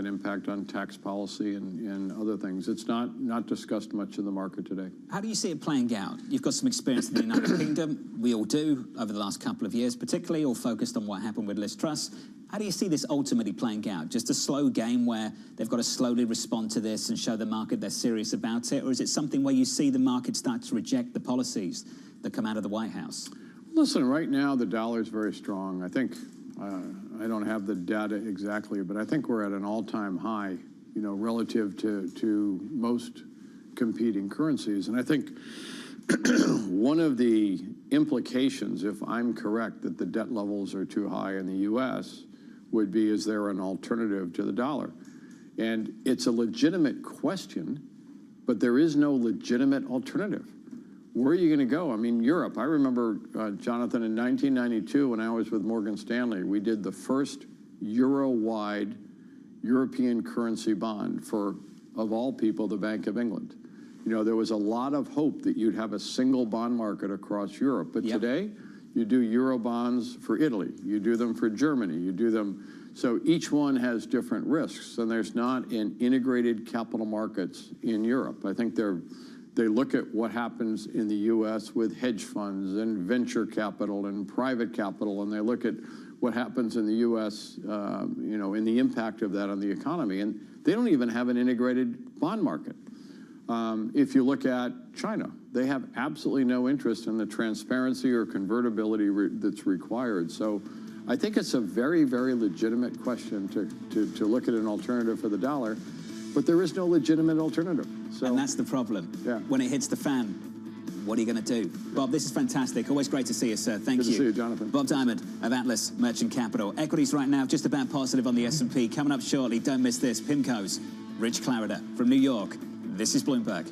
impact on tax policy and other things. It's not discussed much in the market today. How do you see it playing out? You've got some experience in the United Kingdom. We all do over the last couple of years, particularly all focused on what happened with Liz Truss. How do you see this ultimately playing out? Just a slow game where they've got to slowly respond to this and show the market they're serious about it? Or is it something where you see the market start to reject the policies that come out of the White House? Listen, right now the dollar is very strong. I think, I don't have the data exactly, but I think we're at an all-time high, you know, relative to most competing currencies. And I think one of the implications, if I'm correct, that the debt levels are too high in the U.S. would be, is there an alternative to the dollar? And it's a legitimate question, but there is no legitimate alternative. Where are you going to go? I mean, Europe. I remember, Jonathan, in 1992, when I was with Morgan Stanley, we did the first euro-wide European currency bond for, of all people, the Bank of England. You know, there was a lot of hope that you'd have a single bond market across Europe. But today, you do euro bonds for Italy. You do them for Germany. You do them. So each one has different risks, and there's not an integrated capital markets in Europe. I think they look at what happens in the U.S. with hedge funds and venture capital and private capital, and they look at what happens in the U.S., you know, and the impact of that on the economy. And they don't even have an integrated bond market. If you look at China, they have absolutely no interest in the transparency or convertibility that's required. So I think it's a very, very legitimate question to look at an alternative for the dollar, but there is no legitimate alternative. So, and that's the problem. Yeah. When it hits the fan, what are you going to do? Bob, this is fantastic. Always great to see you, sir. Thank you. Good to see you, Jonathan. Bob Diamond of Atlas Merchant Capital. Equities right now, just about positive on the S&P. Coming up shortly, don't miss this. PIMCO's Rich Clarida from New York. This is Bloomberg.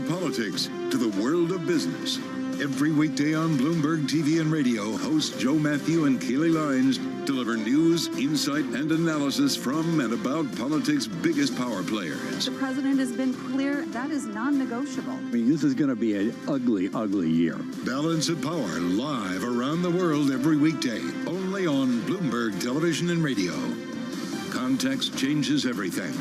Politics to the world of business. Every weekday on Bloomberg TV and radio, hosts Joe Matthew and Keely Lines deliver news, insight, and analysis from and about politics' biggest power players. The president has been clear that is non-negotiable. I mean, this is going to be an ugly, ugly year. Balance of Power, live around the world every weekday, only on Bloomberg Television and Radio. Context changes everything.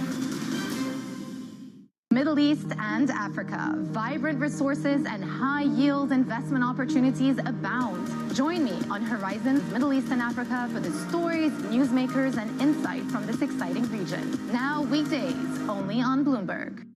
Middle East and Africa. Vibrant resources and high-yield investment opportunities abound. Join me on Horizons Middle East and Africa for the stories, newsmakers, and insight from this exciting region. Now weekdays, only on Bloomberg.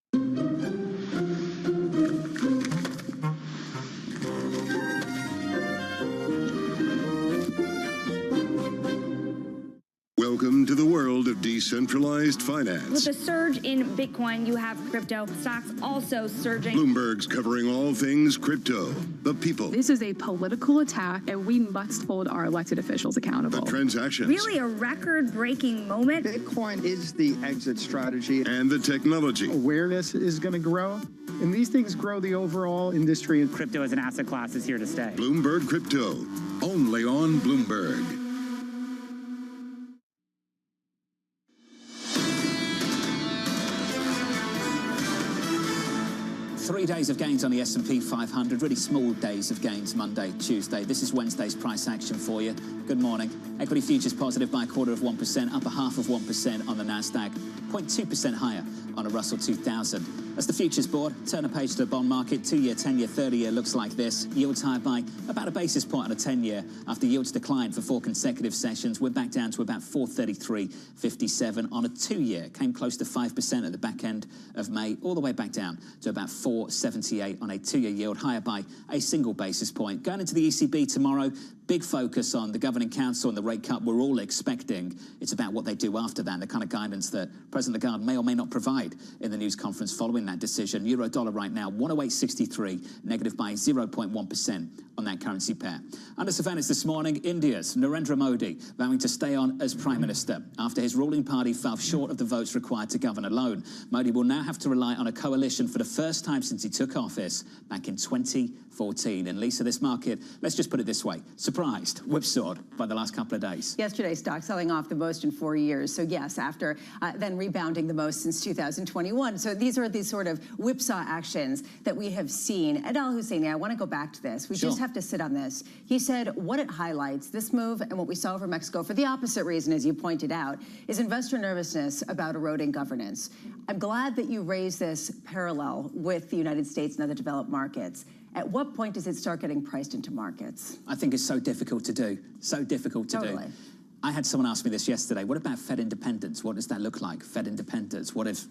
decentralized finance. With the surge in Bitcoin, you have crypto stocks also surging. Bloomberg's covering all things crypto, the people, This is a political attack, and we must hold our elected officials accountable. the transactions, Really a record-breaking moment. Bitcoin is the exit strategy. and the technology. Awareness is going to grow, and these things grow the overall industry. Crypto as an asset class is here to stay. Bloomberg Crypto, only on Bloomberg. Three days of gains on the S&P 500, really small days of gains, Monday, Tuesday. This is Wednesday's price action for you. Good morning. Equity futures positive by 0.25%, up 0.5% on the Nasdaq, 0.2% higher on a Russell 2000. That's the futures board. Turn a page to the bond market. 2-year, 10-year, 30-year looks like this. Yields higher by about a basis point on a 10-year. After yields declined for 4 consecutive sessions, we're back down to about 433.57 on a 2-year. Came close to 5% at the back end of May, all the way back down to about 4.78 on a 2-year yield, higher by a single basis point. Going into the ECB tomorrow, big focus on the Governing Council and the rate cut we're all expecting. It's about what they do after that, and the kind of guidance that President Lagarde may or may not provide in the news conference following that decision. Euro dollar right now, 108.63, negative by 0.1% on that currency pair. Under surveillance this morning, India's Narendra Modi vowing to stay on as Prime Minister after his ruling party fell short of the votes required to govern alone. Modi will now have to rely on a coalition for the first time since he took office back in 2014. And Lisa, this market, let's just put it this way, surprised, whipsawed by the last couple of days. Yesterday, stock selling off the most in 4 years. So yes, after then rebounding the most since 2021. So these are these sort of whipsaw actions that we have seen. Ed Al-Husseini, I want to go back to this. We just have to sit on this. He said what it highlights, this move and what we saw over Mexico, for the opposite reason, as you pointed out, is investor nervousness about eroding governance. I'm glad that you raised this parallel with the United States and other developed markets. At what point does it start getting priced into markets? I think it's so difficult to do. So difficult to do. I had someone ask me this yesterday. What about Fed independence? What does that look like? Fed independence. What if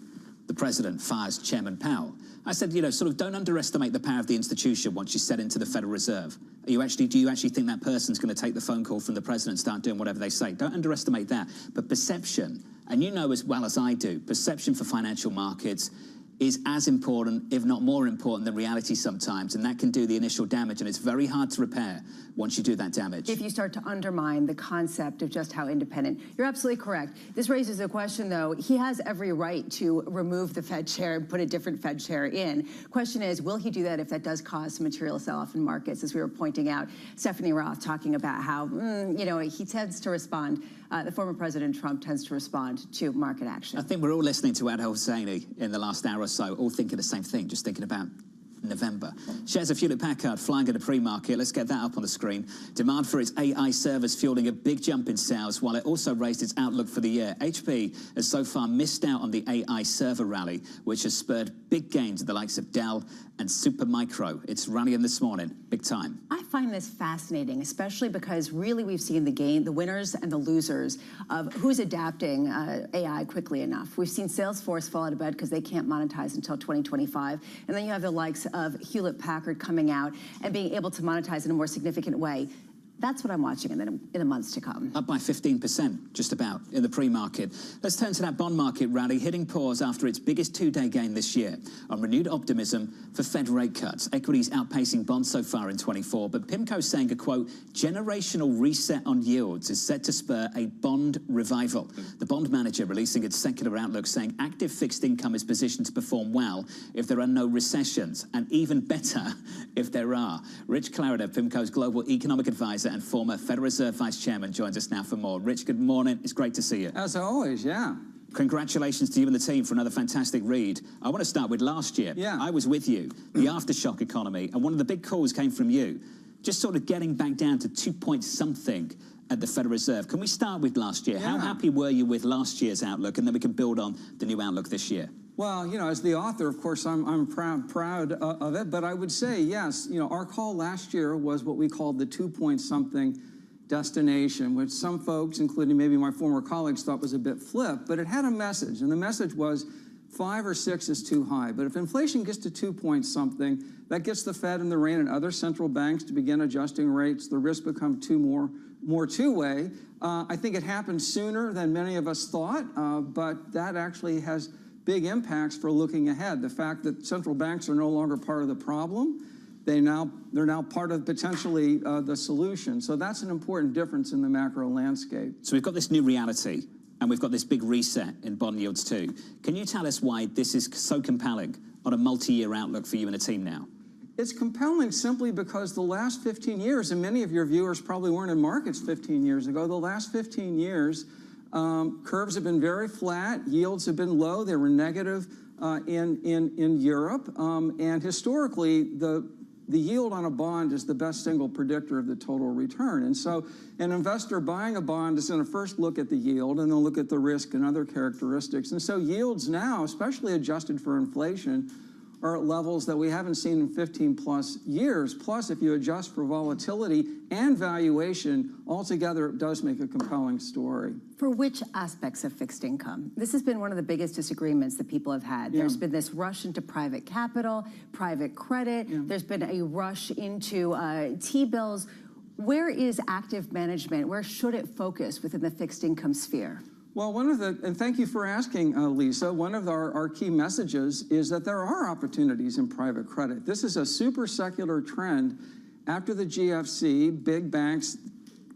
the president fires Chairman Powell? I said, you know, sort of don't underestimate the power of the institution once you set into the Federal Reserve. Do you actually think that person's going to take the phone call from the president and start doing whatever they say? Don't underestimate that. But perception, and you know as well as I do, perception for financial markets is as important, if not more important, than reality sometimes, and that can do the initial damage, and it's very hard to repair once you do that damage. If you start to undermine the concept of just how independent. You're absolutely correct. This raises a question, though. He has every right to remove the Fed chair and put a different Fed chair in. Question is, will he do that if that does cause some material sell-off in markets? As we were pointing out, Stephanie Roth talking about how, you know, he tends to respond. The former President Trump tends to respond to market action. I think we're all listening to Ed Al-Husseini in the last hour or so, all thinking the same thing, just thinking about November. Shares of Hewlett-Packard flying at a pre-market. Let's get that up on the screen. Demand for its AI servers fueling a big jump in sales, while it also raised its outlook for the year. HP has so far missed out on the AI server rally, which has spurred big gains at the likes of Dell and Supermicro. It's rallying this morning, big time. I find this fascinating, especially because really we've seen the winners and the losers of who's adapting AI quickly enough. We've seen Salesforce fall out of bed because they can't monetize until 2025. And then you have the likes of Hewlett-Packard coming out and being able to monetize in a more significant way. That's what I'm watching in the months to come. Up by 15%, just about, in the pre-market. Let's turn to that bond market rally, hitting pause after its biggest two-day gain this year on renewed optimism for Fed rate cuts. Equities outpacing bonds so far in 24, but PIMCO saying a, quote, generational reset on yields is set to spur a bond revival. The bond manager releasing its secular outlook saying active fixed income is positioned to perform well if there are no recessions, and even better if there are. Rich Clarida, PIMCO's global economic advisor and former Federal Reserve Vice Chairman, joins us now for more. Rich, good morning. It's great to see you. As always, yeah. Congratulations to you and the team for another fantastic read. I want to start with last year. Yeah. I was with you, the aftershock economy, and one of the big calls came from you, just sort of getting back down to 2 point something at the Federal Reserve. Can we start with last year? Yeah. How happy were you with last year's outlook, and then we can build on the new outlook this year? Well, you know, as the author, of course, I'm proud of it, but I would say, yes, you know, our call last year was what we called the 2 point something destination, which some folks, including maybe my former colleagues, thought was a bit flip, but it had a message, and the message was 5 or 6 is too high. But if inflation gets to 2 point something, that gets the Fed and the RAIN and other central banks to begin adjusting rates. The risks become too more two-way. I think it happened sooner than many of us thought, but that actually has big impacts for looking ahead. The fact that central banks are no longer part of the problem, they're now part of potentially the solution. So that's an important difference in the macro landscape. So we've got this new reality, and we've got this big reset in bond yields too. Can you tell us why this is so compelling on a multi-year outlook for you and the team now? It's compelling simply because the last 15 years, and many of your viewers probably weren't in markets 15 years ago, the last 15 years, curves have been very flat, yields have been low, they were negative in Europe, and historically, the yield on a bond is the best single predictor of the total return. And so an investor buying a bond is going to first look at the yield and then look at the risk and other characteristics. And so yields now, especially adjusted for inflation, are at levels that we haven't seen in 15 plus years. Plus, if you adjust for volatility and valuation, altogether it does make a compelling story. For which aspects of fixed income? This has been one of the biggest disagreements that people have had. There's been this rush into private capital, private credit. There's been a rush into T-bills. Where is active management? Where should it focus within the fixed income sphere? Well, and thank you for asking, Lisa, one of our key messages is that there are opportunities in private credit. This is a super secular trend. After the GFC, big banks,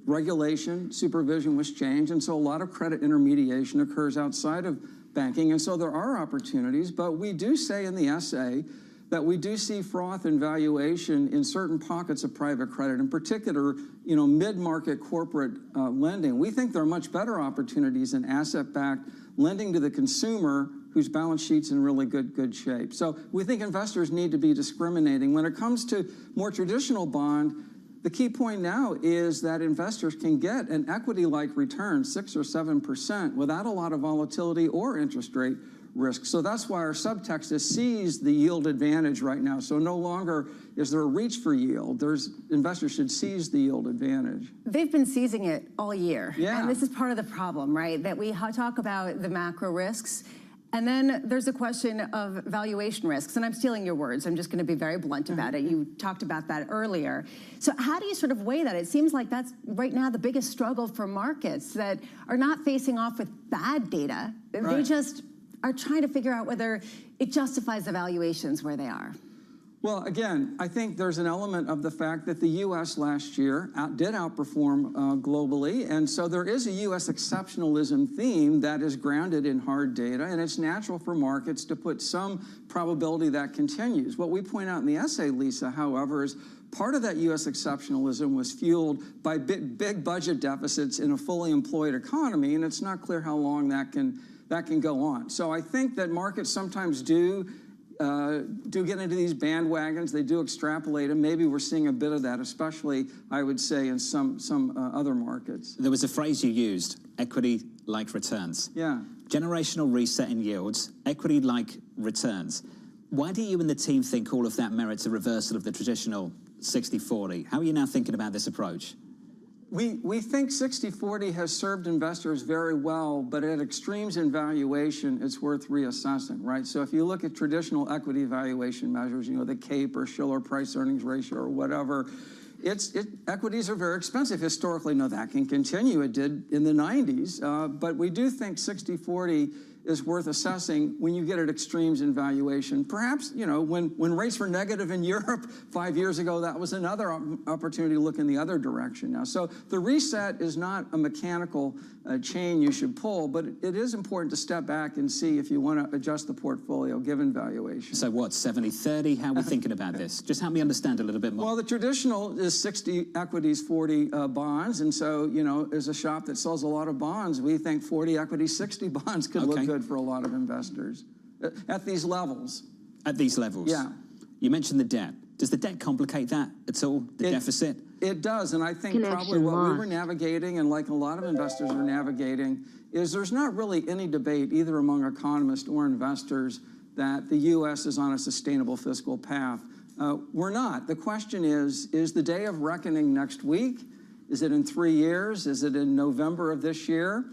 regulation, supervision was changed, and so a lot of credit intermediation occurs outside of banking, and so there are opportunities, but we do say in the essay that we do see froth and valuation in certain pockets of private credit, in particular, mid-market corporate lending. We think there are much better opportunities in asset-backed lending to the consumer whose balance sheet's in really good shape. So we think investors need to be discriminating. When it comes to more traditional bond, the key point now is that investors can get an equity-like return, 6 or 7%, without a lot of volatility or interest rate risk. So that's why our subtext is seize the yield advantage right now. So no longer is there a reach for yield. Investors should seize the yield advantage. They've been seizing it all year. Yeah. And this is part of the problem, right? That we talk about the macro risks, and then there's a question of valuation risks. And I'm stealing your words. I'm just going to be very blunt about it. You talked about that earlier. So how do you sort of weigh that? It seems like that's right now the biggest struggle for markets that are not facing off with bad data. Right. They just are trying to figure out whether it justifies the valuations where they are. Well, again, I think there's an element of the fact that the U.S. last year did outperform globally, and so there is a U.S. exceptionalism theme that is grounded in hard data, and it's natural for markets to put some probability that continues. What we point out in the essay, Lisa, however, is part of that U.S. exceptionalism was fueled by big budget deficits in a fully employed economy, and it's not clear how long that can go on. So I think that markets sometimes do get into these bandwagons. They do extrapolate, and maybe we're seeing a bit of that, especially, I would say, in some other markets. There was a phrase you used, equity-like returns. Yeah. Generational reset in yields, equity-like returns. Why do you and the team think all of that merits a reversal of the traditional 60-40? How are you now thinking about this approach? We think 60-40 has served investors very well, but at extremes in valuation, it's worth reassessing, right? So if you look at traditional equity valuation measures, the CAPE or Shiller price-earnings ratio or whatever, equities are very expensive historically. Now, that can continue. It did in the 90s, but we do think 60-40 is worth assessing when you get at extremes in valuation. Perhaps, when rates were negative in Europe 5 years ago, that was another opportunity to look in the other direction now. So the reset is not a mechanical chain you should pull, but it is important to step back and see if you want to adjust the portfolio given valuation. So what, 70-30? How are we thinking about this? Just help me understand a little bit more. Well, the traditional is 60 equities, 40 bonds. And so, as a shop that sells a lot of bonds, we think 40 equities, 60 bonds could look good for a lot of investors at these levels. At these levels? Yeah. You mentioned the debt. Does the debt complicate that at all, the deficit? It does, and I think probably what we were navigating, and like a lot of investors are navigating, is there's not really any debate, either among economists or investors, that the U.S. is on a sustainable fiscal path. We're not. The question is the day of reckoning next week? Is it in 3 years? Is it in November of this year?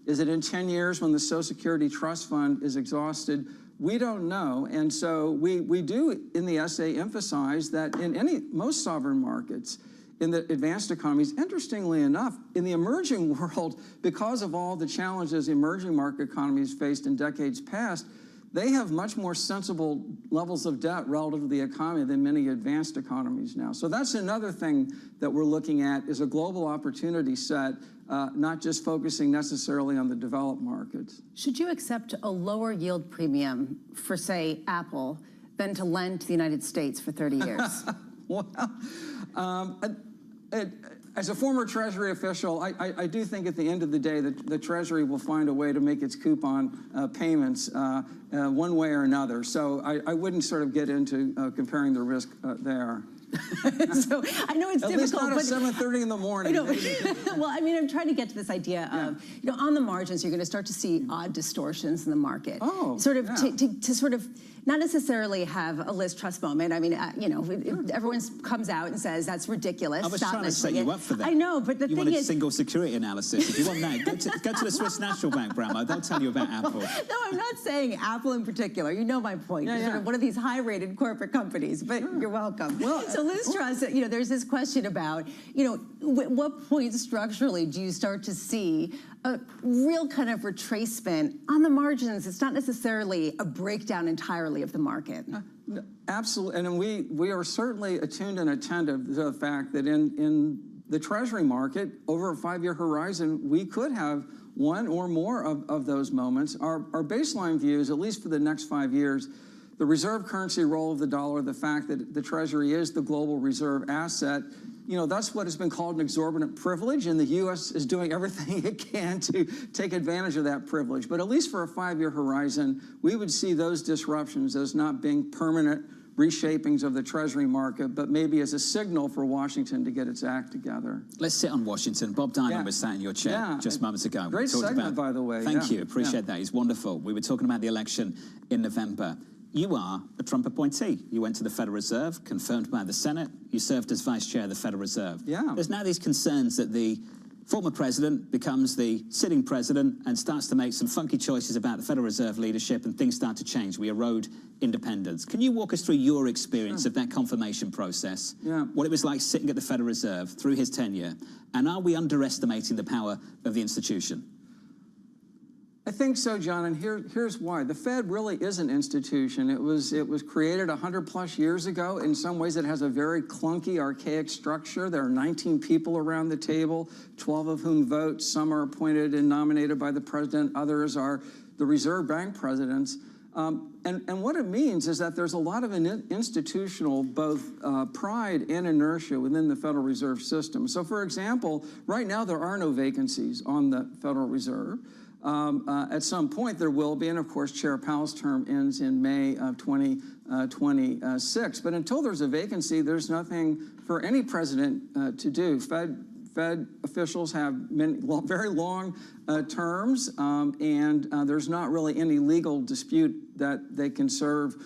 Is it in 10 years when the Social Security Trust Fund is exhausted? We don't know, and so we do in the essay emphasize that in most sovereign markets, in the advanced economies. Interestingly enough, in the emerging world, because of all the challenges emerging market economies faced in decades past, they have much more sensible levels of debt relative to the economy than many advanced economies now. So that's another thing that we're looking at is a global opportunity set, not just focusing necessarily on the developed markets. Should you accept a lower yield premium for, say, Apple than to lend to the United States for 30 years? Well, as a former Treasury official, I do think at the end of the day that the Treasury will find a way to make its coupon payments one way or another. So I wouldn't sort of get into comparing the risk there. So I know it's at difficult. At least not at 7:30 in the morning. Well, I mean, I'm trying to get to this idea of, on the margins, you're going to start to see odd distortions in the market. Oh, sort of to sort of not necessarily have a Liz Truss moment. I mean, everyone comes out and says that's ridiculous. I was Stop trying to set you up for that. I know, but the you thing wanted is, single security analysis. If you want that, go to the Swiss National Bank, Bramo. They'll tell you about Apple. No, I'm not saying Apple in particular. You know my point. You're sort of one of these high-rated corporate companies, but you're welcome. Well, so Liz Truss, there's this question about, at what point structurally do you start to see a real kind of retracement on the margins? It's not necessarily a breakdown entirely of the market. Absolutely, and we are certainly attuned and attentive to the fact that in the Treasury market, over a 5-year horizon, we could have one or more of those moments. Our baseline view is, at least for the next 5 years, the reserve currency role of the dollar, the fact that the Treasury is the global reserve asset, that's what has been called an exorbitant privilege, and the U.S. is doing everything it can to take advantage of that privilege. But at least for a 5-year horizon, we would see those disruptions as not being permanent reshapings of the Treasury market, but maybe as a signal for Washington to get its act together. Let's sit on Washington. Bob Diamond was sat in your chair just moments ago. Great segment, by the way. Thank you. Appreciate that. He's wonderful. We were talking about the election in November. You are a Trump appointee. You went to the Federal Reserve, confirmed by the Senate. You served as vice chair of the Federal Reserve. There's now these concerns that the former president becomes the sitting president and starts to make some funky choices about the Federal Reserve leadership, and things start to change. We erode independence. Can you walk us through your experience of that confirmation process, what it was like sitting at the Federal Reserve through his tenure, and are we underestimating the power of the institution? I think so, John, and here's why. The Fed really is an institution. It was created 100+ years ago. In some ways, it has a very clunky, archaic structure. There are 19 people around the table, 12 of whom vote. Some are appointed and nominated by the president. Others are the Reserve Bank presidents. And what it means is that there's a lot of institutional both pride and inertia within the Federal Reserve System. So, for example, right now there are no vacancies on the Federal Reserve. At some point there will be, and of course Chair Powell's term ends in May of 2026. But until there's a vacancy, there's nothing for any president to do. Fed officials have very long terms, and there's not really any legal dispute that they can serve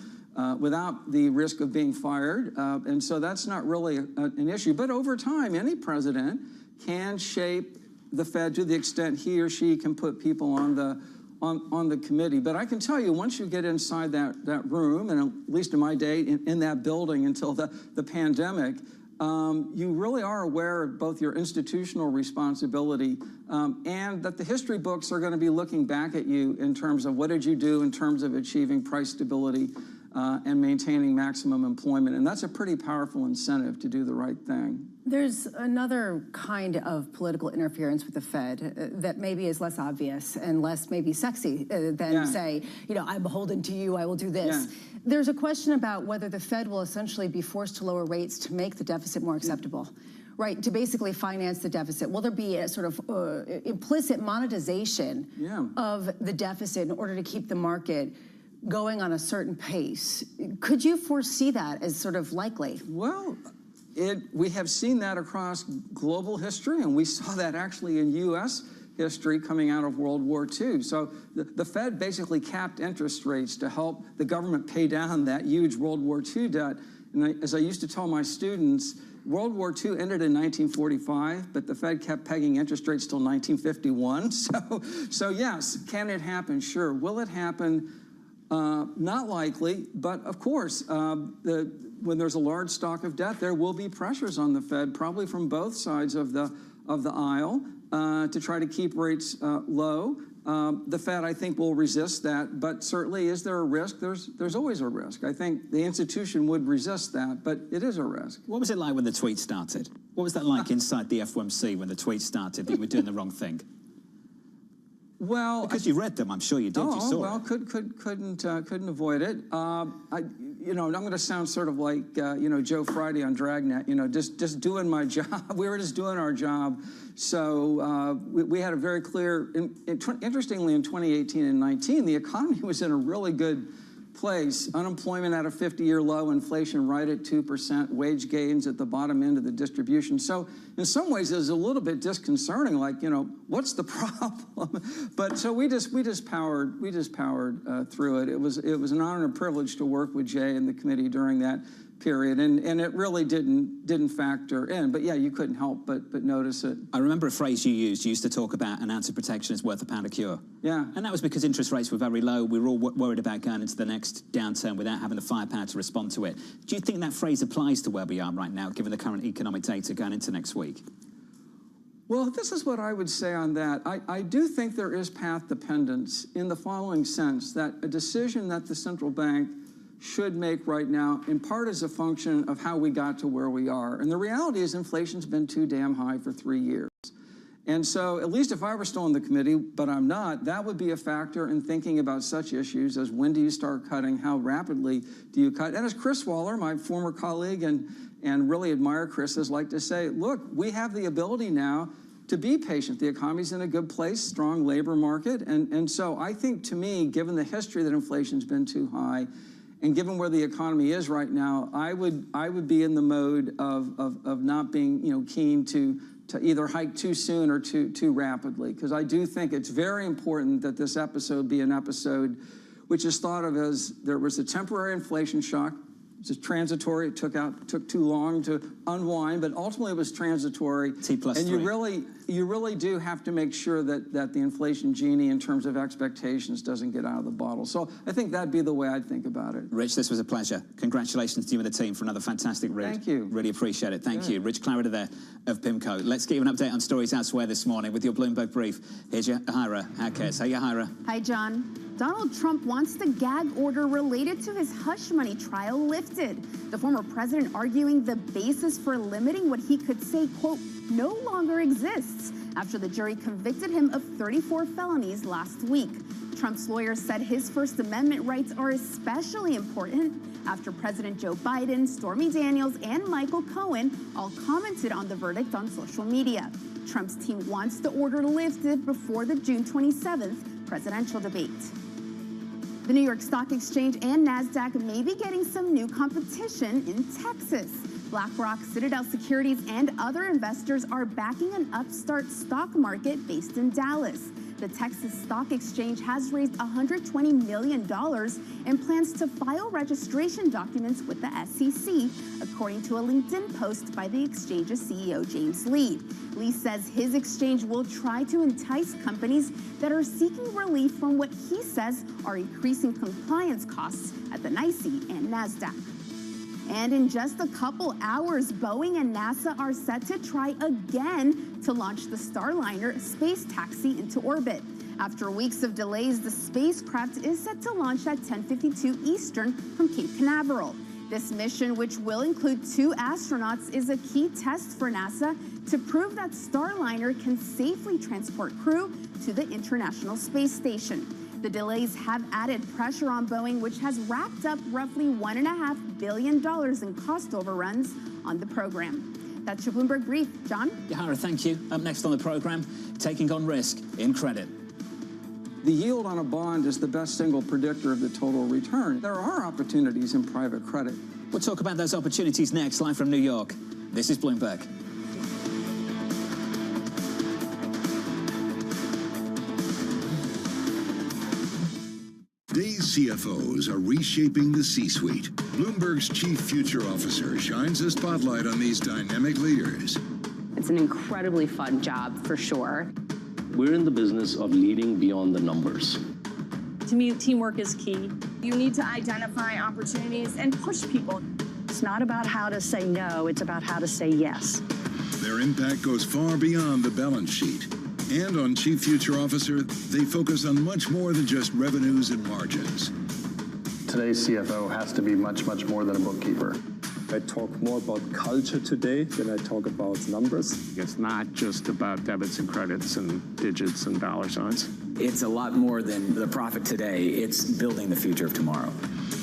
without the risk of being fired. And so that's not really an issue. But over time, any president can shape the Fed to the extent he or she can put people on the committee. But I can tell you, once you get inside that room, and at least in my day, in that building until the pandemic, you really are aware of both your institutional responsibility and that the history books are going to be looking back at you in terms of what did you do in terms of achieving price stability and maintaining maximum employment. And that's a pretty powerful incentive to do the right thing. There's another kind of political interference with the Fed that maybe is less obvious and less maybe sexy than say, I'm beholden to you, I will do this. There's a question about whether the Fed will essentially be forced to lower rates to make the deficit more acceptable. Right, to basically finance the deficit. Will there be a sort of implicit monetization of the deficit in order to keep the market going on a certain pace? Could you foresee that as sort of likely? Well, we have seen that across global history, and we saw that actually in U.S. history coming out of World War II. So the Fed basically capped interest rates to help the government pay down that huge World War II debt. And as I used to tell my students, World War II ended in 1945, but the Fed kept pegging interest rates till 1951. So yes, can it happen? Sure. Will it happen? Not likely, but of course, when there's a large stock of debt, there will be pressures on the Fed, probably from both sides of the aisle, to try to keep rates low. The Fed, I think, will resist that, but certainly, is there a risk? There's always a risk. I think the institution would resist that, but it is a risk. What was it like when the tweet started? What was that like inside the FOMC when the tweet started that you were doing the wrong thing? Well, because you read them, I'm sure you did. You saw well, it. couldn't avoid it. I'm going to sound sort of like Joe Friday on Dragnet. Just doing my job. We were just doing our job. So we had a very clear. Interestingly, in 2018 and 19, the economy was in a really good place. Unemployment at a 50-year low, inflation right at 2%, wage gains at the bottom end of the distribution. So in some ways, it was a little bit disconcerting. Like, what's the problem? But so we just powered through it. It was an honor and a privilege to work with Jay and the committee during that period, and it really didn't factor in. But yeah, you couldn't help but notice it. I remember a phrase you used. You used to talk about an ounce of protection is worth a pound of cure. Yeah. And that was because interest rates were very low. We were all worried about going into the next downturn without having the firepower to respond to it. Do you think that phrase applies to where we are right now, given the current economic data going into next week? Well, this is what I would say on that. I do think there is path dependence in the following sense, that a decision that the central bank should make right now, in part as a function of how we got to where we are. And the reality is inflation's been too damn high for 3 years. And so, at least if I were still on the committee, but I'm not, that would be a factor in thinking about such issues as when do you start cutting, how rapidly do you cut. And as Chris Waller, my former colleague, and really admire Chris, has liked to say, look, we have the ability now to be patient. The economy's in a good place, strong labor market. And so I think, to me, given the history that inflation's been too high, and given where the economy is right now, I would be in the mode of not being keen to either hike too soon or too rapidly, because I do think it's very important that this episode be an episode which is thought of as there was a temporary inflation shock. It's transitory. It took too long to unwind, but ultimately it was transitory. T+3. And you really do have to make sure that the inflation genie, in terms of expectations, doesn't get out of the bottle. So I think that'd be the way I'd think about it. Rich, this was a pleasure. Congratulations to you and the team for another fantastic read. Thank you. Really appreciate it. Thank you. Rich Clarida there of PIMCO. Let's give you an update on stories elsewhere this morning with your Bloomberg Brief. Here's Yahira Hakez. Hey, Yahira. Hi, John. Donald Trump wants the gag order related to his hush money trial lifted. The former president arguing the basis for limiting what he could say, quote, no longer exists after the jury convicted him of 34 felonies last week. Trump's lawyers said his First Amendment rights are especially important after President Joe Biden, Stormy Daniels, and Michael Cohen all commented on the verdict on social media. Trump's team wants the order lifted before the June 27th presidential debate. The New York Stock Exchange and NASDAQ may be getting some new competition in Texas. BlackRock, Citadel Securities, and other investors are backing an upstart stock market based in Dallas. The Texas Stock Exchange has raised $120 million and plans to file registration documents with the SEC, according to a LinkedIn post by the exchange's CEO, James Lee. Lee says his exchange will try to entice companies that are seeking relief from what he says are increasing compliance costs at the NYSE and NASDAQ. And in just a couple hours, Boeing and NASA are set to try again to launch the Starliner space taxi into orbit. After weeks of delays, the spacecraft is set to launch at 10:52 Eastern from Cape Canaveral. This mission, which will include 2 astronauts, is a key test for NASA to prove that Starliner can safely transport crew to the International Space Station. The delays have added pressure on Boeing, which has racked up roughly $1.5 billion in cost overruns on the program. That's your Bloomberg Brief. John? Yahira, thank you. Up next on the program, taking on risk in credit. The yield on a bond is the best single predictor of the total return. There are opportunities in private credit. We'll talk about those opportunities next, live from New York. This is Bloomberg. Today's CFOs are reshaping the C-suite. Bloomberg's chief future officer shines a spotlight on these dynamic leaders. It's an incredibly fun job, for sure. We're in the business of leading beyond the numbers. To me, teamwork is key. You need to identify opportunities and push people. It's not about how to say no, it's about how to say yes. Their impact goes far beyond the balance sheet. And on Chief Future Officer, they focus on much more than just revenues and margins. Today's CFO has to be much, much more than a bookkeeper. I talk more about culture today than I talk about numbers. It's not just about debits and credits and digits and dollar signs. It's a lot more than the profit today. It's building the future of tomorrow.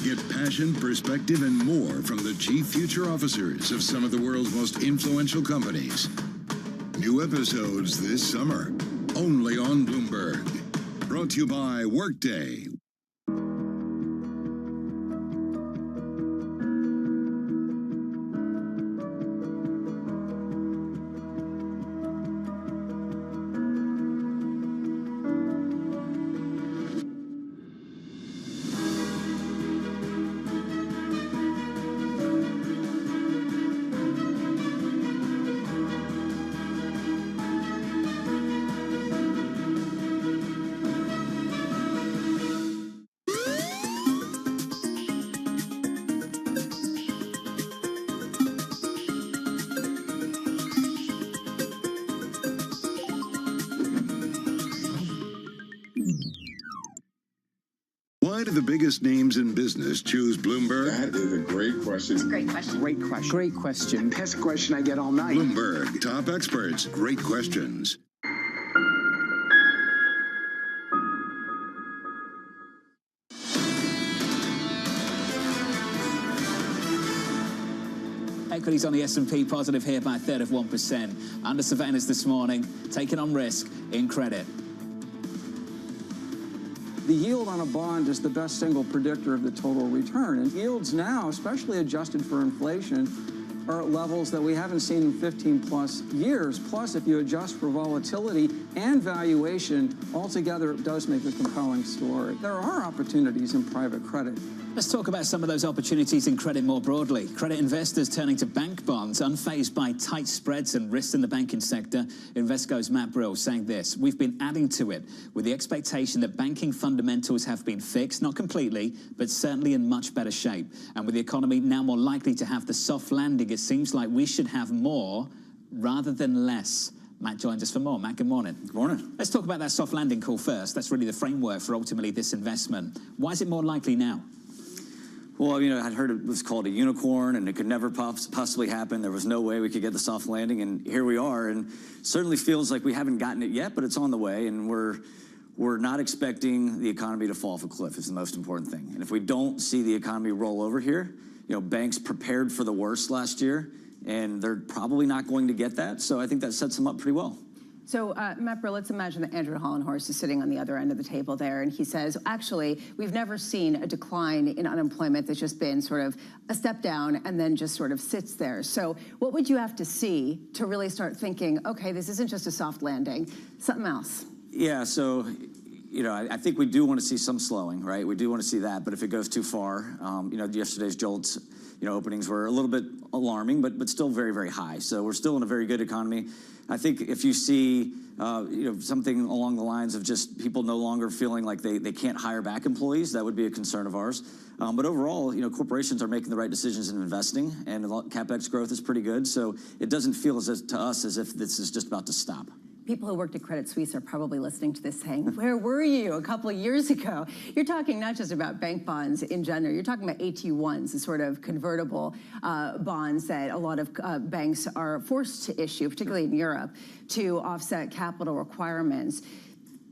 Get passion, perspective, and more from the Chief Future Officers of some of the world's most influential companies. New episodes this summer, only on Bloomberg. Brought to you by Workday. Why do the biggest names in business choose Bloomberg? That is a great question. It's a great question. Great question. Great question. That's a question I get all night. Bloomberg, top experts, great questions. Equities on the S&P positive here by a third of 1%. Under surveillance this morning, taking on risk in credit. The yield on a bond is the best single predictor of the total return. And yields now, especially adjusted for inflation, are at levels that we haven't seen in 15-plus years. Plus, if you adjust for volatility and valuation, altogether it does make a compelling story. There are opportunities in private credit. Let's talk about some of those opportunities in credit more broadly. Credit investors turning to bank bonds, unfazed by tight spreads and risks in the banking sector. Invesco's Matt Brill saying this: we've been adding to it with the expectation that banking fundamentals have been fixed, not completely, but certainly in much better shape. And with the economy now more likely to have the soft landing, it seems like we should have more rather than less. Matt joins us for more. Matt, good morning. Good morning. Let's talk about that soft landing call first. That's really the framework for ultimately this investment. Why is it more likely now? Well, you know, I'd heard it was called a unicorn and it could never possibly happen. There was no way we could get the soft landing, and here we are. And certainly feels like we haven't gotten it yet, but it's on the way, and we're not expecting the economy to fall off a cliff is the most important thing. And if we don't see the economy roll over here, you know, banks prepared for the worst last year, and they're probably not going to get that. So I think that sets them up pretty well. So, Matt Brill, let's imagine that Andrew Hollenhorst is sitting on the other end of the table there, and he says, actually, we've never seen a decline in unemployment that's just been sort of a step down and then just sort of sits there. So what would you have to see to really start thinking, okay, this isn't just a soft landing, something else? Yeah, so, you know, I think we do want to see some slowing, right? We do want to see that, but if it goes too far, you know, yesterday's JOLTS, you know, openings were a little bit alarming, but still very, very high. So we're still in a very good economy. I think if you see, you know, something along the lines of just people no longer feeling like they can't hire back employees, that would be a concern of ours. But overall, you know, corporations are making the right decisions in investing, and CapEx growth is pretty good. So it doesn't feel to us as if this is just about to stop. People who worked at Credit Suisse are probably listening to this saying, where were you a couple of years ago? You're talking not just about bank bonds in general, you're talking about AT1s, the sort of convertible bonds that a lot of banks are forced to issue, particularly in Europe, to offset capital requirements.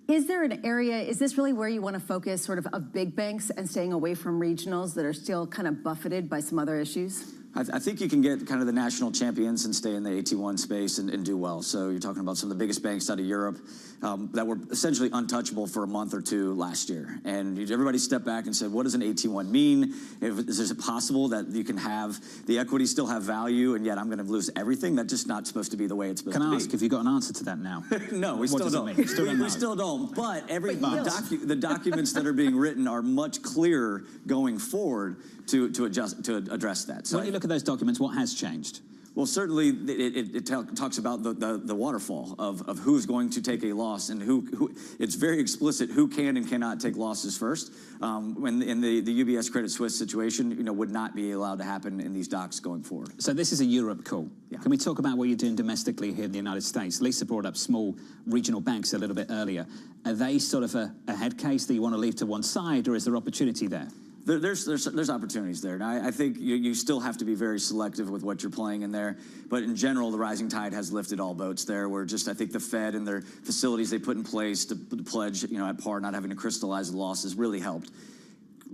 Is there an area, is this really where you want to focus sort of big banks and staying away from regionals that are still kind of buffeted by some other issues? I think you can get kind of the national champions and stay in the AT1 space and do well. So you're talking about some of the biggest banks out of Europe that were essentially untouchable for a month or two last year. And everybody stepped back and said, what does an AT1 mean? Is it possible that you can have the equity still have value and yet I'm going to lose everything? That's just not supposed to be the way it's supposed to be. Can I ask, have you got an answer to that now? No, we still don't. We still don't. But the documents that are being written are much clearer going forward to address that. So when you look at those documents, what has changed? Well, certainly it talks about the waterfall of who's going to take a loss and who it's very explicit who can and cannot take losses first. When in the UBS Credit Suisse situation, would not be allowed to happen in these docs going forward. So this is a Europe call. Yeah. Can we talk about what you're doing domestically here in the United States? Lisa brought up small regional banks a little bit earlier. Are they sort of a head case that you want to leave to one side, or is there opportunity there? There's opportunities there. Now, I think you still have to be very selective with what you're playing in there. But in general, the rising tide has lifted all boats there. Where just I think the Fed and their facilities they put in place to pledge, at par, not having to crystallize the losses really helped.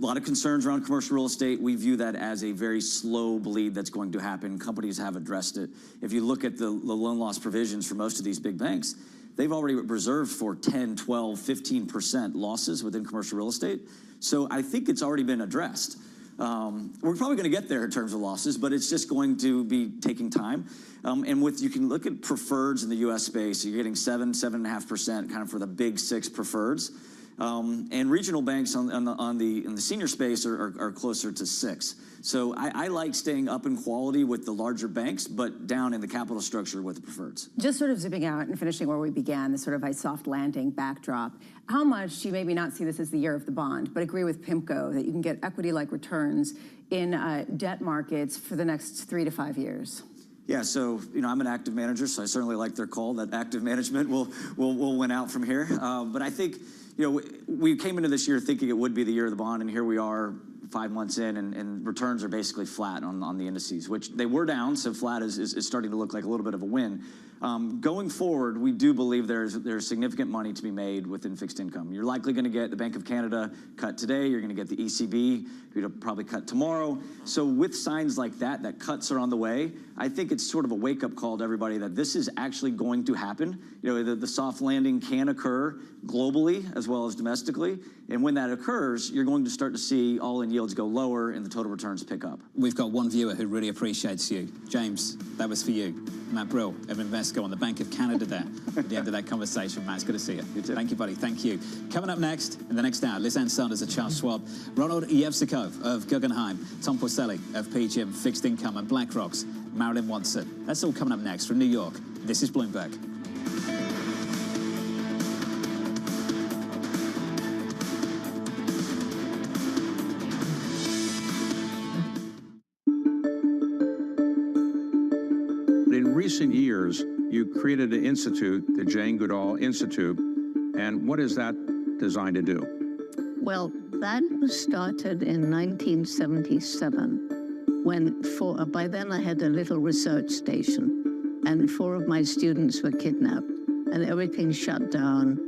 A lot of concerns around commercial real estate. We view that as a very slow bleed that's going to happen. Companies have addressed it. If you look at the loan loss provisions for most of these big banks, they've already reserved for 10, 12, 15% losses within commercial real estate. So I think it's already been addressed. We're probably going to get there in terms of losses, but it's just going to be taking time. And you can look at preferreds in the U.S. space. You're getting 7.5% kind of for the big six preferreds. And regional banks in the senior space are closer to 6. So I like staying up in quality with the larger banks, but down in the capital structure with the preferreds. Just sort of zipping out and finishing where we began, this sort of a soft landing backdrop. How much do you maybe not see this as the year of the bond, but agree with PIMCO that you can get equity-like returns in debt markets for the next 3 to 5 years? Yeah, so I'm an active manager, so I certainly like their call that active management will win out from here. But I think we came into this year thinking it would be the year of the bond, and here we are 5 months in, and returns are basically flat on the indices, which they were down, so flat is starting to look like a little bit of a win. Going forward, we do believe there's significant money to be made within fixed income. You're likely going to get the Bank of Canada cut today. You're going to get the ECB probably cut tomorrow. So with signs like that cuts are on the way, I think it's sort of a wake-up call to everybody that this is actually going to happen. The soft landing can occur globally as well as domestically. And when that occurs, you're going to start to see all-in yields go lower and the total returns pick up. We've got one viewer who really appreciates you. James, that was for you. Matt Brill of Invesco on the Bank of Canada there at the end of that conversation. Matt, it's good to see you. You too. Thank you, buddy. Thank you. Coming up next, in the next hour, Liz Ann Sanders of Charles Schwab, Ronald Yevsikov of Guggenheim, Tom Porcelli of PGIM Fixed Income, and BlackRock's Marilyn Watson. That's all coming up next from New York. This is Bloomberg. In recent years, you created an institute, the Jane Goodall Institute, and what is that designed to do? Well, that was started in 1977 when by then I had a little research station and 4 of my students were kidnapped and everything shut down.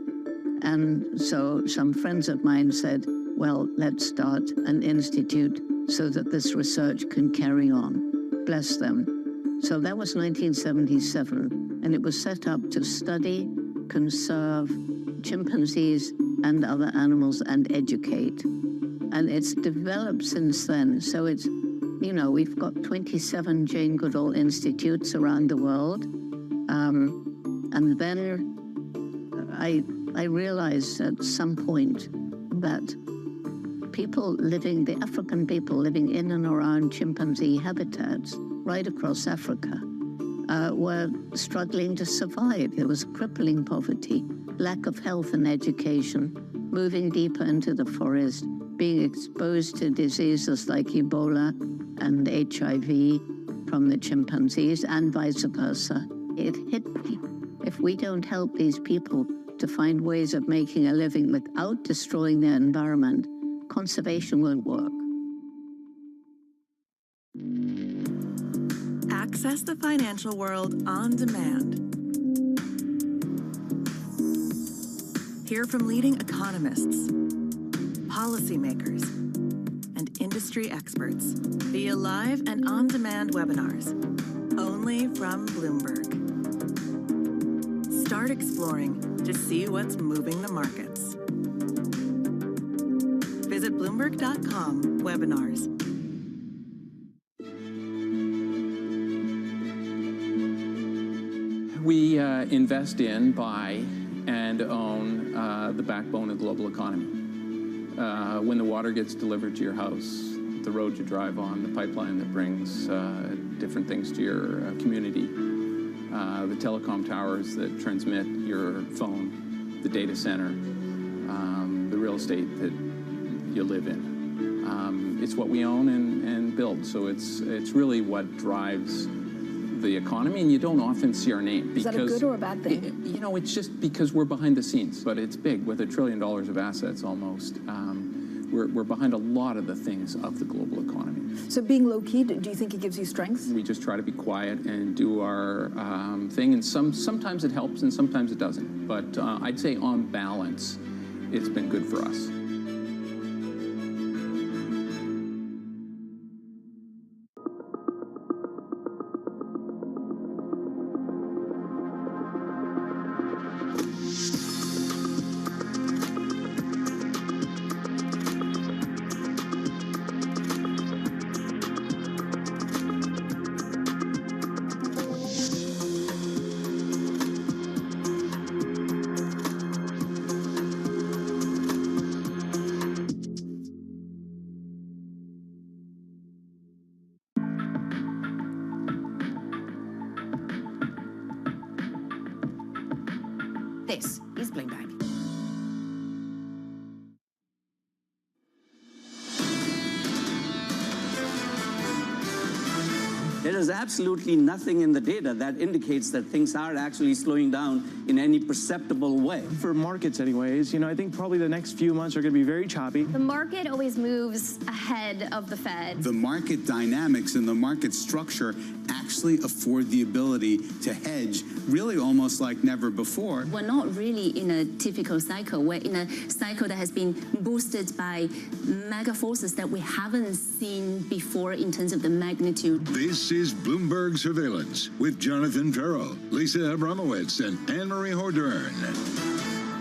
And so some friends of mine said, well, let's start an institute so that this research can carry on. Bless them. So that was 1977, and it was set up to study, conserve chimpanzees and other animals and educate. And it's developed since then. So it's, we've got 27 Jane Goodall Institutes around the world. And then I realized at some point that the African people living in and around chimpanzee habitats right across Africa were struggling to survive. There was crippling poverty, lack of health and education, moving deeper into the forest, being exposed to diseases like Ebola and HIV from the chimpanzees and vice versa. It hit me. If we don't help these people to find ways of making a living without destroying their environment, conservation won't work. Access the financial world on demand. Hear from leading economists, policymakers, and industry experts via live and on-demand webinars, only from Bloomberg. Start exploring to see what's moving the markets. Visit Bloomberg.com/webinars. We invest in, buy, and own the backbone of the global economy. When the water gets delivered to your house, the road you drive on, the pipeline that brings different things to your community, the telecom towers that transmit your phone, the data center, the real estate that you live in. It's what we own and build, so it's really what drives the economy, and you don't often see our name. Is that a good or a bad thing? You know, it's just because we're behind the scenes, but it's big, with $1 trillion of assets almost. We're behind a lot of the things of the global economy. So being low-key, do you think it gives you strength? We just try to be quiet and do our thing, and sometimes it helps and sometimes it doesn't. But I'd say on balance, it's been good for us. This is Bloomberg. There is absolutely nothing in the data that indicates that things are actually slowing down in any perceptible way. For markets anyways, I think probably the next few months are going to be very choppy. The market always moves ahead of the Fed. The market dynamics and the market structure actually afford the ability to hedge really almost like never before. We're not really in a typical cycle. We're in a cycle that has been boosted by mega forces that we haven't seen before in terms of the magnitude. This is Bloomberg Surveillance with Jonathan Farrell, Lisa Abramowitz, and Anne-Marie Hordern.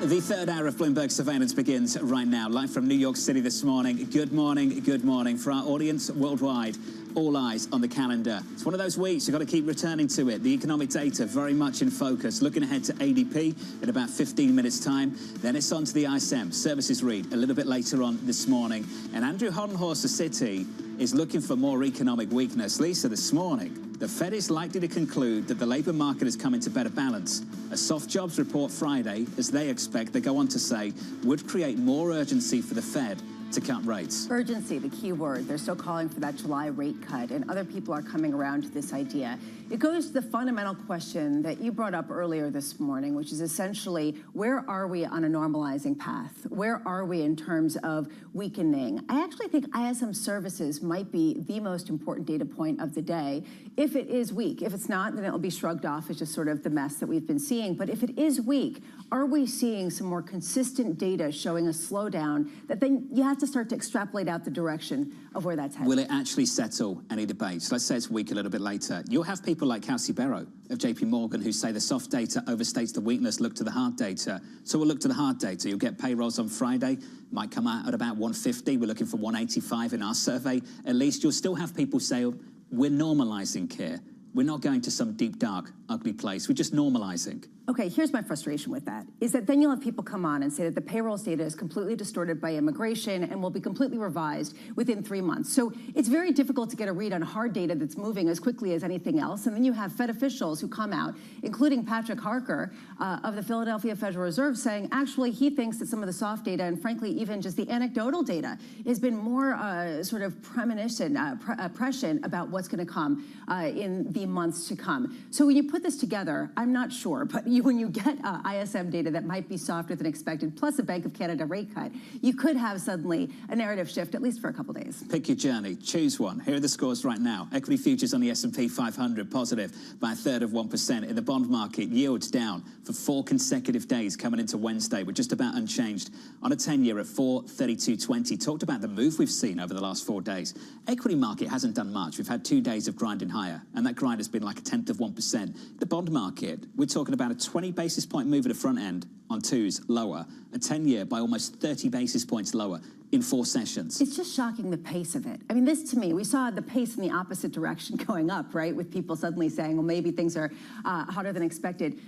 The third hour of Bloomberg Surveillance begins right now, live from New York City this morning. Good morning. For our audience worldwide, all eyes on the calendar. It's one of those weeks, you've got to keep returning to it. The economic data very much in focus. Looking ahead to ADP in about 15 minutes' time. Then it's on to the ISM services read a little bit later on this morning. And Andrew Hollenhorst of Citi is looking for more economic weakness. Lisa, this morning, the Fed is likely to conclude that the labor market has come into better balance. A soft jobs report Friday, as they expect, they go on to say, would create more urgency for the Fed to cut rates. Urgency, the key word. They're still calling for that July rate cut, and other people are coming around to this idea. It goes to the fundamental question that you brought up earlier this morning, which is essentially, where are we on a normalizing path? Where are we in terms of weakening? I actually think ISM services might be the most important data point of the day. If it is weak, if it's not, then it'll be shrugged off as just sort of the mess that we've been seeing. But if it is weak, are we seeing some more consistent data showing a slowdown that then you have to start to extrapolate out the direction of where that's headed? Will it actually settle any debates? Let's say it's weak a little bit later. You'll have people like Kelsey Barrow of JP Morgan who say the soft data overstates the weakness, look to the hard data. So we'll look to the hard data. You'll get payrolls on Friday, might come out at about 150. We're looking for 185 in our survey. At least you'll still have people say, we're normalizing here. We're not going to some deep, dark, ugly place. We're just normalizing. Okay, here's my frustration with that, is that then you'll have people come on and say that the payrolls data is completely distorted by immigration and will be completely revised within 3 months. So it's very difficult to get a read on hard data that's moving as quickly as anything else. And then you have Fed officials who come out, including Patrick Harker of the Philadelphia Federal Reserve, saying actually he thinks that some of the soft data and frankly even just the anecdotal data has been more sort of prescient about what's going to come in the months to come. So when you put this together, I'm not sure, but when you get ISM data that might be softer than expected, plus a Bank of Canada rate cut, you could have suddenly a narrative shift, at least for a couple days. Pick your journey. Choose one. Here are the scores right now. Equity futures on the S&P 500 positive by 1/3%. In the bond market, yields down for 4 consecutive days coming into Wednesday. We're just about unchanged on a 10-year at 432.20. Talked about the move we've seen over the last 4 days. Equity market hasn't done much. We've had 2 days of grinding higher, and that grind has been like 1/10%. The bond market, we're talking about a 20 basis point move at the front end on twos lower, a 10-year by almost 30 basis points lower in 4 sessions. It's just shocking the pace of it. I mean, this to me, we saw the pace in the opposite direction going up, right? With people suddenly saying, well, maybe things are hotter than expected.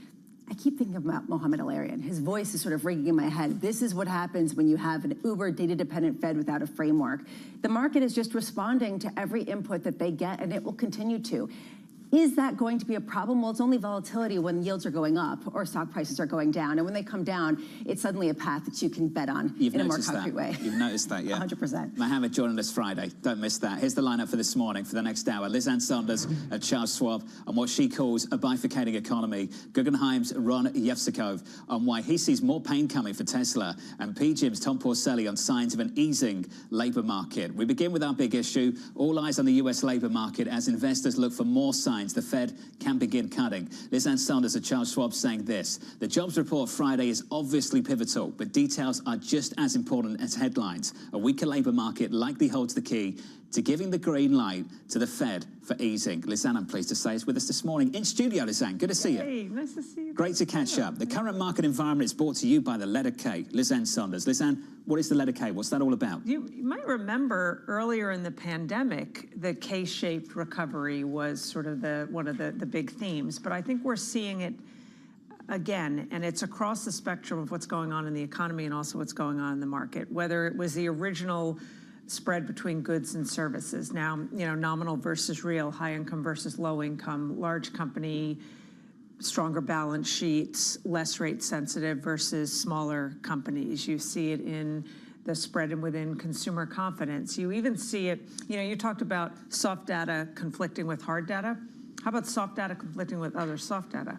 I keep thinking about Mohamed El-Erian. His voice is sort of ringing in my head. This is what happens when you have an uber data-dependent Fed without a framework. The market is just responding to every input that they get, and it will continue to. Is that going to be a problem? Well, it's only volatility when yields are going up or stock prices are going down. And when they come down, it's suddenly a path that you can bet on in a more concrete way. You've noticed that, yeah. 100%. Mohamed joining us Friday. Don't miss that. Here's the lineup for this morning for the next hour. Liz Ann Saunders at Charles Schwab on what she calls a bifurcating economy. Guggenheim's Ron Yevsikov on why he sees more pain coming for Tesla. And PGIM's Tom Porcelli on signs of an easing labour market. We begin with our big issue. All eyes on the US labour market as investors look for more signs the Fed can begin cutting. Liz Ann Saunders at Charles Schwab saying this: the jobs report Friday is obviously pivotal, but details are just as important as headlines. A weaker labour market likely holds the key to giving the green light to the Fed for easing. Liz Ann, I'm pleased to say, is with us this morning in studio. Liz Ann, good to see you. Hey, nice to see you. Great to catch up. The current market environment is brought to you by the letter K. Liz Ann Saunders. Liz Ann, what is the letter K? What's that all about? You might remember earlier in the pandemic, the K-shaped recovery was sort of one of the big themes, but I think we're seeing it again, and it's across the spectrum of what's going on in the economy and also what's going on in the market, whether it was the original spread between goods and services. Now, nominal versus real, high income versus low income, large company, stronger balance sheets, less rate sensitive versus smaller companies. You see it in the spread and within consumer confidence. You even see it, you talked about soft data conflicting with hard data. How about soft data conflicting with other soft data?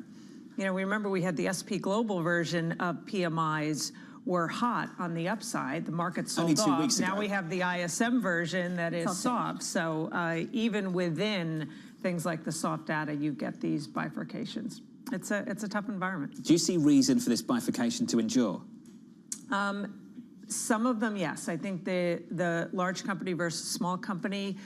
We remember we had the SP Global version of PMIs were hot on the upside. The market sold Only 2 off. weeks ago. Now we have the ISM version that is soft. So even within things like the soft data, you get these bifurcations. It's a tough environment. Do you see reason for this bifurcation to endure? Some of them, yes. I think the large company versus small company,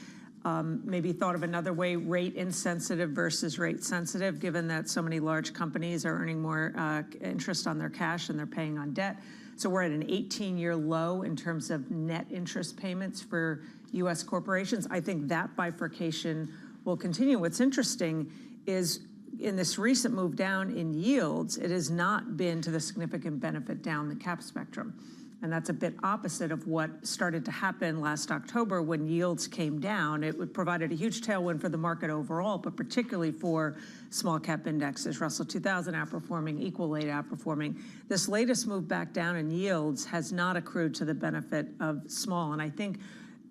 maybe thought of another way, rate insensitive versus rate sensitive, given that so many large companies are earning more interest on their cash and they're paying on debt. So we're at an 18-year low in terms of net interest payments for U.S. corporations. I think that bifurcation will continue. What's interesting is in this recent move down in yields, it has not been to the significant benefit down the cap spectrum. And that's a bit opposite of what started to happen last October when yields came down. It provided a huge tailwind for the market overall, but particularly for small cap indexes. Russell 2000 outperforming, equal weight outperforming. This latest move back down in yields has not accrued to the benefit of small. And I think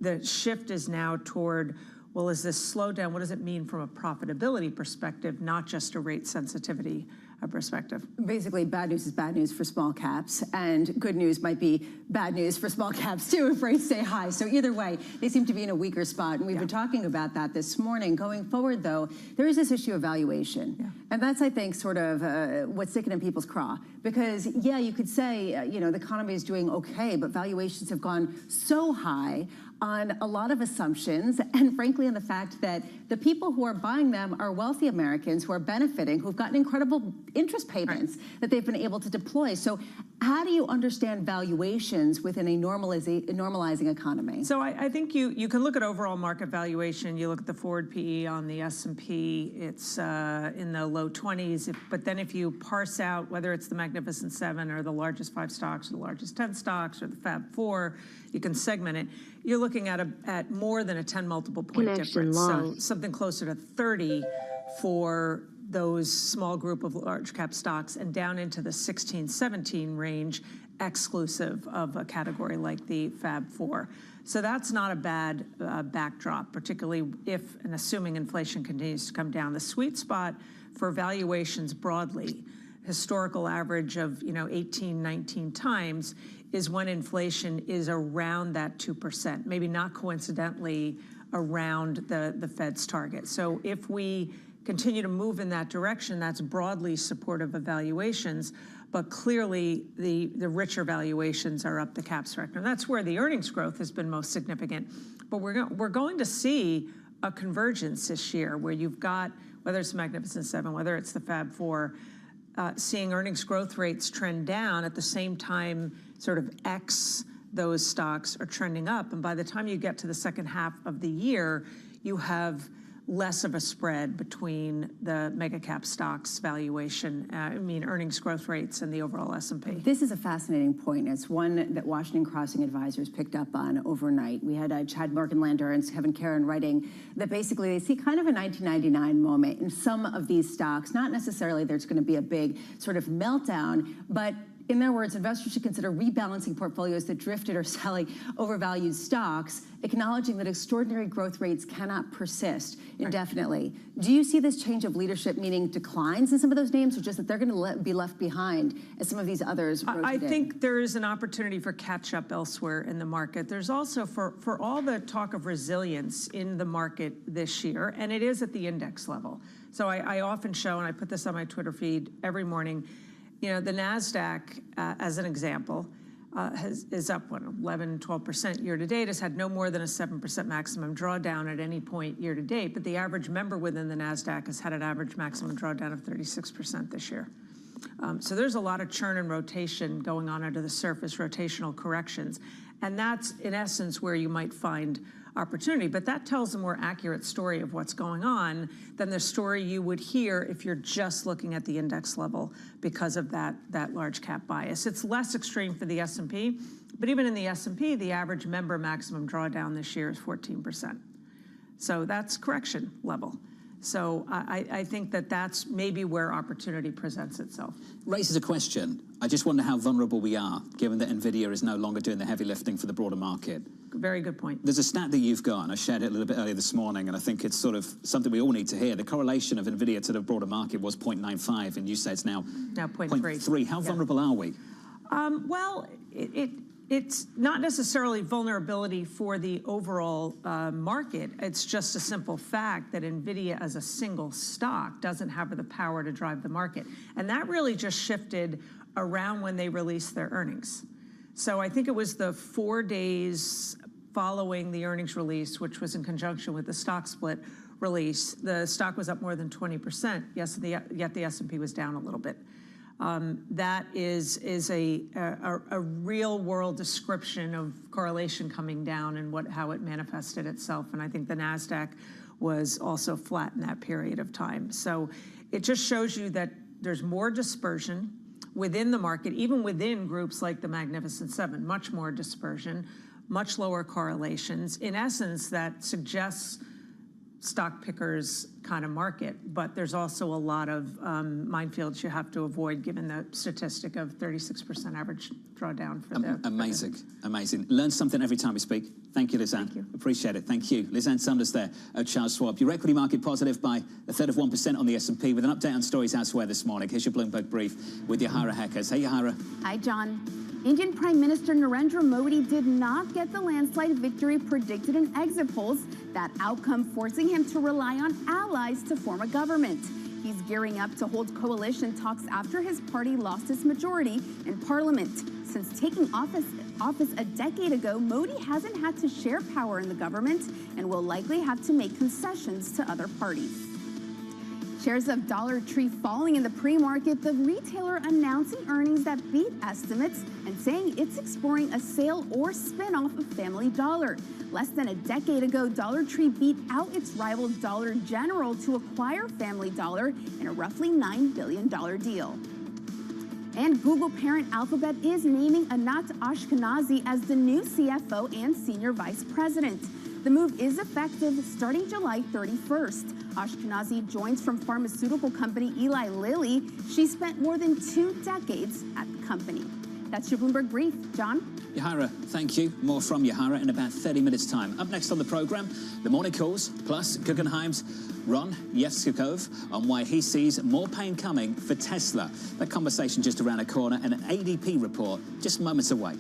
the shift is now toward, well, is this slowdown? What does it mean from a profitability perspective, not just a rate sensitivity perspective? Basically, bad news is bad news for small caps, and good news might be bad news for small caps too if rates stay high. So either way, they seem to be in a weaker spot, and we've been talking about that this morning. Going forward, though, there is this issue of valuation, and that's, I think, sort of what's sticking in people's craw. Because, yeah, you could say, the economy is doing okay, but valuations have gone so high on a lot of assumptions, and frankly on the fact that the people who are buying them are wealthy Americans who are benefiting, who've gotten incredible interest payments that they've been able to deploy. So how do you understand valuations within a normalizing economy? So I think you can look at overall market valuation. You look at the forward PE on the S&P, it's in the low 20s. But then if you parse out whether it's the Magnificent Seven or the largest 5 stocks or the largest 10 stocks or the Fab 4, you can segment it. You're looking at more than a 10 multiple point difference. So something closer to 30 for those small group of large cap stocks and down into the 16, 17 range exclusive of a category like the Fab 4. So that's not a bad backdrop, particularly if and assuming inflation continues to come down. The sweet spot for valuations broadly, historical average of 18, 19 times, is when inflation is around that 2%, maybe not coincidentally around the Fed's target. So if we continue to move in that direction, that's broadly supportive of valuations, but clearly the richer valuations are up the cap spectrum. That's where the earnings growth has been most significant. But we're going to see a convergence this year where you've got, whether it's the Magnificent Seven, whether it's the Fab 4, seeing earnings growth rates trend down at the same time sort of those stocks are trending up. And by the time you get to the second half of the year, you have less of a spread between the mega cap stocks valuation, earnings growth rates and the overall S&P. This is a fascinating point. It's one that Washington Crossing Advisors picked up on overnight. We had Chad Morgenlander and Kevin Karen writing that basically they see kind of a 1999 moment in some of these stocks. Not necessarily there's going to be a big sort of meltdown, but in their words, investors should consider rebalancing portfolios that drifted or selling overvalued stocks, acknowledging that extraordinary growth rates cannot persist indefinitely. Right. Do you see this change of leadership meaning declines in some of those names, or just that they're going to be left behind as some of these others rotate? I think there is an opportunity for catch-up elsewhere in the market. There's also, for all the talk of resilience in the market this year, and it is at the index level. So I often show, and I put this on my Twitter feed every morning, you know, the NASDAQ, as an example, is up, 11, 12% year to date, has had no more than a 7% maximum drawdown at any point year to date, but the average member within the NASDAQ has had an average maximum drawdown of 36% this year. So there's a lot of churn and rotation going on under the surface, rotational corrections, and that's, in essence, where you might find opportunity. But that tells a more accurate story of what's going on than the story you would hear if you're just looking at the index level because of that large cap bias. It's less extreme for the S&P, but even in the S&P, the average member maximum drawdown this year is 14%. So that's correction level. So I think that that's maybe where opportunity presents itself. Raises a question. I just wonder how vulnerable we are, given that NVIDIA is no longer doing the heavy lifting for the broader market. Very good point. There's a stat that you've got, and I shared it a little bit earlier this morning, and I think it's sort of something we all need to hear. The correlation of NVIDIA to the broader market was 0.95, and you say it's now 0.3. How vulnerable are we? Well, it's not necessarily vulnerability for the overall market. It's just a simple fact that NVIDIA as a single stock doesn't have the power to drive the market. And that really just shifted around when they released their earnings. So I think it was the 4 days following the earnings release, which was in conjunction with the stock split release, the stock was up more than 20%. Yes, yet the S&P was down a little bit. That is a real world description of correlation coming down and how it manifested itself. And I think the NASDAQ was also flat in that period of time. So it just shows you that there's more dispersion within the market, even within groups like the Magnificent Seven, much more dispersion, much lower correlations. In essence, that suggests stock pickers kind of market, but there's also a lot of minefields you have to avoid given the statistic of 36% average drawdown for the... Amazing, amazing. Learn something every time we speak. Thank you, Lizanne. Thank you. Appreciate it. Thank you. Lizanne Saunders there at Charles Schwab. Your equity market positive by a third of 1% on the S&P with an update on stories elsewhere this morning. Here's your Bloomberg Brief with Yahara Heckers. Hey, Yahara. Hi, John. Indian Prime Minister Narendra Modi did not get the landslide victory predicted in exit polls, that outcome forcing him to rely on allies to form a government. He's gearing up to hold coalition talks after his party lost its majority in parliament. Since taking office a decade ago, Modi hasn't had to share power in the government and will likely have to make concessions to other parties. Shares of Dollar Tree falling in the pre-market, the retailer announcing earnings that beat estimates and saying it's exploring a sale or spin-off of Family Dollar. Less than a decade ago, Dollar Tree beat out its rival Dollar General to acquire Family Dollar in a roughly $9 billion deal. And Google parent Alphabet is naming Anat Ashkenazi as the new CFO and senior vice president. The move is effective starting July 31st. Ashkenazi joins from pharmaceutical company Eli Lilly. She spent more than 2 decades at the company. That's your Bloomberg Brief. John? Yahara, thank you. More from Yahara in about 30 minutes' time. Up next on the program, the morning calls, plus Guggenheim's Ron Yevskikov on why he sees more pain coming for Tesla. That conversation just around the corner, and an ADP report just moments away.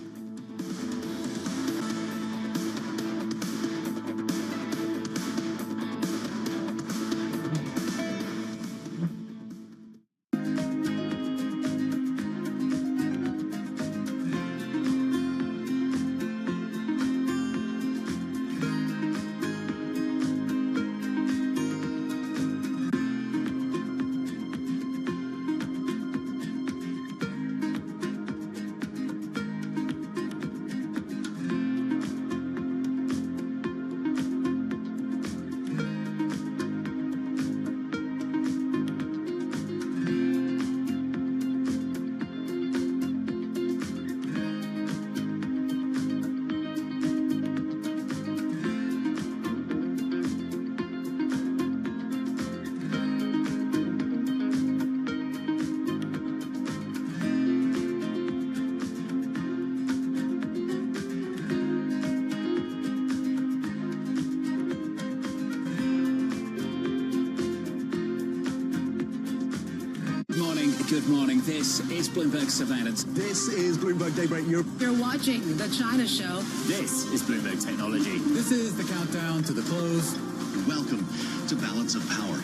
Good morning. This is Bloomberg Surveillance. This is Bloomberg Daybreak Europe. You're watching The China Show. This is Bloomberg Technology. This is the countdown to the close. Welcome to Balance of Power.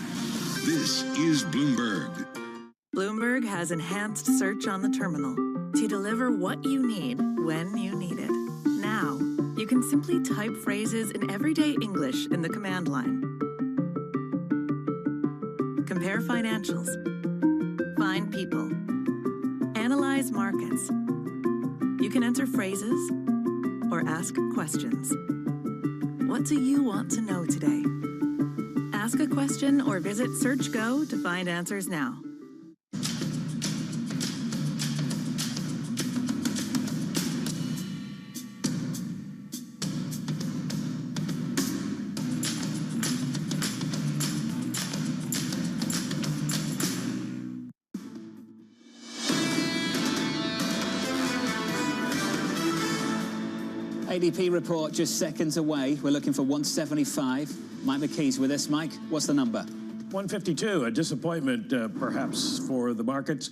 This is Bloomberg. Bloomberg has enhanced search on the terminal to deliver what you need when you need it. Now, you can simply type phrases in everyday English in the command line. Compare financials. Find people. Analyze markets. You can enter phrases or ask questions. What do you want to know today? Ask a question or visit SearchGo to find answers now. ADP report just seconds away. We're looking for 175. Mike McKee's with us. Mike, what's the number? 152, a disappointment perhaps for the markets.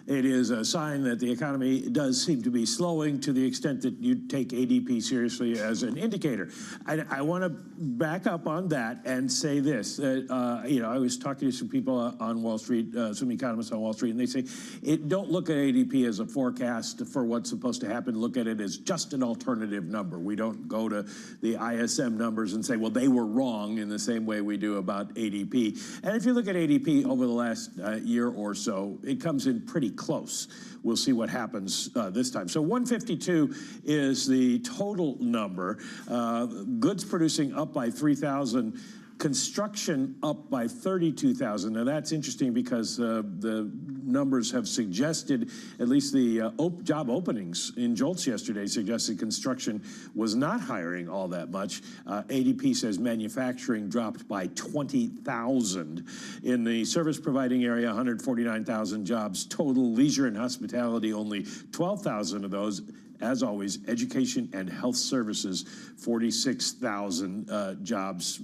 It is a sign that the economy does seem to be slowing to the extent that you take ADP seriously as an indicator. I want to back up on that and say this. I was talking to some people on Wall Street, some economists on Wall Street, and they say, don't look at ADP as a forecast for what's supposed to happen. Look at it as just an alternative number. We don't go to the ISM numbers and say, well, they were wrong in the same way we do about ADP. And if you look at ADP over the last year or so, it comes in pretty close. We'll see what happens this time. So 152 is the total number. Goods producing up by 3,000. Construction up by 32,000. Now that's interesting because the numbers have suggested, at least the job openings in JOLTS yesterday suggested construction was not hiring all that much. ADP says manufacturing dropped by 20,000. In the service providing area, 149,000 jobs total. Leisure and hospitality, only 12,000 of those. As always, education and health services, 46,000 jobs.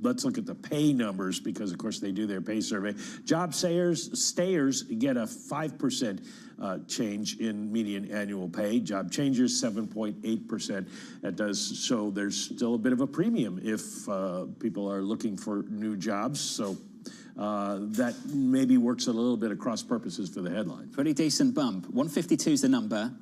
Let's look at the pay numbers because, of course, they do their pay survey. Job stayers get a 5% change in median annual pay. Job changers, 7.8%. That does show there's still a bit of a premium if people are looking for new jobs. So that maybe works a little bit across purposes for the headline. Pretty decent bump. 152 is the number.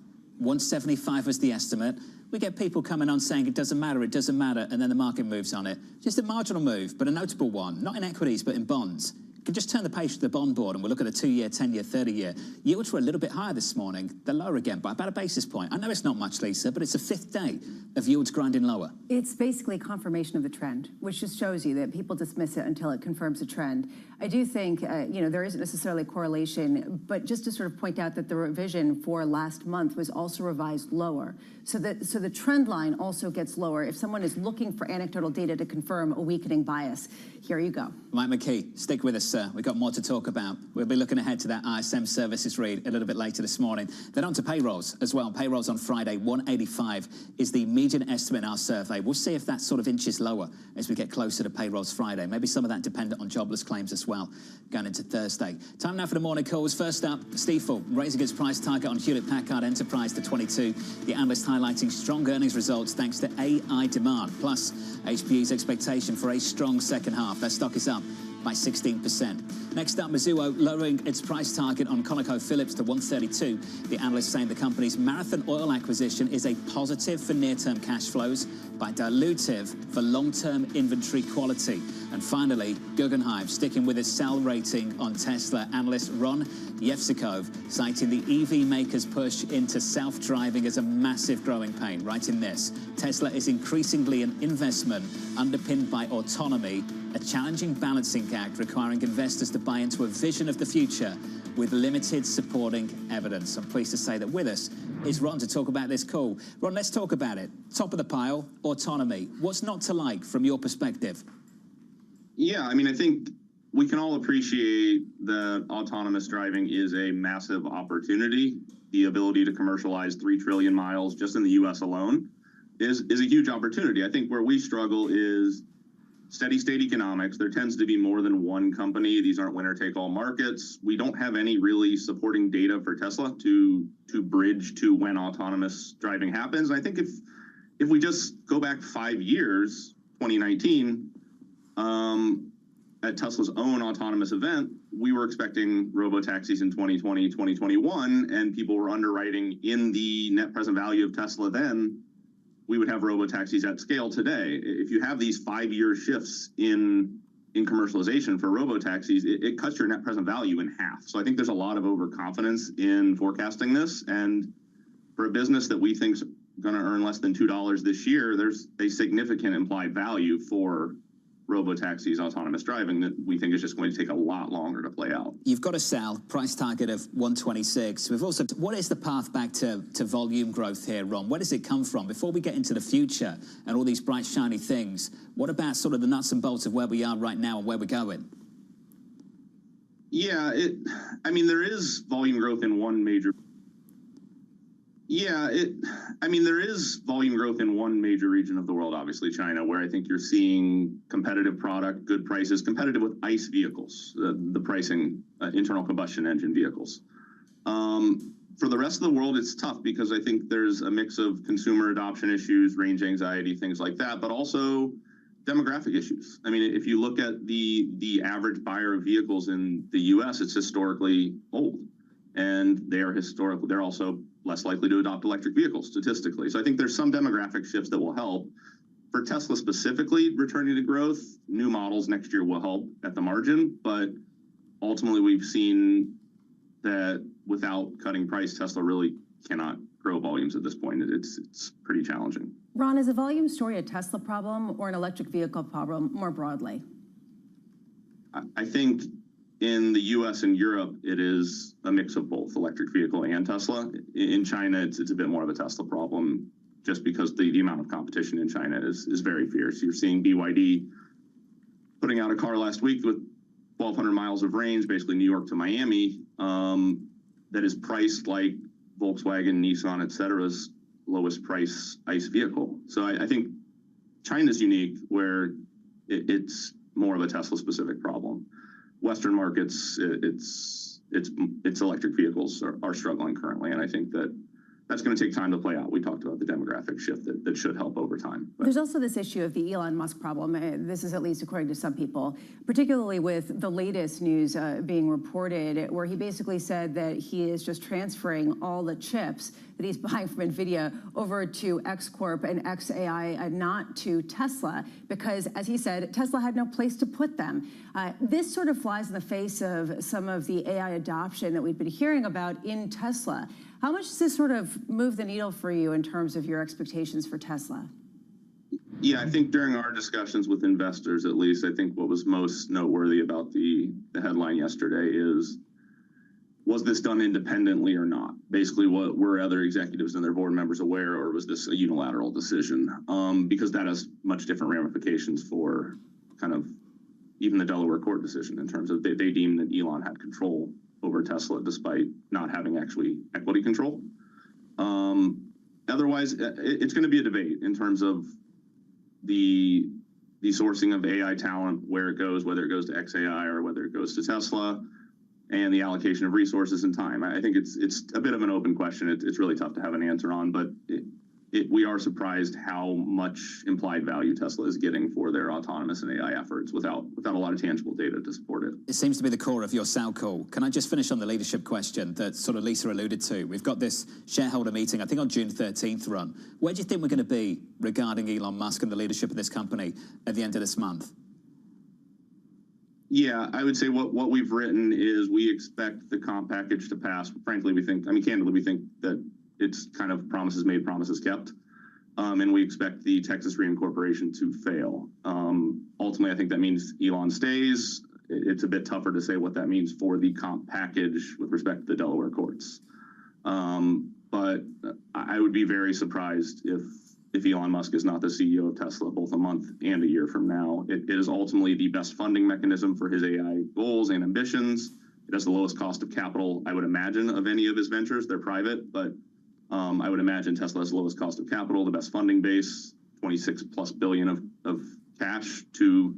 175 was the estimate. We get people coming on saying it doesn't matter, and then the market moves on it. Just a marginal move, but a notable one, not in equities, but in bonds. You can just turn the page to the bond board and we'll look at a 2-year, 10-year, 30-year. Yields were a little bit higher this morning. They're lower again by about a basis point. I know it's not much, Lisa, but it's the 5th day of yields grinding lower. It's basically confirmation of the trend, which just shows you that people dismiss it until it confirms a trend. I do think, there isn't necessarily a correlation, but just to sort of point out that the revision for last month was also revised lower. So the trend line also gets lower. If someone is looking for anecdotal data to confirm a weakening bias, here you go. Mike McKee, stick with us, sir. We've got more to talk about. We'll be looking ahead to that ISM services read a little bit later this morning. Then on to payrolls as well. Payrolls on Friday, 185 is the median estimate in our survey. We'll see if that sort of inches lower as we get closer to payrolls Friday. Maybe some of that dependent on jobless claims as well going into Thursday. Time now for the morning calls. First up, Stifel raising its price target on Hewlett-Packard Enterprise to 22. The analyst highlighting strong earnings results thanks to AI demand. Plus, HPE's expectation for a strong second half. That stock is up by 16%. Next up, Mizuho lowering its price target on ConocoPhillips to 132. The analyst saying the company's Marathon Oil acquisition is a positive for near-term cash flows, but dilutive for long-term inventory quality. And finally, Guggenheim sticking with its sell rating on Tesla. Analyst Ron Yevsikov citing the EV maker's push into self-driving as a massive growing pain, writing this: Tesla is increasingly an investment underpinned by autonomy, a challenging balancing act requiring investors to buy into a vision of the future with limited supporting evidence. I'm pleased to say that with us is Ron to talk about this call. Ron, let's talk about it. Top of the pile, autonomy. What's not to like from your perspective? Yeah, I mean, I think we can all appreciate that autonomous driving is a massive opportunity. The ability to commercialize 3 trillion miles just in the U.S. alone is a huge opportunity. I think where we struggle is steady state economics. There tends to be more than one company. These aren't winner take all markets. We don't have any really supporting data for Tesla to bridge to when autonomous driving happens. And I think if we just go back 5 years, 2019, at Tesla's own autonomous event, we were expecting robo-taxis in 2020, 2021, and people were underwriting in the net present value of Tesla then, we would have robo-taxis at scale today. If you have these 5-year shifts in commercialization for robo-taxis, it cuts your net present value in half. So I think there's a lot of overconfidence in forecasting this. And for a business that we think is going to earn less than $2 this year, there's a significant implied value for robo-taxis, autonomous driving, that we think is just going to take a lot longer to play out. You've got a sell, price target of 126. We've also, what is the path back to volume growth here, Ron? Where does it come from? Before we get into the future and all these bright, shiny things, what about sort of the nuts and bolts of where we are right now and where we're going? Yeah, I mean, there is volume growth in one major... there is volume growth in one major region of the world, obviously China, where I think you're seeing competitive product, good prices, competitive with ICE vehicles, the pricing, internal combustion engine vehicles. For the rest of the world, it's tough because I think there's a mix of consumer adoption issues, range anxiety, things like that, but also demographic issues. I mean, if you look at the average buyer of vehicles in the U.S., it's historically old, and they're also less likely to adopt electric vehicles statistically. So I think there's some demographic shifts that will help. For Tesla specifically, returning to growth, new models next year will help at the margin, but ultimately we've seen that without cutting price, Tesla really cannot grow volumes at this point. It's pretty challenging. Ron, is the volume story a Tesla problem or an electric vehicle problem more broadly? I think in the U.S. and Europe, it is a mix of both electric vehicle and Tesla. In China, it's a bit more of a Tesla problem just because the amount of competition in China is very fierce. You're seeing BYD putting out a car last week with 1,200 miles of range, basically New York to Miami, that is priced like Volkswagen, Nissan, et cetera's lowest price ICE vehicle. So I think China's unique where it's more of a Tesla-specific problem. Western markets, it's electric vehicles are struggling currently, and I think that's going to take time to play out. We talked about the demographic shift that should help over time. There's also this issue of the Elon Musk problem. This is at least according to some people, particularly with the latest news being reported, where he basically said that he is just transferring all the chips that he's buying from NVIDIA over to X Corp and XAI, not to Tesla, because, as he said, Tesla had no place to put them. This sort of flies in the face of some of the AI adoption that we've been hearing about in Tesla. How much does this sort of move the needle for you in terms of your expectations for Tesla? Yeah, I think during our discussions with investors, at least, I think what was most noteworthy about the headline yesterday is, was this done independently or not? Basically, were other executives and their board members aware, or was this a unilateral decision? Because that has much different ramifications for kind of even the Delaware court decision in terms of they deemed that Elon had control over Tesla despite not having actually equity control. Otherwise, it's going to be a debate in terms of the sourcing of AI talent, where it goes, whether it goes to XAI or whether it goes to Tesla, and the allocation of resources and time. I think it's a bit of an open question. It's really tough to have an answer on, but we are surprised how much implied value Tesla is getting for their autonomous and AI efforts without a lot of tangible data to support it. It seems to be the core of your sell call. Can I just finish on the leadership question that sort of Lisa alluded to? We've got this shareholder meeting, I think on June 13th, Ron. Where do you think we're going to be regarding Elon Musk and the leadership of this company at the end of this month? Yeah, I would say what we've written is we expect the comp package to pass. Frankly, candidly, we think that it's kind of promises made, promises kept. And we expect the Texas reincorporation to fail. Ultimately, I think that means Elon stays. It's a bit tougher to say what that means for the comp package with respect to the Delaware courts. But I would be very surprised if Elon Musk is not the CEO of Tesla both a month and a year from now. It is ultimately the best funding mechanism for his AI goals and ambitions. It has the lowest cost of capital, I would imagine, of any of his ventures. They're private, but I would imagine Tesla has the lowest cost of capital, the best funding base, 26+ billion of cash to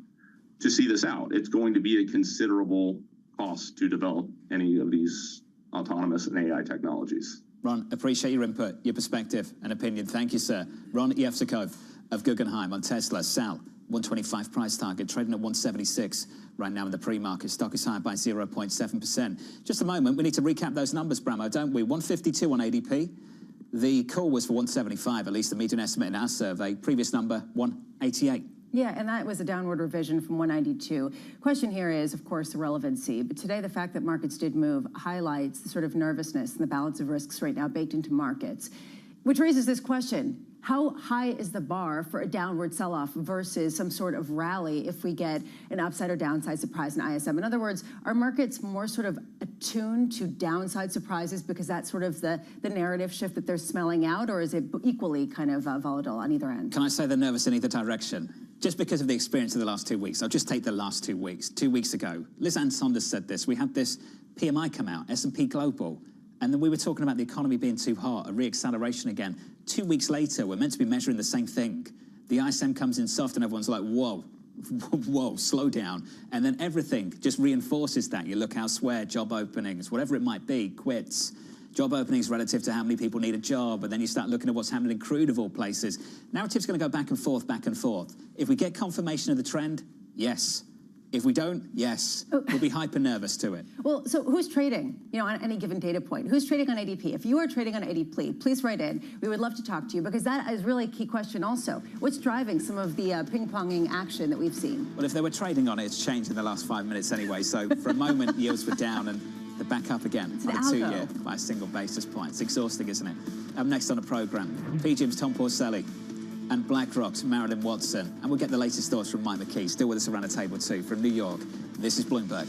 see this out. It's going to be a considerable cost to develop any of these autonomous and AI technologies. Ron, appreciate your input, your perspective and opinion. Thank you, sir. Ron Yevsikov of Guggenheim on Tesla. Sal, 125 price target, trading at 176 right now in the pre-market. Stock is higher by 0.7%. Just a moment, we need to recap those numbers, Bramo, don't we? 152 on ADP. The call was for 175, at least the median estimate in our survey. Previous number, 188. Yeah, and that was a downward revision from 192. Question here is, of course, the relevancy. But today, the fact that markets did move highlights the sort of nervousness and the balance of risks right now baked into markets, which raises this question. How high is the bar for a downward sell-off versus some sort of rally if we get an upside or downside surprise in ISM? In other words, are markets more sort of attuned to downside surprises because that's sort of the narrative shift that they're smelling out, or is it equally kind of volatile on either end? Can I say they're nervous in either direction? Just because of the experience of the last 2 weeks. I'll just take the last 2 weeks. 2 weeks ago, Liz Ann Saunders said this. We had this PMI come out, S&P Global, and then we were talking about the economy being too hot, a re-acceleration again. 2 weeks later, we're meant to be measuring the same thing. The ISM comes in soft and everyone's like, whoa, whoa, slow down. And then everything just reinforces that. You look elsewhere, job openings, whatever it might be, quits. Job openings relative to how many people need a job, and then you start looking at what's happening in crude of all places. Narrative's going to go back and forth, back and forth. If we get confirmation of the trend, yes. If we don't, yes. We'll be hyper nervous to it. Well, so who's trading, on any given data point? Who's trading on ADP? If you are trading on ADP, please write in. We would love to talk to you because that is really a key question also. What's driving some of the ping-ponging action that we've seen? Well, if they were trading on it, it's changed in the last 5 minutes anyway. So for a moment, yields were down and they're back up again on a 2-year by a single basis point. It's exhausting, isn't it? Up next on the programme, PGIM's Tom Porcelli and BlackRock's Marilyn Watson. And we'll get the latest thoughts from Mike McKee, still with us around the table too, from New York. This is Bloomberg.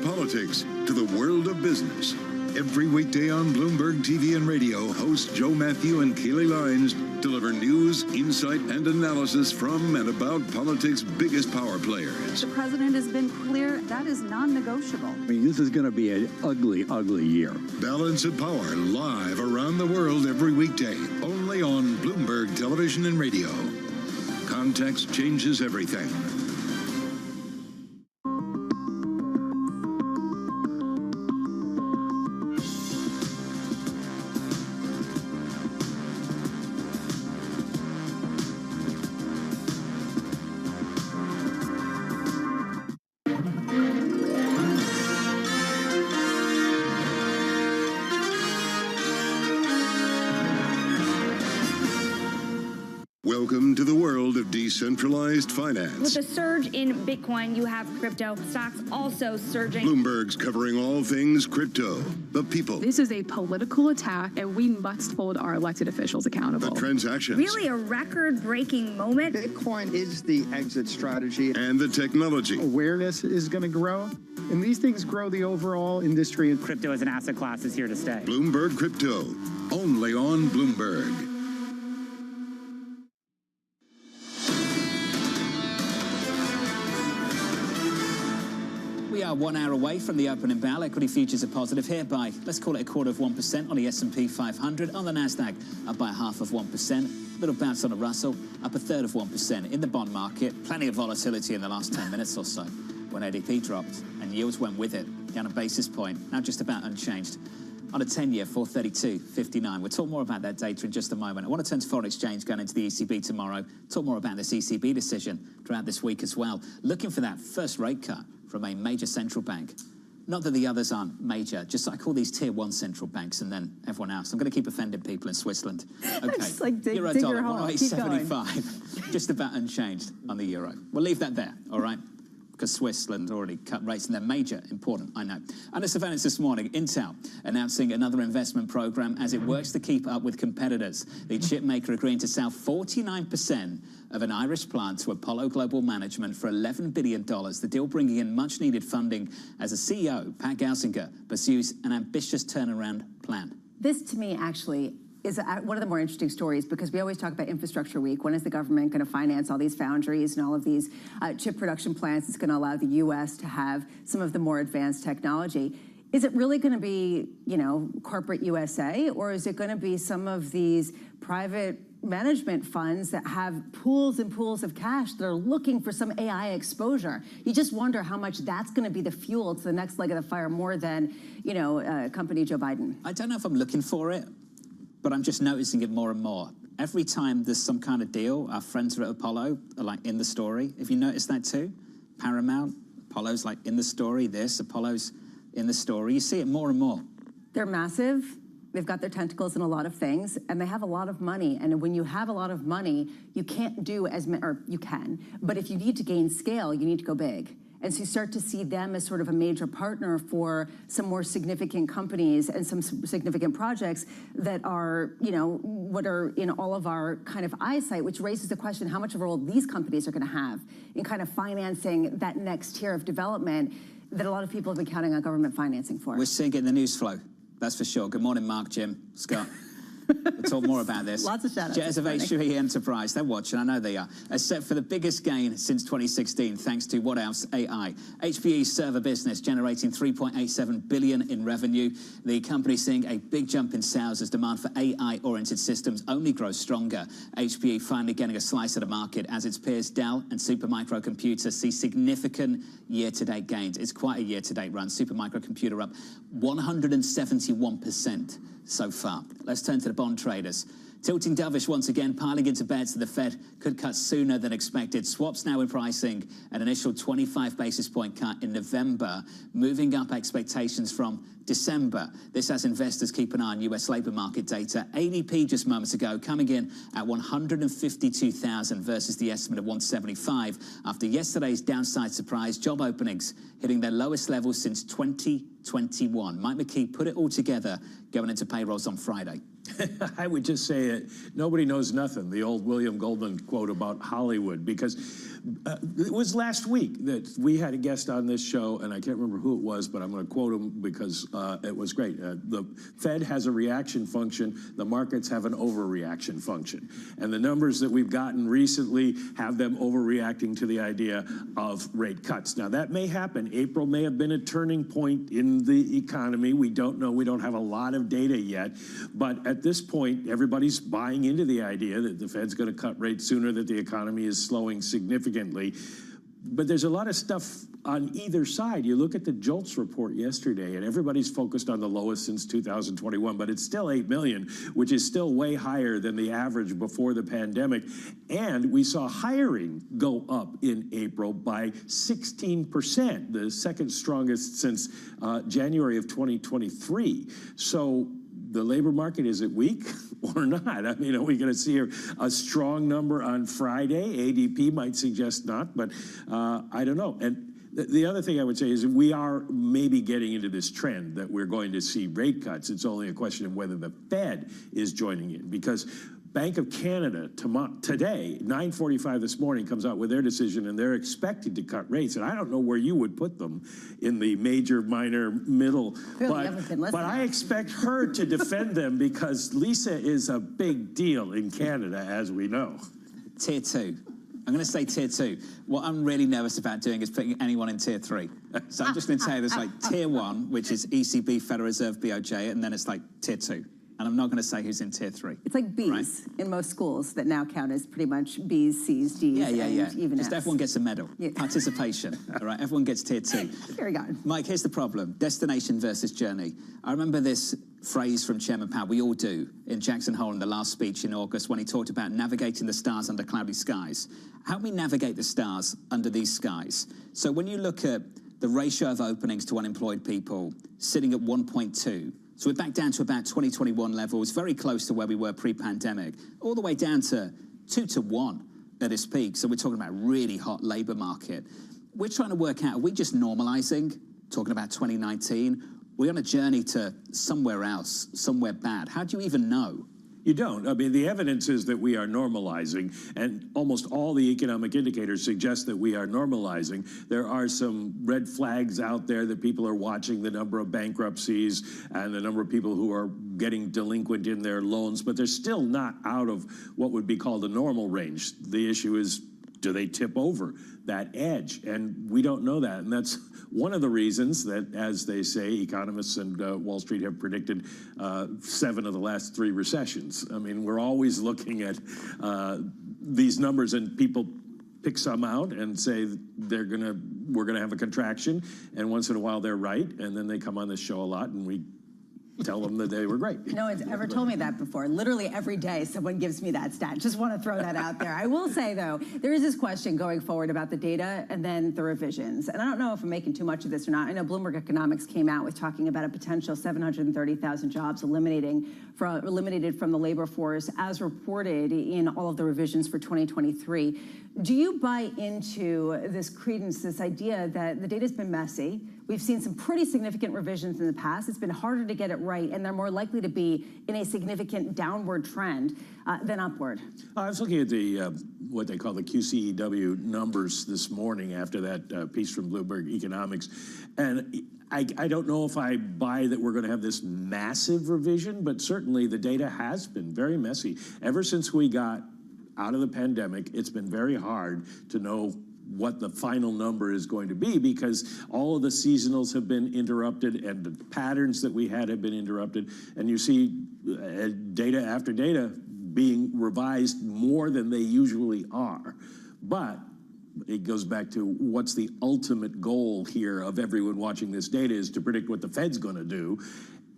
Politics to the world of business. Every weekday on Bloomberg TV and radio, hosts Joe Matthew and Keely Lines deliver news, insight, and analysis from and about politics' biggest power players. The president has been clear that is non-negotiable. I mean, this is going to be an ugly, ugly year. Balance of Power, live around the world every weekday, only on Bloomberg Television and Radio. Context changes everything. decentralized finance. With the surge in Bitcoin, you have crypto stocks also surging. Bloomberg's covering all things crypto, the people, This is a political attack, and we must hold our elected officials accountable. the transactions, Really a record-breaking moment. Bitcoin is the exit strategy. and the technology. Awareness is going to grow, and these things grow the overall industry. Crypto as an asset class is here to stay. Bloomberg Crypto, only on Bloomberg. We are 1 hour away from the opening bell. Equity futures are positive here by, let's call it 0.25% on the S&P 500. On the NASDAQ, up by 0.5%. Little bounce on the Russell, up 1/3 of 1%. In the bond market, plenty of volatility in the last 10 minutes or so when ADP dropped and yields went with it, down a basis point, now just about unchanged. On a 10-year, 432.59. We'll talk more about that data in just a moment. I want to turn to foreign exchange going into the ECB tomorrow. Talk more about this ECB decision throughout this week as well. Looking for that first rate cut from a major central bank. Not that the others aren't major, just I call these tier 1 central banks and then everyone else. I'm going to keep offending people in Switzerland. Okay, Just like dig euro your dollar, hole. Keep going. 108.75, just about unchanged on the euro. We'll leave that there, all right? Because Switzerland already cut rates and they're major, important, I know. Under surveillance this morning, Intel announcing another investment program as it works to keep up with competitors. The chip maker agreeing to sell 49% of an Irish plant to Apollo Global Management for $11 billion. The deal bringing in much needed funding as the CEO, Pat Gelsinger, pursues an ambitious turnaround plan. This, to me, actually is one of the more interesting stories because we always talk about Infrastructure Week. When is the government going to finance all these foundries and all of these chip production plants that's going to allow the U.S. to have some of the more advanced technology? Is it really going to be, you know, corporate USA, or is it going to be some of these private management funds that have pools and pools of cash that are looking for some AI exposure? You just wonder how much that's going to be the fuel to the next leg of the fire more than, you know, company Joe Biden. I don't know if I'm looking for it, but I'm just noticing it more and more. Every time there's some kind of deal, our friends at Apollo are like in the story. Have you noticed that too? Paramount, Apollo's like in the story, Apollo's in the story. You see it more and more. They're massive. They've got their tentacles in a lot of things, and they have a lot of money. And when you have a lot of money, you can't do as many, or you can, but if you need to gain scale, you need to go big. And so you start to see them as sort of a major partner for some more significant companies and some significant projects that are, you know, what are in all of our kind of eyesight, which raises the question how much of a role these companies are going to have in kind of financing that next tier of development that a lot of people have been counting on government financing for. We're seeing it in the news flow, that's for sure. Good morning, Mark, Jim, Scott. We'll talk more about this. Lots of shout-outs. Shares of HPE Enterprise, they're watching, I know they are. Set for the biggest gain since 2016, thanks to what else? AI. HPE's server business generating $3.87 billion in revenue. The company seeing a big jump in sales as demand for AI-oriented systems only grows stronger. HPE finally getting a slice of the market as its peers Dell and Supermicro Computer see significant year-to-date gains. It's quite a year-to-date run. Supermicro Computer up 171%. so far. Let's turn to the bond traders. Tilting dovish once again, piling into bets that the Fed could cut sooner than expected. Swaps now in pricing an initial 25 basis point cut in November, moving up expectations from December. This as investors keep an eye on US labor market data. ADP just moments ago coming in at 152,000 versus the estimate of 175 after yesterday's downside surprise. Job openings hitting their lowest levels since 2021. Mike McKee put it all together going into payrolls on Friday. I would just say it, nobody knows nothing, the old William Goldman quote about Hollywood, because it was last week that we had a guest on this show, and I can't remember who it was, but I'm going to quote him because it was great. The Fed has a reaction function, the markets have an overreaction function. And the numbers that we've gotten recently have them overreacting to the idea of rate cuts. Now, that may happen. April may have been a turning point in the economy. We don't know. We don't have a lot of data yet. But at this point, everybody's buying into the idea that the Fed's going to cut rates sooner, that the economy is slowing significantly. But there's a lot of stuff on either side. You look at the JOLTS report yesterday, and everybody's focused on the lowest since 2021, but it's still 8 million, which is still way higher than the average before the pandemic. And we saw hiring go up in April by 16%, the second strongest since January of 2023. So the labor market, is it weak or not? I mean, are we going to see a strong number on Friday? ADP might suggest not, but I don't know. And the other thing I would say is we are maybe getting into this trend that we're going to see rate cuts. It's only a question of whether the Fed is joining in, because Bank of Canada today, 9:45 this morning, comes out with their decision, and they're expected to cut rates. And I don't know where you would put them in the major, minor, middle. But I expect her to defend them, because Lisa is a big deal in Canada, as we know. Tier 2. I'm going to say tier 2. What I'm really nervous about doing is putting anyone in tier 3. So I'm just going to tell you there's like tier 1, which is ECB, Federal Reserve, BOJ, and then it's like tier 2. And I'm not going to say who's in tier 3. It's like Bs in most schools that now count as pretty much Bs, Cs, Ds, and even Just Fs. everyone gets a medal. Participation. All right, everyone gets tier 2. Very good. Mike, here's the problem. Destination versus journey. I remember this phrase from Chairman Powell, we all do, in Jackson Hole in the last speech in August, when he talked about navigating the stars under cloudy skies. How do we navigate the stars under these skies? So when you look at the ratio of openings to unemployed people sitting at 1.2, so we're back down to about 2021 levels, very close to where we were pre-pandemic, all the way down to 2 to 1 at its peak. So we're talking about a really hot labor market. We're trying to work out, are we just normalizing, talking about 2019? We're on a journey to somewhere else, somewhere bad. How do you even know? You don't. I mean, the evidence is that we are normalizing, and almost all the economic indicators suggest that we are normalizing. There are some red flags out there that people are watching, the number of bankruptcies and the number of people who are getting delinquent in their loans, but they're still not out of what would be called a normal range. The issue is, do they tip over that edge? And we don't know that. And that's one of the reasons that, as they say, economists and Wall Street have predicted 7 of the last 3 recessions. I mean, we're always looking at these numbers, and people pick some out and say we're gonna have a contraction, and once in a while they're right, and then they come on this show a lot, and we tell them that they were great. No one's ever told me that before. Literally every day someone gives me that stat. Just want to throw that out there. I will say, though, there is this question going forward about the data and then the revisions. And I don't know if I'm making too much of this or not. I know Bloomberg Economics came out with talking about a potential 730,000 jobs eliminated from the labor force as reported in all of the revisions for 2023. Do you buy into this credence, this idea that the data's been messy? We've seen some pretty significant revisions in the past. It's been harder to get it right, and they're more likely to be in a significant downward trend than upward. I was looking at the what they call the QCEW numbers this morning after that piece from Bloomberg Economics, and I don't know if I buy that we're going to have this massive revision, but certainly the data has been very messy. Ever since we got out of the pandemic, it's been very hard to know what the final number is going to be, because all of the seasonals have been interrupted and the patterns that we had have been interrupted, and you see data after data being revised more than they usually are. But it goes back to what's the ultimate goal here of everyone watching this data is to predict what the Fed's going to do.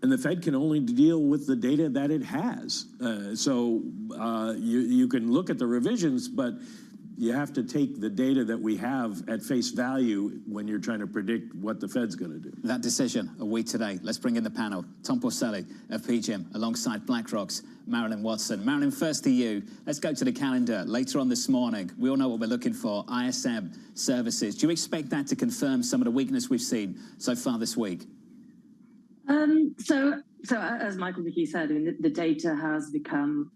And the Fed can only deal with the data that it has. So you can look at the revisions, but you have to take the data that we have at face value when you're trying to predict what the Fed's going to do. That decision, a week today. Let's bring in the panel. Tom Porcelli of PGIM, alongside BlackRock's Marilyn Watson. Marilyn, first to you. Let's go to the calendar. Later on this morning, we all know what we're looking for, ISM services. Do you expect that to confirm some of the weakness we've seen so far this week? So as Michael McKee said, I mean, the data has become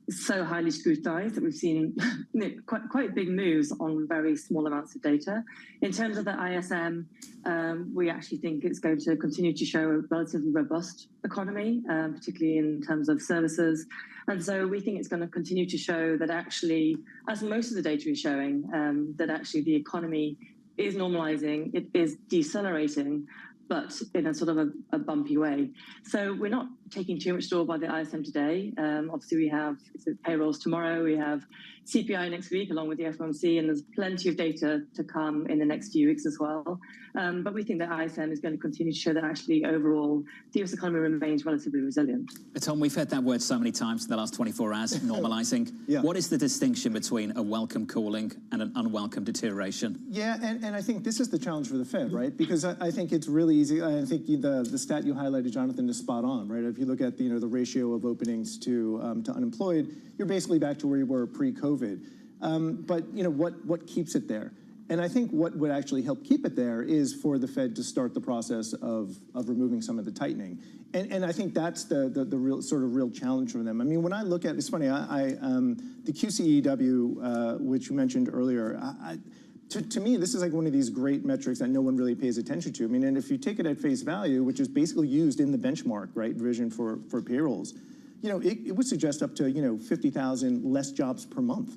so highly scrutinized that we've seen quite big moves on very small amounts of data. In terms of the ISM, we actually think it's going to continue to show a relatively robust economy, particularly in terms of services. And so we think it's going to continue to show that actually, as most of the data is showing, that actually the economy is normalizing, it is decelerating, but in a sort of a bumpy way. So we're not taking too much store by the ISM today. Obviously, we have payrolls tomorrow, we have CPI next week, along with the FOMC, and there's plenty of data to come in the next few weeks as well. But we think that ISM is going to continue to show that actually overall the US economy remains relatively resilient. Tom, we've heard that word so many times in the last 24 hours, normalizing. Yeah. What is the distinction between a welcome cooling and an unwelcome deterioration? Yeah, and I think this is the challenge for the Fed, right? Because I think it's really easy. I think the stat you highlighted, Jonathan, is spot on, right? If you you look at the ratio of openings to unemployed, you're basically back to where you were pre-COVID. But what keeps it there? And I think what would actually help keep it there is for the Fed to start the process of removing some of the tightening. And I think that's the real challenge for them. I mean, when I look at, it's funny, the QCEW, which you mentioned earlier, to me, this is like one of these great metrics that no one really pays attention to. I mean, and if you take it at face value, which is basically used in the benchmark, right, revision for payrolls, it would suggest up to, 50,000 less jobs per month,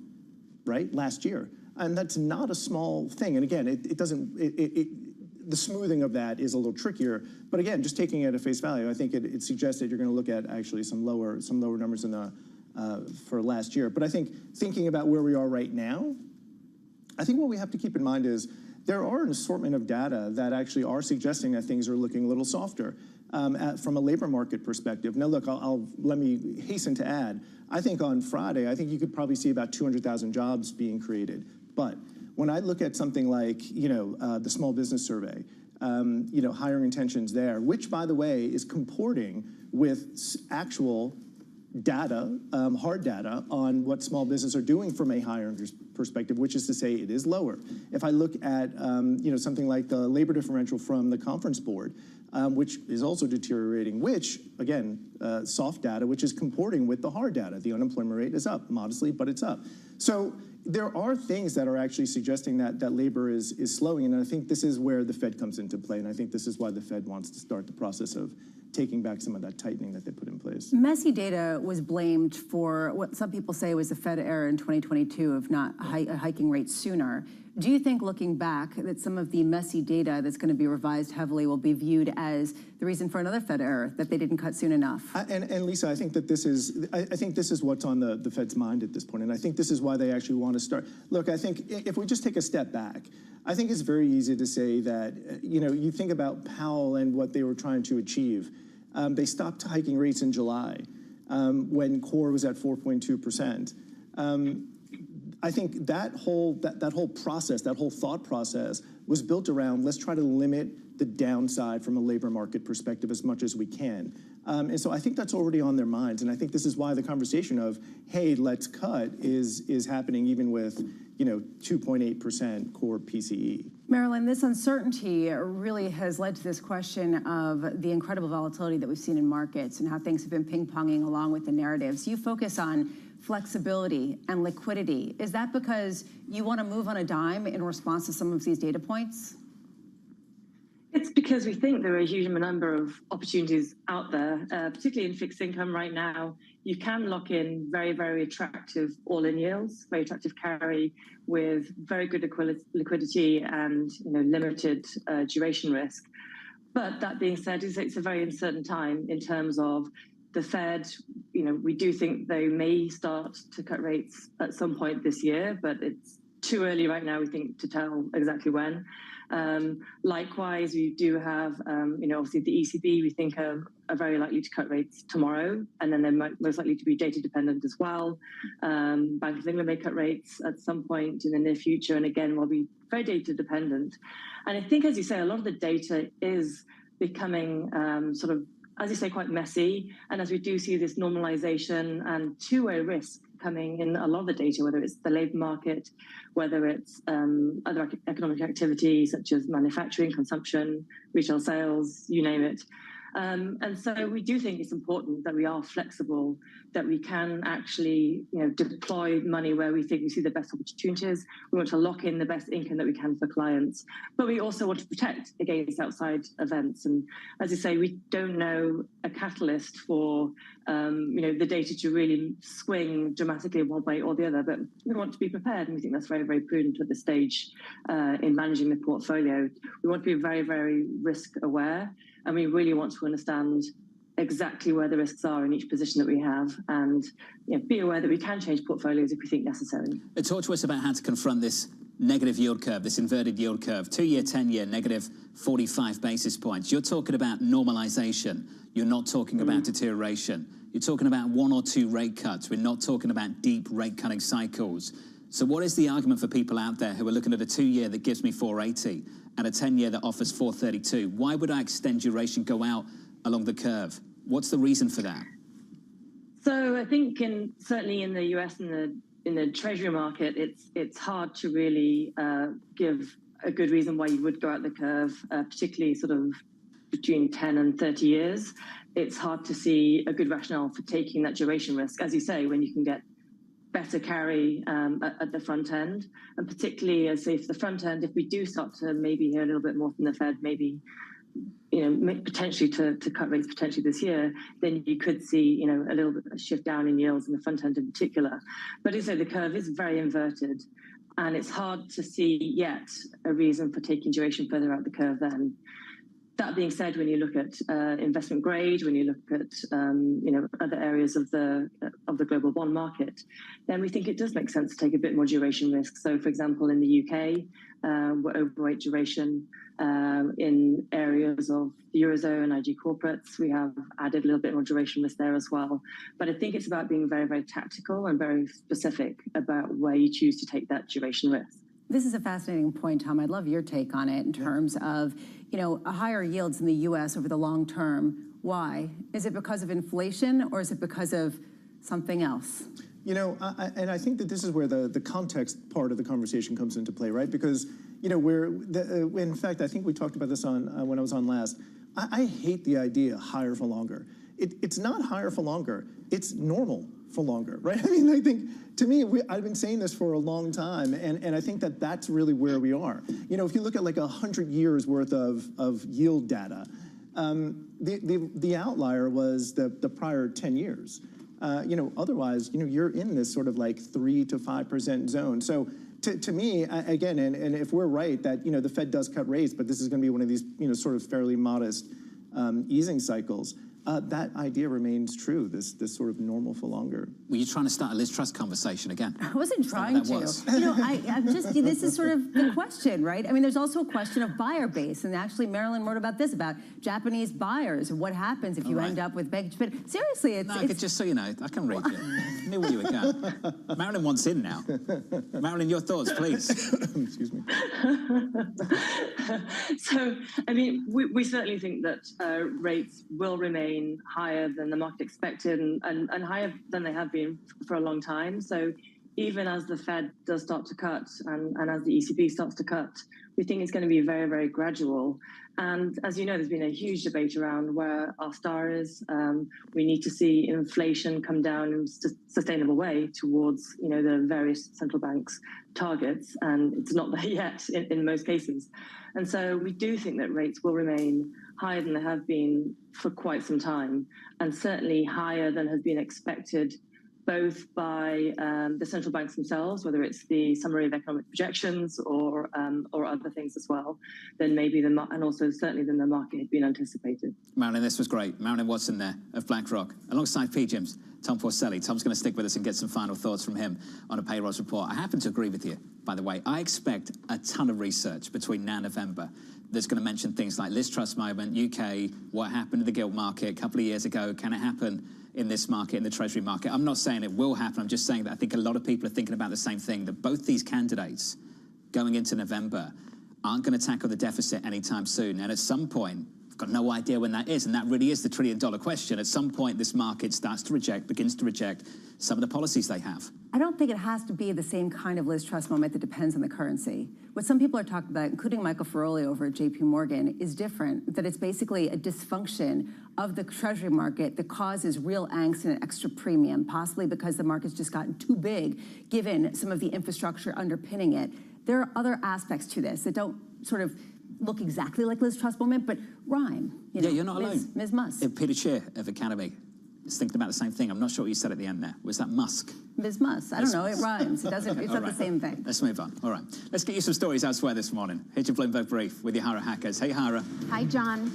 right, last year. And that's not a small thing. And again, the smoothing of that is a little trickier. But again, just taking it at face value, I think it suggests that you're going to look at actually some lower numbers for last year. But I think thinking about where we are right now, I think what we have to keep in mind is there are an assortment of data that actually are suggesting that things are looking a little softer from a labor market perspective. Now, look, let me hasten to add, I think on Friday, I think you could probably see about 200,000 jobs being created. But when I look at something like, the small business survey, hiring intentions there, which, by the way, is comporting with actual data, hard data, on what small businesses are doing from a hiring perspective, which is to say it is lower. If I look at, something like the labor differential from the Conference Board, which is also deteriorating, which, again, soft data, which is comporting with the hard data. The unemployment rate is up modestly, but it's up. So there are things that are actually suggesting that labor is slowing, and I think this is where the Fed comes into play, and I think this is why the Fed wants to start the process of taking back some of that tightening that they put in place. Messy data was blamed for what some people say was a Fed error in 2022 of not hiking rates sooner. Do you think, looking back, that some of the messy data that's going to be revised heavily will be viewed as the reason for another Fed error, that they didn't cut soon enough? And Lisa, I think that this is what's on the Fed's mind at this point, and I think this is why they actually want to start. Look, I think if we just take a step back, I think it's very easy to say that, you think about Powell and what they were trying to achieve. They stopped hiking rates in July when core was at 4.2%. I think that whole process, that whole thought process was built around, let's try to limit the downside from a labor market perspective as much as we can. And so I think that's already on their minds. And I think this is why the conversation of, hey, let's cut is happening even with, 2.8% core PCE. Marilyn, this uncertainty really has led to this question of the incredible volatility that we've seen in markets and how things have been ping-ponging along with the narratives. You focus on flexibility and liquidity. Is that because you want to move on a dime in response to some of these data points? It's because we think there are a huge number of opportunities out there, particularly in fixed income right now. You can lock in very, very attractive all-in yields, very attractive carry with very good liquidity and limited duration risk. But that being said, it's a very uncertain time in terms of the Fed. We do think they may start to cut rates at some point this year, but it's too early right now, we think, to tell exactly when. Likewise, we do have, obviously the ECB, we think are very likely to cut rates tomorrow, and then they're most likely to be data dependent as well. Bank of England may cut rates at some point in the near future, and again, will be very data dependent. And I think, as you say, a lot of the data is becoming sort of, as you say, quite messy. And as we do see this normalization and two-way risk coming in a lot of the data, whether it's the labor market, whether it's other economic activity such as manufacturing, consumption, retail sales, you name it. And so we do think it's important that we are flexible, that we can actually deploy money where we think we see the best opportunities. We want to lock in the best income that we can for clients, but we also want to protect against outside events. And as you say, we don't know a catalyst for the data to really swing dramatically one way or the other, but we want to be prepared, and we think that's very, very prudent at this stage in managing the portfolio. We want to be very, very risk aware, and we really want to understand exactly where the risks are in each position that we have, and be aware that we can change portfolios if we think necessary. Talk to us about how to confront this negative yield curve, this inverted yield curve. 2-year, 10-year, negative 45 basis points. You're talking about normalization. You're not talking about deterioration. You're talking about 1 or 2 rate cuts. We're not talking about deep rate cutting cycles. So what is the argument for people out there who are looking at a 2-year that gives me 480 and a 10-year that offers 432? Why would I extend duration, go out along the curve? What's the reason for that? So I think certainly in the US and in the treasury market, it's hard to really give a good reason why you would go out the curve, particularly sort of between 10 and 30 years. It's hard to see a good rationale for taking that duration risk, as you say, when you can get better carry at the front end. And particularly, as say, for the front end, if we do start to maybe hear a little bit more from the Fed, maybe potentially to cut rates potentially this year, then you could see a little bit of a shift down in yields in the front end in particular. But as I say, the curve is very inverted, and it's hard to see yet a reason for taking duration further out the curve then. That being said, when you look at investment grade, when you look at other areas of the global bond market, then we think it does make sense to take a bit more duration risk. So, for example, in the UK, we're overweight duration in areas of the Eurozone, IG corporates. We have added a little bit more duration risk there as well. But I think it's about being very, very tactical and very specific about where you choose to take that duration risk. This is a fascinating point, Tom. I'd love your take on it in terms of, higher yields in the U.S. over the long term. Why? Is it because of inflation, or is it because of something else? And I think that this is where the context part of the conversation comes into play, right? Because, in fact, I think we talked about this when I was on last. I hate the idea higher for longer. It's not higher for longer. It's normal for longer, right? I mean, I think, to me, I've been saying this for a long time, and I think that that's really where we are. If you look at like 100 years worth of yield data, the outlier was the prior 10 years. Otherwise, you're in this sort of like 3 to 5% zone. So to me, again, and if we're right that, the Fed does cut rates, but this is going to be one of these, sort of fairly modest easing cycles, that idea remains true, this sort of normal for longer. Were you trying to start a Liz Truss conversation again? I wasn't trying to. This is sort of the question, right? I mean, there's also a question of buyer base. And actually, Marilyn wrote about this, about Japanese buyers, and what happens if you end up with big... But seriously, it's... Just so you know, I can read you. I knew where you were going. Marilyn wants in now. Marilyn, your thoughts, please. Excuse me. So, I mean, we certainly think that rates will remain higher than the market expected and higher than they have been for a long time. So even as the Fed does start to cut and as the ECB starts to cut, we think it's going to be very, very gradual. And as you know, there's been a huge debate around where our star is. We need to see inflation come down in a sustainable way towards, the various central banks' targets, and it's not there yet in most cases. And so we do think that rates will remain higher than they have been for quite some time, and certainly higher than has been expected both by the central banks themselves, whether it's the summary of economic projections or other things as well, then maybe and also certainly than the market had been anticipated. Marilyn, this was great. Marilyn Watson there of BlackRock, alongside PGIM's Tom Porcelli. Tom's going to stick with us and get some final thoughts from him on a payrolls report. I happen to agree with you, by the way. I expect a ton of research between now and November that's going to mention things like Liz Truss moment, UK, what happened in the gilt market a couple of years ago, can it happen in this market, in the Treasury market? I'm not saying it will happen. I'm just saying that I think a lot of people are thinking about the same thing, that both these candidates going into November aren't going to tackle the deficit anytime soon. And at some point, I've got no idea when that is, and that really is the trillion-dollar question. At some point, this market begins to reject some of the policies they have. I don't think it has to be the same kind of Liz Truss moment that depends on the currency. What some people are talking about, including Michael Feroli over at JP Morgan, is different, that it's basically a dysfunction of the Treasury market that causes real angst and an extra premium, possibly because the market's just gotten too big, given some of the infrastructure underpinning it. There are other aspects to this that don't sort of look exactly like Liz Truss moment, but rhyme. You're not alone. Ms. Musk. Peter Scheer of Academy is thinking about the same thing. I'm not sure what you said at the end there. Was that Musk? Ms. Musk. I don't know. It rhymes. It doesn't. It's not the same thing. Let's move on. All right. Let's get you some stories elsewhere this morning. Here's your Bloomberg Brief with your Hara Hackers. Hey, Hara. Hi, John.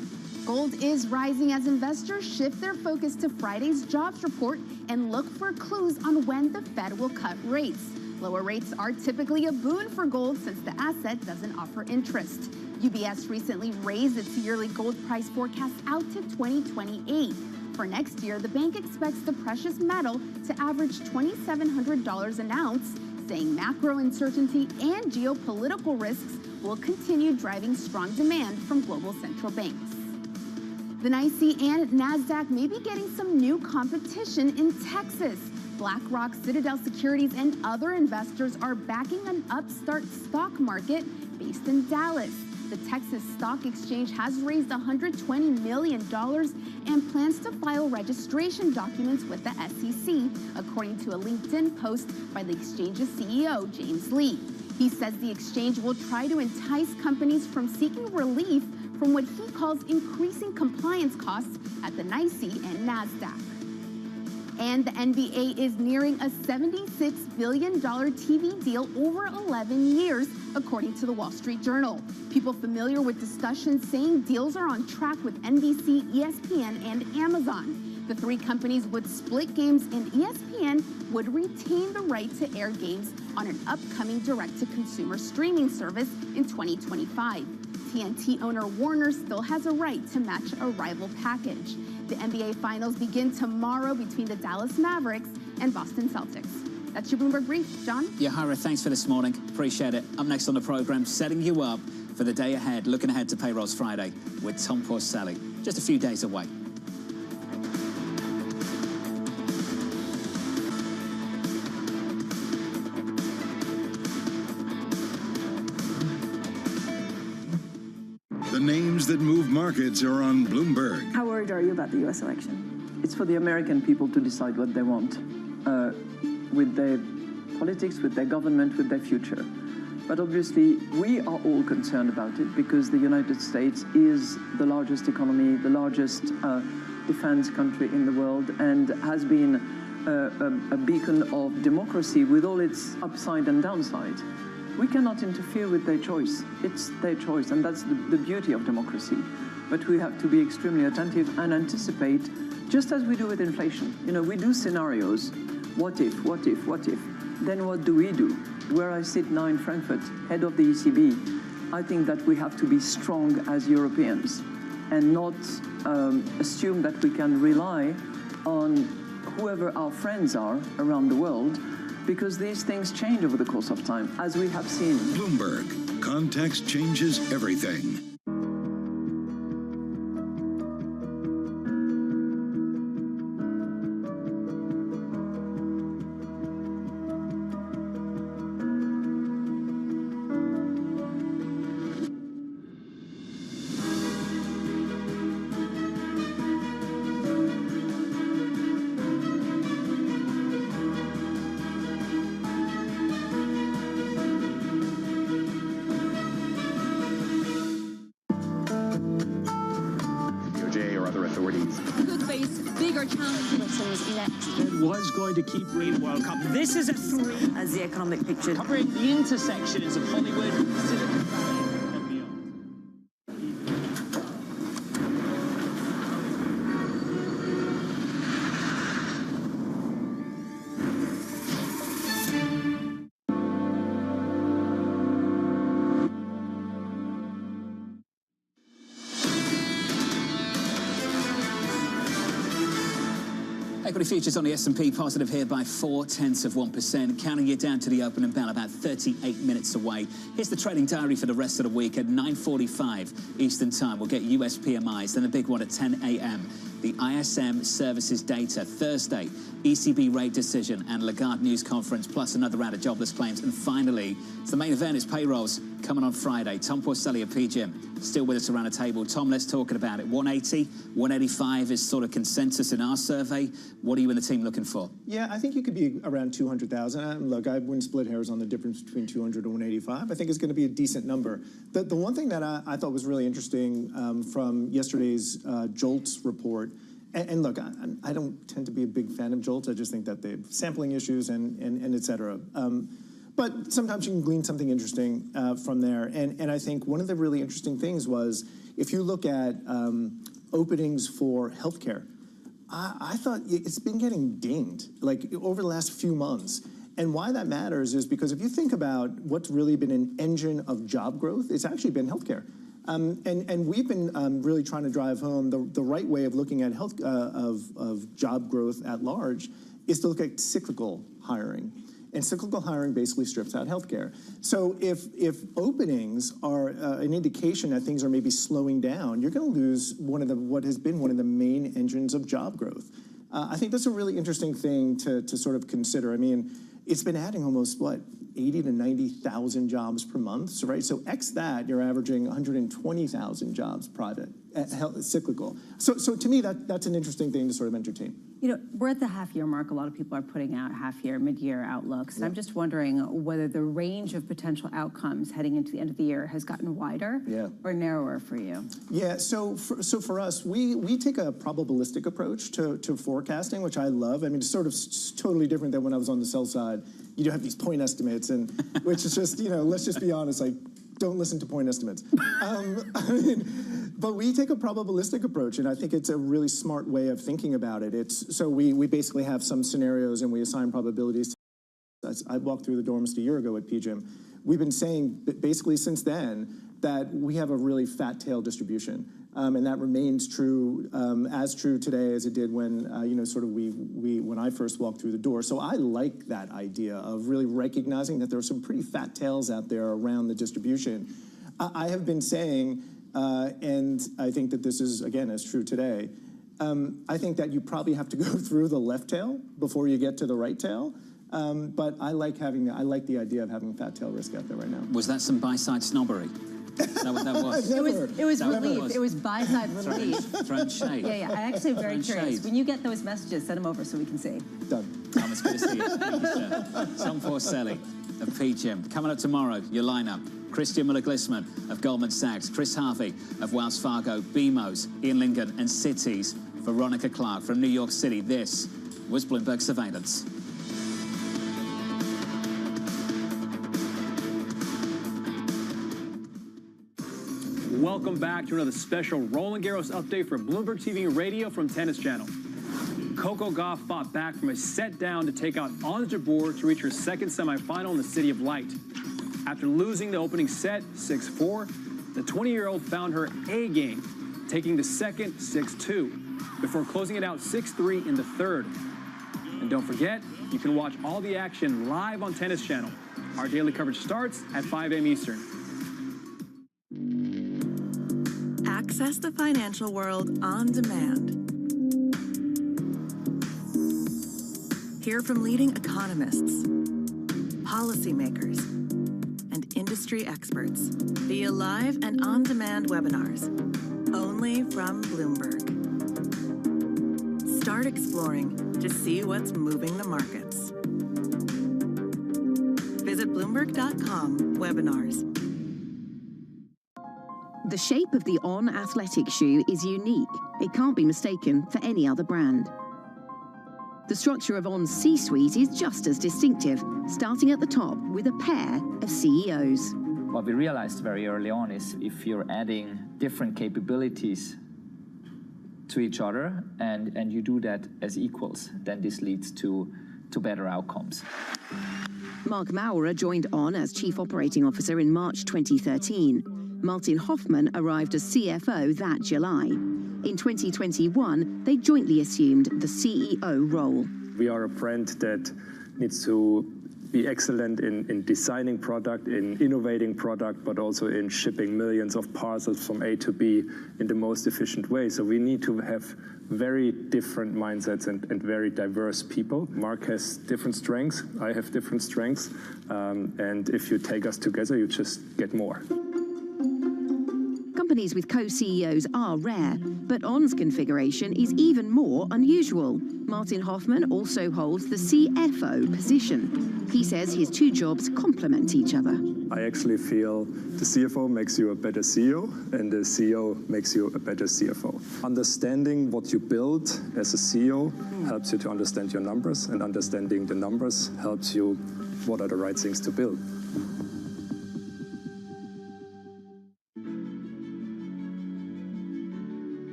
Gold is rising as investors shift their focus to Friday's jobs report and look for clues on when the Fed will cut rates. Lower rates are typically a boon for gold since the asset doesn't offer interest. UBS recently raised its yearly gold price forecast out to 2028. For next year, the bank expects the precious metal to average $2,700 an ounce, saying macro uncertainty and geopolitical risks will continue driving strong demand from global central banks. The NYSE and NASDAQ may be getting some new competition in Texas. BlackRock, Citadel Securities, and other investors are backing an upstart stock market based in Dallas. The Texas Stock Exchange has raised $120 million and plans to file registration documents with the SEC, according to a LinkedIn post by the exchange's CEO, James Lee. He says the exchange will try to entice companies from seeking relief from what he calls increasing compliance costs at the NYSE and NASDAQ. And the NBA is nearing a $76 billion TV deal over 11 years, according to the Wall Street Journal. People familiar with discussions saying deals are on track with NBC, ESPN, and Amazon. The three companies would split games, and ESPN would retain the right to air games on an upcoming direct-to-consumer streaming service in 2025. TNT owner Warner still has a right to match a rival package. The NBA Finals begin tomorrow between the Dallas Mavericks and Boston Celtics. That's your Bloomberg Brief. John? Yahara, thanks for this morning. Appreciate it. Up next on the program, setting you up for the day ahead, looking ahead to Payrolls Friday with Tom Porcelli. Just a few days away. The names that move markets are on Bloomberg. How worried are you about the U.S. election? It's for the American people to decide what they want with their politics, with their government, with their future. But obviously, we are all concerned about it because the United States is the largest economy, the largest defense country in the world, and has been a beacon of democracy with all its upside and downside. We cannot interfere with their choice. It's their choice, and that's the beauty of democracy. But we have to be extremely attentive and anticipate, just as we do with inflation. You know, we do scenarios. What if, what if, what if? Then what do we do? Where I sit now in Frankfurt, head of the ECB, I think that we have to be strong as Europeans and not assume that we can rely on whoever our friends are around the world, because these things change over the course of time, as we have seen. Bloomberg. Context changes everything. Was going to keep reading World Cup. This is a 3 as the economic picture. covering the intersections of Hollywood, Silicon Valley, and beyond. Equity futures on the S&P positive here by 0.4%, counting it down to the opening bell about 38 minutes away. Here's the trading diary for the rest of the week at 9:45 Eastern Time. We'll get US PMIs, then the big one at 10 a.m. The ISM services data Thursday, ECB rate decision and Lagarde news conference, plus another round of jobless claims. And finally, it's the main event, is payrolls coming on Friday. Tom Porcelli of PGIM still with us around the table. Tom, let's talk about it. 180, 185 is sort of consensus in our survey. What are you and the team looking for? Yeah, I think you could be around 200,000. Look, I wouldn't split hairs on the difference between 200 and 185. I think it's going to be a decent number. The one thing that I thought was really interesting from yesterday's JOLTS report, and look, I don't tend to be a big fan of JOLTS. I just think that they have sampling issues and et cetera. But sometimes you can glean something interesting from there. And I think one of the really interesting things was, if you look at openings for healthcare, I thought it's been getting dinged, like over the last few months. And why that matters is because if you think about what's really been an engine of job growth, it's actually been healthcare. And we've been really trying to drive home the right way of looking at health of job growth at large is to look at cyclical hiring. And cyclical hiring basically strips out healthcare. So if openings are an indication that things are maybe slowing down, you're going to lose what has been one of the main engines of job growth. I think that's a really interesting thing to sort of consider. I mean, it's been adding almost, 80 to 90,000 jobs per month, so, right? So X that, you're averaging 120,000 jobs private, cyclical. So to me, that's an interesting thing to sort of entertain. You know, we're at the half-year mark. A lot of people are putting out half-year, mid-year outlooks. And I'm just wondering whether the range of potential outcomes heading into the end of the year has gotten wider or narrower for you. Yeah, so for us, we take a probabilistic approach to forecasting, which I love. I mean, it's sort of totally different than when I was on the sell side. You do have these point estimates, and which is just, let's just be honest, like, don't listen to point estimates. But we take a probabilistic approach, and I think it's a really smart way of thinking about it. So we basically have some scenarios, and we assign probabilities. I walked through the door almost a year ago at PGIM. We've been saying basically since then that we have a really fat tail distribution, and that remains true, as true today as it did when when I first walked through the door. So I like that idea of really recognizing that there are some pretty fat tails out there around the distribution. I have been saying, and I think that this is again as true today. I think that you probably have to go through the left tail before you get to the right tail. But I like the idea of having fat tail risk out there right now. Was that some buy-side snobbery? That was. It was relief. It was buy-side relief. Throwing shade. Yeah. I actually am very curious. When you get those messages, send them over so we can see. Done. Tom, it's good to see you. Thank you, sir. Tom Forcelli of PGIM. Coming up tomorrow, your lineup. Christian Muller-Glissman of Goldman Sachs, Chris Harvey of Wells Fargo, BMOs, Ian Lincoln, and Citi's Veronica Clark from New York City. This was Bloomberg Surveillance. Welcome back to another special Roland Garros update for Bloomberg TV and Radio from Tennis Channel. Coco Gauff fought back from a set down to take out Ons Jabeur to reach her second semifinal in the City of Light. After losing the opening set 6-4, the 20-year-old found her A game, taking the second 6-2, before closing it out 6-3 in the third. And don't forget, you can watch all the action live on Tennis Channel. Our daily coverage starts at 5 a.m. Eastern. Access the financial world on demand. Hear from leading economists, policymakers, and industry experts via live and on-demand webinars, only from Bloomberg. Start exploring to see what's moving the markets. Visit Bloomberg.com/webinars. The shape of the On athletic shoe is unique. It can't be mistaken for any other brand. The structure of On's C-suite is just as distinctive, starting at the top with a pair of CEOs. What we realized very early on is if you're adding different capabilities to each other and you do that as equals, then this leads to better outcomes. Mark Maurer joined On as Chief Operating Officer in March 2013. Martin Hoffmann arrived as CFO that July. In 2021, they jointly assumed the CEO role. We are a brand that needs to be excellent in designing product, in innovating product, but also in shipping millions of parcels from A to B in the most efficient way. So we need to have very different mindsets and very diverse people. Mark has different strengths, I have different strengths, and if you take us together, you just get more. Companies with co-CEOs are rare, but On's configuration is even more unusual. Martin Hoffmann also holds the CFO position. He says his two jobs complement each other. I actually feel the CFO makes you a better CEO, and the CEO makes you a better CFO. Understanding what you build as a CEO helps you to understand your numbers, and understanding the numbers helps you what are the right things to build.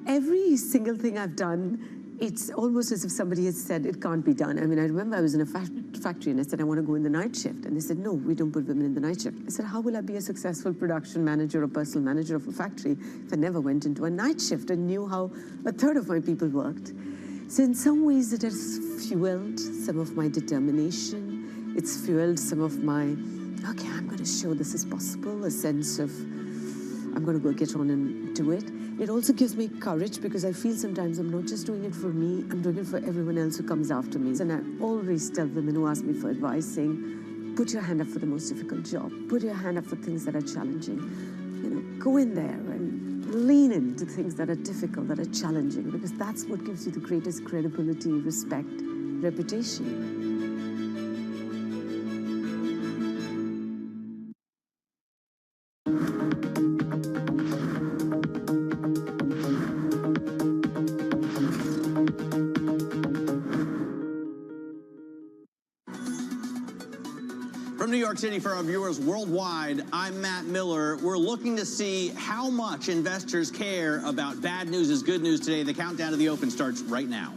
Every single thing I've done, it's almost as if somebody has said it can't be done. I mean, I remember I was in a factory and I said, I want to go in the night shift. And they said, no, we don't put women in the night shift. I said, how will I be a successful production manager or personal manager of a factory if I never went into a night shift and knew how a third of my people worked? So in some ways it has fueled some of my determination. It's fueled some of my, okay, I'm going to show this is possible, a sense of I'm going to go get on and do it. It also gives me courage because I feel sometimes I'm not just doing it for me, I'm doing it for everyone else who comes after me. And I always tell women who ask me for advice saying, put your hand up for the most difficult job. Put your hand up for things that are challenging. You know, go in there and lean into things that are difficult, that are challenging, because that's what gives you the greatest credibility, respect, reputation. From New York City for our viewers worldwide, I'm Matt Miller. We're looking to see how much investors care about bad news is good news today. The countdown to the open starts right now.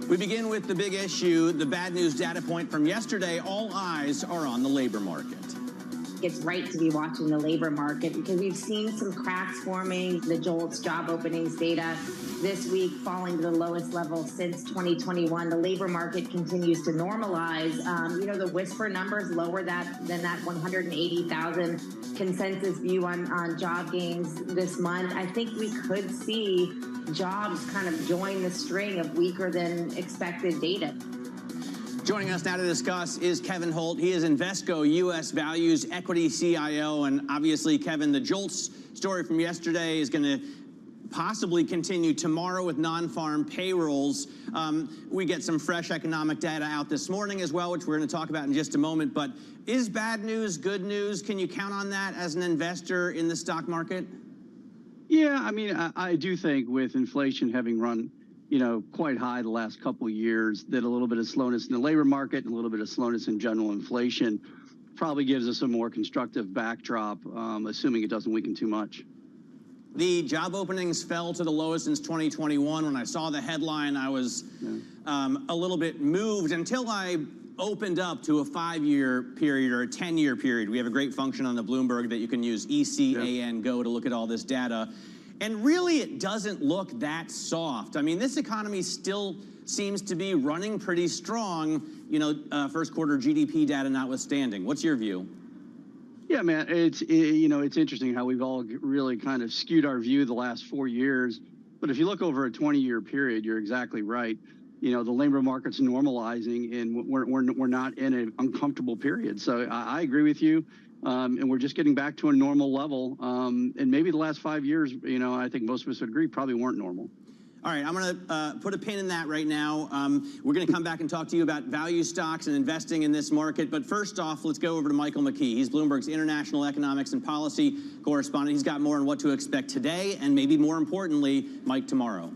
We begin with the big issue, the bad news data point from yesterday. All eyes are on the labor market. It's right to be watching the labor market because we've seen some cracks forming. The JOLTS job openings data this week falling to the lowest level since 2021. The labor market continues to normalize. You know, the whisper numbers lower than that 180,000 consensus view on job gains this month. I think we could see jobs kind of join the string of weaker than expected data. Joining us now to discuss is Kevin Holt. He is Invesco U.S. Values Equity CIO. And obviously, Kevin, the JOLTS story from yesterday is going to possibly continue tomorrow with non-farm payrolls. We get some fresh economic data out this morning as well, which we're going to talk about in just a moment. But is bad news good news? Can you count on that as an investor in the stock market? Yeah, I mean, I do think with inflation having run quite high the last couple of years, that a little bit of slowness in the labor market and a little bit of slowness in general inflation probably gives us a more constructive backdrop, assuming it doesn't weaken too much. The job openings fell to the lowest since 2021. When I saw the headline, I was a little bit moved until I opened up to a 5-year period or a 10-year period. We have a great function on the Bloomberg that you can use, ECAN Go, to look at all this data. And really, it doesn't look that soft. I mean, this economy still seems to be running pretty strong, first quarter GDP data notwithstanding. What's your view? Yeah, man, it's interesting how we've all really kind of skewed our view the last 4 years. But if you look over a 20-year period, you're exactly right. The labor market's normalizing, and we're not in an uncomfortable period. So I agree with you. And we're just getting back to a normal level. And maybe the last 5 years, I think most of us would agree, probably weren't normal. All right, I'm going to put a pin in that right now. We're going to come back and talk to you about value stocks and investing in this market. But first off, let's go over to Michael McKee. He's Bloomberg's international economics and policy correspondent. He's got more on what to expect today and maybe more importantly, Mike, tomorrow.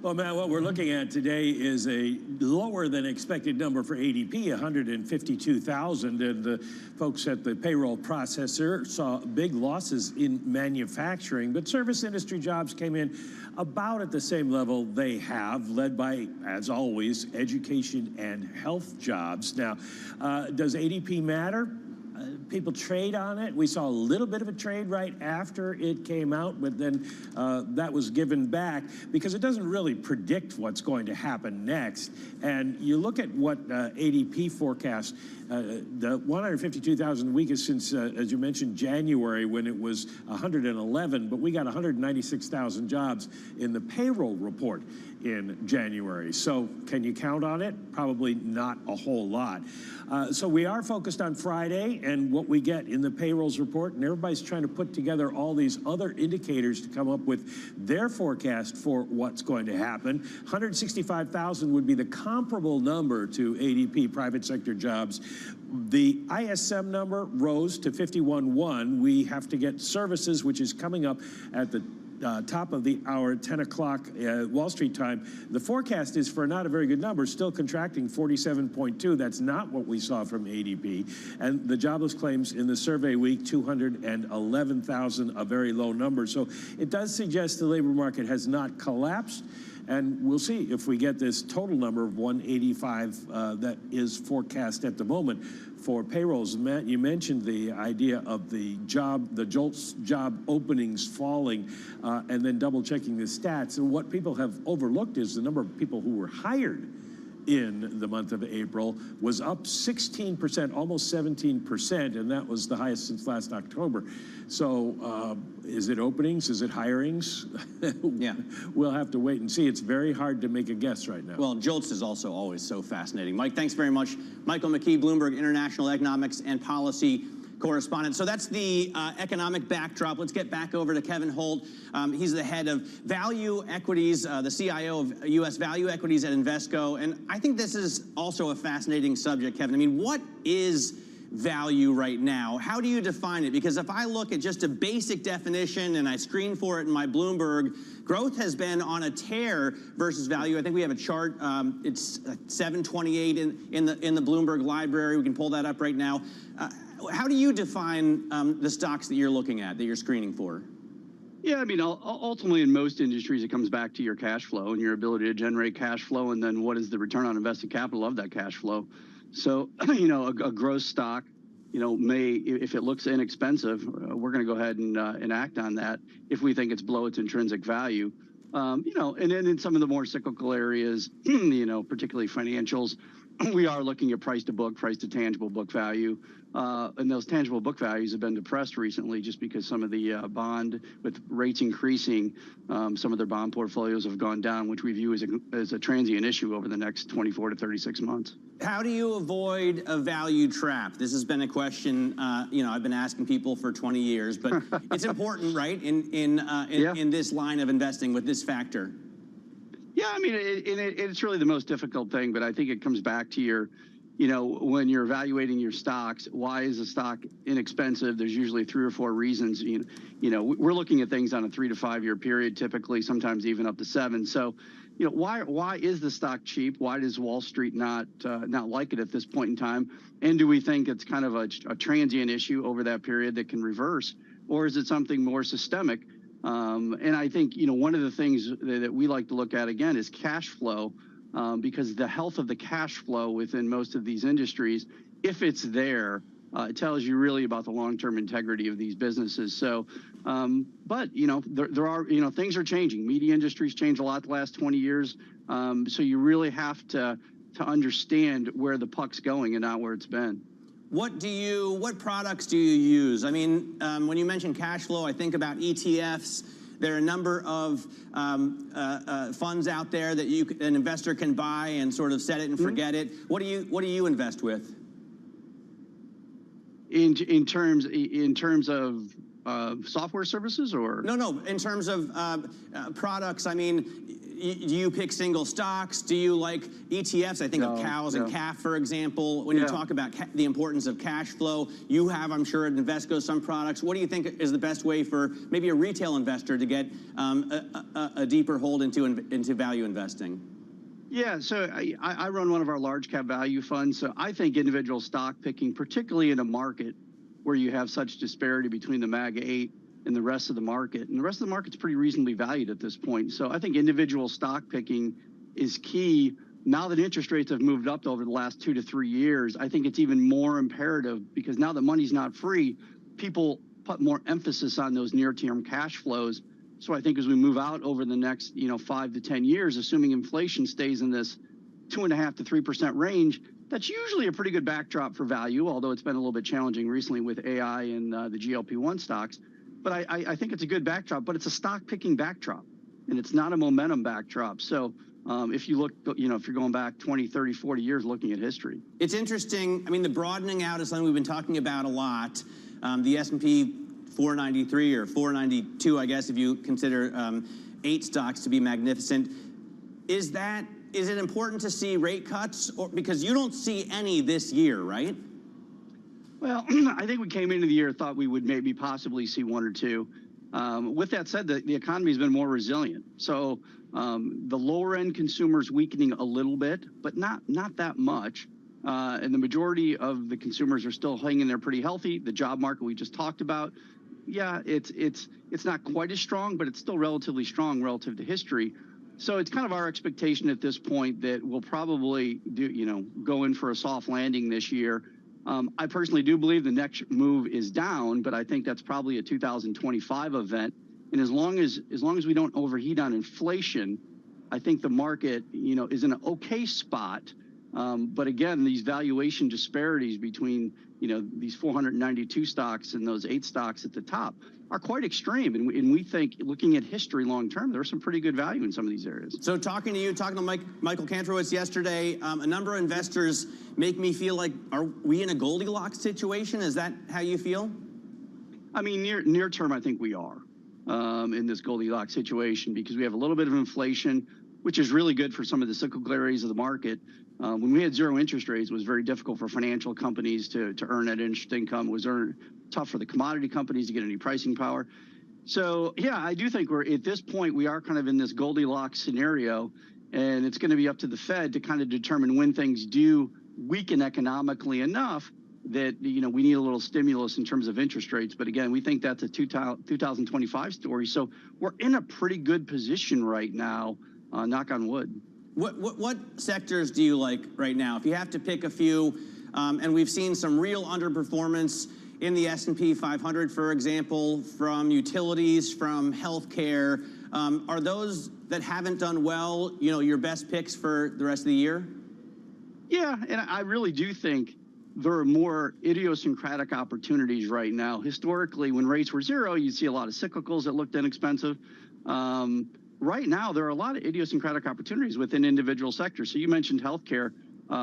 Well, Matt, what we're looking at today is a lower than expected number for ADP, 152,000. And the folks at the payroll processor saw big losses in manufacturing, but service industry jobs came in about at the same level they have, led by, as always, education and health jobs. Now, does ADP matter? People trade on it. We saw a little bit of a trade right after it came out, but then that was given back because it doesn't really predict what's going to happen next. And you look at what ADP forecast, the 152,000 weakest since, as you mentioned, January when it was 111, but we got 196,000 jobs in the payroll report in January. So can you count on it? Probably not a whole lot. So we are focused on Friday and what we get in the payrolls report, and everybody's trying to put together all these other indicators to come up with their forecast for what's going to happen. 165,000 would be the comparable number to ADP private sector jobs. The ISM number rose to 51.1. We have to get services, which is coming up at the top of the hour, 10 o'clock Wall Street time. The forecast is for not a very good number, still contracting 47.2. That's not what we saw from ADP. And the jobless claims in the survey week, 211,000, a very low number. So it does suggest the labor market has not collapsed. And we'll see if we get this total number of 185 that is forecast at the moment for payrolls. Matt, you mentioned the idea of the JOLTS job openings falling, and then double checking the stats. And what people have overlooked is the number of people who were hired in the month of April was up 16%, almost 17%, and that was the highest since last October. So is it openings? Is it hirings? Yeah. We'll have to wait and see. It's very hard to make a guess right now. Well, JOLTS is also always so fascinating. Mike, thanks very much. Michael McKee, Bloomberg International Economics and Policy correspondent. So that's the economic backdrop. Let's get back over to Kevin Holt. He's the head of value equities, the CIO of U.S. value equities at Invesco. And I think this is also a fascinating subject, Kevin. I mean, what is value right now? How do you define it? Because if I look at just a basic definition and I screen for it in my Bloomberg, growth has been on a tear versus value. I think we have a chart. It's 728 in the Bloomberg library. We can pull that up right now. How do you define the stocks that you're looking at, that you're screening for? Yeah, I mean, ultimately in most industries, it comes back to your cash flow and your ability to generate cash flow, and then what is the return on invested capital of that cash flow. So, you know, a gross stock, you know, may, if it looks inexpensive, we're going to go ahead and act on that if we think it's below its intrinsic value. You know, and then in some of the more cyclical areas, you know, particularly financials, we are looking at price to book, price to tangible book value. And those tangible book values have been depressed recently just because some of the bond, with rates increasing, some of their bond portfolios have gone down, which we view as a transient issue over the next 24 to 36 months. How do you avoid a value trap? This has been a question, you know, I've been asking people for 20 years, but it's important, right, in this line of investing with this factor? Yeah, I mean, it's really the most difficult thing, but I think it comes back to your, you know, when you're evaluating your stocks, why is a stock inexpensive? There's usually 3 or 4 reasons. You know, we're looking at things on a 3 to 5 year period, typically, sometimes even up to 7. So, you know, why is the stock cheap? Why does Wall Street not like it at this point in time? And do we think it's kind of a transient issue over that period that can reverse, or is it something more systemic? And I think, you know, one of the things that we like to look at, again, is cash flow, because the health of the cash flow within most of these industries, if it's there, it tells you really about the long-term integrity of these businesses. So, but, you know, there are, you know, things are changing. Media industries changed a lot the last 20 years. So you really have to understand where the puck's going and not where it's been. What products do you use? I mean, when you mention cash flow, I think about ETFs. There are a number of funds out there that an investor can buy and sort of set it and forget it. What do you invest with? In terms of software services, or no, in terms of products. I mean, do you pick single stocks? Do you like ETFs? I think of cows and calf, for example. When you talk about the importance of cash flow, you have, I'm sure, at Invesco some products. What do you think is the best way for maybe a retail investor to get a deeper hold into value investing? Yeah, so I run one of our large cap value funds. So I think individual stock picking, particularly in a market where you have such disparity between the MAGA 8 and the rest of the market, and the rest of the market's pretty reasonably valued at this point. So I think individual stock picking is key. Now that interest rates have moved up over the last 2 to 3 years, I think it's even more imperative, because now that money's not free, people put more emphasis on those near-term cash flows. So I think as we move out over the next, you know, 5 to 10 years, assuming inflation stays in this 2.5% to 3% range, that's usually a pretty good backdrop for value, although it's been a little bit challenging recently with AI and the GLP-1 stocks. But I think it's a good backdrop, but it's a stock picking backdrop, and it's not a momentum backdrop. So if you look, you know, if you're going back 20, 30, 40 years looking at history. It's interesting. I mean, the broadening out is something we've been talking about a lot. The S&P 493 or 492, I guess, if you consider 8 stocks to be magnificent. Is it important to see rate cuts, or because you don't see any this year, right? Well, I think we came into the year, thought we would maybe possibly see 1 or 2. With that said, the economy's been more resilient. So the lower end consumers weakening a little bit, but not that much. And the majority of the consumers are still hanging there pretty healthy. The job market we just talked about, yeah, it's not quite as strong, but it's still relatively strong relative to history. So it's kind of our expectation at this point that we'll probably go in for a soft landing this year. I personally do believe the next move is down, but I think that's probably a 2025 event. And as long as we don't overheat on inflation, I think the market, is in an okay spot. But again, these valuation disparities between, these 492 stocks and those 8 stocks at the top are quite extreme. And we think, looking at history long term, there's some pretty good value in some of these areas. So talking to Michael Kantrowitz yesterday, a number of investors make me feel like, are we in a Goldilocks situation? Is that how you feel? I mean, near term, I think we are in this Goldilocks situation, because we have a little bit of inflation, which is really good for some of the cyclical areas of the market. When we had zero interest rates, it was very difficult for financial companies to earn that interest income. It was tough for the commodity companies to get any pricing power. So, yeah, I do think at this point, we are kind of in this Goldilocks scenario, and it's going to be up to the Fed to kind of determine when things do weaken economically enough that, we need a little stimulus in terms of interest rates. But again, we think that's a 2025 story. So we're in a pretty good position right now, knock on wood. What sectors do you like right now? If you have to pick a few, and we've seen some real underperformance in the S&P 500, for example, from utilities, from healthcare. Are those that haven't done well, your best picks for the rest of the year? Yeah, and I really do think there are more idiosyncratic opportunities right now. Historically, when rates were zero, you'd see a lot of cyclicals that looked inexpensive. Right now, there are a lot of idiosyncratic opportunities within individual sectors. So you mentioned healthcare.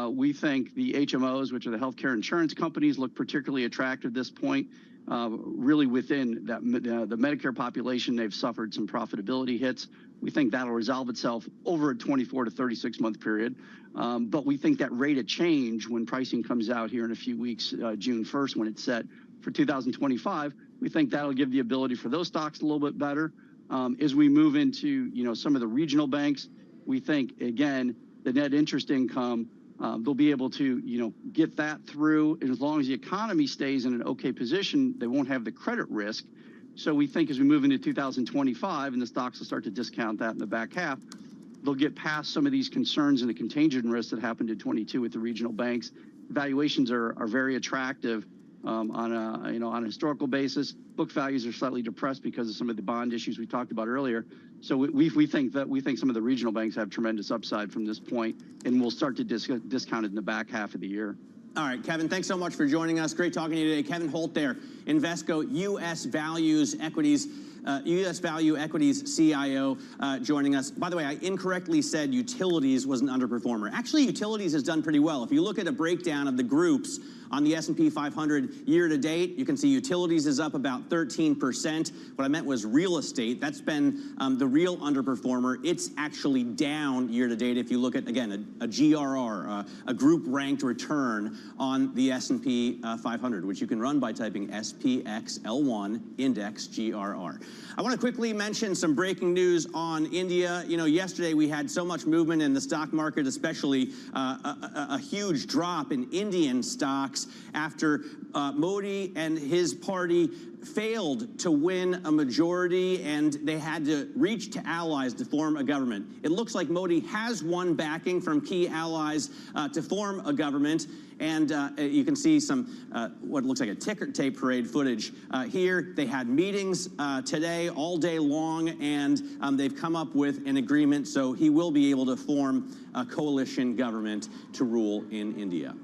We think the HMOs, which are the healthcare insurance companies, look particularly attractive at this point. Really within the Medicare population, they've suffered some profitability hits. We think that'll resolve itself over a 24 to 36 month period. But we think that rate of change when pricing comes out here in a few weeks, June 1st, when it's set for 2025, we think that'll give the ability for those stocks a little bit better. As we move into, some of the regional banks, we think, again, the net interest income, they'll be able to, get that through. And as long as the economy stays in an okay position, they won't have the credit risk. So we think as we move into 2025 and the stocks will start to discount that in the back half, they'll get past some of these concerns and the contagion risks that happened in 22 with the regional banks. Valuations are very attractive. On a historical basis. Book values are slightly depressed because of some of the bond issues we talked about earlier. So we think some of the regional banks have tremendous upside from this point, and we'll start to discount it in the back half of the year. All right, Kevin, thanks so much for joining us. Great talking to you today. Kevin Holt there, Invesco U.S. Value Equities CIO, joining us. By the way, I incorrectly said utilities was an underperformer. Actually, utilities has done pretty well. If you look at a breakdown of the groups on the S&P 500 year to date, you can see utilities is up about 13%. What I meant was real estate. That's been the real underperformer. It's actually down year to date. If you look at, again, a GRR, a group ranked return on the S&P 500, which you can run by typing SPXL1 index GRR. I want to quickly mention some breaking news on India. Yesterday we had so much movement in the stock market, especially a huge drop in Indian stocks after Modi and his party failed to win a majority, and they had to reach to allies to form a government. It looks like Modi has won backing from key allies to form a government, and you can see some what looks like a ticker tape parade footage here. They had meetings today all day long, and they've come up with an agreement, so he will be able to form a coalition government to rule in India.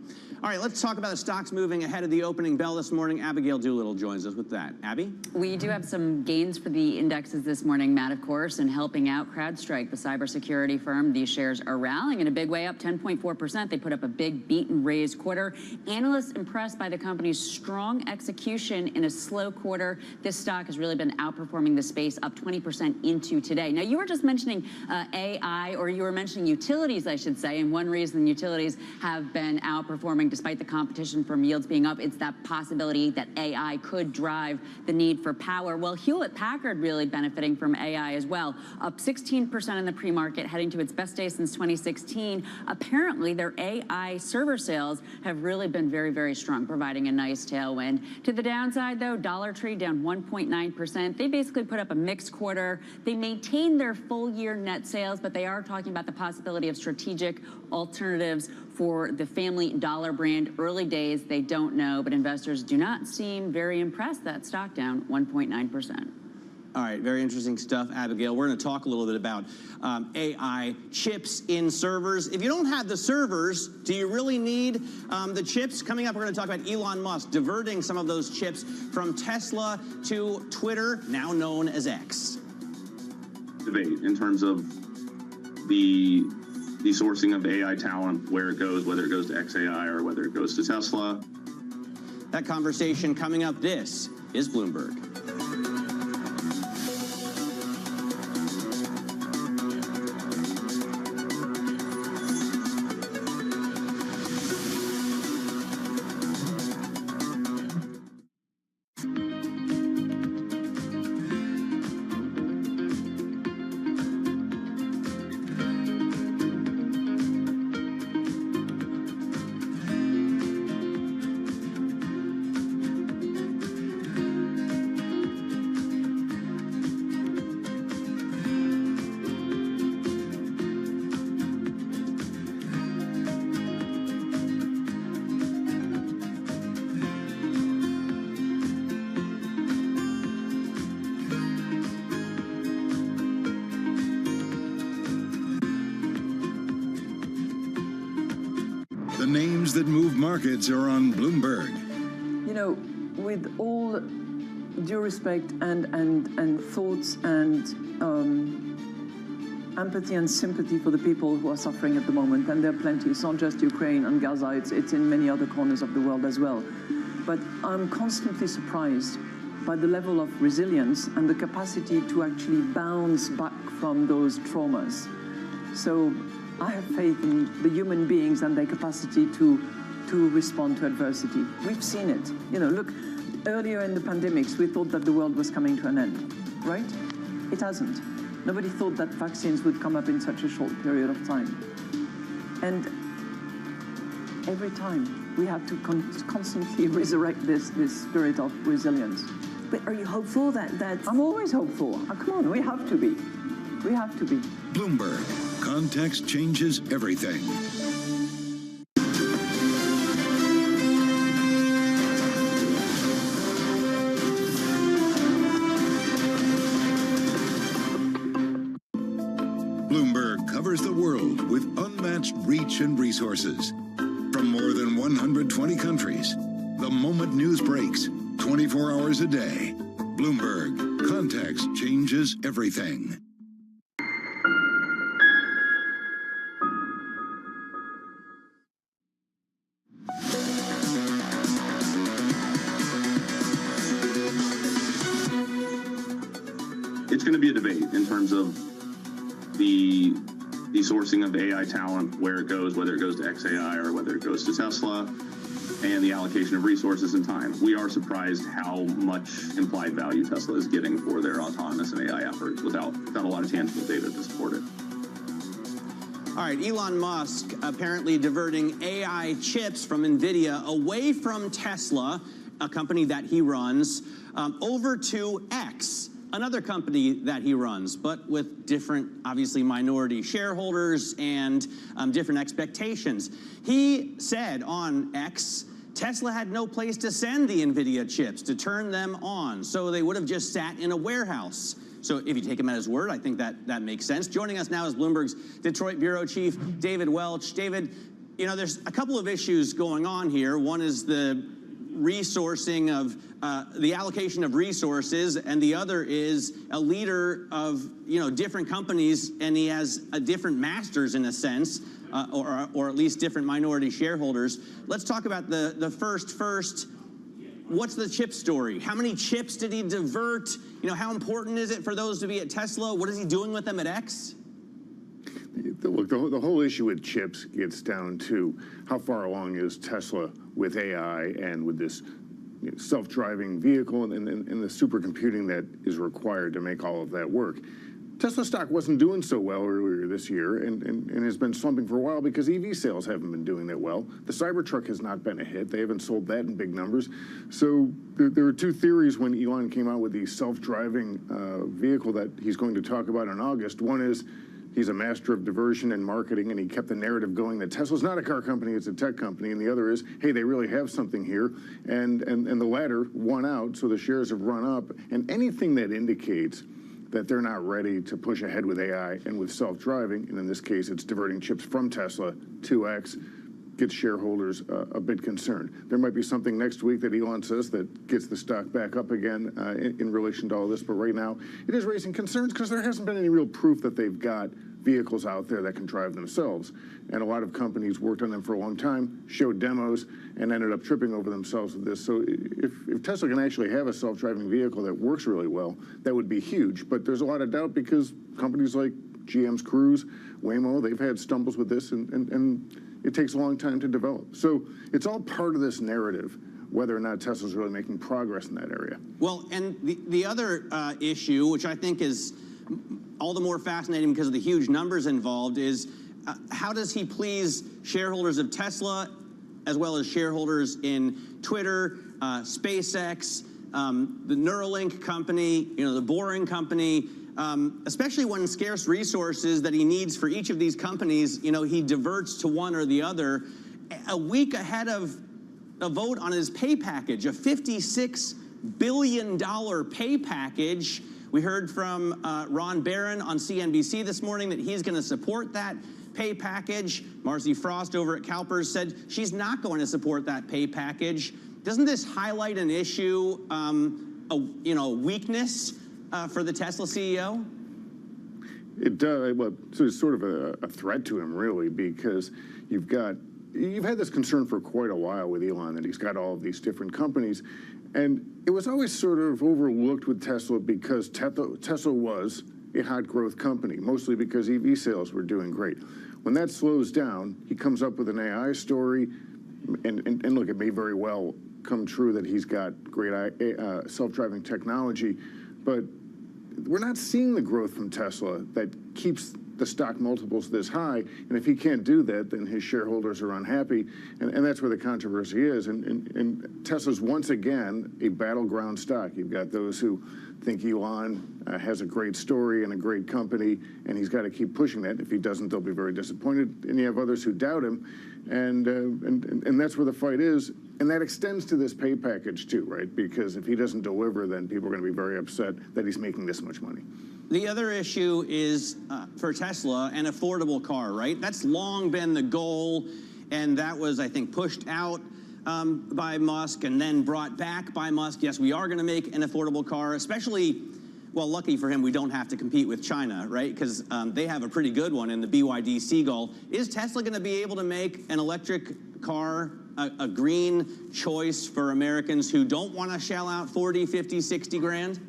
All right, let's talk about the stocks moving ahead of the opening bell this morning. Abigail Doolittle joins us with that. Abby? We do have some gains for the indexes this morning, Matt, of course, and helping out CrowdStrike, the cybersecurity firm. These shares are rallying in a big way, up 10.4%. They put up a big beat and raise quarter. Analysts impressed by the company's strong execution in a slow quarter. This stock has really been outperforming the space, up 20% into today. Now, you were just mentioning AI, or you were mentioning utilities, I should say, and one reason utilities have been outperforming despite the competition from yields being up, it's that possibility that AI could drive drive the need for power. Well, Hewlett-Packard really benefiting from AI as well, up 16% in the pre-market, heading to its best day since 2016. Apparently, their AI server sales have really been very, very strong, providing a nice tailwind. To the downside, though, Dollar Tree down 1.9%. They basically put up a mixed quarter. They maintained their full-year net sales, but they are talking about the possibility of strategic alternatives for the Family Dollar brand. Early days, they don't know, but investors do not seem very impressed. That stock down 1.9%. All right, very interesting stuff, Abigail. We're going to talk a little bit about AI chips in servers. If you don't have the servers, do you really need the chips? Coming up, we're going to talk about Elon Musk diverting some of those chips from Tesla to Twitter, now known as X. Debate in terms of the sourcing of AI talent, where it goes, whether it goes to XAI or whether it goes to Tesla. That conversation coming up. This is Bloomberg. The names that move markets are on Bloomberg. You know, with all due respect and thoughts and empathy and sympathy for the people who are suffering at the moment, and there are plenty. It's not just Ukraine and Gaza, it's in many other corners of the world as well. But I'm constantly surprised by the level of resilience and the capacity to actually bounce back from those traumas. So I have faith in the human beings and their capacity to respond to adversity. We've seen it. You know, look, earlier in the pandemics, we thought that the world was coming to an end, right? It hasn't. Nobody thought that vaccines would come up in such a short period of time. And every time we have to constantly resurrect this spirit of resilience. But are you hopeful that... I'm always hopeful. Oh, come on, we have to be. We have to be. Bloomberg. Context changes everything. Bloomberg covers the world with unmatched reach and resources. From more than 120 countries, the moment news breaks, 24 hours a day. Bloomberg. Context changes everything. It's going to be a debate in terms of the sourcing of AI talent, where it goes, whether it goes to XAI or whether it goes to Tesla, and the allocation of resources and time. We are surprised how much implied value Tesla is getting for their autonomous and AI efforts without a lot of tangible data to support it. All right, Elon Musk apparently diverting AI chips from NVIDIA away from Tesla, a company that he runs, over to X, another company that he runs, but with different, obviously, minority shareholders and different expectations. He said on X, Tesla had no place to send the NVIDIA chips to turn them on, so they would have just sat in a warehouse. So if you take him at his word, I think that makes sense. Joining us now is Bloomberg's Detroit Bureau Chief, David Welch. David, you know, there's a couple of issues going on here. One is the resourcing of the allocation of resources, and the other is a leader of, you know, different companies, and he has different masters in a sense, or at least different minority shareholders. Let's talk about the first. What's the chip story? How many chips did he divert? You know, how important is it for those to be at Tesla? What is he doing with them at X? Look, the whole issue with chips gets down to how far along is Tesla with AI and with this self-driving vehicle and the supercomputing that is required to make all of that work. Tesla stock wasn't doing so well earlier this year and has been slumping for a while because EV sales haven't been doing that well. The Cybertruck has not been a hit. They haven't sold that in big numbers. So there were two theories when Elon came out with the self-driving vehicle that he's going to talk about in August. One is he's a master of diversion and marketing, and he kept the narrative going that Tesla's not a car company, it's a tech company. And the other is, hey, they really have something here. And the latter won out, so the shares have run up. And anything that indicates that they're not ready to push ahead with AI and with self-driving, and in this case, it's diverting chips from Tesla to X, gets shareholders a bit concerned. There might be something next week that Elon says that gets the stock back up again in relation to all this, but right now, it is raising concerns because there hasn't been any real proof that they've got vehicles out there that can drive themselves. And a lot of companies worked on them for a long time, showed demos, and ended up tripping over themselves with this. So if Tesla can actually have a self-driving vehicle that works really well, that would be huge. But there's a lot of doubt because companies like GM's Cruise, Waymo, they've had stumbles with this, and it takes a long time to develop. So it's all part of this narrative, whether or not Tesla's really making progress in that area. Well, and the other issue, which I think is all the more fascinating because of the huge numbers involved, is how does he please shareholders of Tesla as well as shareholders in Twitter, SpaceX, the Neuralink company, the Boring company, especially when scarce resources that he needs for each of these companies, he diverts to one or the other a week ahead of a vote on his pay package, a $56 billion pay package. We heard from Ron Barron on CNBC this morning that he's going to support that pay package. Marcy Frost over at CalPERS said she's not going to support that pay package. Doesn't this highlight an issue, a weakness for the Tesla CEO? It does. Well, so it's sort of a threat to him, really, because you've had this concern for quite a while with Elon that he's got all of these different companies. And it was always sort of overlooked with Tesla because Tesla was a hot growth company, mostly because EV sales were doing great. When that slows down, he comes up with an AI story, and look, it may very well come true that he's got great self-driving technology, but we're not seeing the growth from Tesla that keeps the stock multiples this high, and if he can't do that, then his shareholders are unhappy, and that's where the controversy is. And Tesla's once again a battleground stock. You've got those who think Elon has a great story and a great company, and he's got to keep pushing that. If he doesn't, they'll be very disappointed. And you have others who doubt him, and that's where the fight is. And that extends to this pay package too, right? Because if he doesn't deliver, then people are going to be very upset that he's making this much money. The other issue is, for Tesla, an affordable car, right? That's long been the goal, and that was, I think, pushed out by Musk and then brought back by Musk. Yes, we are going to make an affordable car, especially, well, lucky for him, we don't have to compete with China, right? Because they have a pretty good one in the BYD Seagull. Is Tesla going to be able to make an electric car a green choice for Americans who don't want to shell out 40, 50, 60 grand?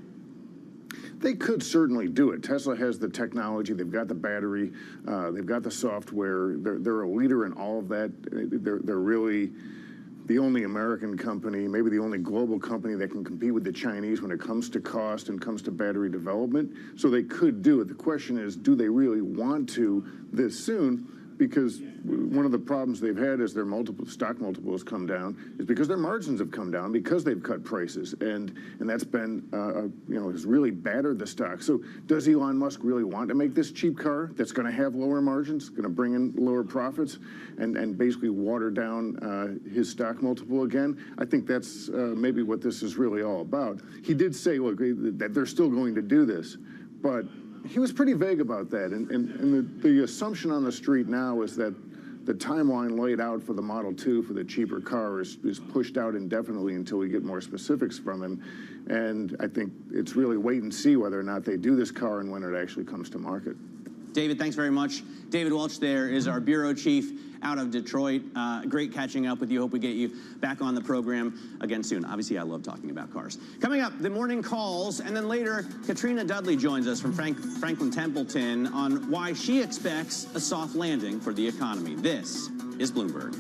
They could certainly do it. Tesla has the technology, they've got the battery, they've got the software, they're a leader in all of that. They're really the only American company, maybe the only global company that can compete with the Chinese when it comes to cost and comes to battery development. So they could do it. The question is, do they really want to this soon? Because one of the problems they've had is their stock multiples come down is because their margins have come down because they've cut prices, and that's been has really battered the stock. So does Elon Musk really want to make this cheap car that's going to have lower margins, going to bring in lower profits, and basically water down his stock multiple again? I think that's maybe what this is really all about. He did say, look, that they're still going to do this, but he was pretty vague about that, and the assumption on the street now is that the timeline laid out for the Model 2 for the cheaper car is pushed out indefinitely until we get more specifics from him. And I think it's really wait and see whether or not they do this car and when it actually comes to market. David, thanks very much. David Welch there is our bureau chief out of Detroit. Great catching up with you. Hope we get you back on the program again soon. Obviously, I love talking about cars. Coming up, the morning calls, and then later, Katrina Dudley joins us from Franklin Templeton on why she expects a soft landing for the economy. This is Bloomberg.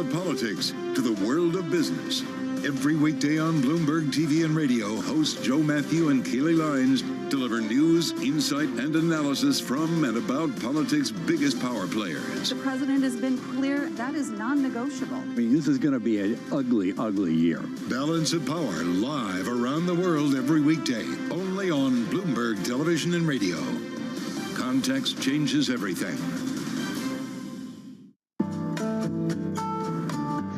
of politics to the world of business. Every weekday on Bloomberg TV and radio, hosts Joe Matthew and Keely Lines deliver news, insight, and analysis from and about politics' biggest power players. The president has been clear that is non-negotiable. I mean, this is going to be an ugly, ugly year. Balance of Power, live around the world every weekday, only on Bloomberg Television and Radio. Context changes everything.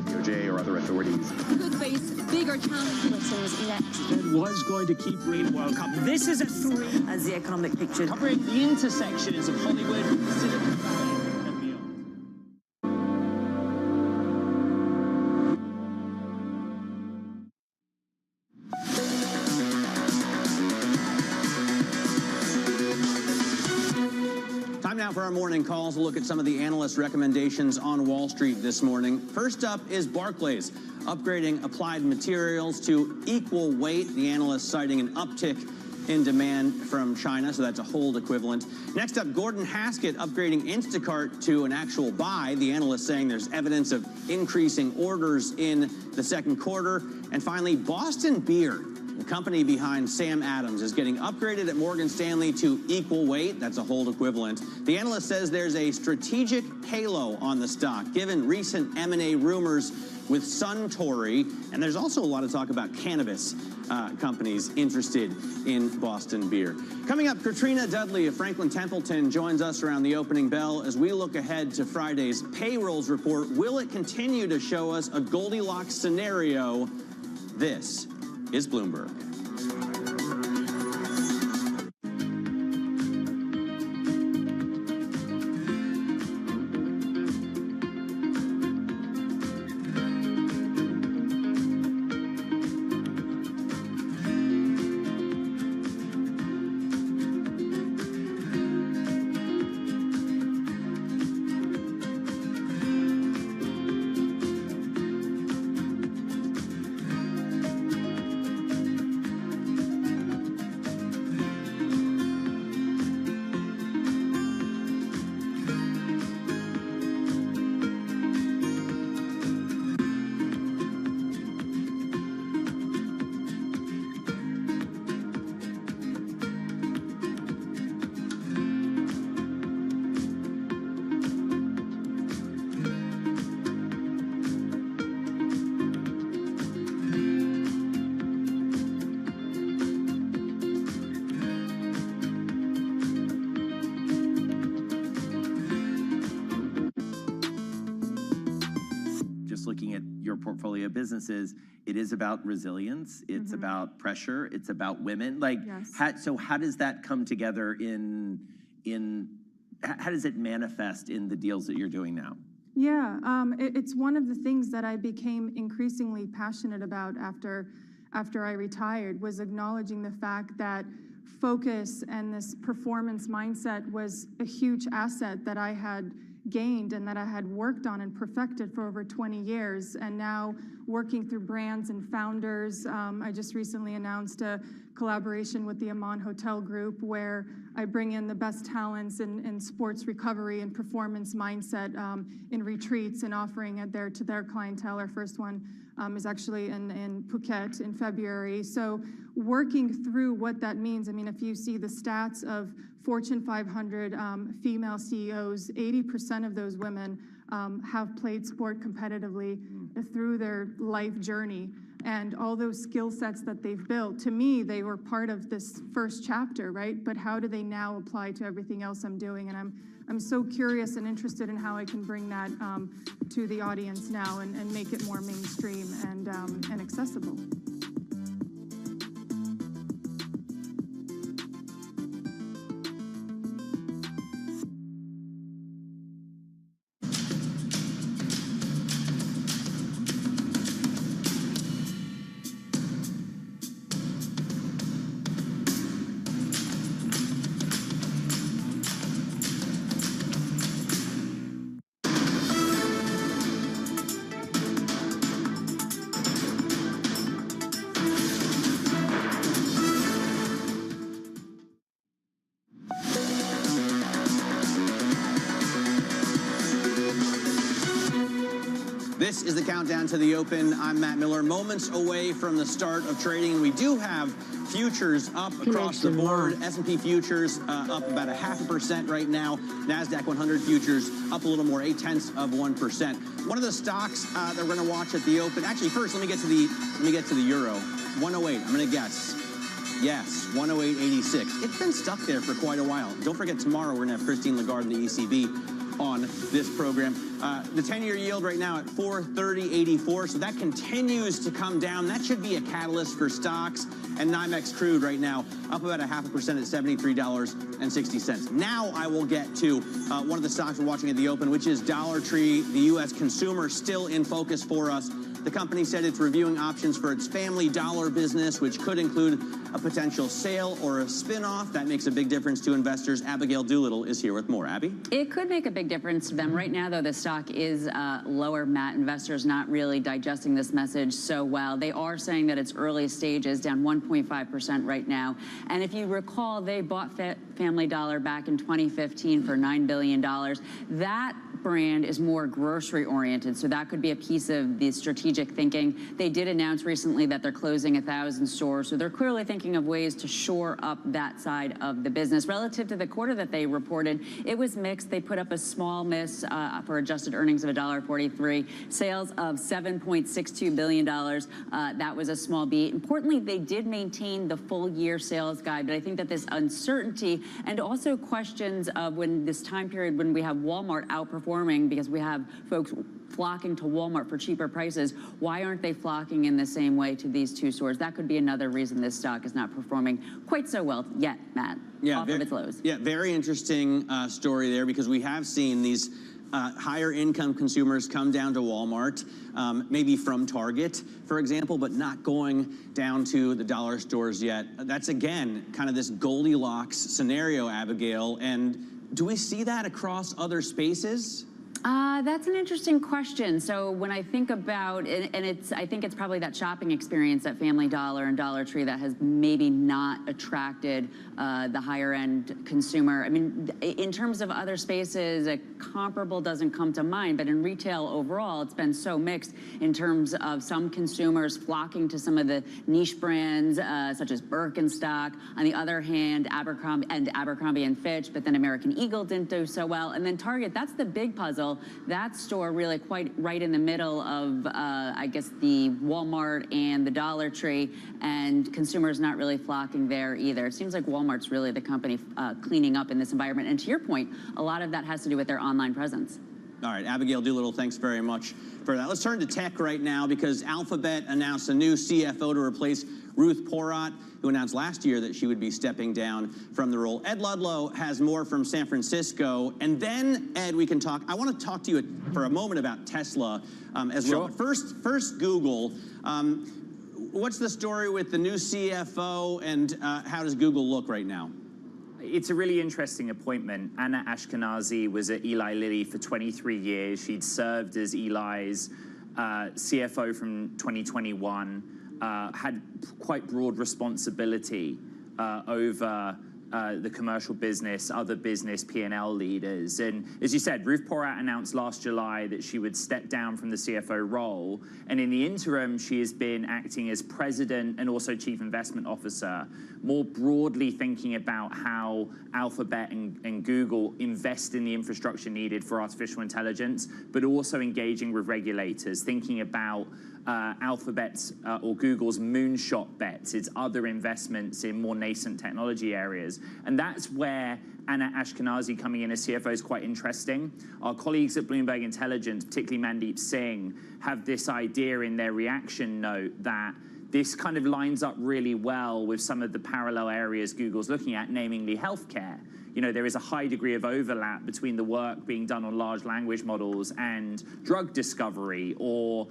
DOJ or other authorities Could face bigger challenges next. Was going to keep rain World Cup. This is a 3 As the economic picture. covering the intersections of Hollywood, Silicon Valley, and beyond. Time now for our morning calls. We'll look at some of the analyst recommendations on Wall Street this morning. First up is Barclays, upgrading Applied Materials to equal weight. The analyst citing an uptick in demand from China, so that's a hold equivalent. Next up, Gordon Haskett upgrading Instacart to an actual buy. The analyst saying there's evidence of increasing orders in the second quarter. And finally, Boston Beer, the company behind Sam Adams, is getting upgraded at Morgan Stanley to equal weight. That's a hold equivalent. The analyst says there's a strategic halo on the stock, given recent M&A rumors with Suntory. And there's also a lot of talk about cannabis companies interested in Boston Beer. Coming up, Katrina Dudley of Franklin Templeton joins us around the opening bell as we look ahead to Friday's payrolls report. Will it continue to show us a Goldilocks scenario? This is Bloomberg. Looking at your portfolio of businesses, it is about resilience, it's about pressure, it's about women. Like, how does that come together how does it manifest in the deals that you're doing now? Yeah, it's one of the things that I became increasingly passionate about after I retired, was acknowledging the fact that focus and this performance mindset was a huge asset that I had gained and that I had worked on and perfected for over 20 years. And now working through brands and founders, I just recently announced a collaboration with the Amman Hotel Group, where I bring in the best talents in sports recovery and performance mindset in retreats and offering it there to their clientele. Our first one is actually in Phuket in February. So working through what that means, I mean, if you see the stats of Fortune 500 female CEOs, 80% of those women have played sport competitively through their life journey. And all those skill sets that they've built, to me, they were part of this first chapter, right? But how do they now apply to everything else I'm doing? And I'm so curious and interested in how I can bring that to the audience now and make it more mainstream and accessible. This is the countdown to the open. I'm Matt Miller. Moments away from the start of trading. We do have futures up across the board. S&P futures up about 0.5% right now. NASDAQ 100 futures up a little more, 0.8%. One of the stocks that we're going to watch at the open. Actually, first let me get to the euro. 108. I'm going to guess. Yes, 108.86. It's been stuck there for quite a while. Don't forget, tomorrow we're going to have Christine Lagarde and the ECB on this program. The 10-year yield right now at 430.84, so that continues to come down. That should be a catalyst for stocks. And NYMEX crude right now up about 0.5% at $73.60. Now I will get to one of the stocks we're watching at the open, which is Dollar Tree, the U.S. consumer, still in focus for us. The company said it's reviewing options for its Family Dollar business, which could include a potential sale or a spin-off. That makes a big difference to investors. Abigail Doolittle is here with more. Abby? It could make a big difference to them. Right now, though, the stock is lower. Matt, investors not really digesting this message so well. They are saying that it's early stages, down 1.5% right now. And if you recall, they bought Family Dollar back in 2015 for $9 billion. That brand is more grocery oriented, so that could be a piece of the strategic thinking. They did announce recently that they're closing 1,000 stores, so they're clearly thinking of ways to shore up that side of the business. Relative to the quarter that they reported, it was mixed. They put up a small miss for adjusted earnings of $1.43, sales of $7.62 billion. That was a small beat. Importantly, they did maintain the full year sales guide, but I think that this uncertainty and also questions of when this time period when we have Walmart outperforming because we have folks flocking to Walmart for cheaper prices, why aren't they flocking in the same way to these two stores? That could be another reason this stock is not performing quite so well yet, Matt, off of its lows. Yeah, very interesting story there, because we have seen these higher income consumers come down to Walmart, maybe from Target, for example, but not going down to the dollar stores yet. That's, again, kind of this Goldilocks scenario, Abigail. And do we see that across other spaces? That's an interesting question. So when I think about it, and I think it's probably that shopping experience at Family Dollar and Dollar Tree that has maybe not attracted the higher end consumer. I mean, in terms of other spaces, a comparable doesn't come to mind, but in retail overall, it's been so mixed in terms of some consumers flocking to some of the niche brands, such as Birkenstock. On the other hand, Abercrombie and Fitch, but then American Eagle didn't do so well. And then Target, that's the big puzzle. That store really quite right in the middle of, I guess, the Walmart and the Dollar Tree, and consumers not really flocking there either. It seems like Walmart's really the company cleaning up in this environment. And to your point, a lot of that has to do with their online presence. All right, Abigail Doolittle, thanks very much for that. Let's turn to tech right now, because Alphabet announced a new CFO to replace Ruth Porat, who announced last year that she would be stepping down from the role. Ed Ludlow has more from San Francisco. And then, Ed, we can talk. I want to talk to you for a moment about Tesla as well. First, Google. What's the story with the new CFO, and how does Google look right now? It's a really interesting appointment. Anna Ashkenazi was at Eli Lilly for 23 years. She'd served as Eli's CFO from 2021, had quite broad responsibility over the commercial business, other business P&L leaders. And as you said, Ruth Porat announced last July that she would step down from the CFO role. And in the interim, she has been acting as president and also chief investment officer, more broadly thinking about how Alphabet and Google invest in the infrastructure needed for artificial intelligence, but also engaging with regulators, thinking about Alphabet's or Google's moonshot bets, its other investments in more nascent technology areas. And that's where Anna Ashkenazi coming in as CFO is quite interesting. Our colleagues at Bloomberg Intelligence, particularly Mandeep Singh, have this idea in their reaction note that this kind of lines up really well with some of the parallel areas Google's looking at, namely healthcare. You know, there is a high degree of overlap between the work being done on large language models and drug discovery, or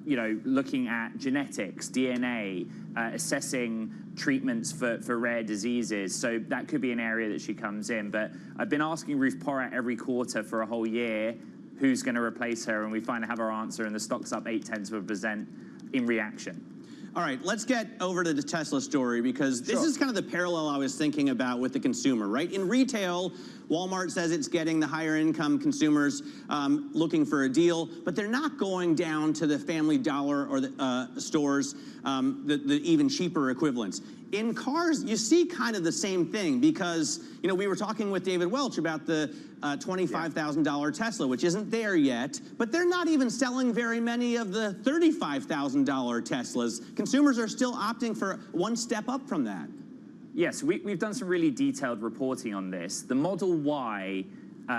you know, looking at genetics, DNA, assessing treatments for rare diseases. So that could be an area that she comes in. But I've been asking Ruth Porat every quarter for a whole year who's going to replace her, and we finally have our answer, and the stock's up 0.8% in reaction. All right, let's get over to the Tesla story, because this is kind of the parallel I was thinking about with the consumer, right? In retail, Walmart says it's getting the higher income consumers looking for a deal, but they're not going down to the Family Dollar or the stores, the even cheaper equivalents. In cars, you see kind of the same thing, because, you know, we were talking with David Welch about the $25,000 Tesla, which isn't there yet, but they're not even selling very many of the $35,000 Teslas. Consumers are still opting for one step up from that. Yes, we've done some really detailed reporting on this. The Model Y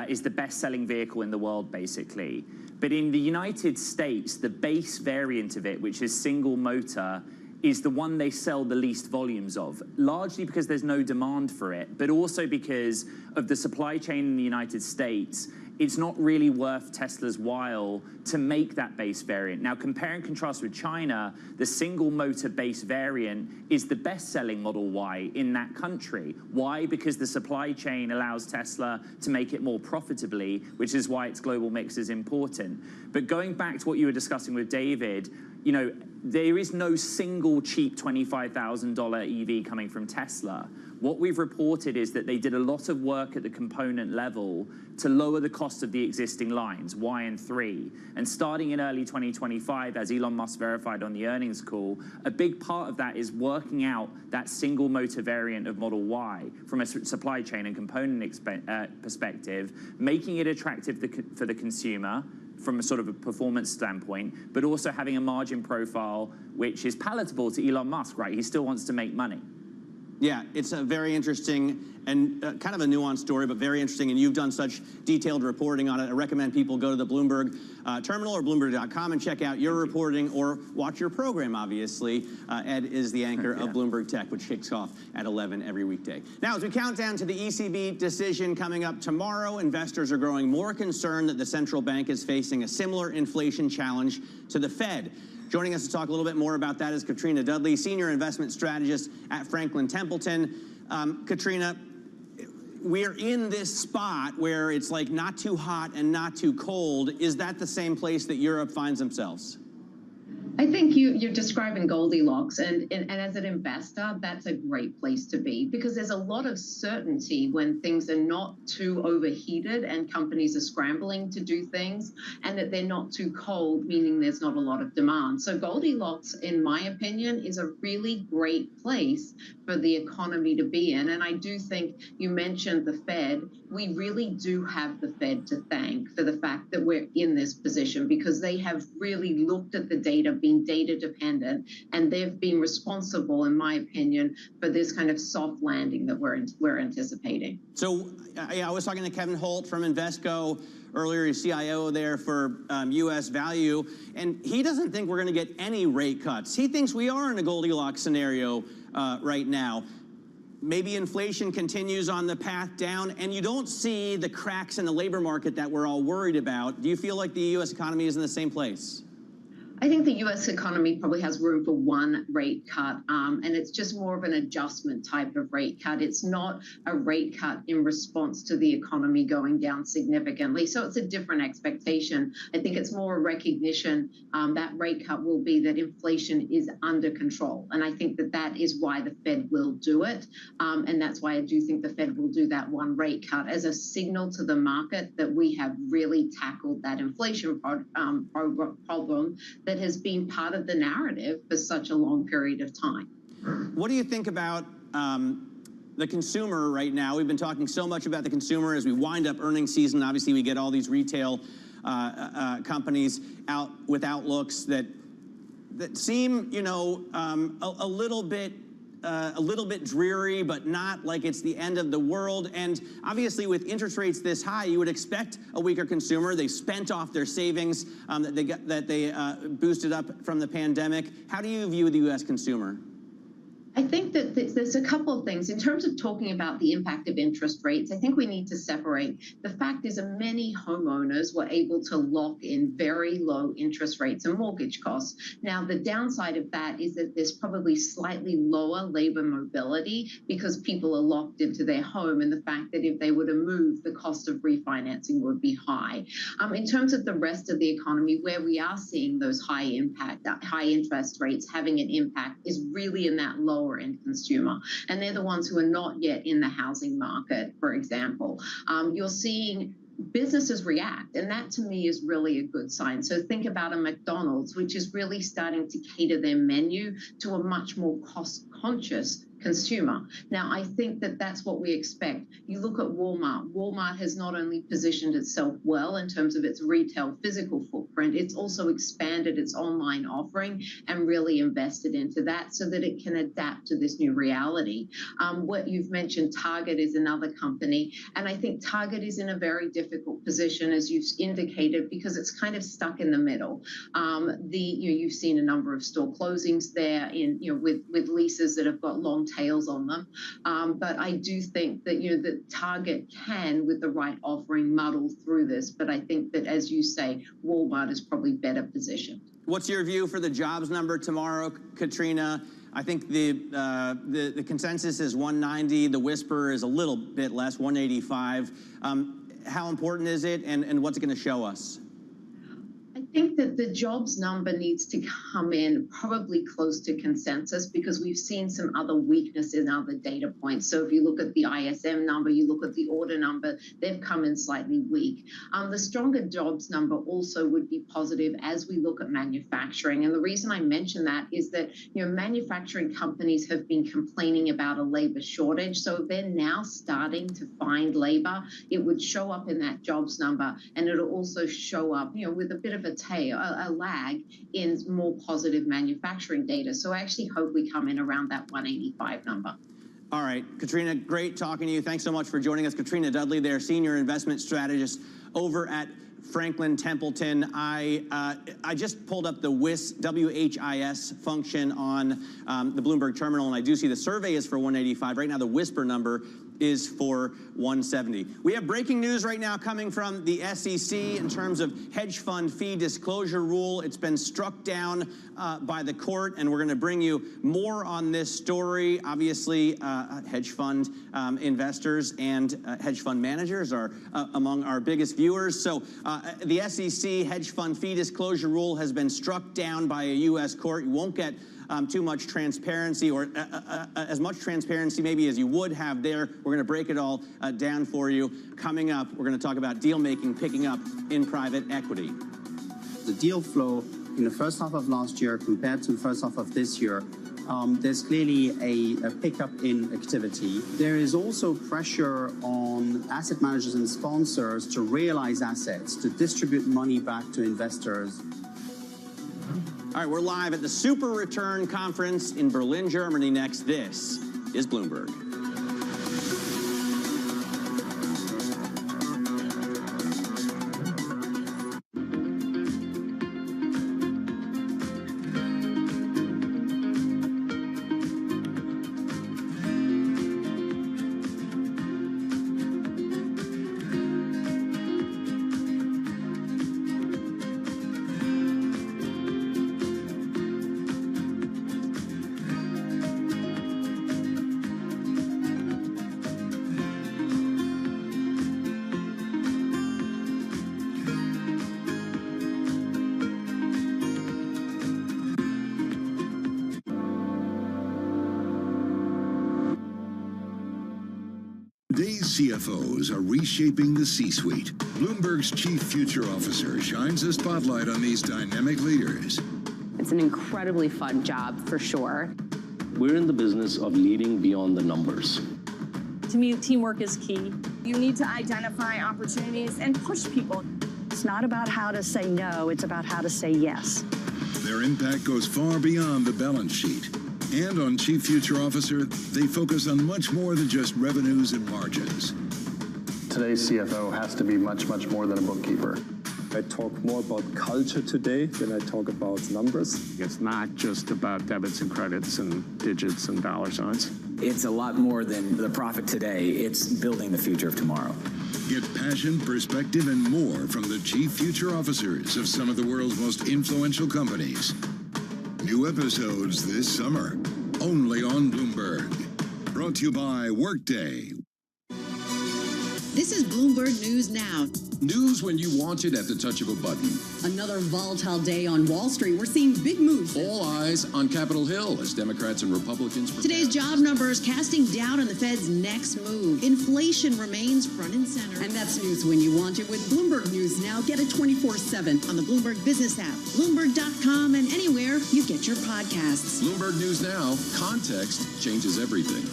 is the best-selling vehicle in the world, basically. But in the United States, the base variant of it, which is single motor, is the one they sell the least volumes of, largely because there's no demand for it, but also because of the supply chain in the United States. It's not really worth Tesla's while to make that base variant. Now, compare and contrast with China, the single motor base variant is the best-selling Model Y in that country. Why? Because the supply chain allows Tesla to make it more profitably, which is why its global mix is important. But going back to what you were discussing with David, you know, there is no single cheap $25,000 EV coming from Tesla. What we've reported is that they did a lot of work at the component level to lower the cost of the existing lines, Y and 3. And starting in early 2025, as Elon Musk verified on the earnings call, a big part of that is working out that single motor variant of Model Y from a supply chain and component perspective, making it attractive for the consumer from a sort of a performance standpoint, but also having a margin profile which is palatable to Elon Musk, right? He still wants to make money. Yeah, it's a very interesting and kind of a nuanced story, but very interesting, and you've done such detailed reporting on it. I recommend people go to the Bloomberg terminal or Bloomberg.com and check out your reporting, or watch your program, obviously. Ed is the anchor of Bloomberg Tech, which kicks off at 11 every weekday. Now, as we count down to the ECB decision coming up tomorrow, investors are growing more concerned that the central bank is facing a similar inflation challenge to the Fed. Joining us to talk a little bit more about that is Katrina Dudley, Senior Investment Strategist at Franklin Templeton. Katrina, we're in this spot where it's like not too hot and not too cold. Is that the same place that Europe finds themselves? I think you're describing Goldilocks, and as an investor, that's a great place to be, because there's a lot of certainty when things are not too overheated and companies are scrambling to do things, and that they're not too cold, meaning there's not a lot of demand. So Goldilocks, in my opinion, is a really great place for the economy to be in. And I do think you mentioned the Fed. We really do have the Fed to thank for the fact that we're in this position, because they have really looked at the data, been data dependent, and they've been responsible, in my opinion, for this kind of soft landing that we're anticipating. So I was talking to Kevin Holt from Invesco earlier, his CIO there for U.S. Value, and he doesn't think we're going to get any rate cuts. He thinks we are in a Goldilocks scenario right now. Maybe inflation continues on the path down, and you don't see the cracks in the labor market that we're all worried about. Do you feel like the U.S. economy is in the same place? I think the U.S. economy probably has room for one rate cut, and it's just more of an adjustment type of rate cut. It's not a rate cut in response to the economy going down significantly. So it's a different expectation. I think it's more a recognition that rate cut will be that inflation is under control. And I think that that is why the Fed will do it. And that's why I do think the Fed will do that one rate cut as a signal to the market that we have really tackled that inflation problem that has been part of the narrative for such a long period of time. What do you think about the consumer right now? We've been talking so much about the consumer as we wind up earnings season. Obviously, we get all these retail companies out with outlooks that seem, you know, a little bit dreary, but not like it's the end of the world. And obviously, with interest rates this high, you would expect a weaker consumer. They spent off their savings that they boosted up from the pandemic. How do you view the U.S. consumer? I think that there's a couple of things. In terms of talking about the impact of interest rates, I think we need to separate. The fact is that many homeowners were able to lock in very low interest rates and mortgage costs. Now, the downside of that is that there's probably slightly lower labor mobility because people are locked into their home, and the fact that if they were to move, the cost of refinancing would be high. In terms of the rest of the economy, where we are seeing those high interest rates having an impact is really in that lower end consumer, and they're the ones who are not yet in the housing market, for example. You're seeing businesses react, and that to me is really a good sign. So think about a McDonald's, which is really starting to cater their menu to a much more cost-conscious consumer. Now, I think that that's what we expect. You look at Walmart. Walmart has not only positioned itself well in terms of its retail physical footprint, it's also expanded its online offering and really invested into that so that it can adapt to this new reality. What you've mentioned, Target is another company, and I think Target is in a very difficult position, as you've indicated, because it's kind of stuck in the middle. You've seen a number of store closings there with leases that have got long tails on them. But I do think that, that Target can, with the right offering, muddle through this. But I think that, as you say, Walmart is probably better positioned. What's your view for the jobs number tomorrow, Katrina? I think the consensus is 190. The whisper is a little bit less, 185. How important is it, and what's it going to show us? I think that the jobs number needs to come in probably close to consensus because we've seen some other weakness in other data points. So if you look at the ISM number, you look at the order number, they've come in slightly weak. The stronger jobs number also would be positive as we look at manufacturing. And the reason I mention that is that, manufacturing companies have been complaining about a labor shortage. So they're now starting to find labor. It would show up in that jobs number, and it'll also show up, with a bit of a lag in more positive manufacturing data. So I actually hope we come in around that 185 number. All right, Katrina, great talking to you. Thanks so much for joining us. Katrina Dudley there, Senior Investment Strategist over at Franklin Templeton. I just pulled up the WHIS function on the Bloomberg terminal, and I do see the survey is for 185. Right now, the whisper number is for 170. We have breaking news right now coming from the SEC in terms of hedge fund fee disclosure rule. It's been struck down by the court, and we're going to bring you more on this story. Obviously, hedge fund investors and hedge fund managers are among our biggest viewers. So the SEC hedge fund fee disclosure rule has been struck down by a U.S. court. You won't get too much transparency, or as much transparency maybe as you would have there. We're going to break it all down for you. Coming up, we're going to talk about deal making picking up in private equity. The deal flow in the first half of last year compared to the first half of this year, there's clearly a pickup in activity. There is also pressure on asset managers and sponsors to realize assets, to distribute money back to investors. All right, we're live at the Super Return Conference in Berlin, Germany next. This is Bloomberg. Today's CFOs are reshaping the C-suite. Bloomberg's Chief Future Officer shines a spotlight on these dynamic leaders. It's an incredibly fun job, for sure. We're in the business of leading beyond the numbers. To me, teamwork is key. You need to identify opportunities and push people. It's not about how to say no, it's about how to say yes. Their impact goes far beyond the balance sheet. And on Chief Future Officer, they focus on much more than just revenues and margins. Today's CFO has to be much, much more than a bookkeeper. I talk more about culture today than I talk about numbers. It's not just about debits and credits and digits and dollar signs. It's a lot more than the profit today. It's building the future of tomorrow. Get passion, perspective, and more from the chief future officers of some of the world's most influential companies. New episodes this summer, only on Bloomberg. Brought to you by Workday. This is Bloomberg News Now. News when you want it at the touch of a button. Another volatile day on Wall Street. We're seeing big moves. All eyes on Capitol Hill as Democrats and Republicans prepare. Today's job numbers casting doubt on the Fed's next move. Inflation remains front and center. And that's news when you want it with Bloomberg News Now. Get it 24/7 on the Bloomberg Business app, Bloomberg.com, and anywhere you get your podcasts. Bloomberg News Now. Context changes everything.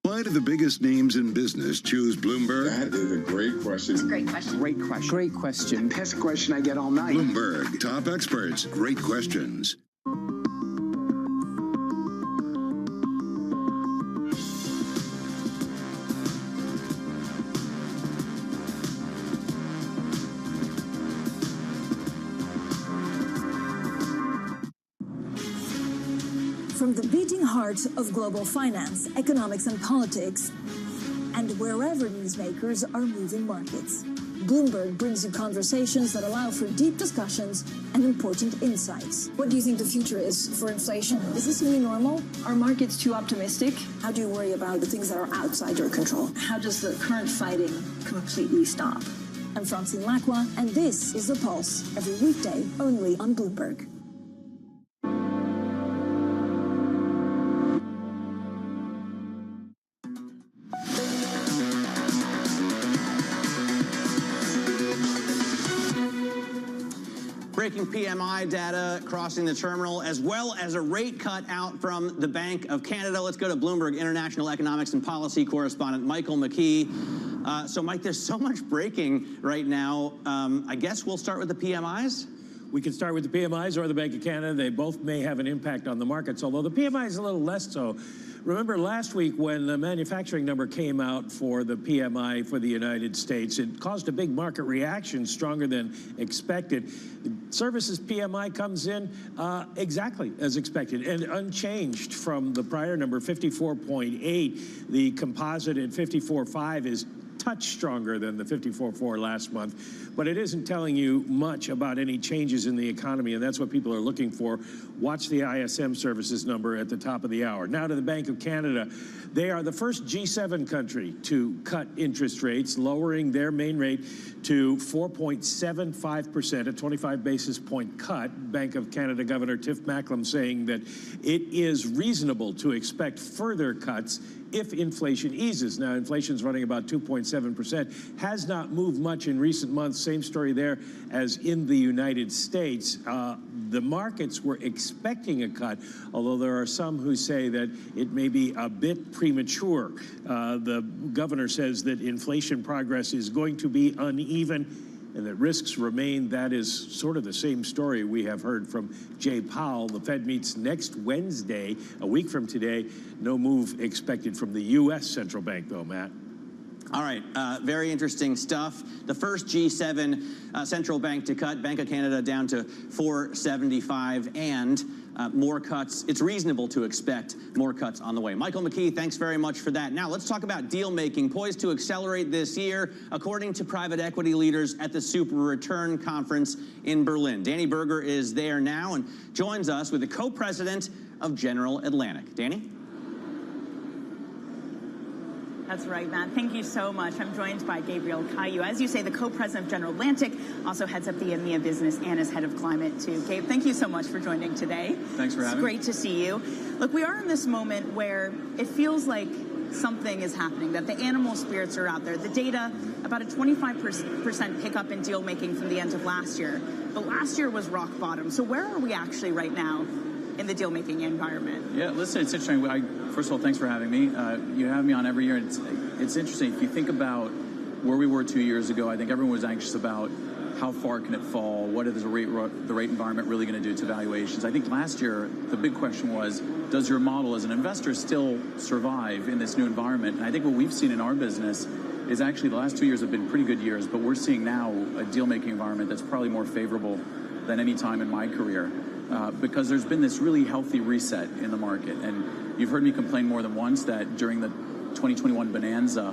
Why do the biggest names in business choose Bloomberg? That is a great question. It's a great question. Great question. Great question. Best question I get all night. Bloomberg, top experts, great questions. From the beating heart of global finance, economics, and politics, and wherever newsmakers are moving markets, Bloomberg brings you conversations that allow for deep discussions and important insights. What do you think the future is for inflation? Is this new normal? Are markets too optimistic? How do you worry about the things that are outside your control? How does the current fighting completely stop? I'm Francine Lacqua, and this is The Pulse, every weekday only on Bloomberg. Breaking PMI data crossing the terminal, as well as a rate cut out from the Bank of Canada. Let's go to Bloomberg International Economics and Policy correspondent Michael McKee. So, Mike, there's so much breaking right now. I guess we'll start with the PMIs. We can start with the PMIs or the Bank of Canada. They both may have an impact on the markets, although the PMI is a little less so. Remember last week when the manufacturing number came out for the PMI for the United States, it caused a big market reaction, stronger than expected. The services PMI comes in exactly as expected and unchanged from the prior number, 54.8. The composite at 54.5 is touch stronger than the 54.4 last month, but it isn't telling you much about any changes in the economy, and that's what people are looking for. Watch the ISM services number at the top of the hour. Now to the Bank of Canada. They are the first G7 country to cut interest rates, lowering their main rate to 4.75%, a 25 basis point cut. Bank of Canada Governor Tiff Macklem saying that it is reasonable to expect further cuts if inflation eases. Now, inflation's running about 2.7%, has not moved much in recent months. Same story there as in the United States. The markets were expecting a cut, although there are some who say that it may be a bit premature. The governor says that inflation progress is going to be uneven and that risks remain. That is sort of the same story we have heard from Jay Powell. The Fed meets next Wednesday, a week from today. No move expected from the U.S. Central Bank, though, Matt. All right, very interesting stuff. The first G7 central bank to cut, Bank of Canada down to 4.75, and more cuts. It's reasonable to expect more cuts on the way. Michael McKee, thanks very much for that. Now let's talk about deal making, poised to accelerate this year, according to private equity leaders at the Super Return Conference in Berlin. Danny Berger is there now and joins us with the co-president of General Atlantic. Danny? That's right, Matt. Thank you so much. I'm joined by Gabriel Caillou. As you say, the co-president of General Atlantic, also heads up the EMEA business and is head of climate, too. Gabe, thank you so much for joining today. Thanks for having me. It's great to see you. Look, we are in this moment where it feels like something is happening, that the animal spirits are out there. The data, about a 25% pickup in deal making from the end of last year. But last year was rock bottom. So where are we actually right now in the deal-making environment? Yeah, listen, it's interesting. First of all, thanks for having me. You have me on every year. It's interesting. If you think about where we were 2 years ago, I think everyone was anxious about how far can it fall? What is the rate environment really going to do to valuations? I think last year, the big question was, does your model as an investor still survive in this new environment? And I think what we've seen in our business is actually the last 2 years have been pretty good years, but we're seeing now a deal-making environment that's probably more favorable than any time in my career, because there's been this really healthy reset in the market. And you've heard me complain more than once that during the 2021 bonanza,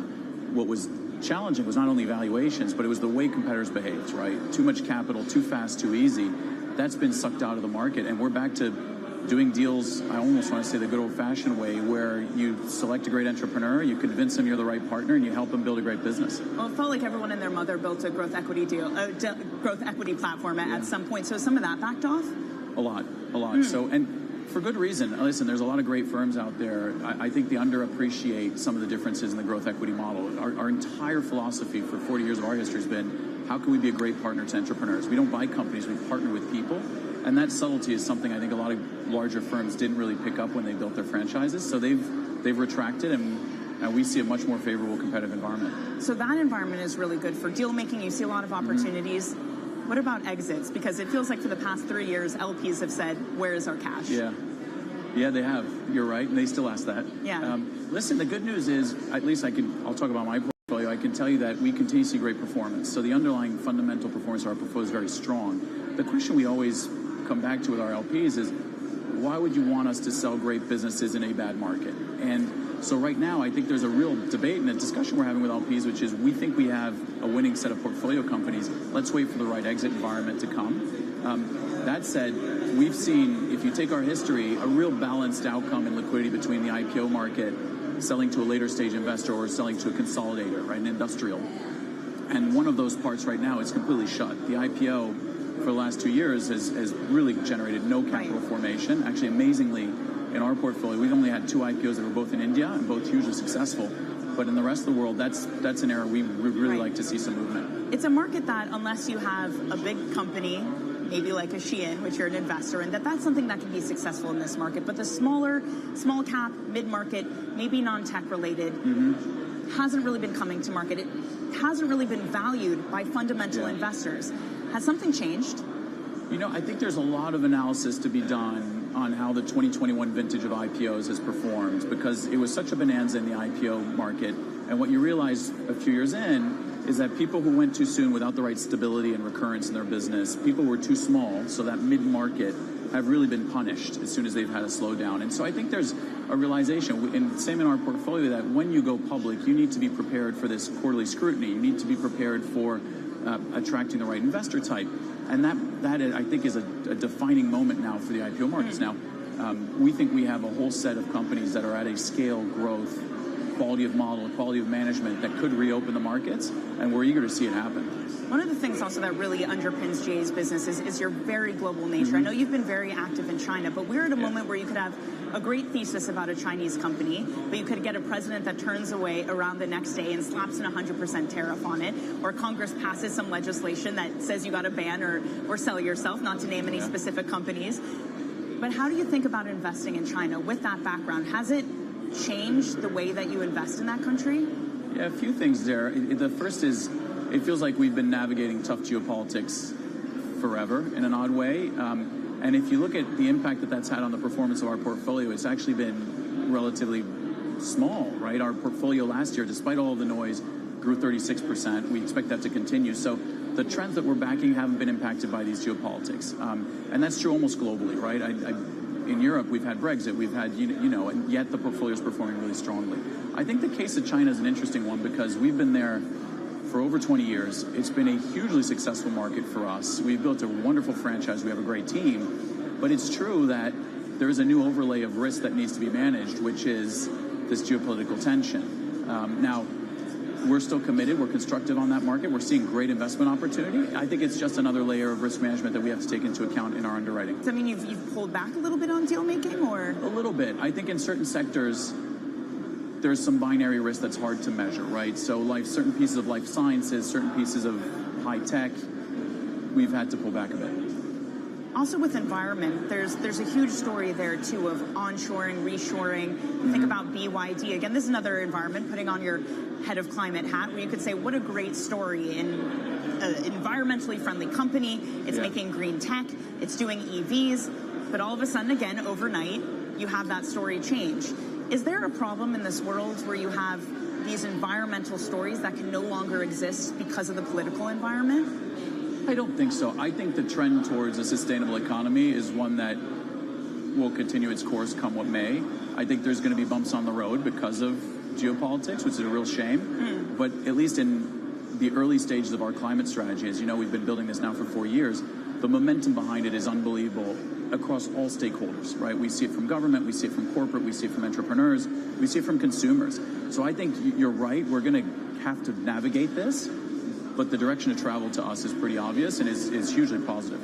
what was challenging was not only valuations, but it was the way competitors behaved, right? Too much capital, too fast, too easy. That's been sucked out of the market, and we're back to doing deals, I almost want to say the good old-fashioned way, where you select a great entrepreneur, you convince them you're the right partner, and you help them build a great business. Well, it felt like everyone and their mother built a growth equity growth equity platform at some point. So some of that backed off? A lot. So, and for good reason. Listen, there's a lot of great firms out there. I think they underappreciate some of the differences in the growth equity model. Our entire philosophy for 40 years of our history has been, how can we be a great partner to entrepreneurs? We don't buy companies, we partner with people. And that subtlety is something I think a lot of larger firms didn't really pick up when they built their franchises. So they've retracted, and we see a much more favorable competitive environment. So that environment is really good for deal making. You see a lot of opportunities. What about exits? Because it feels like for the past 3 years, LPs have said, where is our cash? Yeah, they have. You're right, and they still ask that. Yeah. Listen, the good news is, at least I'll talk about my portfolio. I can tell you that we continue to see great performance. So the underlying fundamental performance of our portfolio is very strong. The question we always come back to with our LPs is, why would you want us to sell great businesses in a bad market? And so right now, I think there's a real debate and a discussion we're having with LPs, which is, we think we have a winning set of portfolio companies. Let's wait for the right exit environment to come. That said, we've seen, if you take our history, a real balanced outcome in liquidity between the IPO market, selling to a later stage investor, or selling to a consolidator, right, an industrial. And one of those parts right now is completely shut. The IPO for the last 2 years has really generated no capital formation. Actually, amazingly, in our portfolio, we've only had 2 IPOs that were both in India and both hugely successful. But in the rest of the world, that's an area we would really like to see some movement. It's a market that, unless you have a big company, maybe like a Shein, which you're an investor in, that's something that can be successful in this market. But the small cap, mid-market, maybe non-tech related, hasn't really been coming to market. It hasn't really been valued by fundamental investors. Has something changed? You know, I think there's a lot of analysis to be done on how the 2021 vintage of IPOs has performed, because it was such a bonanza in the IPO market. And what you realize a few years in is that people who went too soon without the right stability and recurrence in their business, people were too small, so that mid-market have really been punished as soon as they've had a slowdown. And so I think there's a realization, and same in our portfolio, that when you go public, you need to be prepared for this quarterly scrutiny. You need to be prepared for attracting the right investor type. And that I think is a defining moment now for the IPO markets. Now, we think we have a whole set of companies that are at a scale growth, quality of model, quality of management that could reopen the markets, and we're eager to see it happen. One of the things also that really underpins Jay's business is your very global nature. I know you've been very active in China, but we're at a moment where you could have a great thesis about a Chinese company, but you could get a president that turns away around the next day and slaps an 100% tariff on it, or Congress passes some legislation that says you got to ban or sell yourself, not to name any specific companies. But how do you think about investing in China with that background? Has it changed the way that you invest in that country? Yeah, a few things there. The first is, it feels like we've been navigating tough geopolitics forever in an odd way. And if you look at the impact that that's had on the performance of our portfolio, it's actually been relatively small, right? Our portfolio last year, despite all of the noise, grew 36%. We expect that to continue. So the trends that we're backing haven't been impacted by these geopolitics. And that's true almost globally, right? In Europe, we've had Brexit, we've had, and yet the portfolio is performing really strongly. I think the case of China is an interesting one, because we've been there for over 20 years. It's been a hugely successful market for us. We've built a wonderful franchise. We have a great team. But it's true that there is a new overlay of risk that needs to be managed, which is this geopolitical tension. Now, we're still committed. We're constructive on that market. We're seeing great investment opportunity. I think it's just another layer of risk management that we have to take into account in our underwriting. Does that mean you've pulled back a little bit on deal making, or? A little bit. I think in certain sectors, there's some binary risk that's hard to measure, right? So certain pieces of life sciences, certain pieces of high tech, we've had to pull back a bit. Also with environment, there's a huge story there too of onshoring, reshoring. Think about BYD. Again, this is another environment, putting on your head of climate hat, where you could say, what a great story in an environmentally friendly company. It's making green tech, it's doing EVs, but all of a sudden, again, overnight, you have that story change. Is there a problem in this world where you have these environmental stories that can no longer exist because of the political environment? I don't think so. I think the trend towards a sustainable economy is one that will continue its course come what may. I think there's going to be bumps on the road because of geopolitics, which is a real shame. But at least in the early stages of our climate strategy, as you know, we've been building this now for 4 years, the momentum behind it is unbelievable across all stakeholders, right? We see it from government, we see it from corporate, we see it from entrepreneurs, we see it from consumers. So I think you're right, we're going to have to navigate this, but the direction of travel to us is pretty obvious and is hugely positive.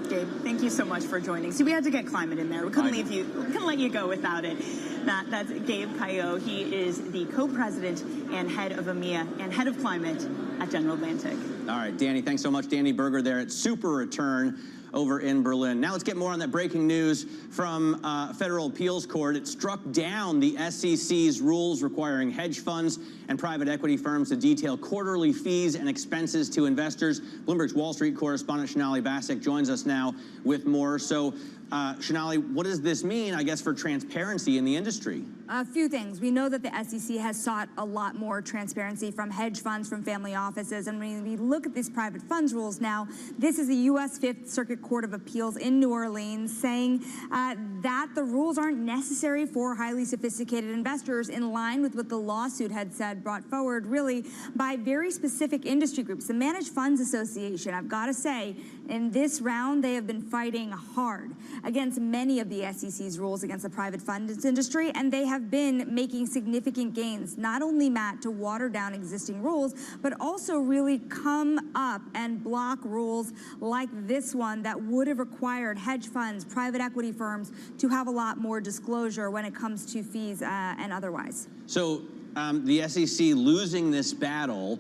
Gabe, thank you so much for joining. See, we had to get climate in there. We couldn't let you go without it. That's Gabe Caillot. He is the co-president and head of EMEA and head of climate at General Atlantic. All right, Danny, thanks so much. Danny Berger there at Super Return over in Berlin. Now let's get more on that breaking news from Federal Appeals Court. It struck down the SEC's rules requiring hedge funds and private equity firms to detail quarterly fees and expenses to investors. Bloomberg's Wall Street correspondent Shonali Basak joins us now with more. So, Shonali, what does this mean, I guess, for transparency in the industry? A few things. We know that the SEC has sought a lot more transparency from hedge funds, from family offices. And when we look at these private funds rules now, this is the U.S. Fifth Circuit Court of Appeals in New Orleans saying that the rules aren't necessary for highly sophisticated investors, in line with what the lawsuit had said, brought forward really by very specific industry groups. The Managed Funds Association, I've got to say, in this round, they have been fighting hard against many of the SEC's rules against the private funds industry, and they have been making significant gains, not only, Matt, to water down existing rules, but also really come up and block rules like this one that would have required hedge funds, private equity firms to have a lot more disclosure when it comes to fees and otherwise. So the SEC losing this battle,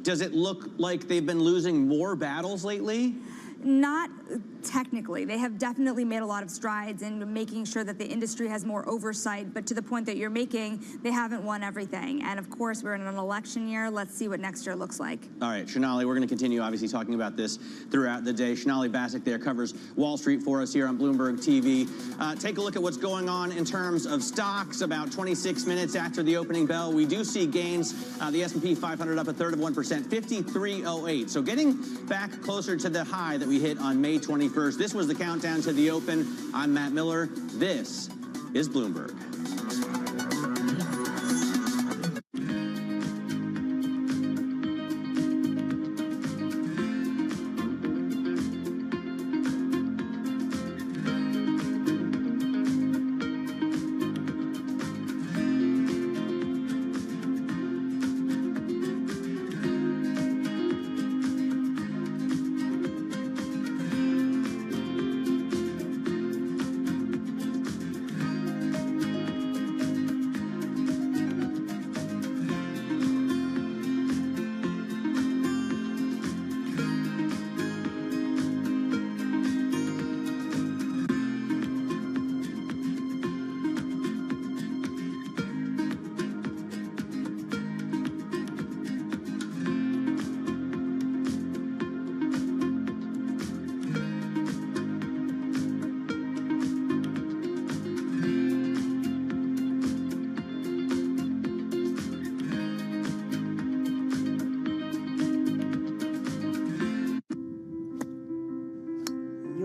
does it look like they've been losing more battles lately? Not technically. They have definitely made a lot of strides in making sure that the industry has more oversight, but to the point that you're making, they haven't won everything. And of course, we're in an election year. Let's see what next year looks like. All right, Shonali, we're going to continue obviously talking about this throughout the day. Shonali Basak there covers Wall Street for us here on Bloomberg TV. Take a look at what's going on in terms of stocks. About 26 minutes after the opening bell, we do see gains. The S&P 500 up 1/3%, 53.08. So getting back closer to the high that we hit on May 21st. This was the countdown to the open. I'm Matt Miller. This is Bloomberg.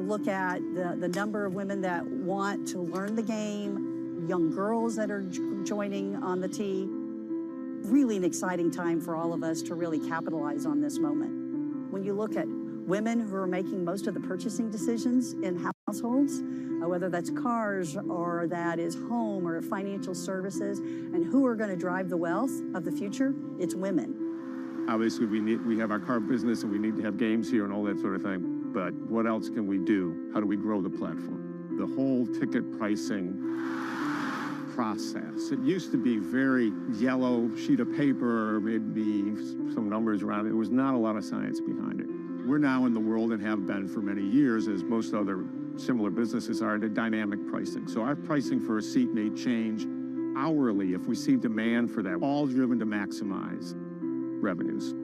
Look at the number of women that want to learn the game, young girls that are joining on the tee. Really an exciting time for all of us to really capitalize on this moment. When you look at women who are making most of the purchasing decisions in households, whether that's cars or that is home or financial services, and who are going to drive the wealth of the future, it's women. Obviously, we have our car business and we need to have games here and all that sort of thing. But what else can we do? How do we grow the platform? The whole ticket pricing process. It used to be very yellow sheet of paper, maybe some numbers around it. There was not a lot of science behind it. We're now in the world and have been for many years, as most other similar businesses are, into dynamic pricing. So our pricing for a seat may change hourly if we see demand for that, all driven to maximize revenues.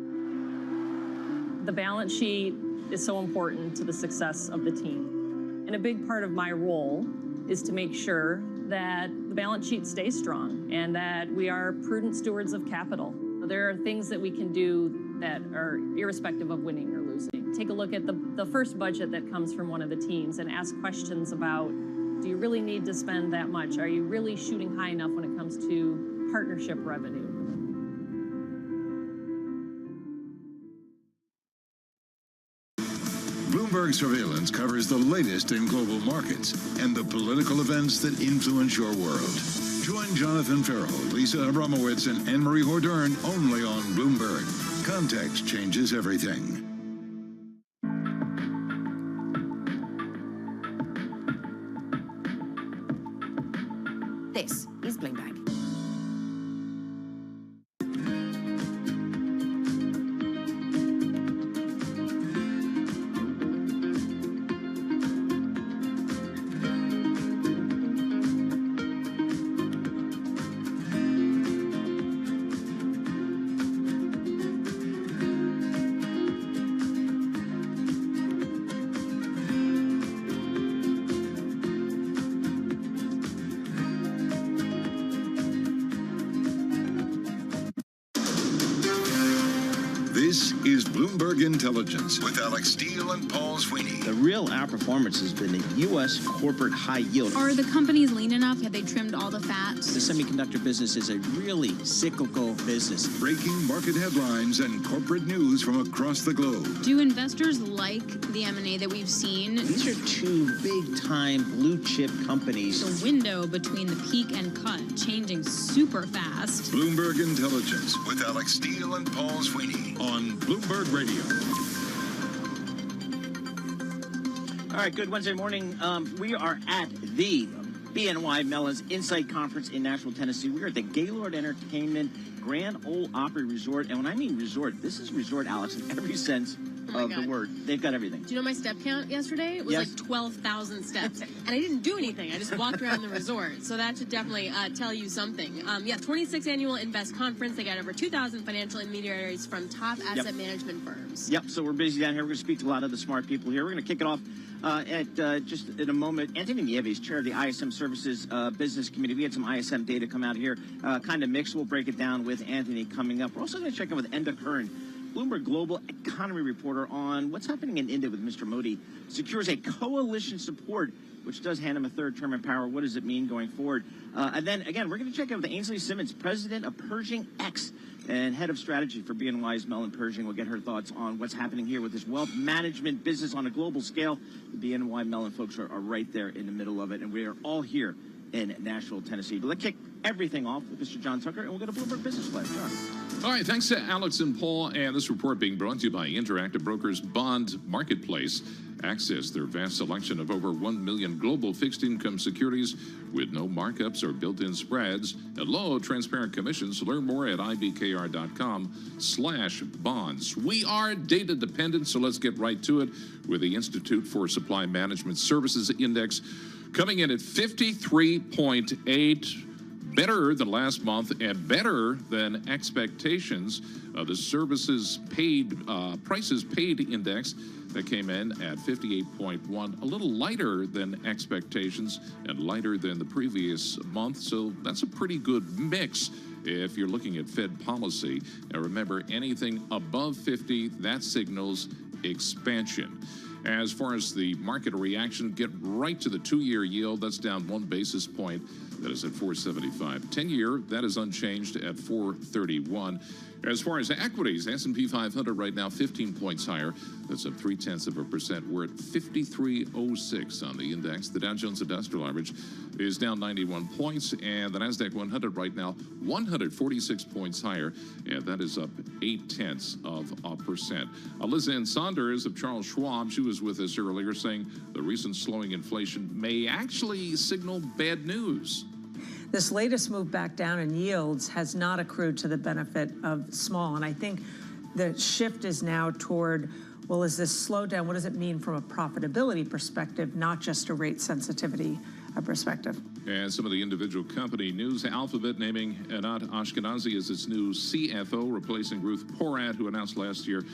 The balance sheet is so important to the success of the team. And a big part of my role is to make sure that the balance sheet stays strong and that we are prudent stewards of capital. There are things that we can do that are irrespective of winning or losing. Take a look at the first budget that comes from one of the teams and ask questions about, do you really need to spend that much? Are you really shooting high enough when it comes to partnership revenue? Bloomberg Surveillance covers the latest in global markets and the political events that influence your world. Join Jonathan Farrell, Lisa Abramowitz, and Anne-Marie Hordern only on Bloomberg. Context changes everything. This is Bloomberg. This is Bloomberg Intelligence with Alex Steele and Paul Sweeney. The real outperformance has been the U.S. corporate high yield. Are the companies lean enough? Have they trimmed all the fat? The semiconductor business is a really cyclical business. Breaking market headlines and corporate news from across the globe. Do investors like the M&A that we've seen? These are two big-time blue-chip companies. The window between the peak and cut changing super fast. Bloomberg Intelligence with Alex Steele and Paul Sweeney on Bloomberg Radio. All right, good Wednesday morning. We are at the BNY Mellon's Insight Conference in Nashville, Tennessee. We're at the Gaylord Entertainment Grand Ole Opry Resort. And when I mean resort, this is resort, Alex, in every sense of the word. They've got everything. Do you know my step count yesterday? It was like 12,000 steps. And I didn't do anything. I just walked around the resort. So that should definitely tell you something. 26th Annual Invest Conference. They got over 2,000 financial intermediaries from top asset management firms. Yep, so we're busy down here. We're going to speak to a lot of the smart people here. We're going to kick it off just in a moment. Anthony Nieves, chair of the ISM Services Business Committee. We had some ISM data come out here, kind of mixed. We'll break it down with Anthony coming up. We're also going to check in with Enda Curran, Bloomberg Global Economy reporter, on what's happening in India with Mr. Modi. Secures a coalition support, which does hand him a third term in power. What does it mean going forward? And then, again, we're going to check in with Ainsley Simmons, president of Pershing X and head of strategy for BNY's Mellon Pershing. We'll get her thoughts on what's happening here with this wealth management business on a global scale. The BNY Mellon folks are right there in the middle of it, and we are all here in Nashville, Tennessee. But let's kick everything off with Mr. John Tucker, and we'll go to Bloomberg Business Live. John. All right, thanks to Alex and Paul. And this report being brought to you by Interactive Brokers Bond Marketplace. Access their vast selection of over 1 million global fixed income securities with no markups or built-in spreads and low transparent commissions. Learn more at ibkr.com/bonds. We are data dependent, so let's get right to it with the Institute for Supply Management Services Index coming in at 53.8. Better than last month and better than expectations. The services paid, prices paid index that came in at 58.1, a little lighter than expectations and lighter than the previous month. So that's a pretty good mix if you're looking at Fed policy. Now remember, anything above 50, that signals expansion. As far as the market reaction, get right to the 2-year yield. That's down 1 basis point. That is at 475. 10-year, that is unchanged at 431. As far as equities, S&P 500 right now 15 points higher. That's up 0.3%. We're at 5306 on the index. The Dow Jones Industrial Average is down 91 points, and the Nasdaq 100 right now 146 points higher, and that is up 0.8%. Liz Ann Saunders of Charles Schwab, she was with us earlier, saying the recent slowing inflation may actually signal bad news. This latest move back down in yields has not accrued to the benefit of small. And I think the shift is now toward, well, is this slowdown? What does it mean from a profitability perspective, not just a rate sensitivity perspective? And some of the individual company news. Alphabet naming Anat Ashkenazi as its new CFO, replacing Ruth Porat, who announced last year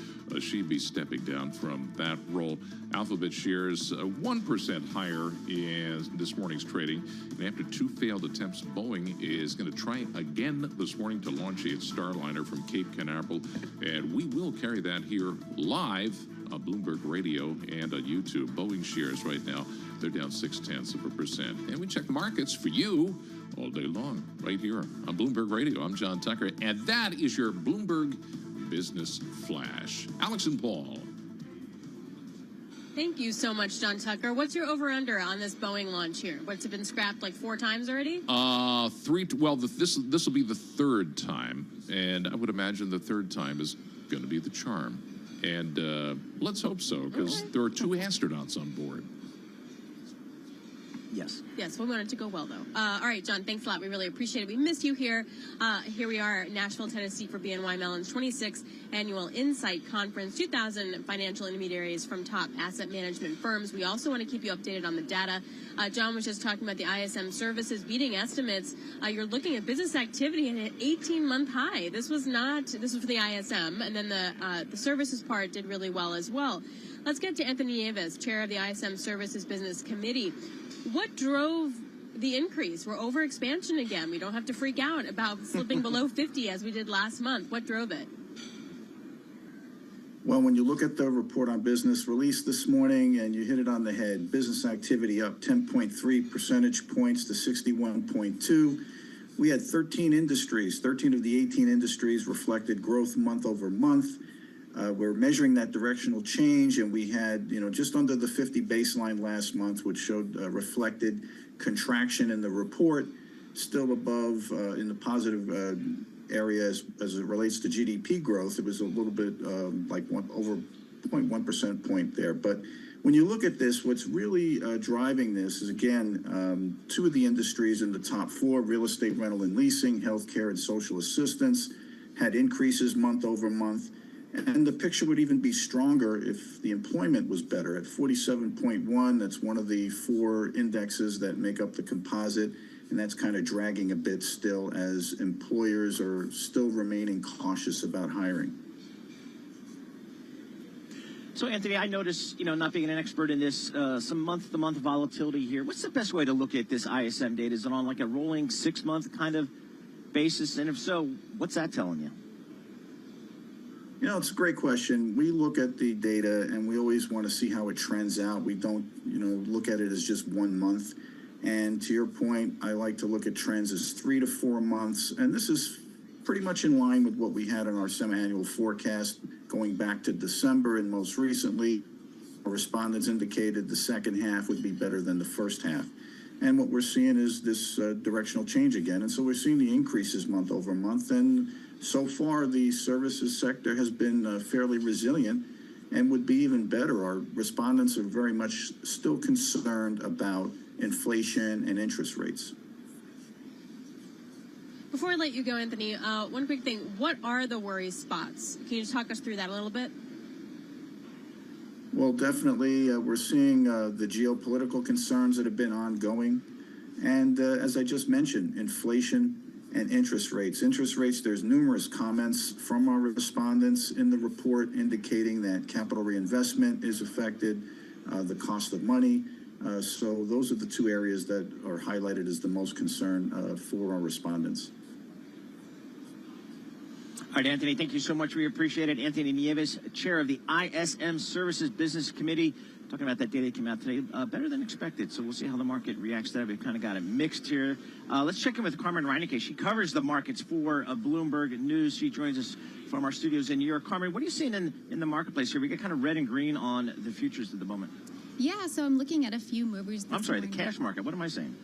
she'd be stepping down from that role. Alphabet shares 1% higher in this morning's trading. And after two failed attempts, Boeing is going to try again this morning to launch its Starliner from Cape Canaveral. And we will carry that here live on Bloomberg Radio and on YouTube. Boeing shares right now, they're down 0.6%. And we check the markets for you all day long, right here on Bloomberg Radio. I'm John Tucker, and that is your Bloomberg Business Flash. Alex and Paul. Thank you so much, John Tucker. What's your over-under on this Boeing launch here? What's it been scrapped like 4 times already? Three. Well, this will be the third time, and I would imagine the third time is going to be the charm. And let's hope so, because there are 2 astronauts on board. Yes. Yes, we want it to go well, though. All right, John, thanks a lot. We really appreciate it. We missed you here. Here we are, Nashville, Tennessee, for BNY Mellon's 26th Annual Insight Conference, 2,000 financial intermediaries from top asset management firms. We also want to keep you updated on the data. John was just talking about the ISM services beating estimates. You're looking at business activity at an 18-month high. This was for the ISM, and then the services part did really well as well. Let's get to Anthony Nieves, chair of the ISM Services Business Committee. What drove the increase? We're over expansion again. We don't have to freak out about slipping below 50 as we did last month. What drove it? Well, when you look at the report on business released this morning, and you hit it on the head, business activity up 10.3 percentage points to 61.2. We had 13 industries. 13 of the 18 industries reflected growth month over month. We're measuring that directional change, and we had, just under the 50 baseline last month, which showed reflected contraction in the report, still above in the positive area as it relates to GDP growth. It was a little bit over 0.1% point there. But when you look at this, what's really driving this is, again, 2 of the industries in the top 4, real estate, rental and leasing, healthcare and social assistance, had increases month over month. And the picture would even be stronger if the employment was better at 47.1. That's one of the 4 indexes that make up the composite. And that's kind of dragging a bit still as employers are still remaining cautious about hiring. So, Anthony, I noticed, not being an expert in this, some month-to-month volatility here. What's the best way to look at this ISM data? Is it on like a rolling 6-month kind of basis? And if so, what's that telling you? It's a great question. We look at the data, and we always want to see how it trends out. We don't, look at it as just 1 month. And to your point, I like to look at trends as 3 to 4 months. And this is pretty much in line with what we had in our semi-annual forecast going back to December. And most recently, our respondents indicated the second half would be better than the first half. And what we're seeing is this directional change again. And so we're seeing the increases month over month. And so far, the services sector has been fairly resilient and would be even better. Our respondents are very much still concerned about inflation and interest rates. Before I let you go, Anthony, one quick thing. What are the worry spots? Can you just talk us through that a little bit? Well, definitely, we're seeing the geopolitical concerns that have been ongoing. And as I just mentioned, inflation and interest rates. Interest rates, there's numerous comments from our respondents in the report indicating that capital reinvestment is affected, the cost of money. So those are the 2 areas that are highlighted as the most concern for our respondents. All right, Anthony, thank you so much. We appreciate it. Anthony Nieves, chair of the ISM Services Business Committee, talking about that data that came out today, better than expected. So we'll see how the market reacts to that. We've kind of got it mixed here. Let's check in with Carmen Reinecke. She covers the markets for Bloomberg News. She joins us from our studios in New York. Carmen, what are you seeing in the marketplace here? We get kind of red and green on the futures at the moment. Yeah, so I'm looking at a few movers this I'm sorry, morning. The cash market. What am I saying?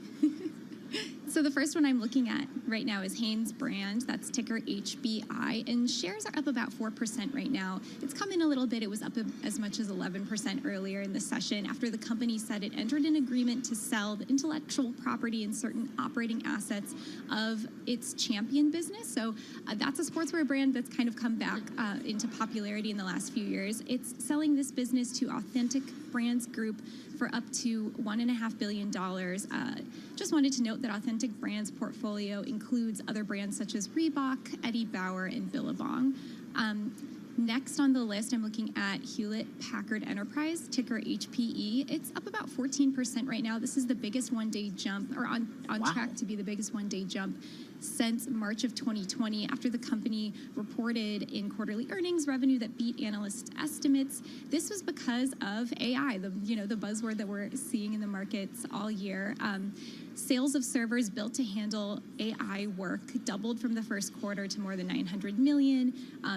So the first one I'm looking at right now is Hanes Brand. That's ticker HBI. And shares are up about 4% right now. It's come in a little bit. It was up as much as 11% earlier in the session after the company said it entered an agreement to sell the intellectual property and certain operating assets of its Champion business. So that's a sportswear brand that's kind of come back into popularity in the last few years. It's selling this business to Authentic Brands Group for up to $1.5 billion. Just wanted to note that Authentic Brands portfolio includes other brands such as Reebok, Eddie Bauer, and Billabong. Next on the list, I'm looking at Hewlett-Packard Enterprise, ticker HPE. It's up about 14% right now. This is the biggest one-day jump, or on track to be the biggest one-day jump since March of 2020, after the company reported in quarterly earnings revenue that beat analyst estimates. This was because of AI, the buzzword that we're seeing in the markets all year. Sales of servers built to handle AI work doubled from the first quarter to more than 900 million.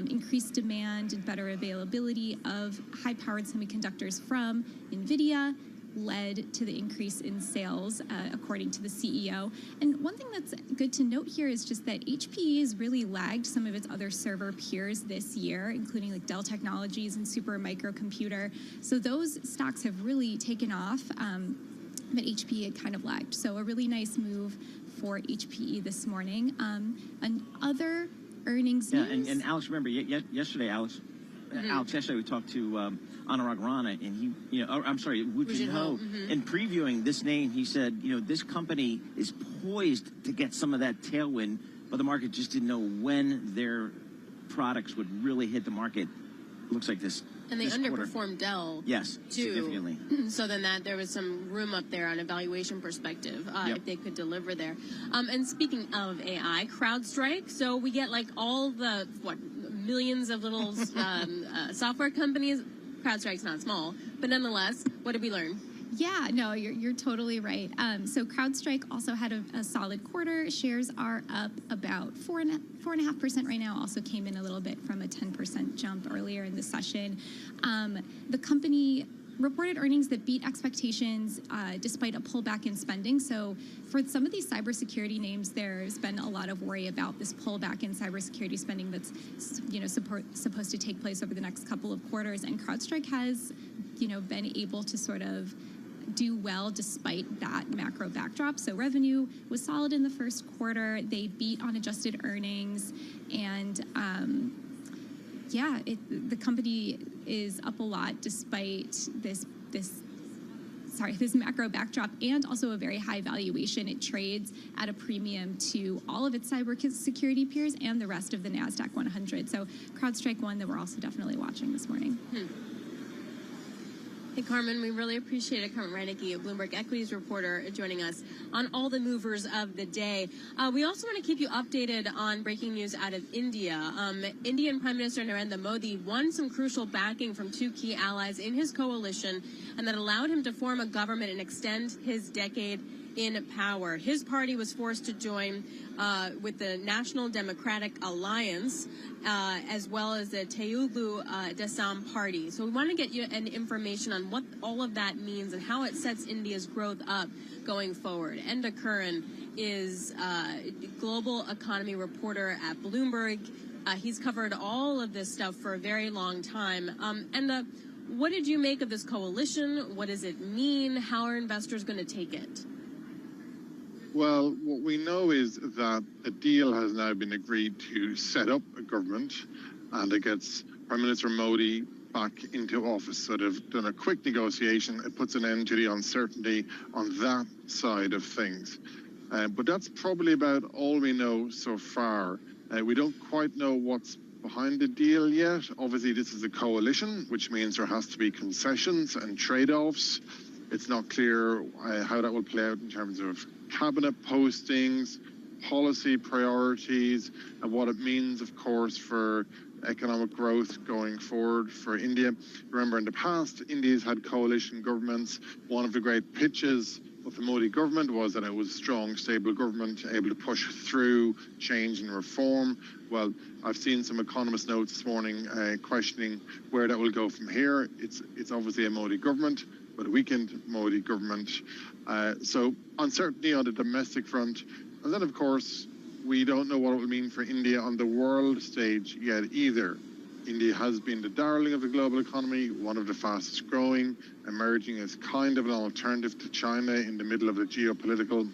Increased demand and better availability of high-powered semiconductors from NVIDIA led to the increase in sales, according to the CEO. And one thing that's good to note here is just that HPE has really lagged some of its other server peers this year, including like Dell Technologies and Super Microcomputer. So those stocks have really taken off. But HPE had kind of lagged. So a really nice move for HPE this morning. And other earnings news. And Alex, remember yesterday, Alex, yesterday we talked to Anurag Rana, and Woo Jin Ho. And previewing this name, he said, this company is poised to get some of that tailwind, but the market just didn't know when their products would really hit the market. Looks like this. And they underperformed quarter. Dell. Yes, too. significantly. So then there was some room up there on a valuation perspective if they could deliver there. And speaking of AI, CrowdStrike. So we get like all the millions of little software companies. CrowdStrike's not small, but nonetheless, what did we learn? Yeah, no, you're totally right. So CrowdStrike also had a solid quarter. Shares are up about 4.5% right now. Also came in a little bit from a 10% jump earlier in the session. The company reported earnings that beat expectations despite a pullback in spending. So for some of these cybersecurity names, there's been a lot of worry about this pullback in cybersecurity spending that's supposed to take place over the next couple of quarters. And CrowdStrike has been able to sort of do well despite that macro backdrop. So revenue was solid in the first quarter. They beat on adjusted earnings, and the company is up a lot despite this macro backdrop and also a very high valuation. It trades at a premium to all of its cybersecurity peers and the rest of the NASDAQ 100. So CrowdStrike one that we're also definitely watching this morning. Hey, Carmen, we really appreciate it. Carmen Reinecke, a Bloomberg Equities reporter, joining us on all the movers of the day. We also want to keep you updated on breaking news out of India. Indian Prime Minister Narendra Modi won some crucial backing from two key allies in his coalition, and that allowed him to form a government and extend his decade in power. His party was forced to join with the National Democratic Alliance, as well as the Telugu Desam Party. So we want to get you an information on what all of that means and how it sets India's growth up going forward. Enda Curran is global economy reporter at Bloomberg. He's covered all of this stuff for a very long time. Enda, what did you make of this coalition? What does it mean? How are investors going to take it? Well, what we know is that a deal has now been agreed to set up a government, and it gets Prime Minister Modi back into office. So they've done a quick negotiation. It puts an end to the uncertainty on that side of things. But that's probably about all we know so far. We don't quite know what's behind the deal yet. Obviously, this is a coalition, which means there has to be concessions and trade-offs. It's not clear how that will play out in terms of cabinet postings, policy priorities, and what it means, of course, for economic growth going forward for India. Remember, in the past, India's had coalition governments. One of the great pitches of the Modi government was that it was a strong, stable government, able to push through change and reform. Well, I've seen some economist notes this morning questioning where that will go from here. It's obviously a Modi government, but a weakened Modi government. So uncertainty on the domestic front. And then, of course, we don't know what it will mean for India on the world stage yet either. India has been the darling of the global economy, one of the fastest growing, emerging as kind of an alternative to China in the middle of the geopolitical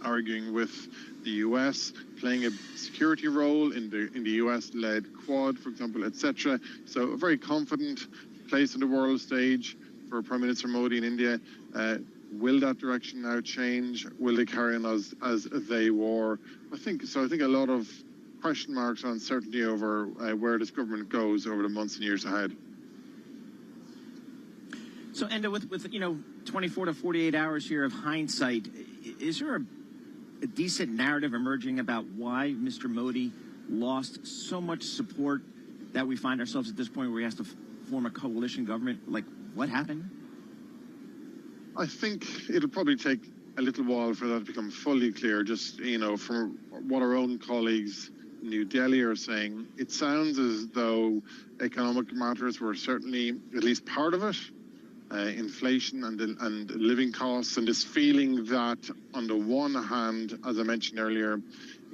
arguing with the US, playing a security role in the US-led Quad, for example, etc. So a very confident place on the world stage. for Prime Minister Modi in India. Will that direction now change? Will they carry on as they were? I think so. I think a lot of question marks and uncertainty over where this government goes over the months and years ahead. So, Enda, with 24 to 48 hours here of hindsight, is there a decent narrative emerging about why Mr. Modi lost so much support that we find ourselves at this point where he has to form a coalition government? Like, what happened? I think it'll probably take a little while for that to become fully clear. Just, from what our own colleagues in New Delhi are saying, it sounds as though economic matters were certainly at least part of it. Inflation and living costs, and this feeling that on the one hand, as I mentioned earlier,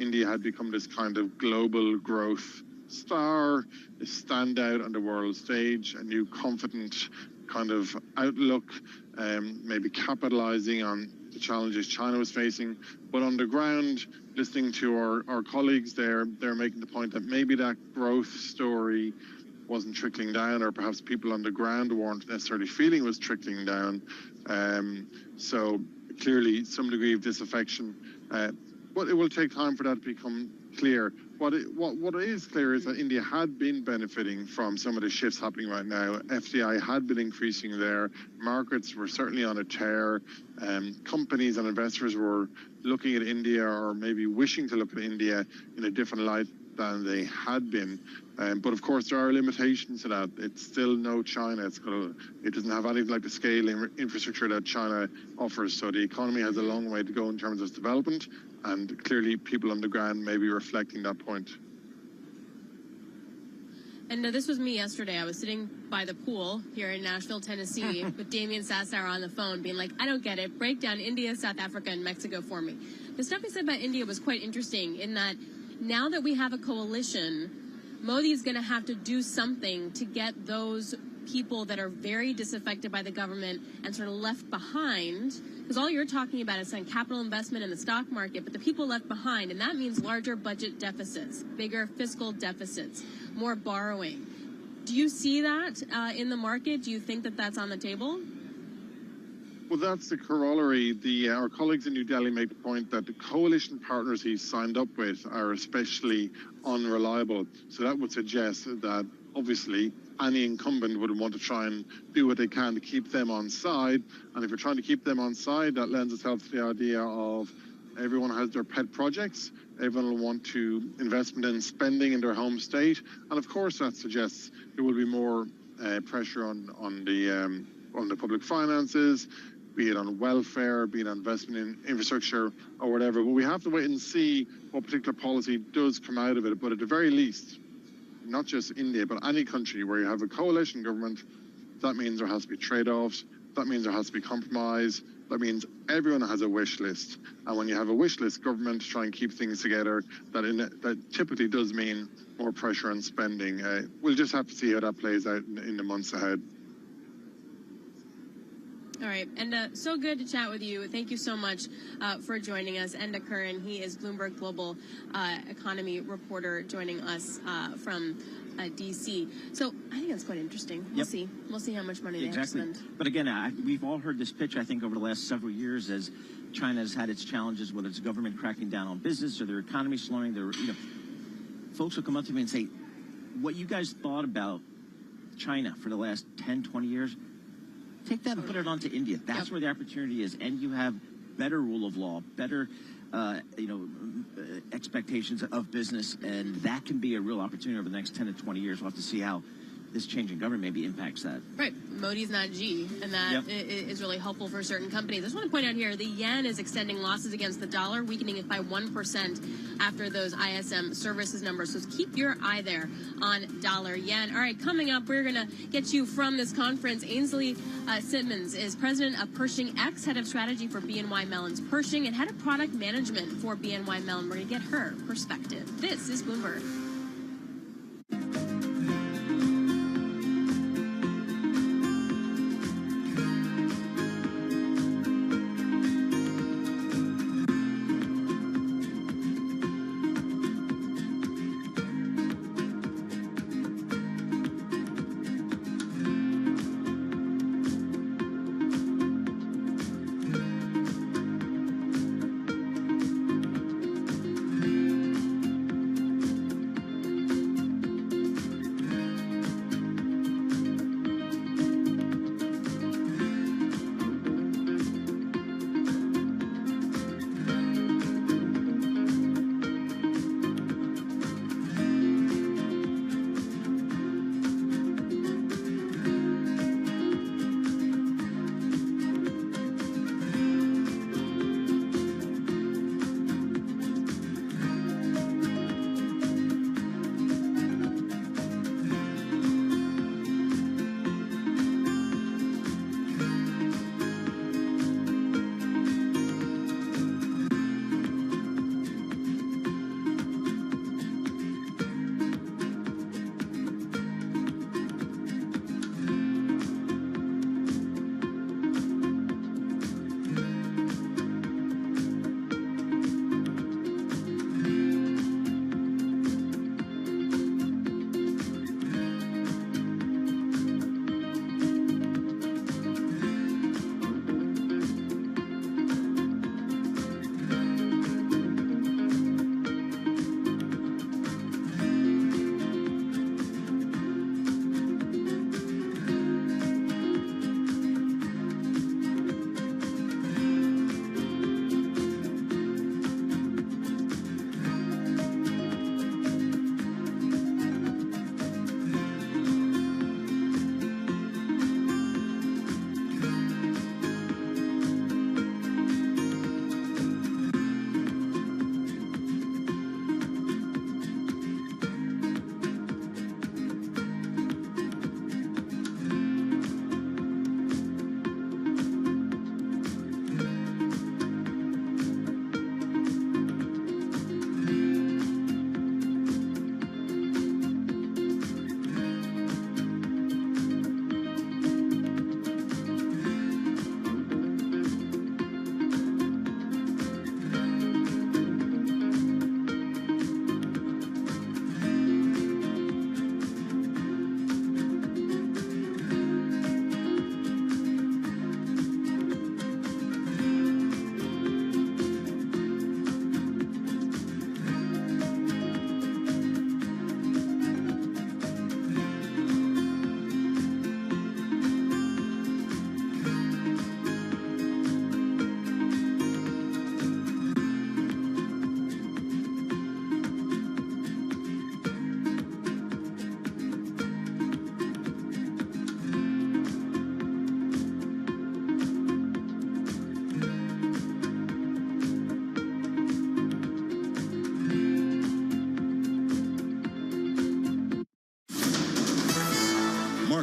India had become this kind of global growth star, a standout on the world stage, a new confident kind of outlook, maybe capitalizing on the challenges China was facing. But on the ground, listening to our colleagues there, they're making the point that maybe that growth story wasn't trickling down, or perhaps people on the ground weren't necessarily feeling it was trickling down. So clearly some degree of disaffection. But it will take time for that to become clear. What is clear is that India had been benefiting from some of the shifts happening right now. FDI had been increasing there. Markets were certainly on a tear. Companies and investors were looking at India, or maybe wishing to look at India in a different light than they had been. But of course, there are limitations to that. It's still no China. It doesn't have anything like the scale infrastructure that China offers. So the economy has a long way to go in terms of its development. And clearly, people on the ground may be reflecting that point. And this was me yesterday. I was sitting by the pool here in Nashville, Tennessee, with Damian Sassower on the phone, being like, I don't get it. Break down India, South Africa, and Mexico for me. The stuff he said about India was quite interesting in that now that we have a coalition, Modi is going to have to do something to get those people that are very disaffected by the government and sort of left behind, because all you're talking about is saying capital investment in the stock market, but the people left behind, and that means larger budget deficits, bigger fiscal deficits, more borrowing. Do you see that in the market? Do you think that that's on the table? Well, that's the corollary. Our colleagues in New Delhi make the point that the coalition partners he's signed up with are especially unreliable. So that would suggest that obviously any incumbent would want to try and do what they can to keep them on side. And if you're trying to keep them on side, that lends itself to the idea of everyone has their pet projects. Everyone will want to investment in spending in their home state. And of course, that suggests there will be more pressure on the public finances, be it on welfare, be it on investment in infrastructure or whatever. But we have to wait and see what particular policy does come out of it. But at the very least, not just India, but any country where you have a coalition government, that means there has to be trade-offs. That means there has to be compromise. That means everyone has a wish list. And when you have a wish list government to try and keep things together, that typically does mean more pressure on spending. We'll just have to see how that plays out in the months ahead. All right, and so good to chat with you. Thank you so much for joining us. Enda Curran, he is Bloomberg Global Economy reporter, joining us from D.C. So I think that's quite interesting. We'll see. We'll see how much money they have to spend. But again, we've all heard this pitch, I think, over the last several years as China has had its challenges, whether it's government cracking down on business or their economy slowing. Folks will come up to me and say, what you guys thought about China for the last 10, 20 years, take that and put it onto India. That's where the opportunity is. And you have better rule of law, better, expectations of business. And that can be a real opportunity over the next 10 to 20 years. We'll have to see how this change in government maybe impacts that. Right. Modi's not G, and that is really helpful for certain companies. I just want to point out here, the yen is extending losses against the dollar, weakening it by 1% after those ISM services numbers. So keep your eye there on dollar yen. All right, coming up, we're going to get you from this conference. Ainsley Simmons is president of Pershing X, head of strategy for BNY Mellon's Pershing, and head of product management for BNY Mellon. We're going to get her perspective. This is Bloomberg.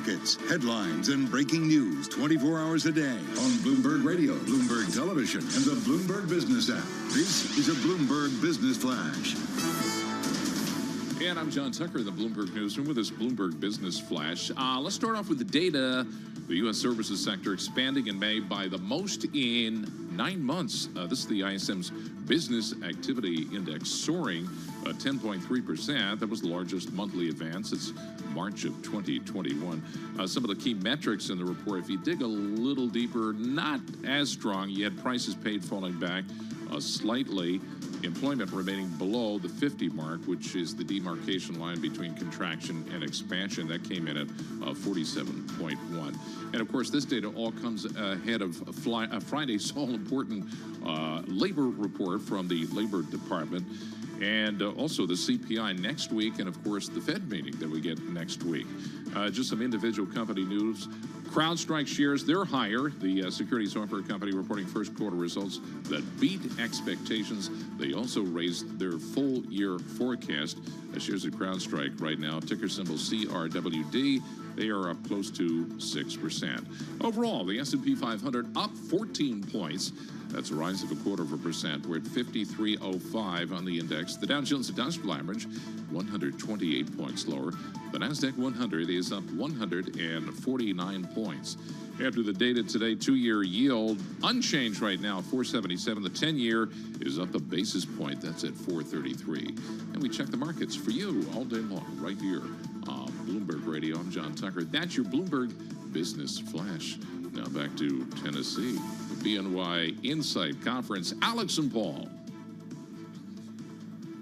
markets, headlines, and breaking news 24 hours a day on Bloomberg Radio, Bloomberg Television, and the Bloomberg Business app. This is a Bloomberg Business Flash. And I'm John Tucker in the Bloomberg Newsroom with this Bloomberg Business Flash. Let's start off with the data. The U.S. services sector expanding in May by the most in 9 months. This is the ISM's Business Activity Index soaring 10.3%. That was the largest monthly advance since March of 2021. Some of the key metrics in the report, if you dig a little deeper, not as strong. You had prices paid falling back slightly. Employment remaining below the 50 mark, which is the demarcation line between contraction and expansion. That came in at 47.1. And, of course, this data all comes ahead of Friday's all-important labor report from the Labor Department, and also the CPI next week, and, of course, the Fed meeting that we get next week. Just some individual company news. CrowdStrike shares, they're higher. The security software company reporting first quarter results that beat expectations. They also raised their full year forecast. Shares of CrowdStrike right now, ticker symbol CRWD. They are up close to 6%. Overall, the S&P 500 up 14 points. That's a rise of 0.25%. We're at 53.05 on the index. The Dow Jones Industrial Average, 128 points lower. The NASDAQ 100 is up 149 points. After the data today, 2-year yield unchanged right now, 4.77. The 10-year is up a basis point. That's at 4.33. And we check the markets for you all day long right here on Bloomberg Radio. I'm John Tucker. That's your Bloomberg Business Flash. Now back to Tennessee. The BNY Insight Conference. Alex and Paul.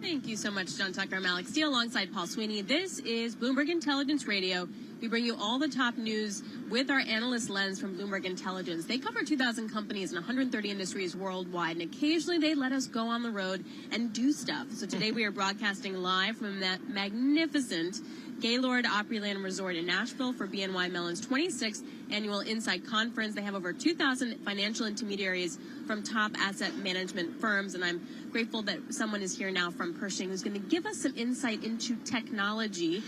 Thank you so much, John Tucker. I'm Alex Steele alongside Paul Sweeney. This is Bloomberg Intelligence Radio. We bring you all the top news with our analyst lens from Bloomberg Intelligence. They cover 2,000 companies in 130 industries worldwide, and occasionally they let us go on the road and do stuff. So today we are broadcasting live from that magnificent Gaylord Opryland Resort in Nashville for BNY Mellon's 26th annual Insight Conference. They have over 2,000 financial intermediaries from top asset management firms, and I'm grateful that someone is here now from Pershing who's going to give us some insight into technology.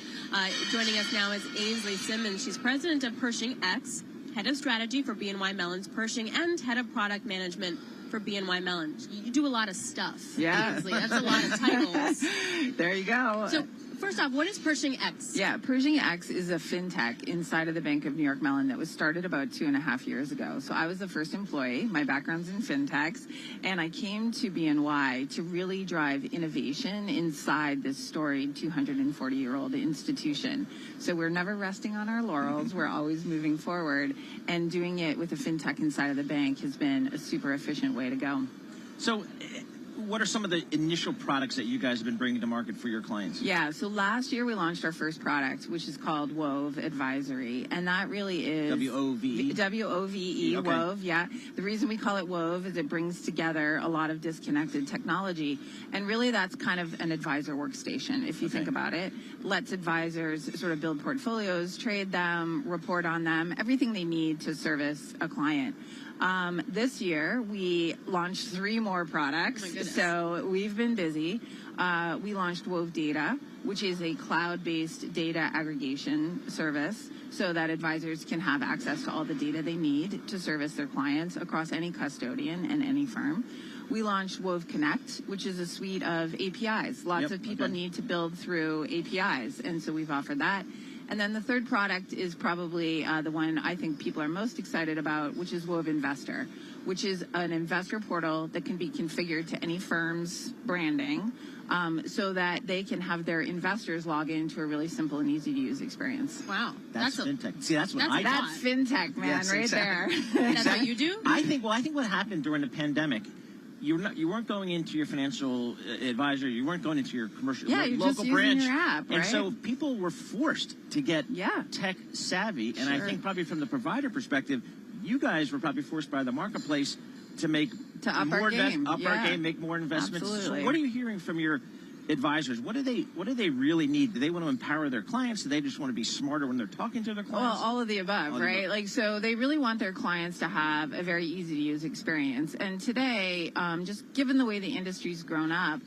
Joining us now is Ainsley Simmons. She's president of Pershing X, head of strategy for BNY Mellon's Pershing, and head of product management for BNY Mellon. You do a lot of stuff. Yeah. Ainsley. That's a lot of titles. There you go. So, first off, what is Pershing X? Yeah, Pershing X is a fintech inside of the Bank of New York Mellon that was started about 2.5 years ago. So I was the first employee. My background's in fintechs, and I came to BNY to really drive innovation inside this storied 240-year-old institution. So we're never resting on our laurels. We're always moving forward, and doing it with a fintech inside of the bank has been a super efficient way to go. So what are some of the initial products that you guys have been bringing to market for your clients? Yeah, so last year we launched our first product, which is called Wove Advisory, and that really is W-O-V-E? W-O-V-E, Okay. Wove, yeah. The reason we call it Wove is it brings together a lot of disconnected technology, and really that's kind of an advisor workstation, if you think about it. Lets advisors sort of build portfolios, trade them, report on them, everything they need to service a client. This year, we launched 3 more products, so we've been busy. We launched Wove Data, which is a cloud-based data aggregation service so that advisors can have access to all the data they need to service their clients across any custodian and any firm. We launched Wove Connect, which is a suite of APIs. Lots of people need to build through APIs, and so we've offered that. And then the third product is probably the one I think people are most excited about, which is Wove Investor, which is an investor portal that can be configured to any firm's branding so that they can have their investors log into a really simple and easy to use experience. Wow. That's fintech. See, that's what I do. That's fintech, man, Yes, right exactly. there. That's what you do? I think what happened during the pandemic, you weren't going into your financial advisor, you weren't going into your commercial you're local just using branch, your app, right? And so people were forced to get tech savvy. And I Sure. think probably from the provider perspective, you guys were probably forced by the marketplace to make up more our game. up our game, make more investments. Absolutely. So what are you hearing from your advisors? What do they really need? Do they want to empower their clients? Do they just want to be smarter when they're talking to their clients? Well, all of the above, right? Like, so they really want their clients to have a very easy to use experience. And today, just given the way the industry's grown up,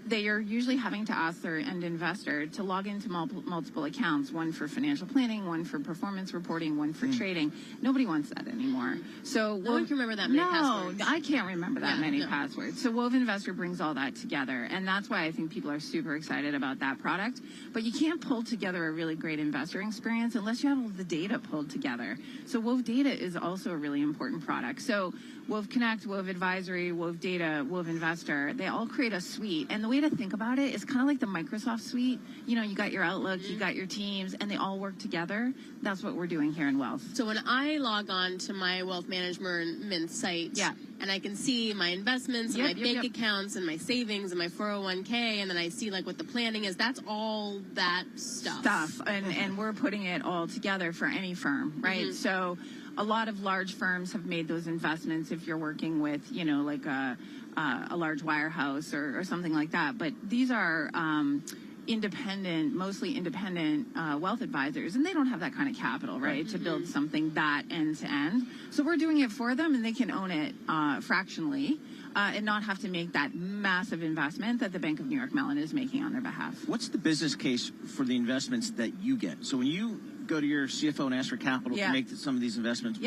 they are usually having to ask their end investor to log into multiple accounts, one for financial planning, one for performance reporting, one for trading. Nobody wants that anymore. So no one can remember that many passwords. No, I can't remember that many passwords. So Wove Investor brings all that together, and that's why I think people are super excited about that product. But you can't pull together a really great investor experience unless you have all the data pulled together. So Wove Data is also a really important product. So Wove Connect, Wove Advisory, Wove Data, Wove Investor, they all create a suite. And the way to think about it is kind of like the Microsoft suite. You know, you got your Outlook, you got your Teams, and they all work together. That's what we're doing here in Wealth. So when I log on to my wealth management site, and I can see my investments and my bank accounts and my savings and my 401k, and then I see like what the planning is, that's all that stuff. And we're putting it all together for any firm, right? So a lot of large firms have made those investments if you're working with, you know, like a large wirehouse or something like that. But these are mostly independent wealth advisors, and they don't have that kind of capital, right, to build something that end to end. So we're doing it for them, and they can own it fractionally and not have to make that massive investment that the Bank of New York Mellon is making on their behalf. What's the business case for the investments that you get? So when you go to your CFO and ask for capital to make some of these investments,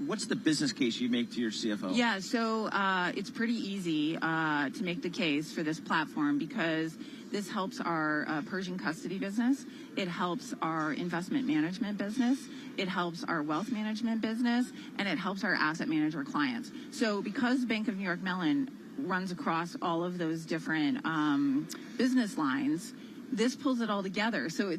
what's the business case you make to your CFO? Yeah, so it's pretty easy to make the case for this platform because this helps our Pershing custody business. It helps our investment management business. It helps our wealth management business, and it helps our asset manager clients. So because Bank of New York Mellon runs across all of those different business lines, this pulls it all together. So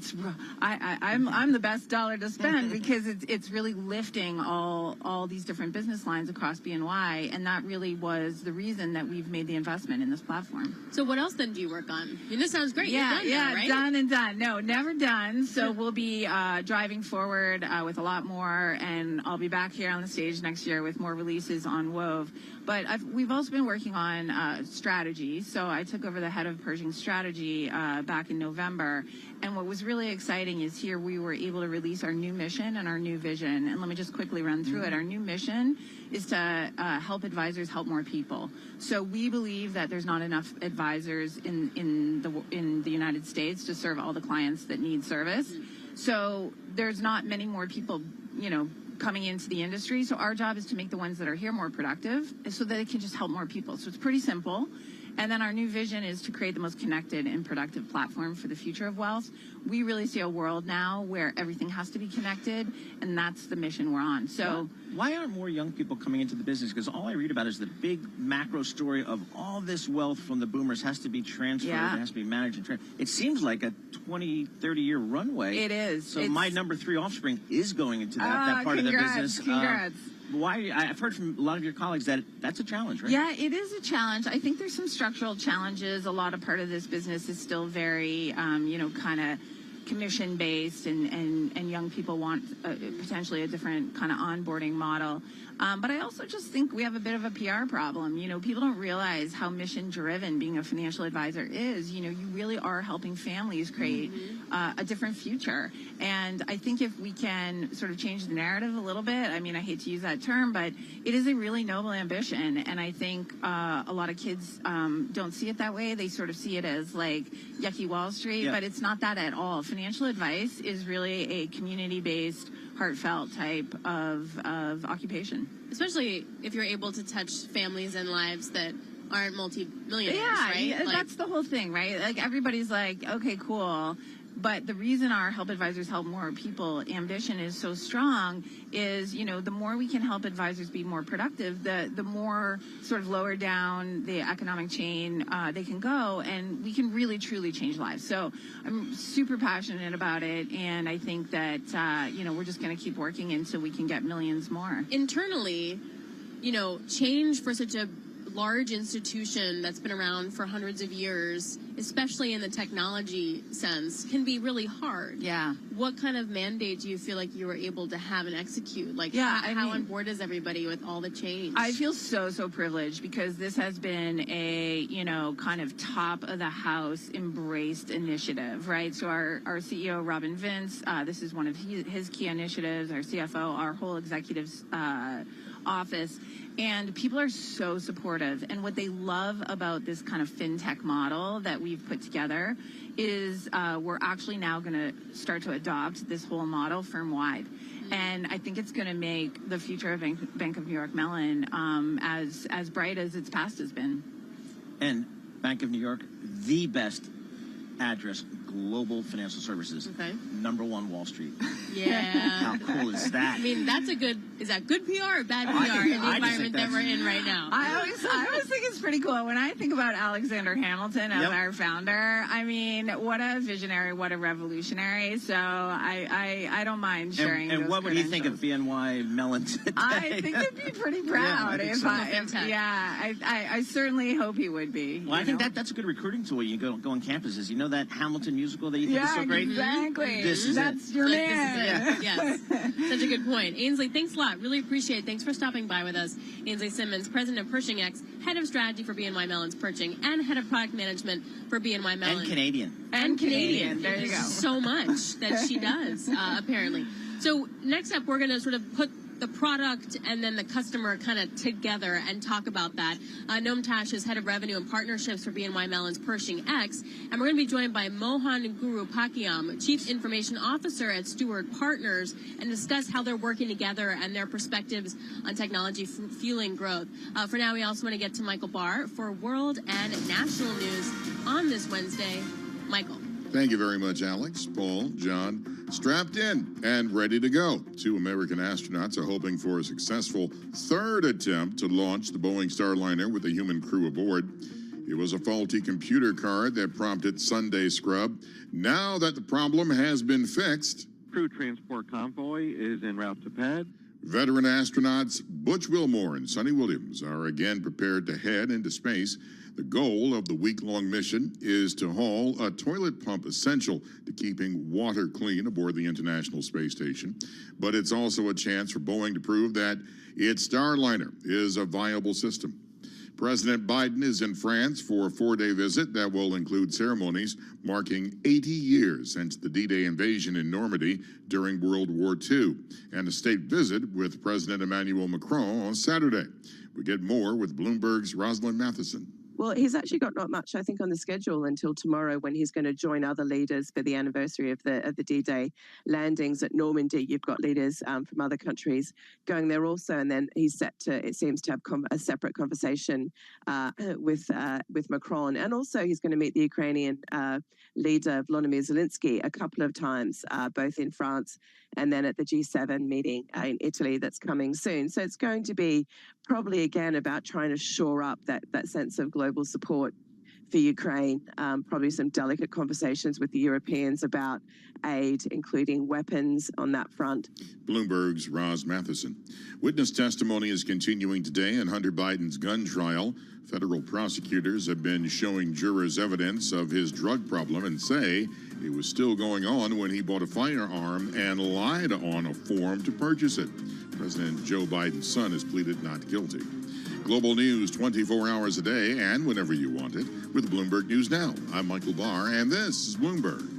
I'm the best dollar to spend because it's really lifting all these different business lines across BNY, and that really was the reason that we've made the investment in this platform. So what else then do you work on? I mean, this sounds great. Yeah, You're done now, right? Done and done. No, never done. So we'll be driving forward with a lot more, and I'll be back here on the stage next year with more releases on Wove. But we've also been working on strategy. So I took over the head of Pershing strategy back in November. And what was really exciting is here we were able to release our new mission and our new vision. And let me just quickly run through it. Our new mission is to help advisors help more people. So we believe that there's not enough advisors in the United States to serve all the clients that need service. So there's not many more people, you know, coming into the industry. So our job is to make the ones that are here more productive so that they can just help more people. So it's pretty simple. And then our new vision is to create the most connected and productive platform for the future of wealth. We really see a world now where everything has to be connected, and that's the mission we're on. So why aren't more young people coming into the business? Because all I read about is the big macro story of all this wealth from the boomers has to be transferred, it has to be managed and transferred. It seems like a 20, 30-year runway. It is. So my number 3 offspring is going into that part of the business. Congrats. Why? I've heard from a lot of your colleagues that that's a challenge, right? Yeah, it is a challenge. I think there's some structural challenges. A lot of part of this business is still very, kind of commission-based, and young people want potentially a different kind of onboarding model. But I also just think we have a bit of a PR problem. You know, people don't realize how mission-driven being a financial advisor is. You know, you really are helping families create a different future. And I think if we can sort of change the narrative a little bit, I mean, I hate to use that term, but it is a really noble ambition. And I think a lot of kids don't see it that way. They sort of see it as like yucky Wall Street, but it's not that at all. Financial advice is really a community-based, heartfelt type of occupation. Especially if you're able to touch families and lives that aren't multi-millionaires, right? Yeah, that's the whole thing, right? Like everybody's like, okay, cool. But the reason our Help Advisors Help More People ambition is so strong is, you know, the more we can help advisors be more productive, the more sort of lower down the economic chain they can go, and we can really, truly change lives. So I'm super passionate about it, and I think that, we're just going to keep working until we can get millions more. Internally, you know, change for such a large institution that's been around for hundreds of years, especially in the technology sense, can be really hard. Yeah. What kind of mandate do you feel like you were able to have and execute? Like, how on board is everybody with all the change? I feel so privileged because this has been a, kind of top of the house embraced initiative, right? So our CEO, Robin Vince, this is one of his key initiatives, our CFO, our whole executives office. And people are so supportive. And what they love about this kind of fintech model that we've put together is we're actually now going to start to adopt this whole model firm-wide. And I think it's going to make the future of Bank of New York Mellon as bright as its past has been. And Bank of New York, the best address, global financial services. Okay. #1 Wall Street. Yeah. How cool is that? I mean, is that good PR or bad PR in the environment that we're in right now? I always think it's pretty cool. When I think about Alexander Hamilton as our founder, I mean, what a visionary, what a revolutionary. So I don't mind sharing And those what would you think of BNY Mellon today? I think they'd be pretty proud. I certainly hope he would be. Well, I think that's a good recruiting tool. You go on campuses. You know that Hamilton musical that you think is so great? Exactly. That's your This man. is it. Yes. Such a good point. Ainsley, thanks a lot. Really appreciate it. Thanks for stopping by with us. Ainsley Simmons, President of Pershing X, Head of Strategy for BNY Mellon's Pershing, and Head of Product Management for BNY Mellon. And Canadian. And Canadian. There you go. So much that she does, apparently. So next up, we're going to sort of put the product and then the customer kind of together and talk about that. Noam Tash is Head of Revenue and Partnerships for BNY Mellon's Pershing X. And we're going to be joined by Mohan Guru Pakyam, Chief Information Officer at Steward Partners, and discuss how they're working together and their perspectives on technology fueling growth. For now, we also want to get to Michael Barr for world and national news on this Wednesday. Michael. Thank you very much, Alex, Paul, John. Strapped in and ready to go. 2 American astronauts are hoping for a successful third attempt to launch the Boeing Starliner with a human crew aboard. It was a faulty computer card that prompted Sunday scrub. Now that the problem has been fixed, Crew transport convoy is en route to pad. veteran astronauts Butch Wilmore and Sonny Williams are again prepared to head into space. The goal of the week-long mission is to haul a toilet pump essential to keeping water clean aboard the International Space Station. But it's also a chance for Boeing to prove that its Starliner is a viable system. President Biden is in France for a 4-day visit that will include ceremonies marking 80 years since the D-Day invasion in Normandy during World War II, and a state visit with President Emmanuel Macron on Saturday. We get more with Bloomberg's Rosalind Matheson. Well, he's actually got not much, I think, on the schedule until tomorrow when he's going to join other leaders for the anniversary of the D-Day landings at Normandy. You've got leaders from other countries going there also, and then he's set to, it seems, to have a separate conversation with Macron, and also he's going to meet the Ukrainian leader Volodymyr Zelensky a couple of times, both in France and then at the G7 meeting in Italy that's coming soon. So it's going to be probably again about trying to shore up that sense of global support for Ukraine, probably some delicate conversations with the Europeans about aid, including weapons on that front. Bloomberg's Roz Matheson. Witness testimony is continuing today in Hunter Biden's gun trial. Federal prosecutors have been showing jurors evidence of his drug problem and say it was still going on when he bought a firearm and lied on a form to purchase it. President Joe Biden's son has pleaded not guilty. Global news 24 hours a day and whenever you want it with Bloomberg News Now. I'm Michael Barr, and this is Bloomberg.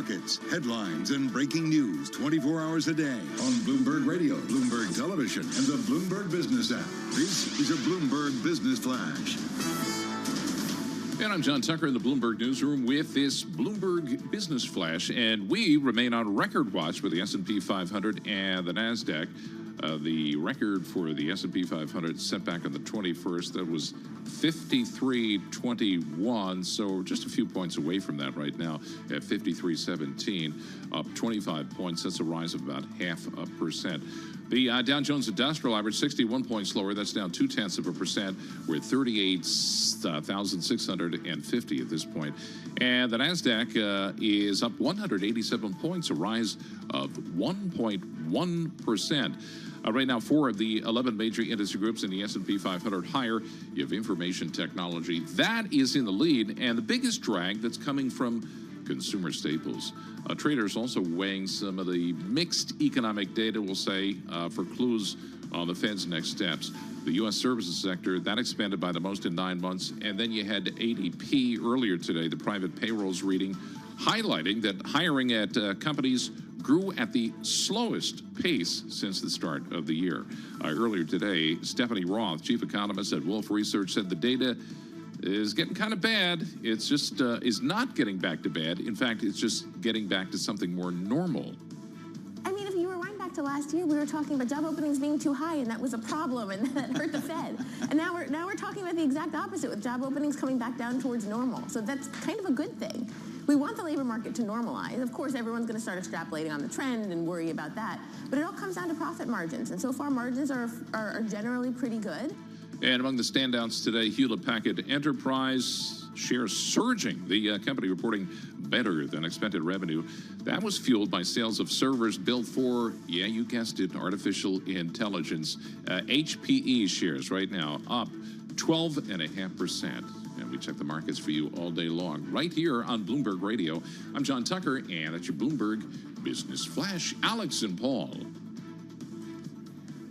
markets, headlines, and breaking news 24 hours a day on Bloomberg Radio, Bloomberg Television, and the Bloomberg Business app. This is your Bloomberg Business Flash. And I'm John Tucker in the Bloomberg Newsroom with this Bloomberg Business Flash, and we remain on record watch with the S&P 500 and the NASDAQ. The record for the S&P 500 set back on the 21st, that was 53.21, so just a few points away from that right now at 53.17, up 25 points. That's a rise of about 0.5%. The Dow Jones Industrial Average 61 points lower. That's down 0.2%. We're at 38,650 at this point. And the NASDAQ is up 187 points, a rise of 1.1%. Right now, 4 of the 11 major industry groups in the S&P 500 higher. You have information technology. That is in the lead, and the biggest drag that's coming from consumer staples. Traders also weighing some of the mixed economic data, we'll say, for clues on the Fed's next steps. The U.S. services sector, that expanded by the most in 9 months. And then you had ADP earlier today, the private payrolls reading, highlighting that hiring at companies grew at the slowest pace since the start of the year. Earlier today, Stephanie Roth, chief economist at Wolfe Research, said the data is getting kind of bad. It's just is not getting back to bad. In fact, it's just getting back to something more normal. I mean, if you rewind back to last year, we were talking about job openings being too high, and that was a problem, and that hurt the Fed. And now we're talking about the exact opposite, with job openings coming back down towards normal. So that's kind of a good thing. We want the labor market to normalize. Of course, everyone's going to start extrapolating on the trend and worry about that. But it all comes down to profit margins. And so far, margins are generally pretty good. And among the standouts today, Hewlett-Packard Enterprise shares surging. The company reporting better than expected revenue. That was fueled by sales of servers built for, yeah, you guessed it, artificial intelligence. HPE shares right now up 12.5%. And we check the markets for you all day long, right here on Bloomberg Radio. I'm John Tucker, and that's your Bloomberg Business Flash. Alex and Paul.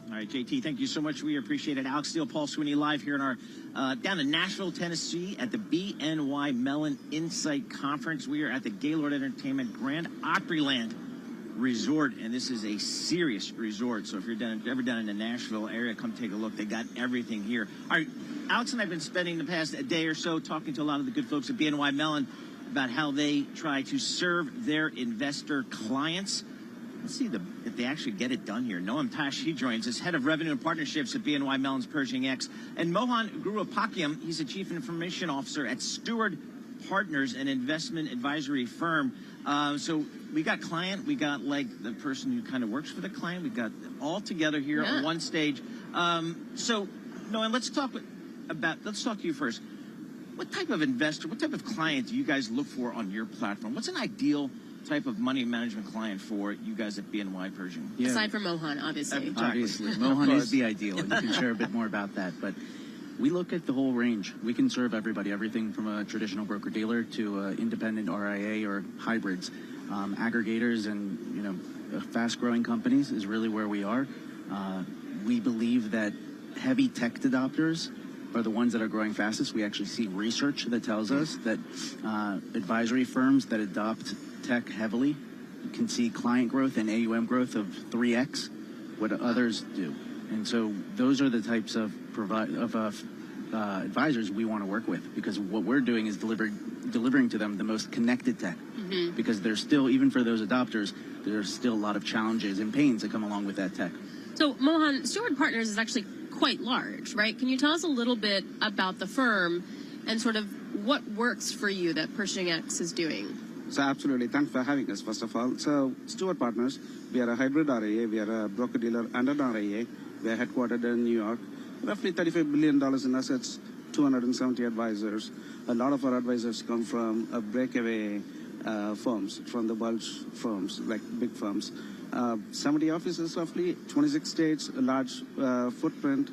All right, JT, thank you so much. We appreciate it. Alex Steele, Paul Sweeney, live here in our down in Nashville, Tennessee, at the BNY Mellon Insight Conference. We are at the Gaylord Entertainment Grand Opryland Resort, and this is a serious resort. So if you're ever down in the Nashville area, come take a look. They got everything here. All right, Alex and I have been spending the past day or so talking to a lot of the good folks at BNY Mellon about how they try to serve their investor clients. Let's see if they actually get it done here. Noam Tash, he joins us, head of revenue and partnerships at BNY Mellon's Pershing X. And Mohan Gurupakyam, he's the chief information officer at Steward Partners, an investment advisory firm. So we got client, we got like the person who kind of works for the client. We got all together here on one stage. So Noam, let's talk to you first. What type of investor, what type of client do you guys look for on your platform? What's an ideal type of money management client for you guys at BNY Pershing? Yeah. Aside from Mohan, obviously. Exactly. Obviously. Mohan is the ideal, and you can share a bit more about that. But we look at the whole range. We can serve everybody, everything from a traditional broker-dealer to independent RIA or hybrids. Aggregators and, fast-growing companies is really where we are. We believe that heavy tech adopters are the ones that are growing fastest. We actually see research that tells us that advisory firms that adopt tech heavily can see client growth and AUM growth of 3x what others do. And so those are the types of advisors we want to work with, because what we're doing is delivering to them the most connected tech. Mm-hmm. Because there's still, even for those adopters, there's still a lot of challenges and pains that come along with that tech. So Mohan, Steward Partners is actually quite large, right? Can you tell us a little bit about the firm and sort of what works for you that Pershing X is doing? So absolutely. Thanks for having us, first of all. So Steward Partners, we are a hybrid RIA. We are a broker-dealer and an RIA. We are headquartered in New York. Roughly $35 billion in assets, 270 advisors. A lot of our advisors come from breakaway firms, from the bulge firms, like big firms. 70 offices, roughly, 26 states, a large footprint.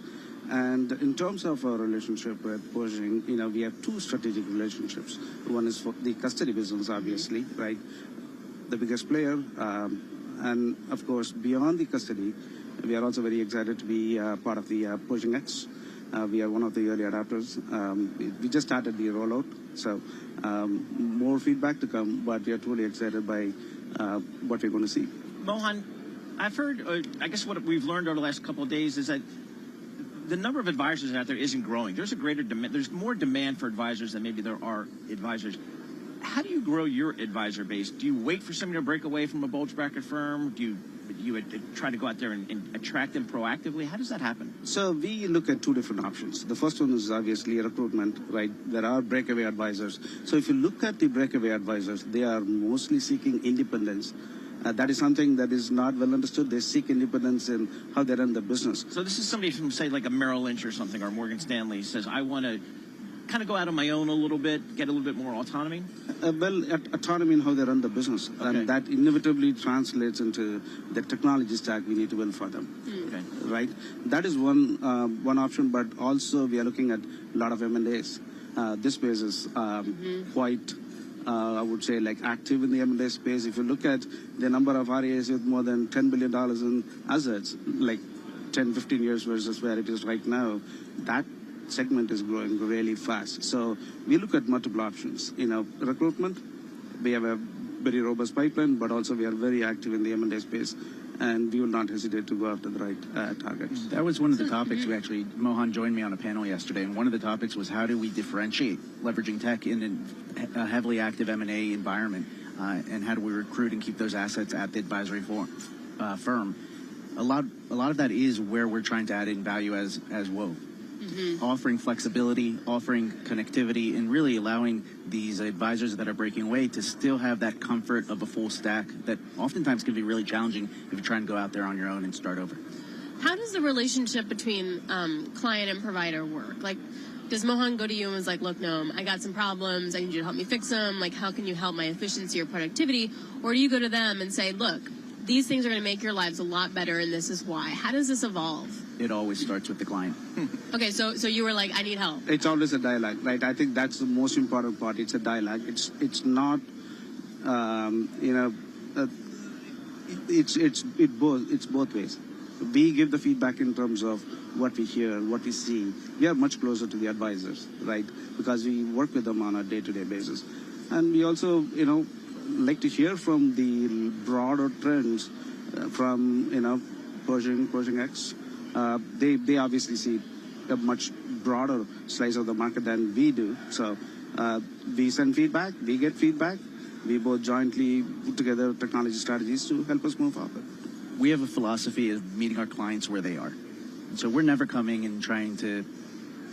And in terms of our relationship with Pershing, we have two strategic relationships. One is for the custody business, obviously, right? The biggest player. And of course, beyond the custody, we are also very excited to be part of the Pershing X. We are one of the early adopters. We just started the rollout. So more feedback to come, but we are truly excited by what we're going to see. Mohan, I've heard, I guess what we've learned over the last couple of days is that the number of advisors out there isn't growing. There's a greater demand. There's more demand for advisors than maybe there are advisors. How do you grow your advisor base? Do you wait for somebody to break away from a bulge bracket firm? Do you try to go out there and attract them proactively? How does that happen? So we look at two different options. The first one is obviously recruitment, right? There are breakaway advisors. So if you look at the breakaway advisors, they are mostly seeking independence. That is something that is not well understood. They seek independence in how they run the business. So this is somebody from, say, like a Merrill Lynch or something, or Morgan Stanley says, I want to kind of go out on my own a little bit, get a little bit more autonomy? Autonomy in how they run the business. Okay. And that inevitably translates into the technology stack we need to build for them. Okay. Right? That is one option, but also we are looking at a lot of M&As. This space is quite... I would say like active in the M&A space. If you look at the number of RIAs with more than $10 billion in assets, like 10, 15 years versus where it is right now, that segment is growing really fast. So we look at multiple options. Recruitment, we have a very robust pipeline, but also we are very active in the M&A space, and we will not hesitate to go after the right targets. That was one of the topics Mohan joined me on a panel yesterday, and one of the topics was how do we differentiate leveraging tech in a heavily active M&A environment, and how do we recruit and keep those assets at the advisory firm? A lot of that is where we're trying to add in value as Wove. Offering flexibility, offering connectivity, and really allowing these advisors that are breaking away to still have that comfort of a full stack that oftentimes can be really challenging if you try and go out there on your own and start over. How does the relationship between client and provider work? Like, does Mohan go to you and is like, look, Noam, I got some problems. I need you to help me fix them. Like, how can you help my efficiency or productivity? Or do you go to them and say, look, these things are going to make your lives a lot better, and this is why. How does this evolve? It always starts with the client. Okay, so you were like, I need help. It's always a dialogue, right? I think that's the most important part. It's a dialogue. It's not, it's both ways. We give the feedback in terms of what we hear, what we see. We are much closer to the advisors, right? Because we work with them on a day-to-day basis. And we also, like to hear from the broader trends from, Pershing X. They obviously see a much broader slice of the market than we do. So we send feedback, we get feedback. We both jointly put together technology strategies to help us move forward. We have a philosophy of meeting our clients where they are. And so we're never coming and trying to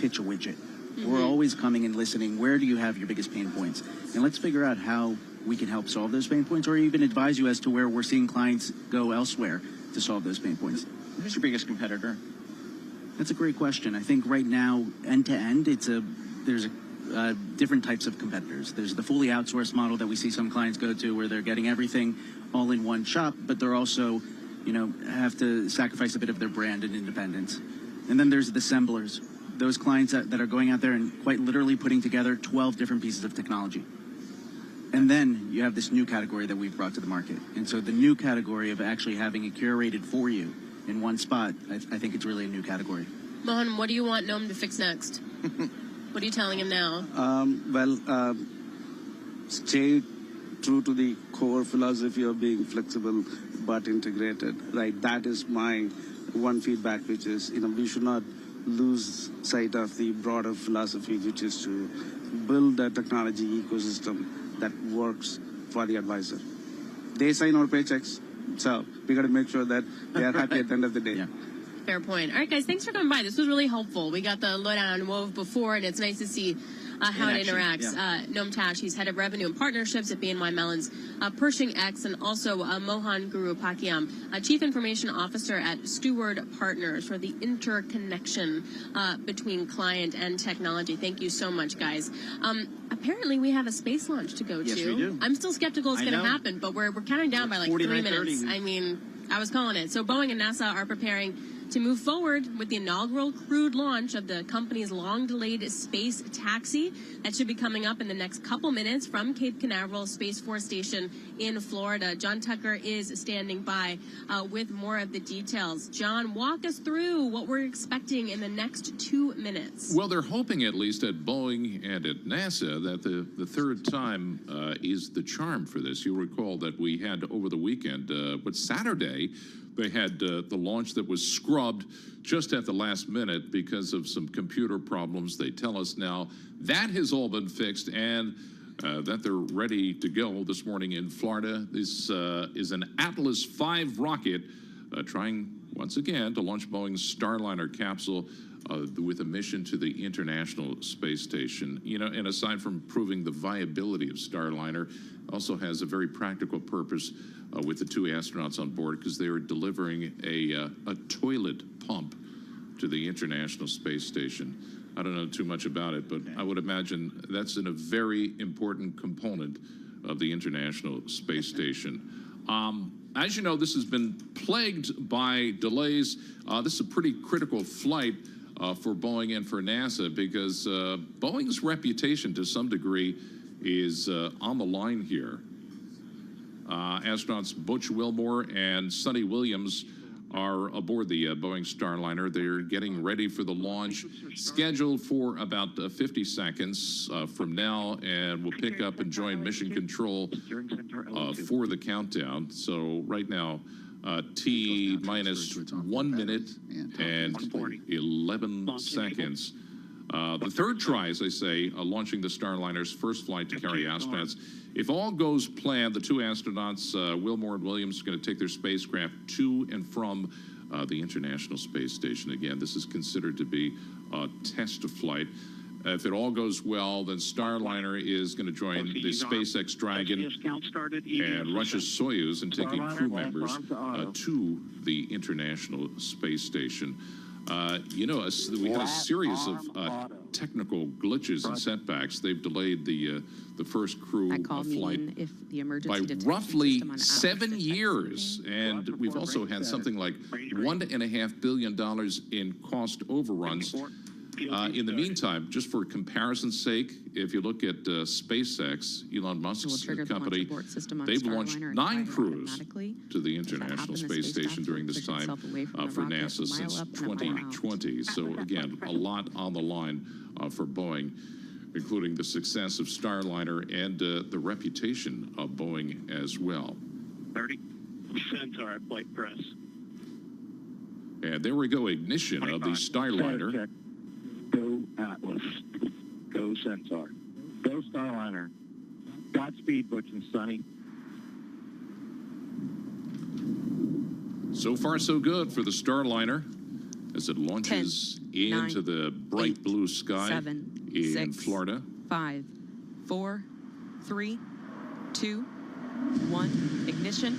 pitch a widget. We're always coming and listening. Where do you have your biggest pain points? And let's figure out how we can help solve those pain points, or even advise you as to where we're seeing clients go elsewhere to solve those pain points. Who's your biggest competitor? That's a great question. I think right now, end to end, there's different types of competitors. There's the fully outsourced model that we see some clients go to, where they're getting everything all in one shop, but they're also, have to sacrifice a bit of their brand and independence. And then there's the assemblers, those clients that are going out there and quite literally putting together 12 different pieces of technology. And then you have this new category that we've brought to the market. And so the new category of actually having it curated for you in one spot, I think it's really a new category. Mohan, what do you want Noam to fix next? What are you telling him now? Stay true to the core philosophy of being flexible but integrated, right? That is my one feedback, which is, we should not lose sight of the broader philosophy, which is to build a technology ecosystem that works for the advisor. They sign our paychecks, so we got to make sure that they are happy at the end of the day. Yeah. Fair point. All right, guys, thanks for coming by. This was really helpful. We got the lowdown on Wove before, and it's nice to see how it interacts. Yeah. Noam Tash, he's head of revenue and partnerships at BNY Mellon's Pershing X, and also Mohan Guru Pakyam, Chief Information Officer at Steward Partners, for the interconnection between client and technology. Thank you so much, guys. Apparently, we have a space launch to go to. Yes, we do. I'm still skeptical it's going to happen, but we're counting down by like 3 minutes. I mean, I was calling it. So Boeing and NASA are preparing to move forward with the inaugural crewed launch of the company's long-delayed space taxi. That should be coming up in the next couple minutes from Cape Canaveral Space Force Station in Florida. John Tucker is standing by with more of the details. John, walk us through what we're expecting in the next 2 minutes. Well, they're hoping, at least at Boeing and at NASA, that the third time is the charm for this. You'll recall that we had over the weekend, but Saturday, they had the launch that was scrubbed just at the last minute because of some computer problems. They tell us now that has all been fixed and that they're ready to go this morning in Florida. This is an Atlas V rocket trying once again to launch Boeing's Starliner capsule with a mission to the International Space Station. You know, and aside from proving the viability of Starliner, also has a very practical purpose with the two astronauts on board, because they are delivering a toilet pump to the International Space Station. I don't know too much about it, but I would imagine that's a very important component of the International Space Station. As you know, this has been plagued by delays. This is a pretty critical flight for Boeing and for NASA, because Boeing's reputation to some degree is on the line here. Astronauts Butch Wilmore and Sonny Williams are aboard the Boeing Starliner. They're getting ready for the launch, scheduled for about 50 seconds from now, and will pick up and join Mission Control for the countdown. So right now, T minus 1 minute and 11 seconds. The third try, as I say, launching the Starliner's first flight to carry astronauts. If all goes planned, the two astronauts, Wilmore and Williams, are going to take their spacecraft to and from the International Space Station. Again, this is considered to be a test flight. If it all goes well, then Starliner is going to join the SpaceX Dragon and Russia's Soyuz in taking crew members to the International Space Station. You know, we had a series of technical glitches and setbacks. They've delayed the first crew flight by roughly 7 years, and we've also had something like $1.5 billion in cost overruns. In the meantime, just for comparison's sake, if you look at SpaceX, Elon Musk's company, they've launched 9 crews to the International Space Station during this time for NASA since 2020. So again, a lot on the line for Boeing, including the success of Starliner and the reputation of Boeing as well. 30 Centaur at flight press. And there we go, ignition of the Starliner. Go Atlas. Go Centaur. Go Starliner. Godspeed, Butch and Sonny. So far, so good for the Starliner as it launches into the bright blue sky in Florida. 5, 4, 3, 2, 1. Ignition.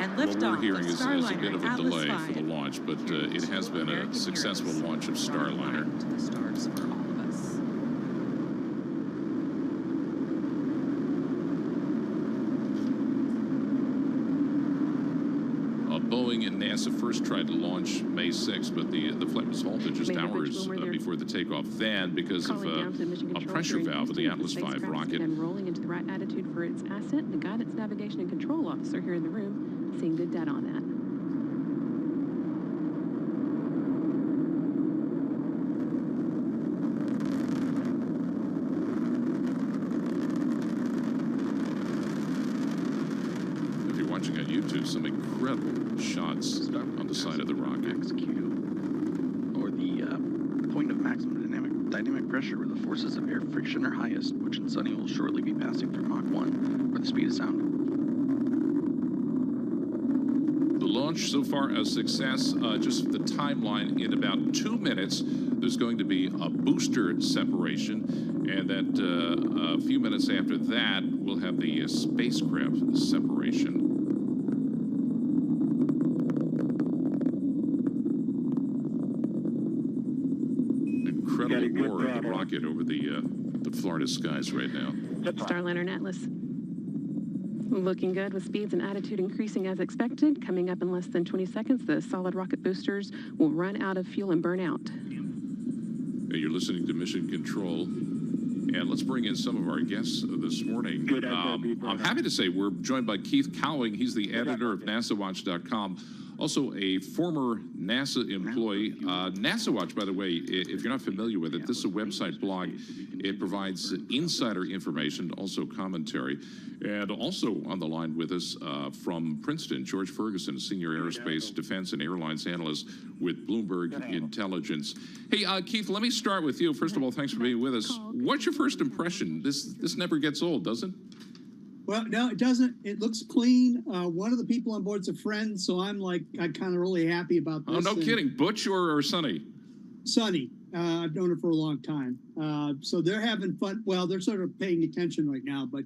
And What liftoff we're hearing of is a Starliner bit of a Atlas delay V. for the launch, but it has been a successful launch of Starliner. To the stars for all of us. Boeing and NASA first tried to launch May 6th, but the flight was halted just hours before the takeoff. Then, because of a pressure valve in the Atlas V rocket, And rolling into the right attitude for its ascent. The guidance, navigation, and control officer here in the room, seeing good data on that. if you're watching on YouTube, some incredible shots on the side of the rocket. Or the point of maximum dynamic pressure where the forces of air friction are highest, which in Sunny will shortly be passing through Mach 1, where the speed of sound. The launch so far a success. Just the timeline, in about 2 minutes, there's going to be a booster separation, and that a few minutes after that, we'll have the spacecraft separation. Incredible roar of the rocket over the Florida skies right now. Starliner and Atlas. Looking good with speeds and attitude increasing as expected. Coming up in less than 20 seconds, the solid rocket boosters will run out of fuel and burn out. You're listening to Mission Control. And let's bring in some of our guests this morning. I'm happy to say we're joined by Keith Cowing. He's the editor of NASAWatch.com, also a former NASA employee. NASAWatch, by the way, if you're not familiar with it, this is a website blog. It provides insider information, also commentary. And also on the line with us from Princeton, George Ferguson, senior aerospace, defense, and airlines analyst with Bloomberg Intelligence. Hey, Keith, let me start with you. First of all, thanks for being with us. What's your first impression? This never gets old, does it? Well, no, it doesn't. It looks clean. One of the people on board's a friend, so I'm kind of really happy about this. Oh, no kidding. Butch or Sonny? Sonny. I've known her for a long time. So they're having fun. Well, they're sort of paying attention right now, but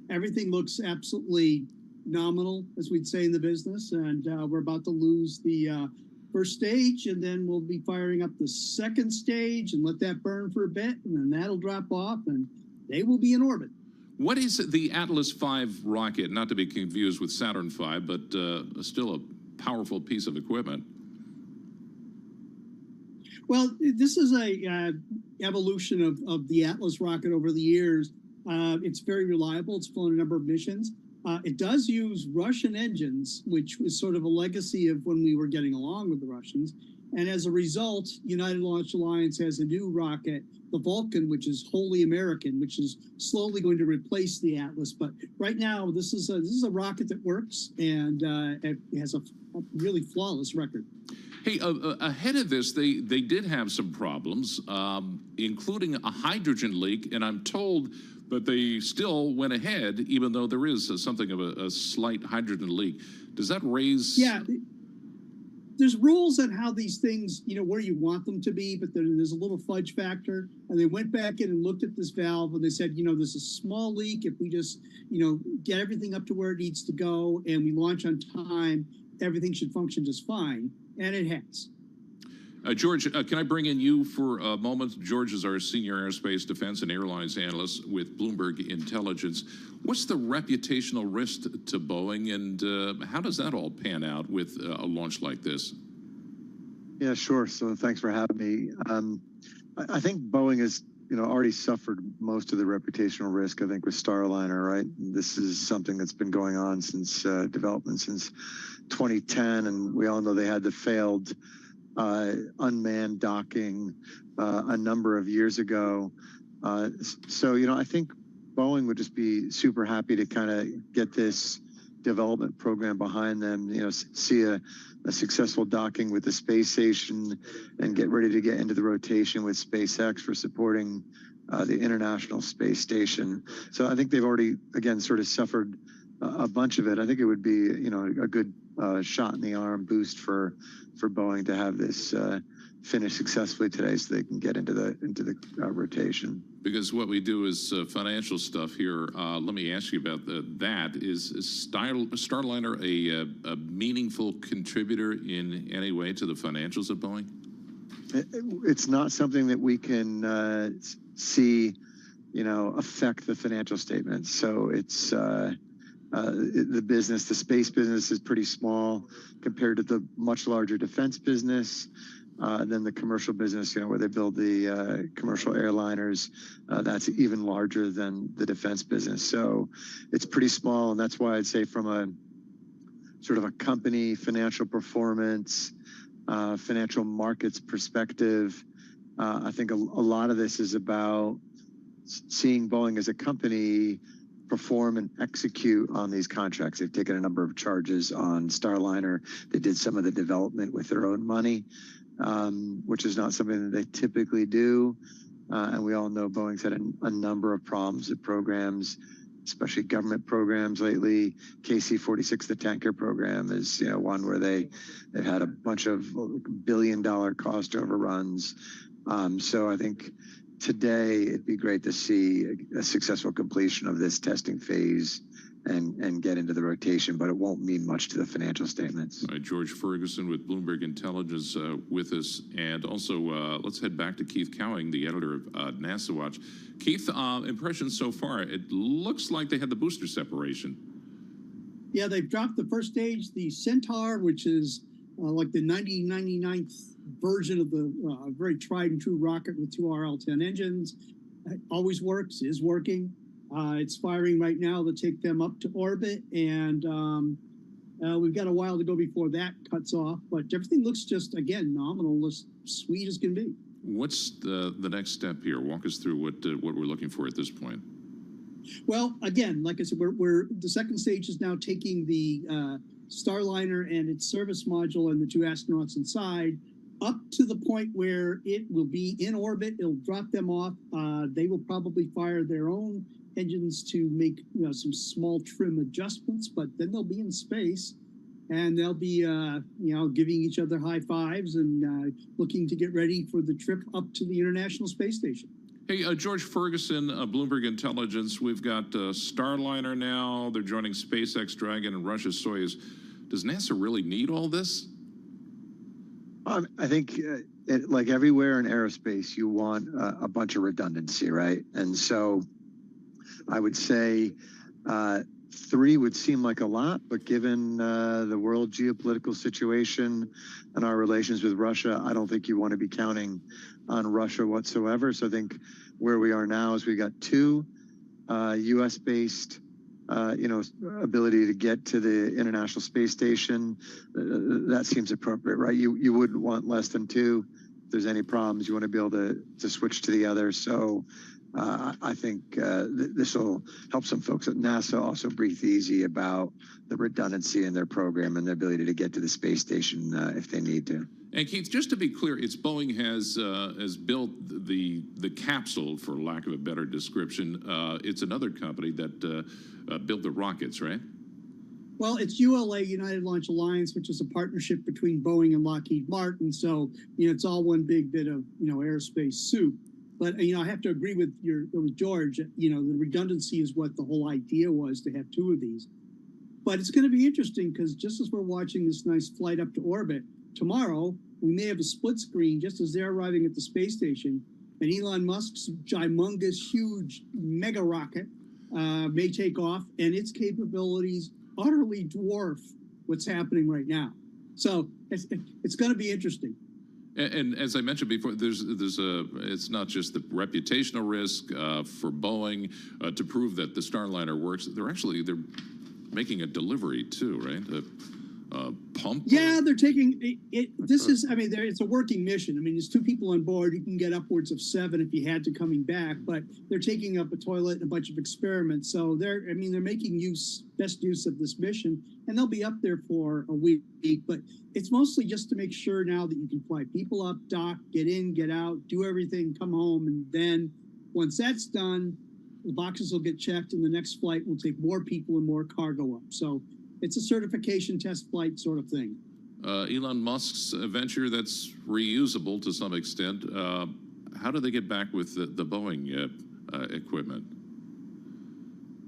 everything looks absolutely nominal, as we'd say in the business. And we're about to lose the first stage, and then we'll be firing up the second stage and let that burn for a bit, and then that'll drop off, and they will be in orbit. What is the Atlas V rocket? Not to be confused with Saturn V, but still a powerful piece of equipment. Well, this is a evolution of the Atlas rocket over the years. It's very reliable. It's flown a number of missions. It does use Russian engines, which was sort of a legacy of when we were getting along with the Russians. And as a result, United Launch Alliance has a new rocket, the Vulcan, which is wholly American, which is slowly going to replace the Atlas. But right now, this is a rocket that works, and it has a really flawless record. Hey, ahead of this, they did have some problems, including a hydrogen leak, and I'm told that they still went ahead, even though there is something of a slight hydrogen leak. Does that raise... Yeah, there's rules on how these things, where you want them to be, but there's a little fudge factor. And they went back in and looked at this valve, and they said, there's a small leak. If we just, get everything up to where it needs to go and we launch on time, everything should function just fine. And it has. George, can I bring in you for a moment? George is our senior aerospace, defense, and airlines analyst with Bloomberg Intelligence. What's the reputational risk to Boeing, and how does that all pan out with a launch like this? Yeah, sure. So thanks for having me. I think Boeing has, already suffered most of the reputational risk, I think, with Starliner, right? This is something that's been going on since development since 2010, and we all know they had the failed unmanned docking a number of years ago. So, I think Boeing would just be super happy to kind of get this development program behind them, see a successful docking with the space station and get ready to get into the rotation with SpaceX for supporting the International Space Station. So I think they've already, again, sort of suffered a bunch of it. I think it would be, a good shot in the arm boost for Boeing to have this finish successfully today, so they can get into the rotation. Because what we do is financial stuff here. Let me ask you about that. Is Starliner a meaningful contributor in any way to the financials of Boeing? It's not something that we can see, affect the financial statements. So it's the space business is pretty small compared to the much larger defense business. Then the commercial business, where they build the commercial airliners, that's even larger than the defense business. So it's pretty small, and that's why I'd say from a sort of a company financial performance, financial markets perspective, I think a lot of this is about seeing Boeing as a company perform and execute on these contracts. They've taken a number of charges on Starliner. They did some of the development with their own money, which is not something that they typically do. And we all know Boeing's had a number of problems with programs, especially government programs lately. KC-46, the tanker program, is one where they've had a bunch of billion-dollar cost overruns. So I think today it'd be great to see a successful completion of this testing phase and get into the rotation, but it won't mean much to the financial statements. All right, George Ferguson with Bloomberg Intelligence with us. And also, let's head back to Keith Cowing, the editor of NASA Watch. Keith, impressions so far? It looks like they had the booster separation. Yeah, they've dropped the first stage, the Centaur, which is like the 99th version of the very tried and true rocket with two RL-10 engines. It always works, is working. It's firing right now to take them up to orbit, and we've got a while to go before that cuts off, but everything looks just, again, nominal, as sweet as can be. What's the next step here? Walk us through what we're looking for at this point. Well, again, like I said, we're the second stage is now taking the Starliner and its service module and the two astronauts inside up to the point where it will be in orbit. It'll drop them off. They will probably fire their own engines to make some small trim adjustments, but then they'll be in space, and they'll be giving each other high fives and looking to get ready for the trip up to the International Space Station. Hey, George Ferguson, Bloomberg Intelligence. We've got Starliner now. They're joining SpaceX Dragon and Russia's Soyuz. Does NASA really need all this? I think, like everywhere in aerospace, you want a bunch of redundancy, right? And so I would say 3 would seem like a lot, but given the world geopolitical situation and our relations with Russia, I don't think you want to be counting on Russia whatsoever. So I think where we are now is we got 2 U.S.-based, ability to get to the International Space Station. That seems appropriate, right? You wouldn't want less than 2. If there's any problems, you want to be able to switch to the other. So I think this will help some folks at NASA also breathe easy about the redundancy in their program and the ability to get to the space station if they need to. And Keith, just to be clear, it's Boeing has built the capsule, for lack of a better description. It's another company that built the rockets, right? Well, it's ULA, United Launch Alliance, which is a partnership between Boeing and Lockheed Martin. So, it's all one big bit of, aerospace soup. But, I have to agree with George, the redundancy is what the whole idea was, to have 2 of these. But it's going to be interesting because just as we're watching this nice flight up to orbit, tomorrow we may have a split screen just as they're arriving at the space station, and Elon Musk's humongous, huge mega rocket may take off, and its capabilities utterly dwarf what's happening right now. So it's going to be interesting. And as I mentioned before, it's not just the reputational risk for Boeing to prove that the Starliner works. They're making a delivery too, right? Pump. Yeah, they're taking it. This is, it's a working mission. There's 2 people on board. You can get upwards of 7 if you had to coming back, but they're taking up a toilet and a bunch of experiments. So they're making best use of this mission, and they'll be up there for a week. But it's mostly just to make sure now that you can fly people up, dock, get in, get out, do everything, come home, and then once that's done, the boxes will get checked, and the next flight will take more people and more cargo up. So it's a certification test flight sort of thing. Elon Musk's venture that's reusable to some extent. How do they get back with the Boeing equipment?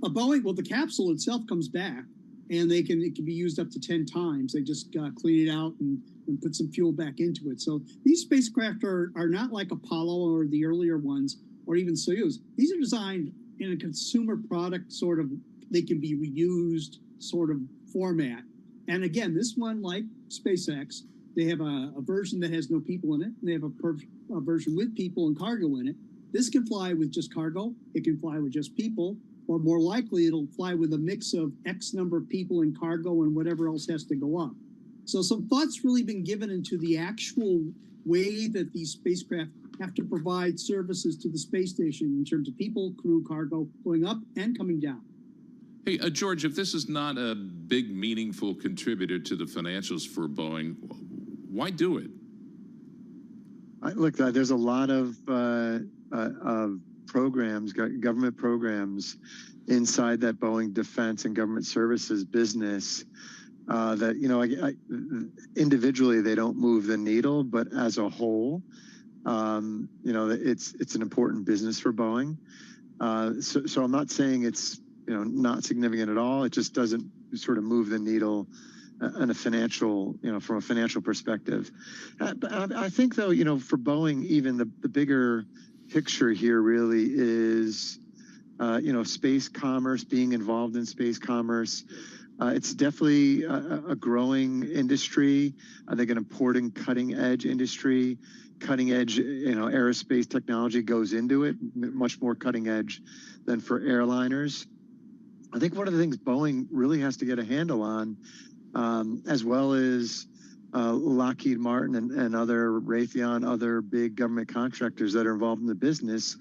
Boeing, well, the capsule itself comes back, and it can be used up to 10 times. They just clean it out and put some fuel back into it. So these spacecraft are not like Apollo or the earlier ones, or even Soyuz. These are designed in a consumer product sort of, they can be reused sort of format. And again, this one, like SpaceX, they have a version that has no people in it, and they have a version with people and cargo in it. This can fly with just cargo, it can fly with just people, or more likely it'll fly with a mix of X number of people and cargo and whatever else has to go up. So some thought's really been given into the actual way that these spacecraft have to provide services to the space station in terms of people, crew, cargo, going up and coming down. Hey, George, if this is not a big, meaningful contributor to the financials for Boeing, why do it? Look, there's a lot of programs, government programs inside that Boeing defense and government services business that, individually they don't move the needle, but as a whole, it's an important business for Boeing. So I'm not saying it's, not significant at all. It just doesn't sort of move the needle in a financial, from a financial perspective. But I think, though, for Boeing, even the bigger picture here really is, space commerce, being involved in space commerce. It's definitely a growing industry. I think an important cutting edge industry. Cutting edge, aerospace technology goes into it, much more cutting edge than for airliners. I think one of the things Boeing really has to get a handle on, as well as Lockheed Martin and other Raytheon, other big government contractors that are involved in the business,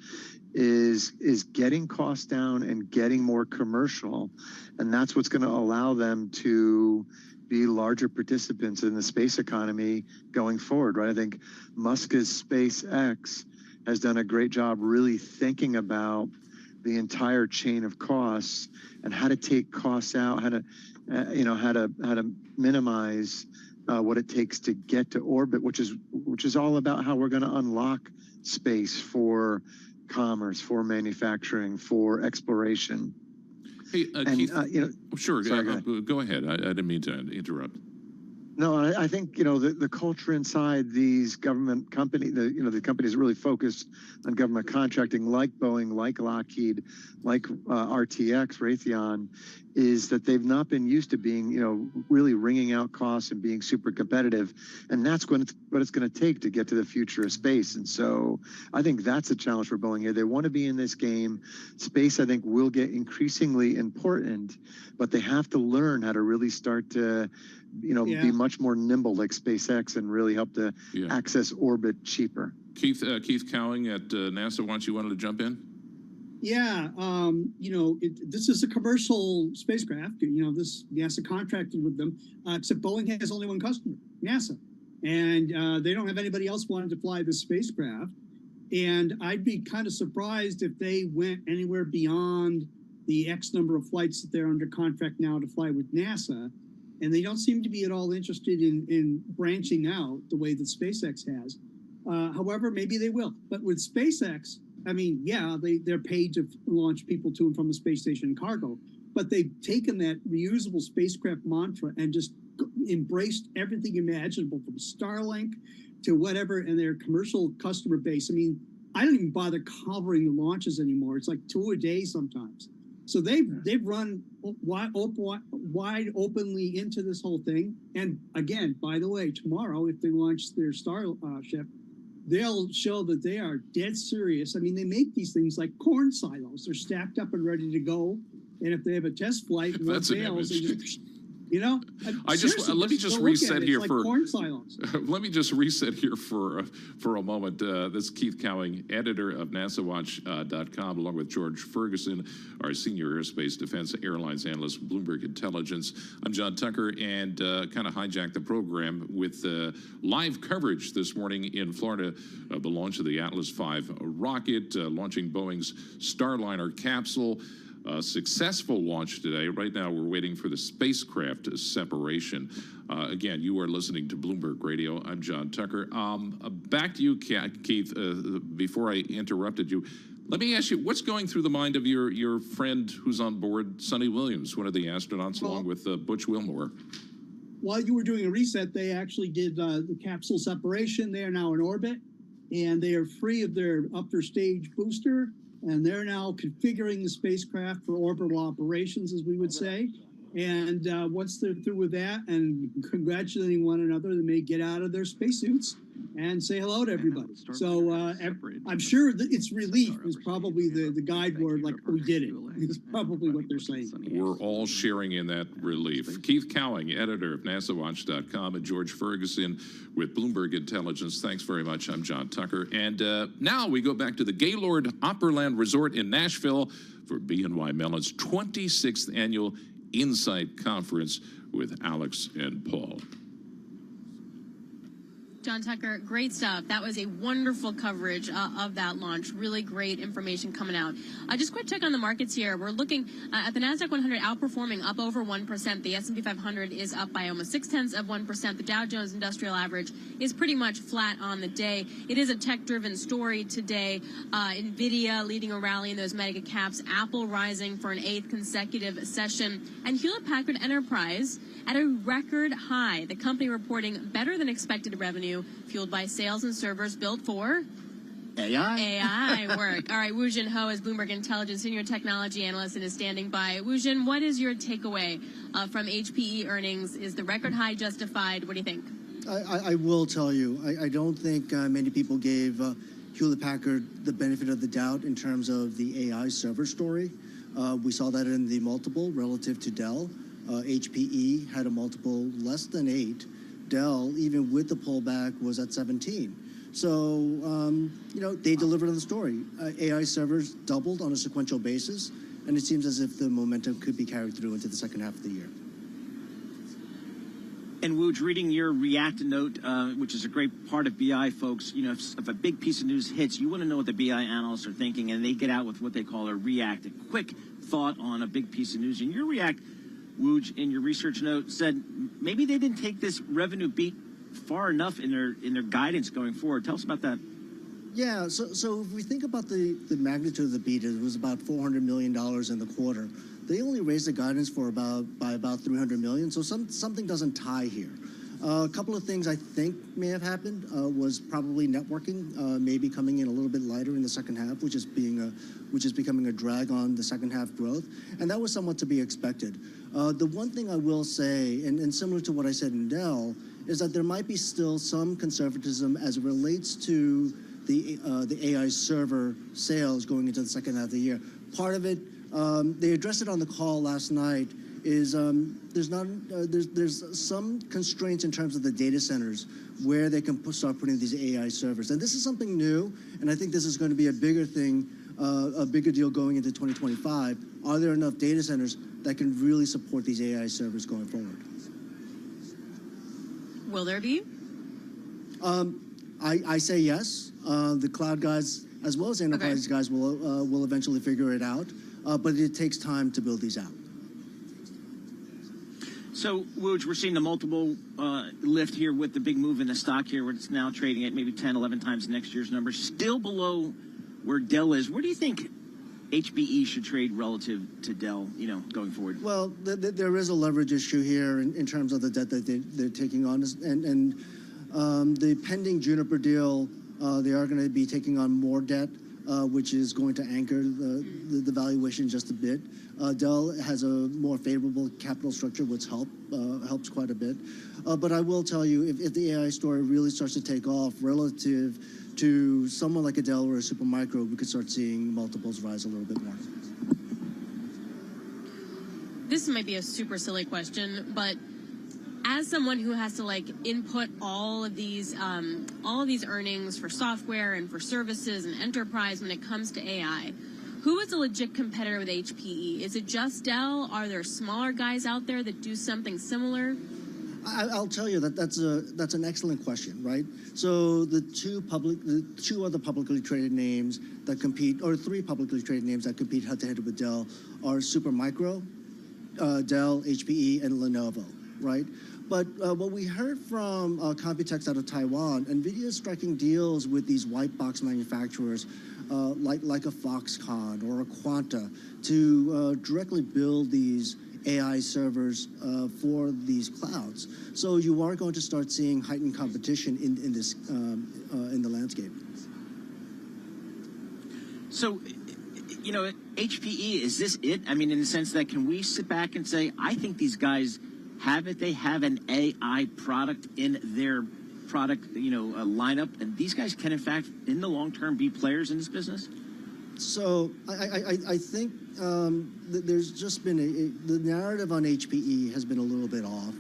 is getting costs down and getting more commercial, and that's what's going to allow them to be larger participants in the space economy going forward, right? I think Musk's SpaceX has done a great job really thinking about the entire chain of costs and how to take costs out, how to minimize what it takes to get to orbit, which is all about how we're going to unlock space for commerce, for manufacturing, for exploration. Hey, Keith, sure, sorry, go ahead. I didn't mean to interrupt. No, I think, the culture inside these government companies, the companies really focused on government contracting, like Boeing, like Lockheed, like RTX, Raytheon, is that they've not been used to being, really wringing out costs and being super competitive. And that's what it's going to take to get to the future of space. And so I think that's a challenge for Boeing here. They want to be in this game. Space, I think, will get increasingly important, but they have to learn how to really start to be much more nimble like SpaceX and really help to access orbit cheaper. Keith Cowing at NASA wants you wanted to jump in? Yeah, this is a commercial spacecraft. This NASA contracted with them, except Boeing has only one customer, NASA, and they don't have anybody else wanting to fly this spacecraft. And I'd be kind of surprised if they went anywhere beyond the X number of flights that they're under contract now to fly with NASA. And they don't seem to be at all interested in branching out the way that SpaceX has. However, maybe they will. But with SpaceX, I mean, they're paid to launch people to and from the space station and cargo. But they've taken that reusable spacecraft mantra and just embraced everything imaginable, from Starlink to whatever, in their commercial customer base. I mean, I don't even bother covering the launches anymore. It's like 2 a day sometimes. So they've run wide openly into this whole thing. And again, by the way, tomorrow, if they launch their Starship, they'll show that they are dead serious. I mean, they make these things like corn silos. They're stacked up and ready to go. And if they have a test flight and one fails, they just, let me just reset here like for corn silos. Let me just reset here for a moment. This is Keith Cowing, editor of NASAWatch.com, along with George Ferguson, our senior aerospace defense airlines analyst, Bloomberg Intelligence. I'm John Tucker, and kind of hijacked the program with live coverage this morning in Florida of the launch of the Atlas V rocket, launching Boeing's Starliner capsule. Successful launch today. Right now, we're waiting for the spacecraft separation. Again, you are listening to Bloomberg Radio. I'm John Tucker. Back to you, Keith. Before I interrupted you, let me ask you, what's going through the mind of your friend who's on board, Sonny Williams, one of the astronauts, along with Butch Wilmore? While you were doing a reset, they actually did the capsule separation. They are now in orbit, and they are free of their upper stage booster. And they're now configuring the spacecraft for orbital operations, as we would say. And once they're through with that and congratulating one another, they may get out of their spacesuits and say hello to everybody. So I'm sure that it's relief is probably the guide word, like, we did it. It's probably what they're saying. We're all sharing in that relief. Keith Cowing, editor of NASAWatch.com, and George Ferguson with Bloomberg Intelligence. Thanks very much. I'm John Tucker. And now we go back to the Gaylord Opryland Resort in Nashville for BNY Mellon's 26th annual Insight Conference with Alex and Paul. John Tucker, great stuff. That was a wonderful coverage of that launch. Really great information coming out. Just quick check on the markets here. We're looking at the NASDAQ 100 outperforming up over 1%. The S&P 500 is up by almost 0.6%. The Dow Jones Industrial Average is pretty much flat on the day. It is a tech-driven story today. NVIDIA leading a rally in those mega caps. Apple rising for an 8th consecutive session. And Hewlett-Packard Enterprise at a record high. The company reporting better than expected revenue fueled by sales and servers built for AI work. All right, Woo Jin Ho is Bloomberg Intelligence Senior Technology Analyst and is standing by. Woo Jin, what is your takeaway from HPE earnings? Is the record high justified? What do you think? I will tell you, I don't think many people gave Hewlett-Packard the benefit of the doubt in terms of the AI server story. We saw that in the multiple relative to Dell. HPE had a multiple less than 8. Dell, even with the pullback, was at 17. So, they delivered on the story. AI servers doubled on a sequential basis, and it seems as if the momentum could be carried through into the second half of the year. And Wooj, reading your React note, which is a great part of BI, folks, if a big piece of news hits, you want to know what the BI analysts are thinking, and they get out with what they call a React, a quick thought on a big piece of news. And your React, Wooj, in your research note said maybe they didn't take this revenue beat far enough in their guidance going forward. Tell us about that. Yeah, so if we think about the magnitude of the beat, it was about $400 million in the quarter. They only raised the guidance by about $300 million, so something doesn't tie here. A couple of things I think may have happened was probably networking maybe coming in a little bit lighter in the second half, which is becoming a drag on the second half growth, and that was somewhat to be expected. The one thing I will say, and similar to what I said in Dell, is that there might be still some conservatism as it relates to the AI server sales going into the second half of the year. Part of it, they addressed it on the call last night, is there's some constraints in terms of the data centers where they can start putting these AI servers. And this is something new, and I think this is going to be a bigger thing, a bigger deal going into 2025. Are there enough data centers that can really support these AI servers going forward? Will there be? I say yes. The cloud guys, as well as enterprise guys, will eventually figure it out. But it takes time to build these out. So, Wooj, we're seeing the multiple lift here with the big move in the stock here, where it's now trading at maybe 10, 11 times next year's numbers, still below where Dell is. Where do you think HPE should trade relative to Dell, going forward? Well, there is a leverage issue here in terms of the debt that they're taking on, and the pending Juniper deal, they are going to be taking on more debt, which is going to anchor the valuation just a bit. Dell has a more favorable capital structure, which helps quite a bit. But I will tell you, if the AI story really starts to take off relative to someone like a Dell or a Supermicro, we could start seeing multiples rise a little bit more. This might be a super silly question, but as someone who has to input all of these earnings for software and for services and enterprise when it comes to AI, who is a legit competitor with HPE? Is it just Dell? Are there smaller guys out there that do something similar? I'll tell you that's an excellent question, right? So the two other publicly traded names that compete, or 3 publicly traded names that compete head-to-head with Dell are Supermicro, Dell, HPE, and Lenovo, right? But what we heard from Computex out of Taiwan, NVIDIA is striking deals with these white box manufacturers like a Foxconn or a Quanta to directly build these AI servers for these clouds. So you are going to start seeing heightened competition in the landscape. So, HPE, is this it? I mean, in the sense that, can we sit back and say, I think these guys have it. They have an AI product in their product, lineup, and these guys can, in fact, in the long term, be players in this business? So I think that there's just been the narrative on HPE has been a little bit off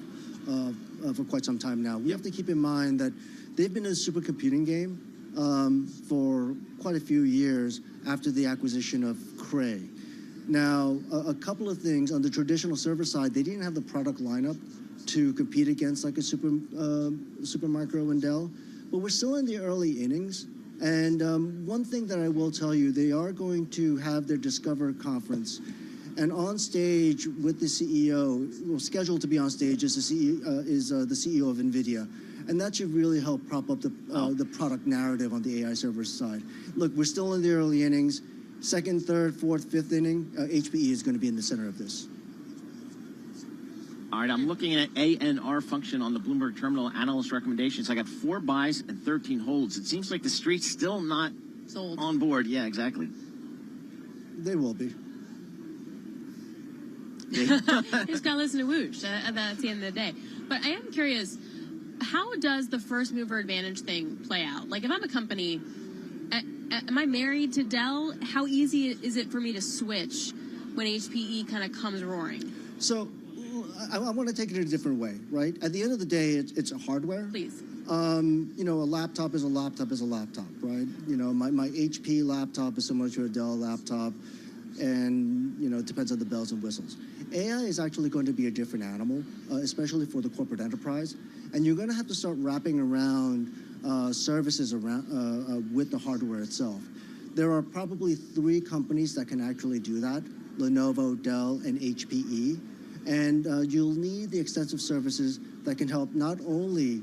for quite some time now. We have to keep in mind that they've been in a supercomputing game for quite a few years after the acquisition of Cray. Now, a couple of things. On the traditional server side, they didn't have the product lineup to compete against like a Supermicro and Dell, but we're still in the early innings. And one thing that I will tell you, they are going to have their Discover conference, and on stage with the CEO, well, scheduled to be on stage is the CEO of NVIDIA. And that should really help prop up the product narrative on the AI server side. Look, we're still in the early innings. Second, third, fourth, fifth inning, HPE is going to be in the center of this. All right, I'm looking at ANR function on the Bloomberg Terminal analyst recommendations. I got 4 buys and 13 holds. It seems like the street's still not sold. On board, yeah, exactly. They will be. You just gotta listen to Woosh. That's the end of the day. But I am curious, how does the first mover advantage thing play out? Like, if I'm a company, am I married to Dell? How easy is it for me to switch when HPE kind of comes roaring? So I want to take it a different way, right? At the end of the day, it's a hardware. Please. You know, a laptop is a laptop is a laptop, right? You know, my HP laptop is similar to a Dell laptop, and, you know, it depends on the bells and whistles. AI is actually going to be a different animal, especially for the corporate enterprise, and you're going to have to start wrapping around services around with the hardware itself. There are probably 3 companies that can actually do that: Lenovo, Dell, and HPE. And you'll need the extensive services that can help not only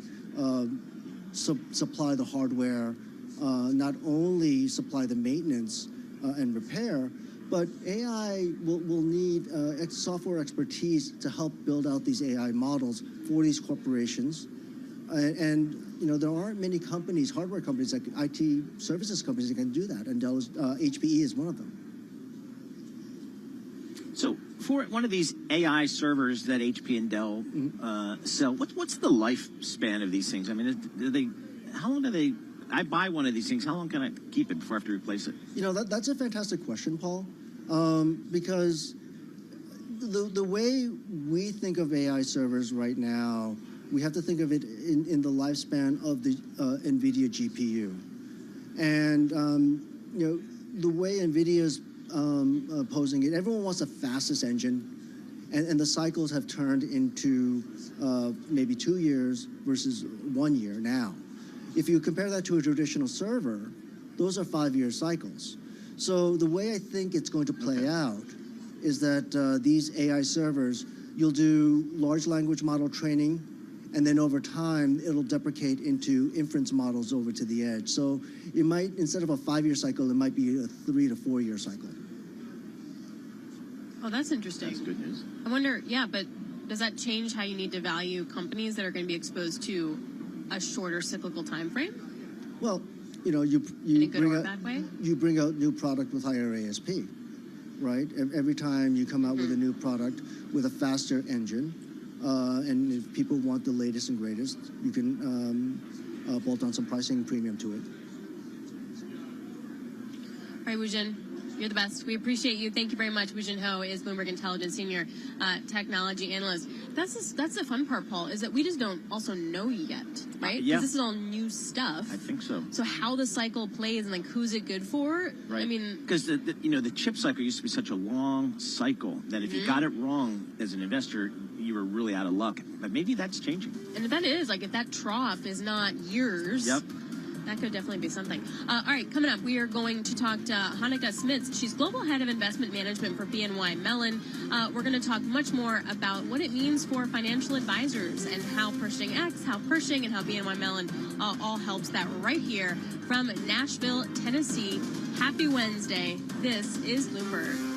supply the hardware, not only supply the maintenance and repair, but AI will need software expertise to help build out these AI models for these corporations. And you know, there aren't many companies, hardware companies, like IT services companies that can do that, and Dell's HPE is one of them. So for one of these AI servers that HP and Dell sell, what's the lifespan of these things? I mean, how long do they? I buy one of these things. How long can I keep it before I have to replace it? You know, that's a fantastic question, Paul, because the way we think of AI servers right now, we have to think of it in the lifespan of the NVIDIA GPU. And, you know, the way NVIDIA's posing it, everyone wants the fastest engine, and the cycles have turned into maybe 2 years versus 1 year now. If you compare that to a traditional server, those are 5-year cycles. So the way I think it's going to play out is that these AI servers, you'll do large language model training, and then over time, it'll deprecate into inference models over to the edge. So it might, instead of a 5-year cycle, it might be a 3 to 4 year cycle. Oh, that's interesting. That's good news. I wonder, yeah, but does that change how you need to value companies that are going to be exposed to a shorter cyclical time frame? Well, you know, you bring out new product with higher ASP, right? Every time you come out with a new product with a faster engine, and if people want the latest and greatest, you can bolt on some pricing premium to it. All right, Woojin, you're the best. We appreciate you. Thank you very much. Woojin Ho is Bloomberg Intelligence Senior Technology Analyst. That's the fun part, Paul, is that we just don't also know yet, right? Yeah. Because this is all new stuff. I think so. So how the cycle plays and like who's it good for? Right. I mean, because the chip cycle used to be such a long cycle that if you got it wrong as an investor, you were really out of luck. But maybe that's changing. and if that is, like, if that trough is not years, Yep. that could definitely be something. All right, coming up, we are going to talk to Hanneke Smits. She's Global Head of Investment Management for BNY Mellon. We're going to talk much more about what it means for financial advisors and how Pershing X, how Pershing, and how BNY Mellon all helps that right here from Nashville, Tennessee. Happy Wednesday. This is Bloomberg.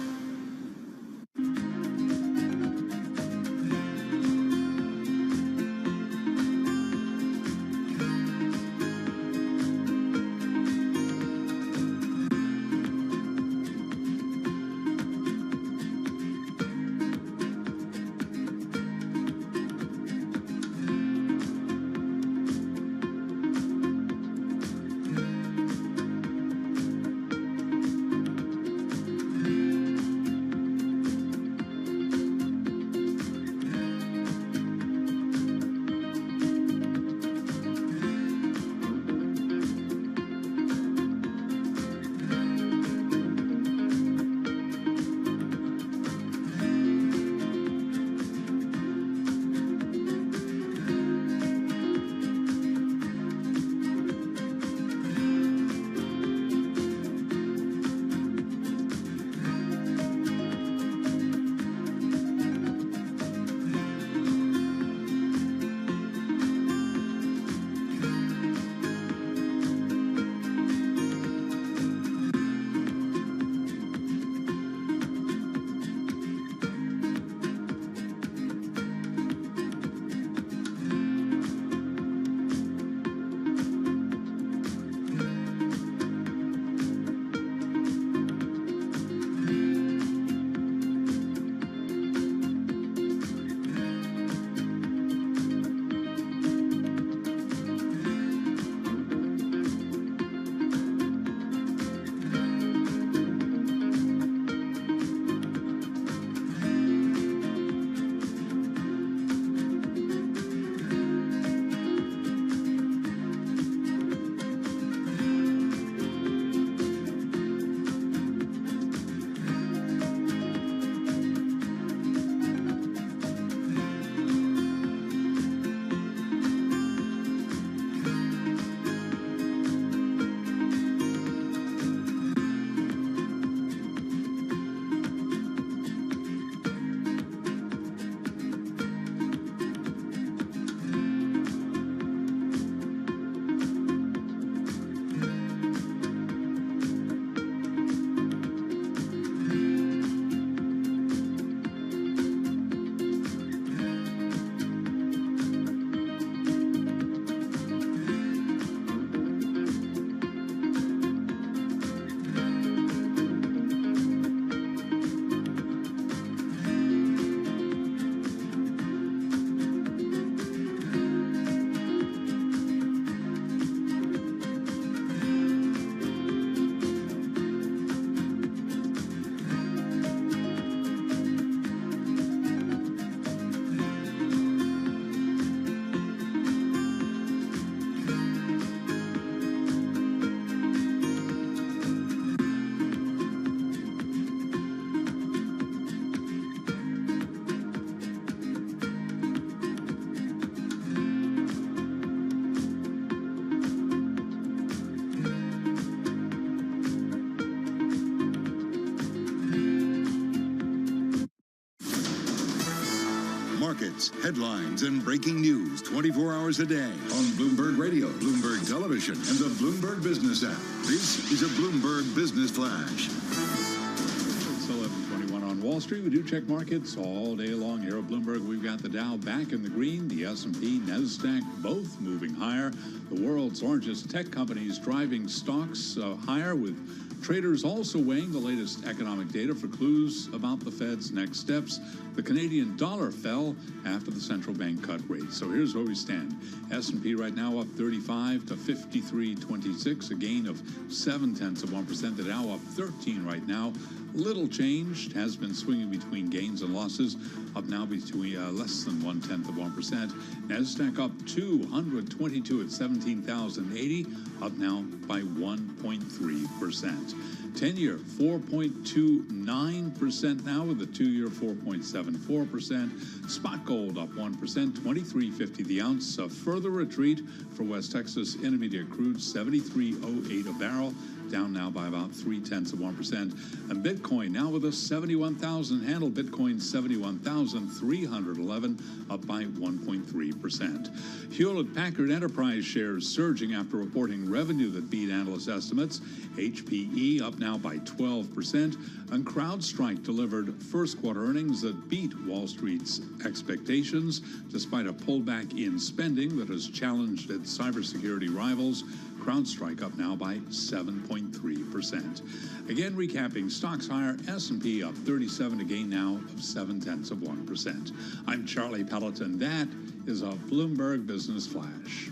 markets, headlines, and breaking news 24 hours a day on Bloomberg Radio, Bloomberg Television, and the Bloomberg Business app. This is a Bloomberg Business Flash. It's 11:21 on Wall Street. We do check markets all day long here at Bloomberg. We've got the Dow back in the green, the S&P, NASDAQ, both moving higher. The world's largest tech companies driving stocks higher, with traders also weighing the latest economic data for clues about the Fed's next steps. The Canadian dollar fell after the central bank cut rates. So here's where we stand. S&P right now up 35 to 53.26, a gain of 0.7%. The Dow up 13 right now. Little changed, has been swinging between gains and losses, up now between less than 0.1%. NASDAQ up 222 at 17,080, up now by 1.3%. 10-year 4.29% now, with the 2-year 4.74%. Spot gold up 1%, 23.50 the ounce. A further retreat for West Texas Intermediate crude, 73.08 a barrel, down now by about 0.3%. And Bitcoin now with a 71,000 handle. Bitcoin 71,311, up by 1.3%. Hewlett-Packard Enterprise shares surging after reporting revenue that beat analyst estimates. HPE up now by 12%. And CrowdStrike delivered first quarter earnings that beat Wall Street's expectations, despite a pullback in spending that has challenged its cybersecurity rivals. CrowdStrike up now by 7.3%. Again, recapping stocks higher, S&P up 37, a gain now of 0.7%. I'm Charlie Pelleton. That is a Bloomberg Business Flash.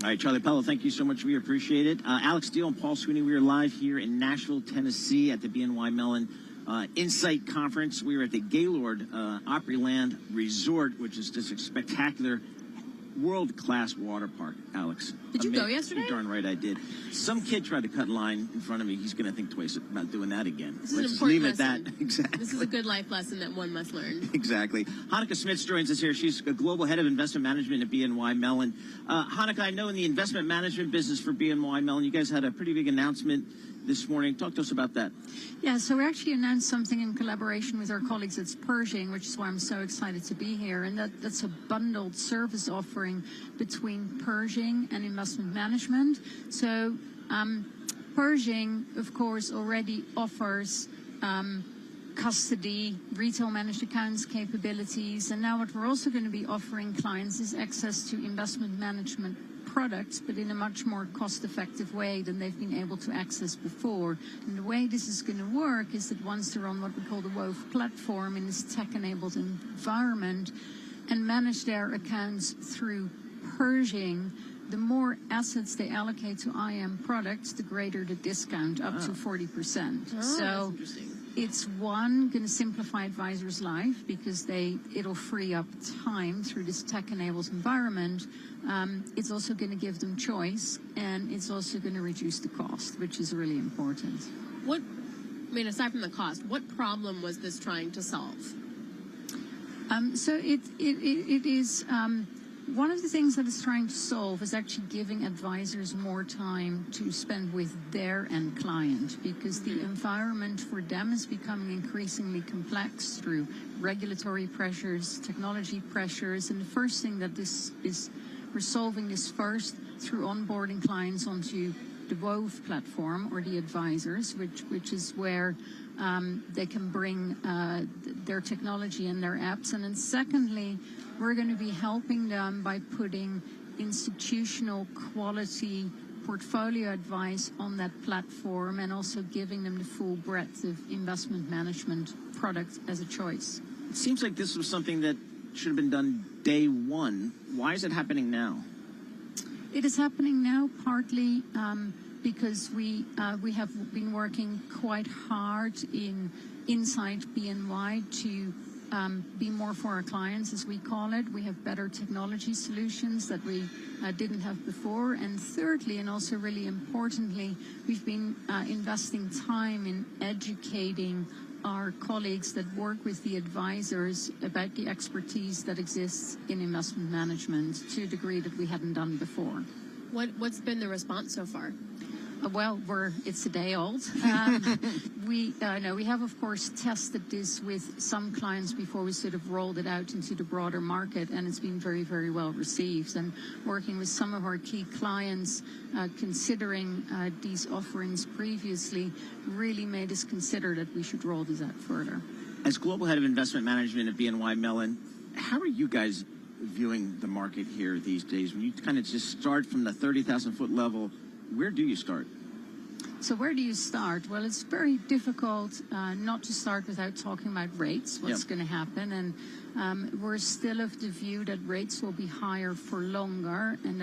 All right, Charlie Pello, thank you so much. We appreciate it. Alex Steele and Paul Sweeney, we are live here in Nashville, Tennessee at the BNY Mellon Insight Conference. We are at the Gaylord Opryland Resort, which is just a spectacular world-class water park, Alex. Did you go yesterday? You're darn right I did. Some kid tried to cut in line in front of me. He's going to think twice about doing that again. This is Let's an important leave it lesson. at that. Exactly. This is a good life lesson that one must learn. Exactly. Hanukkah Smits joins us here. She's a global head of investment management at BNY Mellon. Hanukkah, I know in the investment management business for BNY Mellon, you guys had a pretty big announcement this morning. Talk to us about that. Yeah, so we actually announced something in collaboration with our colleagues at Pershing, which is why I'm so excited to be here. And that's a bundled service offering between Pershing and investment management. So Pershing, of course, already offers custody, retail managed accounts capabilities. And now what we're also going to be offering clients is access to investment management products, but in a much more cost-effective way than they've been able to access before. And the way this is going to work is that once they're on what we call the Wove platform in this tech-enabled environment and manage their accounts through Pershing, the more assets they allocate to IM products, the greater the discount, up to 40%. So it's going to simplify advisors' life because it'll free up time through this tech-enabled environment. It's also going to give them choice, and it's also going to reduce the cost, which is really important. Aside from the cost, what problem was this trying to solve? So it is one of the things that it's trying to solve is actually giving advisors more time to spend with their end client, because the environment for them is becoming increasingly complex through regulatory pressures, technology pressures, and the first thing that we're solving this first through onboarding clients onto the Wove platform, or the advisors, which is where they can bring their technology and their apps. And then secondly, we're going to be helping them by putting institutional quality portfolio advice on that platform, and also giving them the full breadth of investment management products as a choice. It seems like this was something that should have been done day one. Why is it happening now? It is happening now partly because we have been working quite hard inside BNY to be more for our clients, as we call it. We have better technology solutions that we didn't have before. And thirdly, and also really importantly, we've been investing time in educating our colleagues that work with the advisors about the expertise that exists in investment management to a degree that we hadn't done before. What's been the response so far? Well, it's a day old. We have, of course, tested this with some clients before we sort of rolled it out into the broader market, and it's been very, very well received. And working with some of our key clients, considering these offerings previously, really made us consider that we should roll this out further. As Global Head of Investment Management at BNY Mellon, how are you guys viewing the market here these days? When you kind of just start from the 30,000-foot level, where do you start? So where do you start? Well, it's very difficult not to start without talking about rates, what's going to happen. And we're still of the view that rates will be higher for longer, and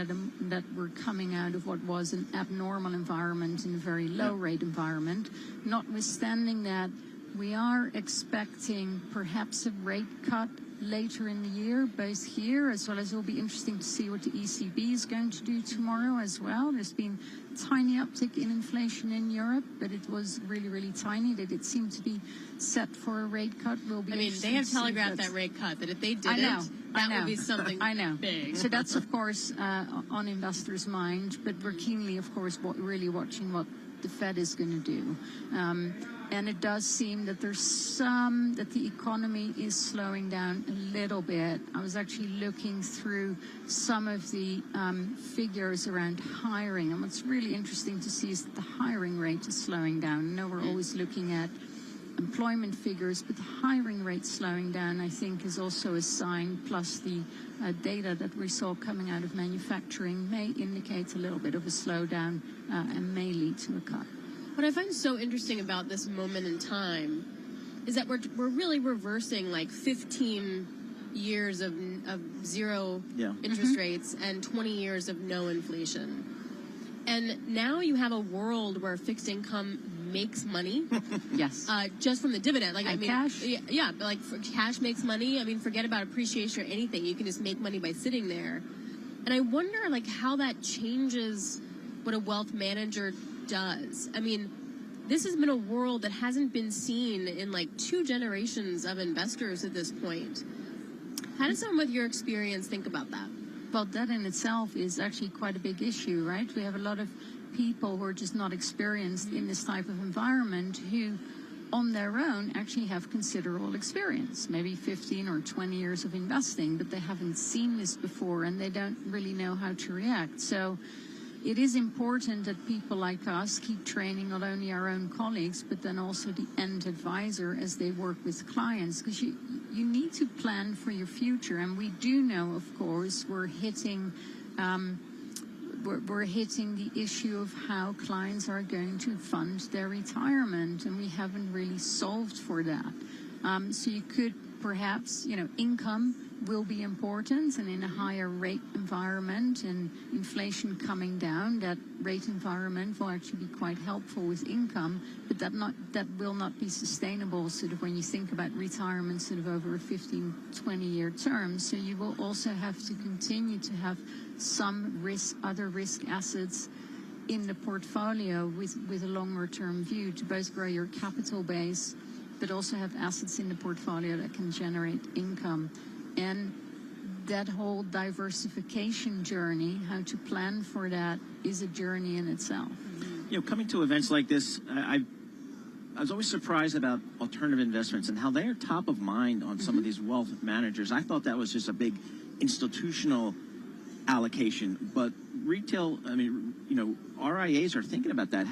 that we're coming out of what was an abnormal environment in a very low rate environment. Notwithstanding that, we are expecting perhaps a rate cut later in the year, both here as well as it'll be interesting to see what the ECB is going to do tomorrow as well. There's been a tiny uptick in inflation in Europe, but it was really, really tiny. They did seem to be set for a rate cut. They have telegraphed that rate cut, that if they didn't, that would be something big. So that's, of course, on investors' mind, but we're keenly, of course, really watching what the Fed is going to do. And it does seem that that the economy is slowing down a little bit. I was actually looking through some of the figures around hiring, and what's really interesting to see is that the hiring rate is slowing down. I know we're always looking at employment figures, but the hiring rate slowing down, I think, is also a sign, plus the data that we saw coming out of manufacturing may indicate a little bit of a slowdown and may lead to a cut. What I find so interesting about this moment in time is that we're really reversing like 15 years of zero interest rates and 20 years of no inflation. And now you have a world where fixed income makes money. Yes. Just from the dividend. Cash? Yeah, but cash makes money. I mean, forget about appreciation or anything. You can just make money by sitting there. And I wonder how that changes what a wealth manager does. I mean, this has been a world that hasn't been seen in 2 generations of investors at this point. How does someone with your experience think about that? Well, that in itself is actually quite a big issue, right? We have a lot of people who are just not experienced in this type of environment who, on their own, actually have considerable experience, maybe 15 or 20 years of investing, but they haven't seen this before and they don't really know how to react. So it is important that people like us keep training not only our own colleagues, but then also the end advisor as they work with clients, because you need to plan for your future. And we do know, of course, we're hitting the issue of how clients are going to fund their retirement, and we haven't really solved for that. So you could perhaps, income will be important, and in a higher rate environment and inflation coming down, that rate environment will actually be quite helpful with income, but that will not be sustainable sort of when you think about retirement sort of over a 15, 20-year term. So you will also have to continue to have some other risk assets in the portfolio with a longer term view to both grow your capital base, but also have assets in the portfolio that can generate income. And that whole diversification journey, how to plan for that, is a journey in itself. Coming to events like this, I was always surprised about alternative investments and how they are top of mind on some of these wealth managers. I thought that was just a big institutional allocation, but retail, RIAs are thinking about that.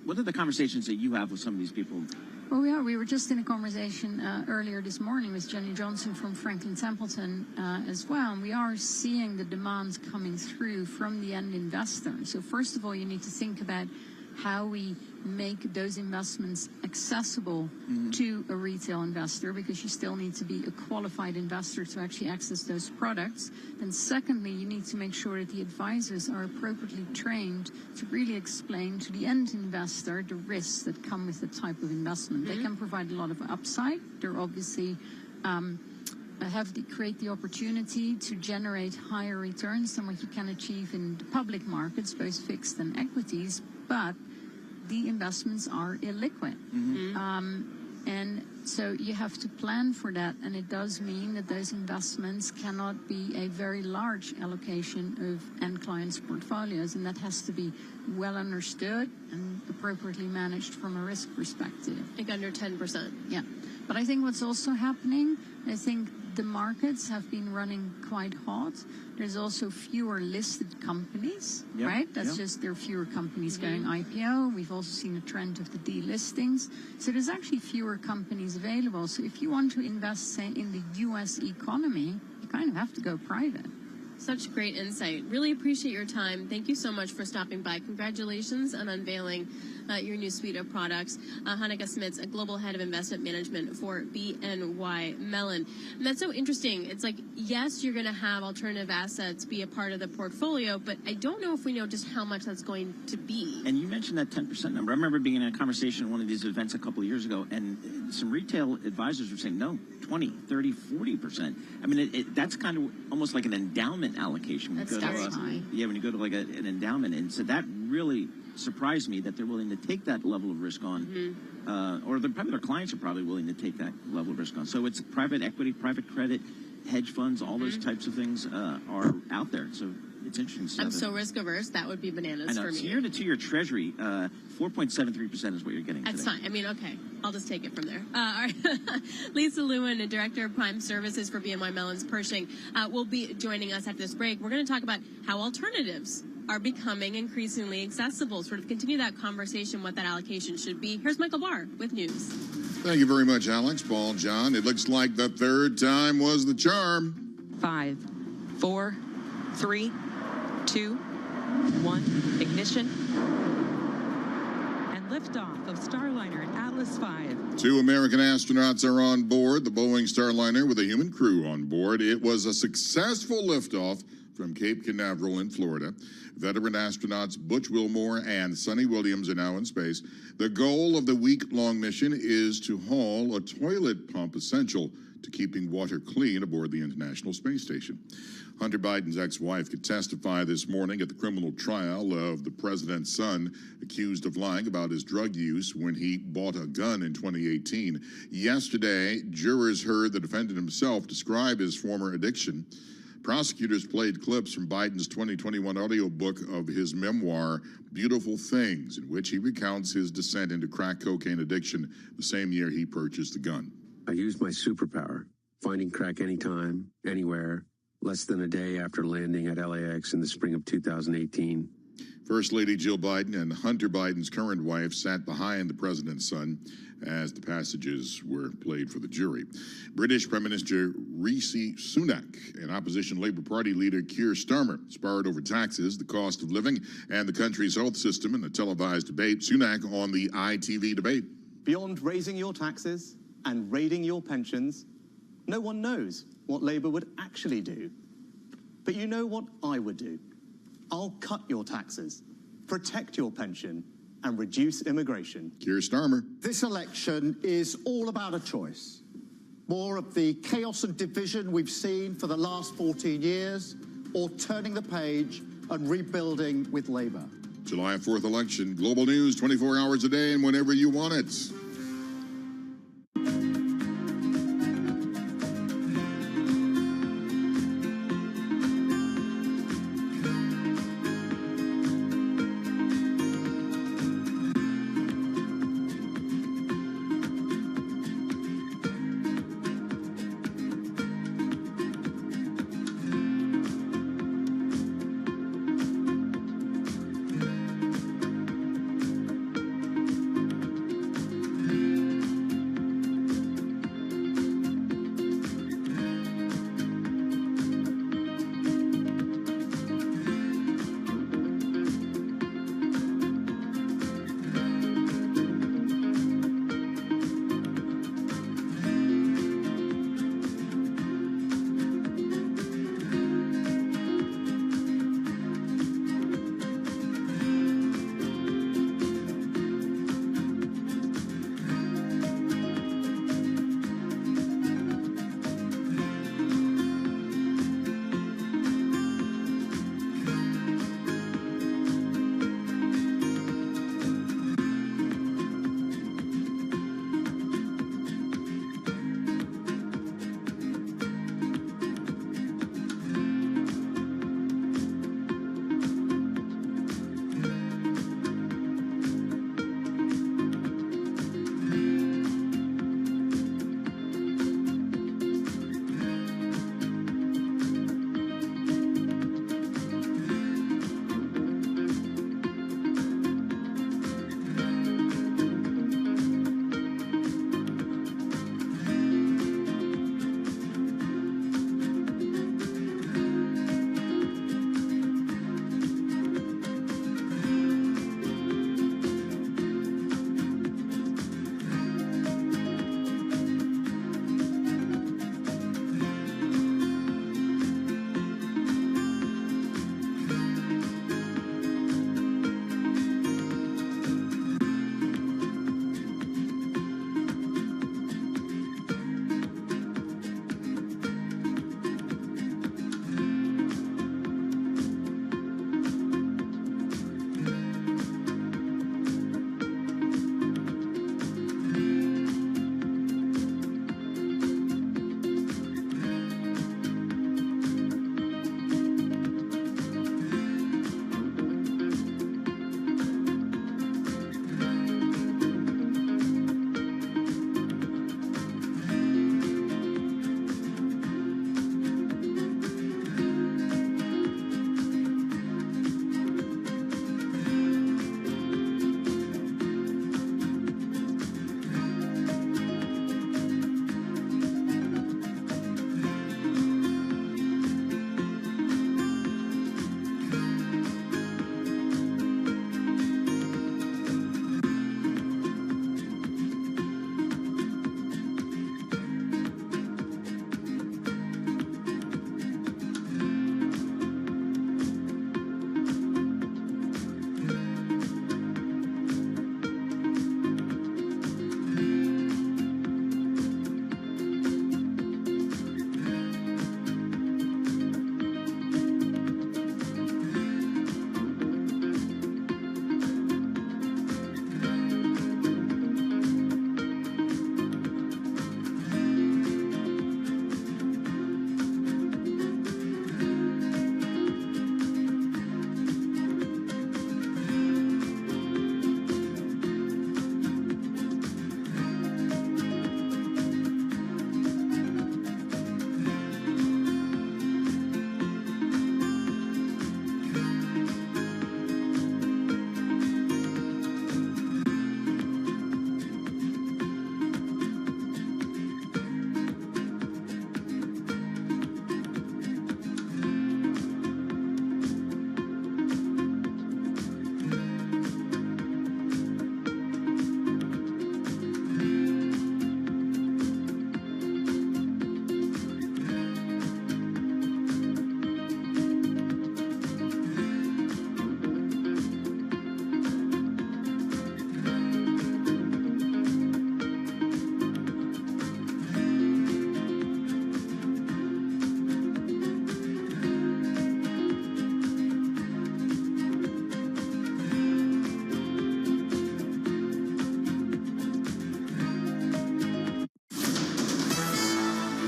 What are the conversations that you have with some of these people? Well, we were just in a conversation earlier this morning with Jenny Johnson from Franklin Templeton as well, and we are seeing the demands coming through from the end investor. So first of all, you need to think about how we make those investments accessible to a retail investor, because you still need to be a qualified investor to actually access those products. And secondly, you need to make sure that the advisors are appropriately trained to really explain to the end investor the risks that come with the type of investment. They can provide a lot of upside. They're obviously create the opportunity to generate higher returns than what you can achieve in the public markets, both fixed and equities, but the investments are illiquid. And so you have to plan for that, and it does mean that those investments cannot be a very large allocation of end clients' portfolios, and that has to be well understood and appropriately managed from a risk perspective. Like under 10%. Yeah. But I think what's also happening, I think the markets have been running quite hot. There's also fewer listed companies, right? That's just there are fewer companies going IPO. We've also seen a trend of the delistings. So there's actually fewer companies available. So if you want to invest, say, in the U.S. economy, you kind of have to go private. Such great insight. Really appreciate your time. Thank you so much for stopping by. Congratulations on unveiling your new suite of products. Hanneke Smits, a global head of investment management for BNY Mellon. And that's so interesting. It's like, yes, you're going to have alternative assets be a part of the portfolio, but I don't know if we know just how much that's going to be. And you mentioned that 10% number. I remember being in a conversation at one of these events a couple of years ago, and some retail advisors were saying, no, 20, 30, 40%. I mean, that's kind of almost like an endowment allocation. That's very high. Yeah, when you go to like an endowment. And so that really surprised me that they're willing to take that level of risk on, or probably their clients are probably willing to take that level of risk on. So it's private equity, private credit, hedge funds, all those types of things are out there. So it's interesting. I'm so risk averse. That would be bananas for me. So year to 2 year Treasury, 4.73% is what you're getting. That's today. fine. I mean, okay. I'll just take it from there. All right. Lisa Lewin, the Director of Prime Services for BNY Mellon's Pershing, will be joining us after this break. We're going to talk about how alternatives are becoming increasingly accessible. Sort of continue that conversation, what that allocation should be. Here's Michael Barr with news. Thank you very much, Alex. Paul, John. It looks like the third time was the charm. 5, 4, 3, 2, 1, ignition. And liftoff of Starliner and Atlas V. 2 American astronauts are on board the Boeing Starliner with a human crew on board. It was a successful liftoff from Cape Canaveral in Florida. Veteran astronauts Butch Wilmore and Sonny Williams are now in space. The goal of the week-long mission is to haul a toilet pump essential to keeping water clean aboard the International Space Station. Hunter Biden's ex-wife could testify this morning at the criminal trial of the president's son, accused of lying about his drug use when he bought a gun in 2018. Yesterday, jurors heard the defendant himself describe his former addiction. Prosecutors played clips from Biden's 2021 audiobook of his memoir, Beautiful Things, in which he recounts his descent into crack cocaine addiction the same year he purchased the gun. I used my superpower, finding crack anytime, anywhere, less than a day after landing at LAX in the spring of 2018. First Lady Jill Biden and Hunter Biden's current wife sat behind the president's son as the passages were played for the jury. British Prime Minister Rishi Sunak and opposition Labour Party leader Keir Starmer sparred over taxes, the cost of living, and the country's health system in a televised debate. Sunak on the ITV debate. Beyond raising your taxes and raiding your pensions, no one knows what Labour would actually do. But you know what I would do. I'll cut your taxes, protect your pension, and reduce immigration. Keir Starmer. This election is all about a choice. More of the chaos and division we've seen for the last 14 years, or turning the page and rebuilding with Labour. July 4th election, global news 24 hours a day and whenever you want it.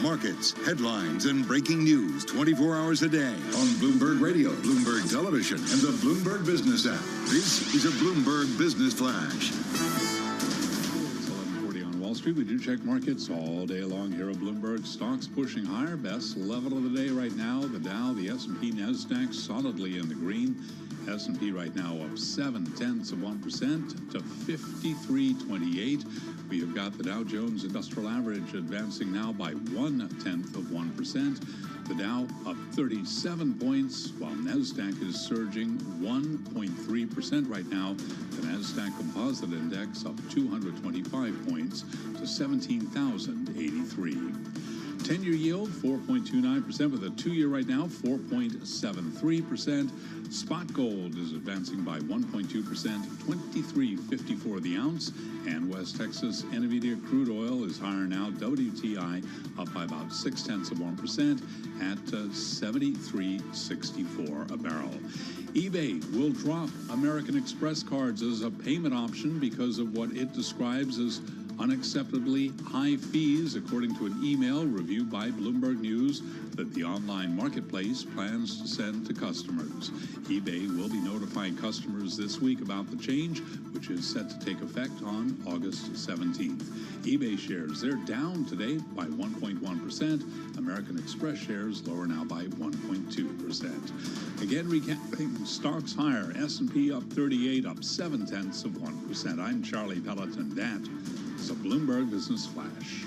markets, headlines, and breaking news 24 hours a day on Bloomberg Radio, Bloomberg Television, and the Bloomberg Business app. This is a Bloomberg Business Flash. It's 11:40 on Wall Street. We do check markets all day long here at Bloomberg. Stocks pushing higher. Best level of the day right now. The Dow, the S&P, NASDAQ solidly in the green. S&P right now up 0.7% to 53.28. We have got the Dow Jones Industrial Average advancing now by 0.1%. The Dow up 37 points, while NASDAQ is surging 1.3% right now. The NASDAQ Composite Index up 225 points to 17,083. 10-year yield, 4.29%, with a 2-year right now, 4.73%. Spot gold is advancing by 1.2%, $23.54 the ounce. And West Texas Intermediate crude oil is higher now, WTI up by about 0.6% at $73.64 a barrel. eBay will drop American Express cards as a payment option because of what it describes as unacceptably high fees, according to an email reviewed by Bloomberg News that the online marketplace plans to send to customers. eBay will be notifying customers this week about the change, which is set to take effect on August 17th. eBay shares, they're down today by 1.1%. American Express shares lower now by 1.2%. Again, recapping stocks higher. S&P up 38, up 0.7%. I'm Charlie Pelleton. That is a Bloomberg Business Flash.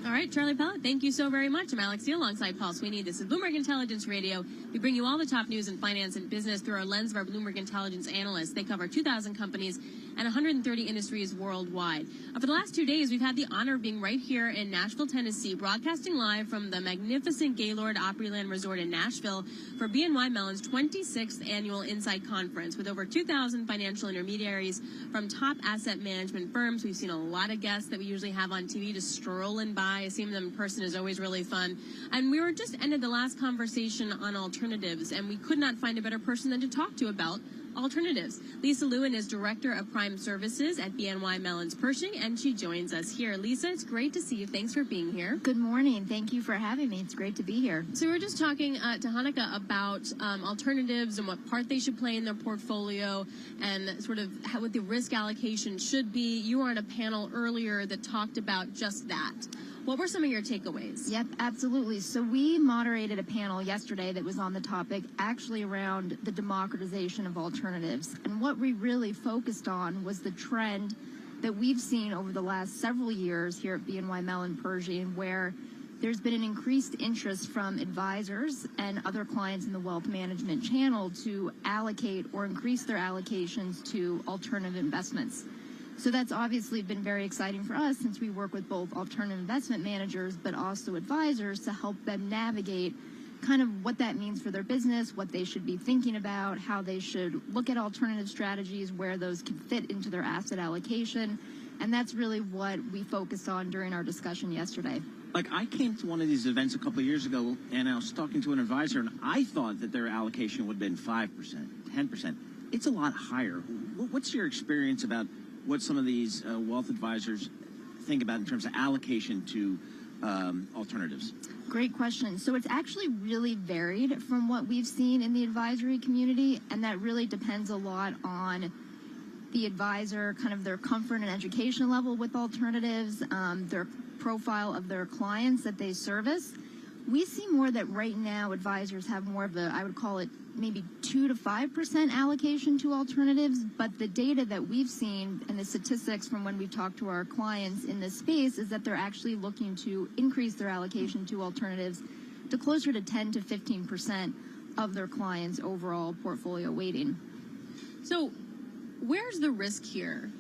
All right, Charlie Pellet, thank you so very much. I'm Alex Steele alongside Paul Sweeney. This is Bloomberg Intelligence Radio. We bring you all the top news in finance and business through our lens of our Bloomberg Intelligence analysts. They cover 2,000 companies and 130 industries worldwide. For the last 2 days, we've had the honor of being right here in Nashville, Tennessee, broadcasting live from the magnificent Gaylord Opryland Resort in Nashville for BNY Mellon's 26th annual Insight Conference with over 2,000 financial intermediaries from top asset management firms. We've seen a lot of guests that we usually have on TV just strolling by. Seeing them in person is always really fun. And we were just ended the last conversation on alternatives, and we could not find a better person than to talk to about alternatives. Lisa Lewin is Director of Prime Services at BNY Mellon's Pershing, and she joins us here. Lisa, it's great to see you. Thanks for being here. Good morning. Thank you for having me. It's great to be here. So we were just talking to Hanneke about alternatives and what part they should play in their portfolio and sort of what the risk allocation should be. You were on a panel earlier that talked about just that. What were some of your takeaways? Yep, absolutely. So we moderated a panel yesterday that was on the topic actually around the democratization of alternatives. And what we really focused on was the trend that we've seen over the last several years here at BNY Mellon Pershing, where there's been an increased interest from advisors and other clients in the wealth management channel to allocate or increase their allocations to alternative investments. So that's obviously been very exciting for us since we work with both alternative investment managers but also advisors to help them navigate kind of what that means for their business, what they should be thinking about, how they should look at alternative strategies, where those can fit into their asset allocation. And that's really what we focused on during our discussion yesterday. Like, I came to one of these events a couple of years ago, and I was talking to an advisor, and I thought that their allocation would have been 5%, 10%. It's a lot higher. What's your experience about what some of these wealth advisors think about in terms of allocation to alternatives? Great question. So it's actually really varied from what we've seen in the advisory community, and that really depends a lot on the advisor, kind of their comfort and education level with alternatives, their profile of their clients that they service. We see more that right now advisors have more of the, I would call it maybe 2 to 5% allocation to alternatives, but the data that we've seen and the statistics from when we talk to our clients in this space is that they're actually looking to increase their allocation to alternatives to closer to 10 to 15% of their clients' overall portfolio weighting. So where's the risk here?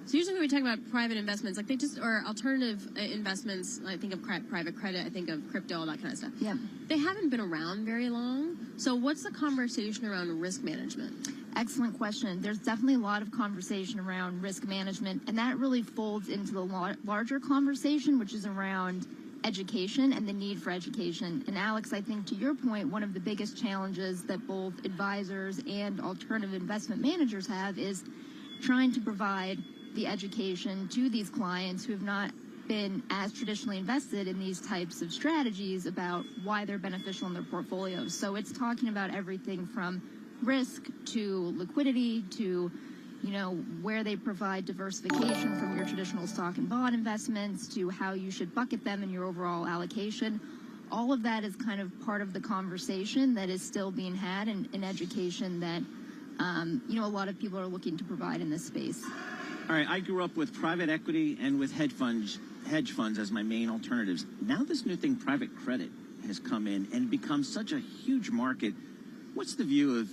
So usually when we talk about private investments, like or alternative investments, I think of private credit, I think of crypto, all that kind of stuff. Yeah. They haven't been around very long. So what's the conversation around risk management? Excellent question. There's definitely a lot of conversation around risk management, and that really folds into the larger conversation, which is around education and the need for education. And Alex, I think to your point, one of the biggest challenges that both advisors and alternative investment managers have is trying to provide the education to these clients who have not been as traditionally invested in these types of strategies about why they're beneficial in their portfolios. So it's talking about everything from risk to liquidity to, you know, where they provide diversification from your traditional stock and bond investments to how you should bucket them in your overall allocation. All of that is kind of part of the conversation that is still being had in education that, you know, a lot of people are looking to provide in this space. All right, I grew up with private equity and with hedge funds as my main alternatives. Now this new thing, private credit, has come in and become such a huge market. What's the view of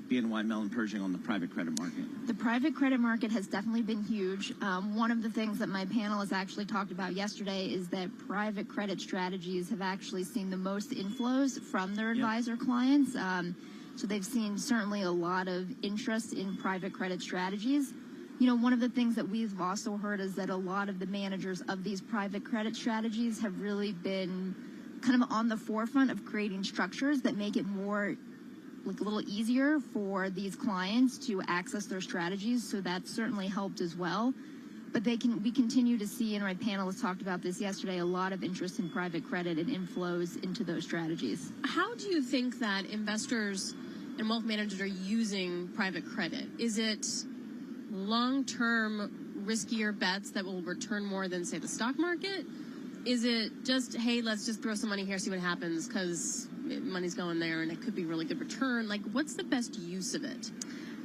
BNY Mellon Pershing on the private credit market? The private credit market has definitely been huge. One of the things that my panelists actually talked about yesterday is that private credit strategies have actually seen the most inflows from their advisor clients. So they've seen certainly a lot of interest in private credit strategies. You know, one of the things that we've also heard is that a lot of the managers of these private credit strategies have really been kind of on the forefront of creating structures that make it more, like, a little easier for these clients to access their strategies. So that's certainly helped as well. But we continue to see, and my panelists talked about this yesterday, a lot of interest in private credit and inflows into those strategies. How do you think that investors and wealth managers are using private credit? Is it long-term riskier bets that will return more than, say, the stock market? Is it just, hey, let's just throw some money here, see what happens, because money's going there and it could be really good return? Like, what's the best use of it?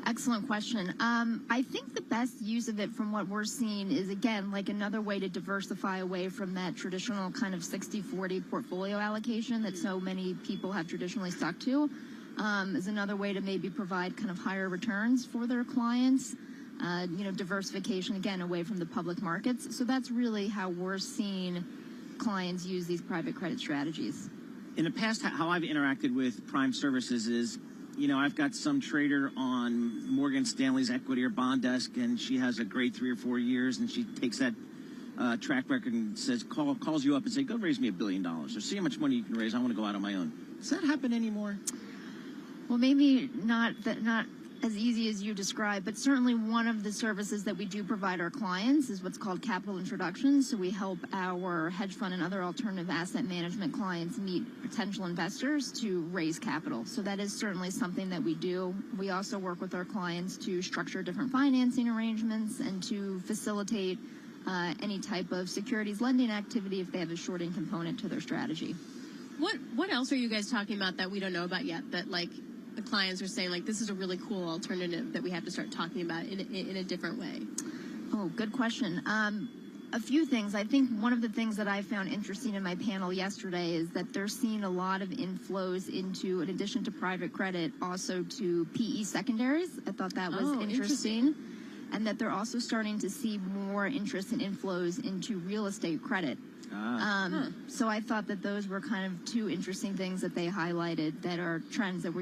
Excellent question. I think the best use of it from what we're seeing is, again, like another way to diversify away from that traditional kind of 60-40 portfolio allocation that so many people have traditionally stuck to, is another way to maybe provide kind of higher returns for their clients. You know, diversification, again, away from the public markets. So that's really how we're seeing clients use these private credit strategies. In the past, how I've interacted with Prime Services is, you know, I've got some trader on Morgan Stanley's equity or bond desk, and she has a great 3 or 4 years, and she takes that track record and says, calls you up and say, go raise me $1 billion, or see how much money you can raise. I want to go out on my own. Does that happen anymore? Well, maybe not as easy as you described, but certainly one of the services that we do provide our clients is what's called capital introductions. So we help our hedge fund and other alternative asset management clients meet potential investors to raise capital. So that is certainly something that we do. We also work with our clients to structure different financing arrangements and to facilitate any type of securities lending activity if they have a shorting component to their strategy. What else are you guys talking about that we don't know about yet, that, like, the clients are saying, like, this is a really cool alternative that we have to start talking about in a different way? Oh, good question. A few things. I think one of the things that I found interesting in my panel yesterday is that they're seeing a lot of inflows into, in addition to private credit, also to PE secondaries. I thought that was interesting. And that they're also starting to see more interest in inflows into real estate credit. So I thought that those were kind of two interesting things that they highlighted that are trends that we're